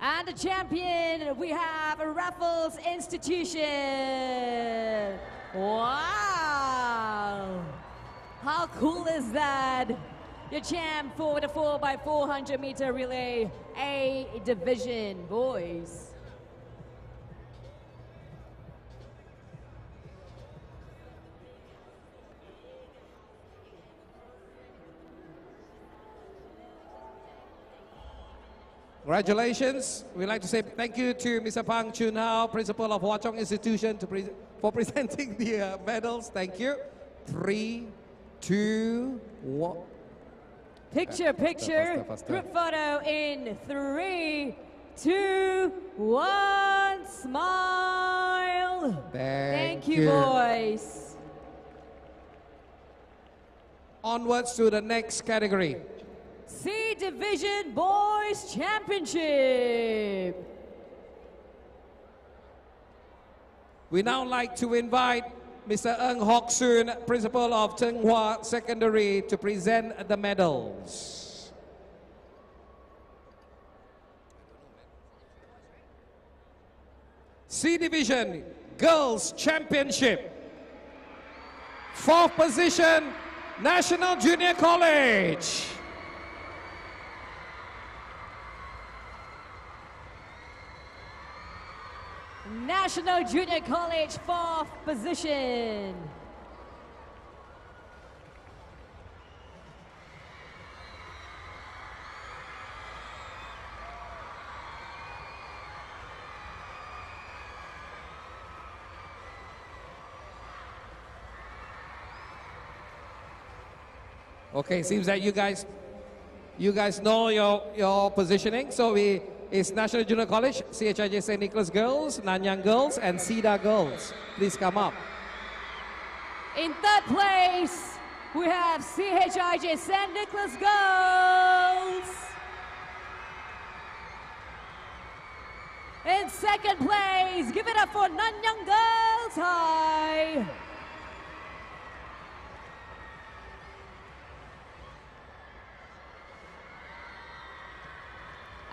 And the champion, we have Raffles Institution. Wow! How cool is that? Your champ for the 4x400 meter relay A division, boys. Congratulations. We'd like to say thank you to Mr. Pang Chun Hao, Principal of Hwa Chong Institution, for presenting the medals. Thank you. 3, 2, 1. Picture. Faster. Group photo in 3, 2, 1. Smile. Thank you, boys. Onwards to the next category. C Division Boys Championship. We now like to invite Mr. Ng Hock Soon, Principal of Tsinghua Secondary, to present the medals. C Division Girls Championship. Fourth position, National Junior College. National Junior College, 4th position. Okay, seems that you guys know your positioning. So it's National Junior College, CHIJ St. Nicholas Girls, Nanyang Girls, and SIDA Girls. Please come up. In third place, we have CHIJ St. Nicholas Girls. In second place, give it up for Nanyang Girls High.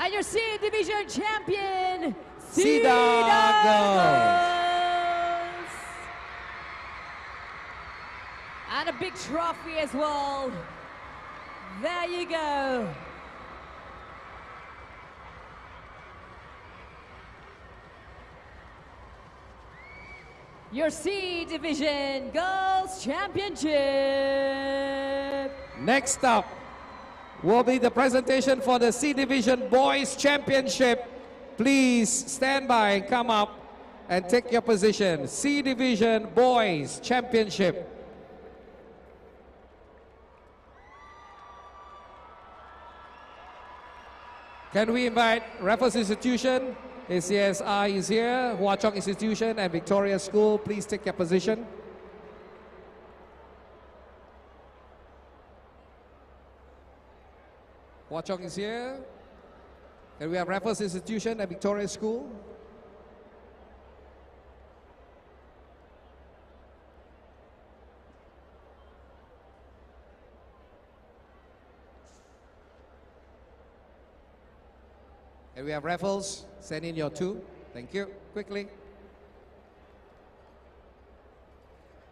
And your C Division champion, SIDA Girls. And a big trophy as well. There you go. Your C Division Girls Championship. Next up will be the presentation for the C Division Boys Championship. Please stand by and come up and take your position. C Division Boys Championship. Can we invite Raffles Institution, ACSI is here, Hua Chong Institution and Victoria School, please take your position. Hua Chong is here. Can we have Raffles Institution and Victoria School? Can we have Raffles? Send in your two. Thank you. Quickly.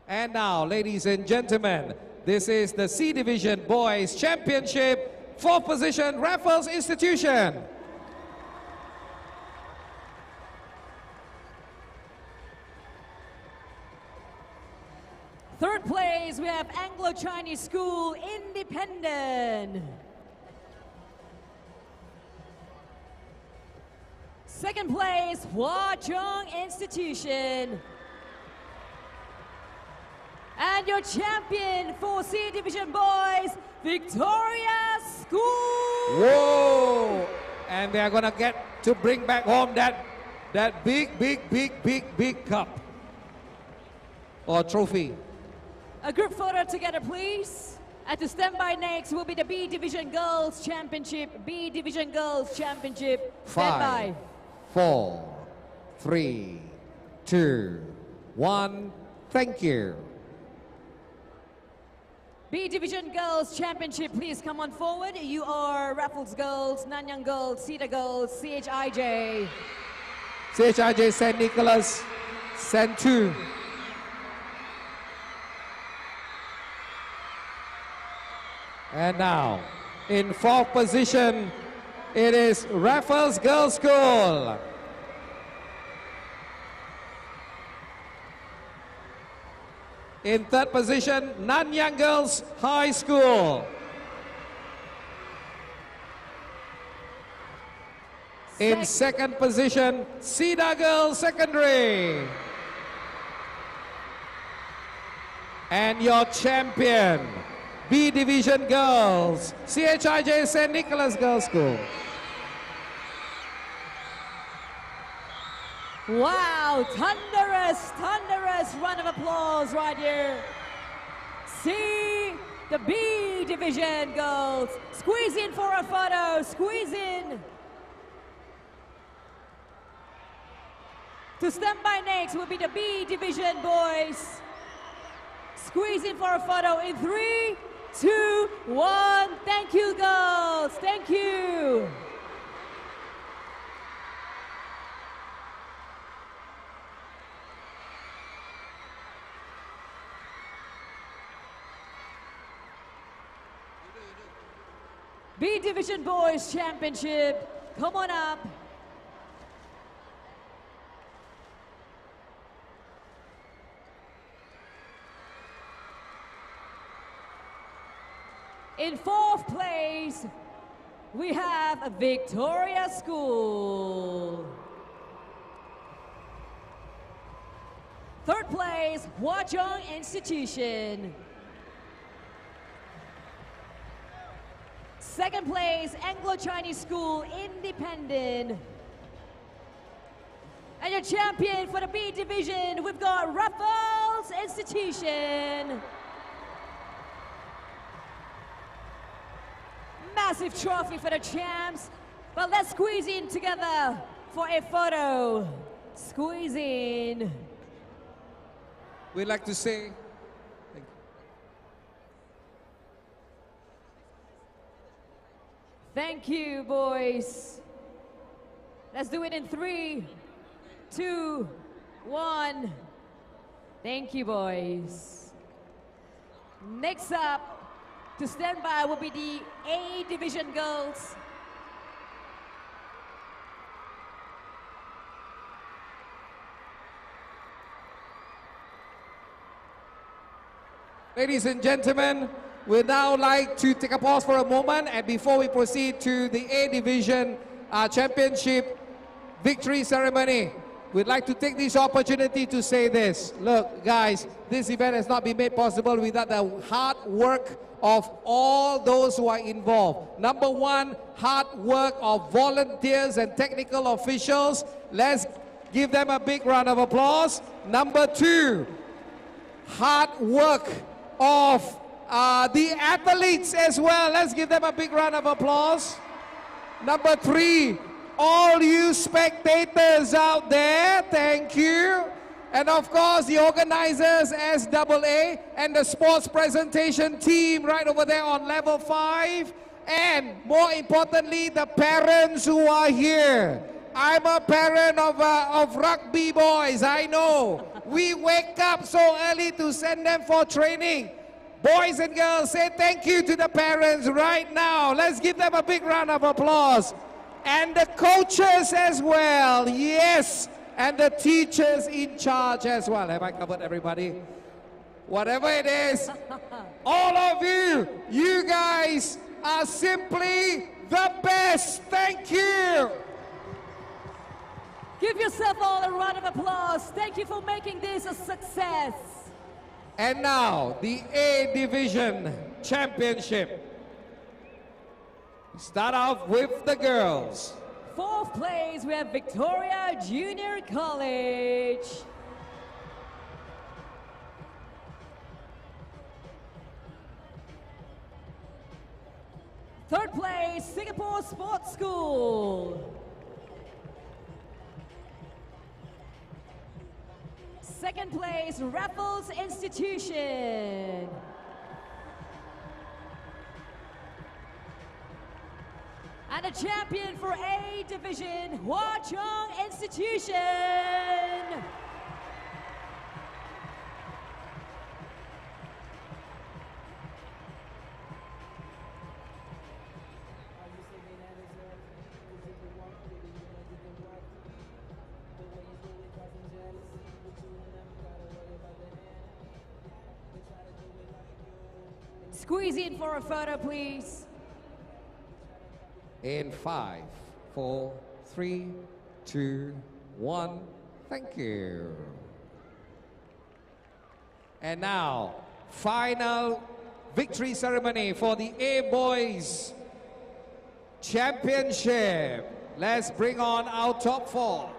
And now, ladies and gentlemen, this is the C Division Boys Championship. Fourth position, Raffles Institution. Third place, we have Anglo-Chinese School Independent. Second place, Hua Chong Institution. And your champion for C Division Boys, Victoria School. Whoa! And they are gonna get to bring back home that big cup or trophy. A group photo together, please. And to stand by next will be the B Division Girls Championship. B Division Girls Championship. Stand by. 4, 3, 2, 1. Thank you. B Division Girls Championship, please come on forward. You are Raffles Girls, Nanyang Girls, SIDA Girls, CHIJ. CHIJ St. Nicholas, St. 2. And now, in fourth position, it is Raffles Girls School. In third position, Nanyang Girls High School. In second position, SIDA Girls Secondary. And your champion, B Division Girls, CHIJ St. Nicholas Girls School. Wow, thunderous round of applause right here. See the B Division Girls. Squeeze in for a photo, squeeze in. To stand by next will be the B Division Boys. Squeeze in for a photo in 3, 2, 1. Thank you, girls. Thank you. B Division Boys Championship. Come on up. In fourth place, we have Victoria School. Third place, Hua Chong Institution. Second place, Anglo-Chinese School, Independent. And your champion for the B division, we've got Raffles Institution. Massive trophy for the champs, but let's squeeze in together for a photo. Squeeze in. We'd like to say thank you, boys. Let's do it in 3, 2, 1. Thank you, boys. Next up to stand by will be the A Division girls. Ladies and gentlemen, we'd now like to take a pause for a moment, and before we proceed to the A Division Championship victory ceremony, we'd like to take this opportunity to say this. Look, guys, this event has not been made possible without the hard work of all those who are involved. Number one, hard work of volunteers and technical officials. Let's give them a big round of applause. Number two, hard work of the athletes as well. Let's give them a big round of applause. Number three, all you spectators out there, thank you. And of course, the organizers, SAA, and the sports presentation team right over there on level 5. And more importantly, the parents who are here. I'm a parent of rugby boys, I know. We wake up so early to send them for training. Boys and girls, say thank you to the parents right now. Let's give them a big round of applause. And the coaches as well, yes. And the teachers in charge as well. Have I covered everybody? Whatever it is, all of you, you guys are simply the best. Thank you. Give yourself all a round of applause. Thank you for making this a success. And now, the A Division Championship. We start off with the girls. Fourth place, we have Victoria Junior College. Third place, Singapore Sports School. Second place, Raffles Institution. And the champion for A Division, Hua Chong Institution. Squeeze in for a photo, please. In 5, 4, 3, 2, 1. Thank you. And now, final victory ceremony for the A Boys Championship. Let's bring on our top 4.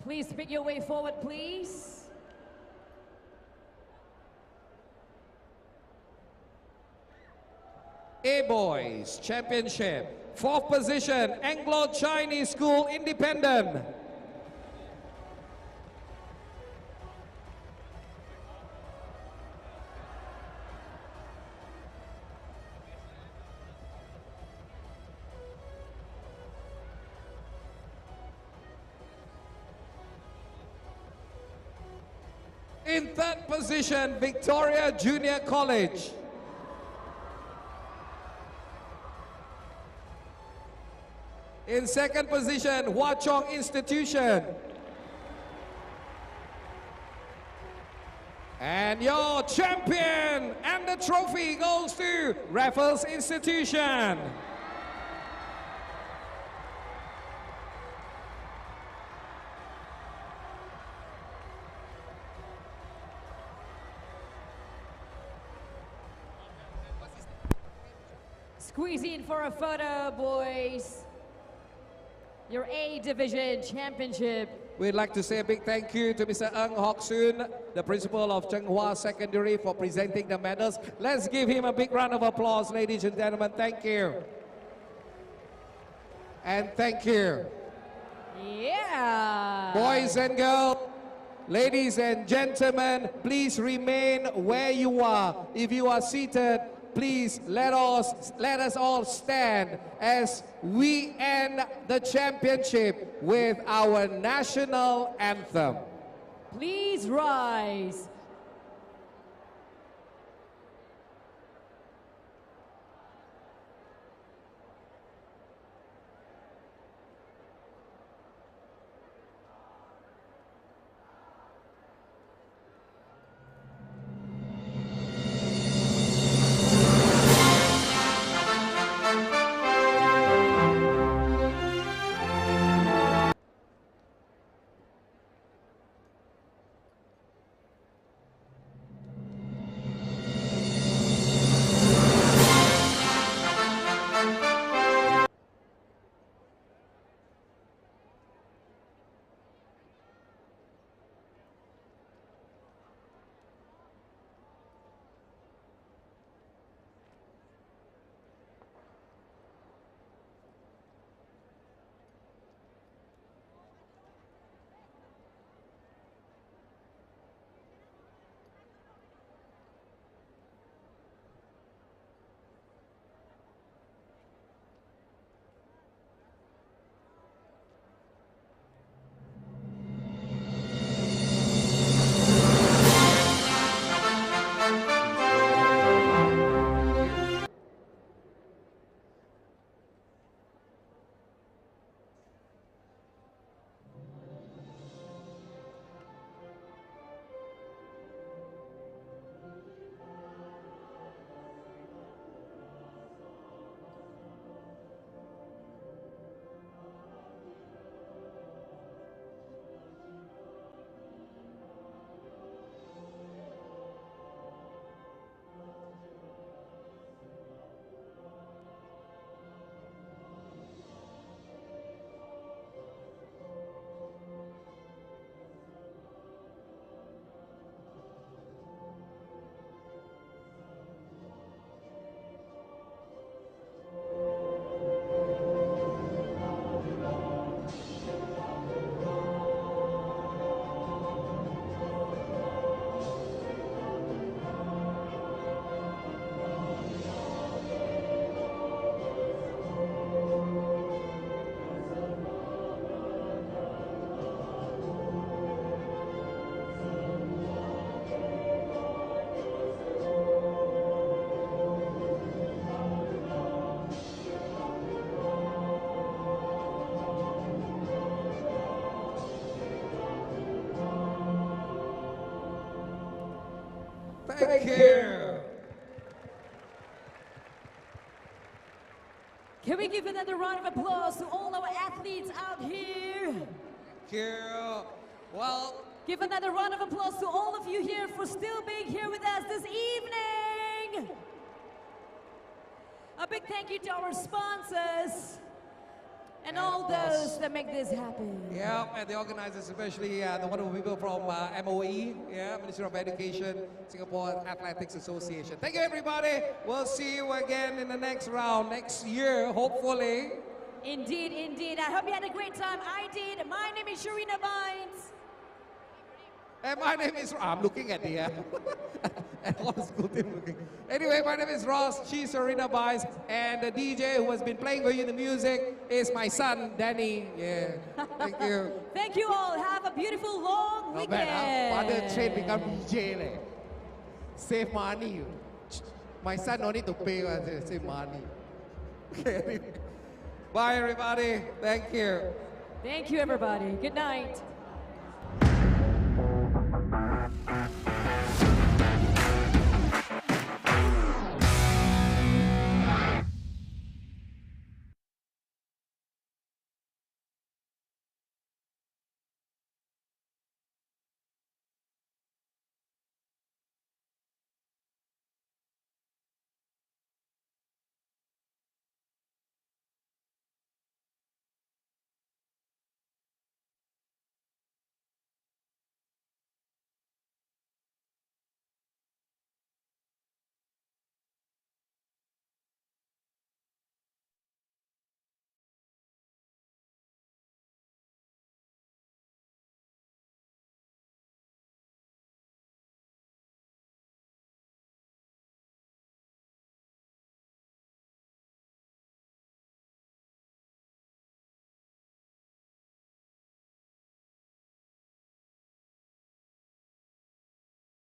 Please make your way forward, please. A Boys Championship. 4th position, Anglo-Chinese School Independent. In 3rd position, Victoria Junior College. In 2nd position, Hua Chong Institution. And your champion and the trophy goes to Raffles Institution. Squeeze in for a photo, boys. Your A Division Championship. We'd like to say a big thank you to Mr. Ng Hock Soon, the principal of Chenghua Secondary, for presenting the medals. Let's give him a big round of applause, ladies and gentlemen. Thank you. And thank you. Yeah. Boys and girls, ladies and gentlemen, please remain where you are. If you are seated, please let us all stand as we end the championship with our national anthem. Please rise. Thank you. Can we give another round of applause to all our athletes out here? Thank you. Well, Give another round of applause to all of you here for still being here with us this evening. A big thank you to our sponsors and all those that make this happen. yeah, and the organizers, especially the wonderful people from MOE, Ministry of Education, Singapore Athletics Association. Thank you, everybody. We'll see you again in the next round next year, hopefully. Indeed, indeed. I hope you had a great time. I did. My name is Sharina Vines. And my name is... I'm looking at the... at all the school team looking. Anyway, my name is Ross. She's Serena Bice. And the DJ who has been playing for you the music is my son, Danny. Yeah. Thank you. Thank you all. Have a beautiful long Not weekend. bad, huh? Father train become DJ. Leh. Save money. My son no need to pay. Save money. Okay. Bye, everybody. Thank you. Thank you, everybody. Good night.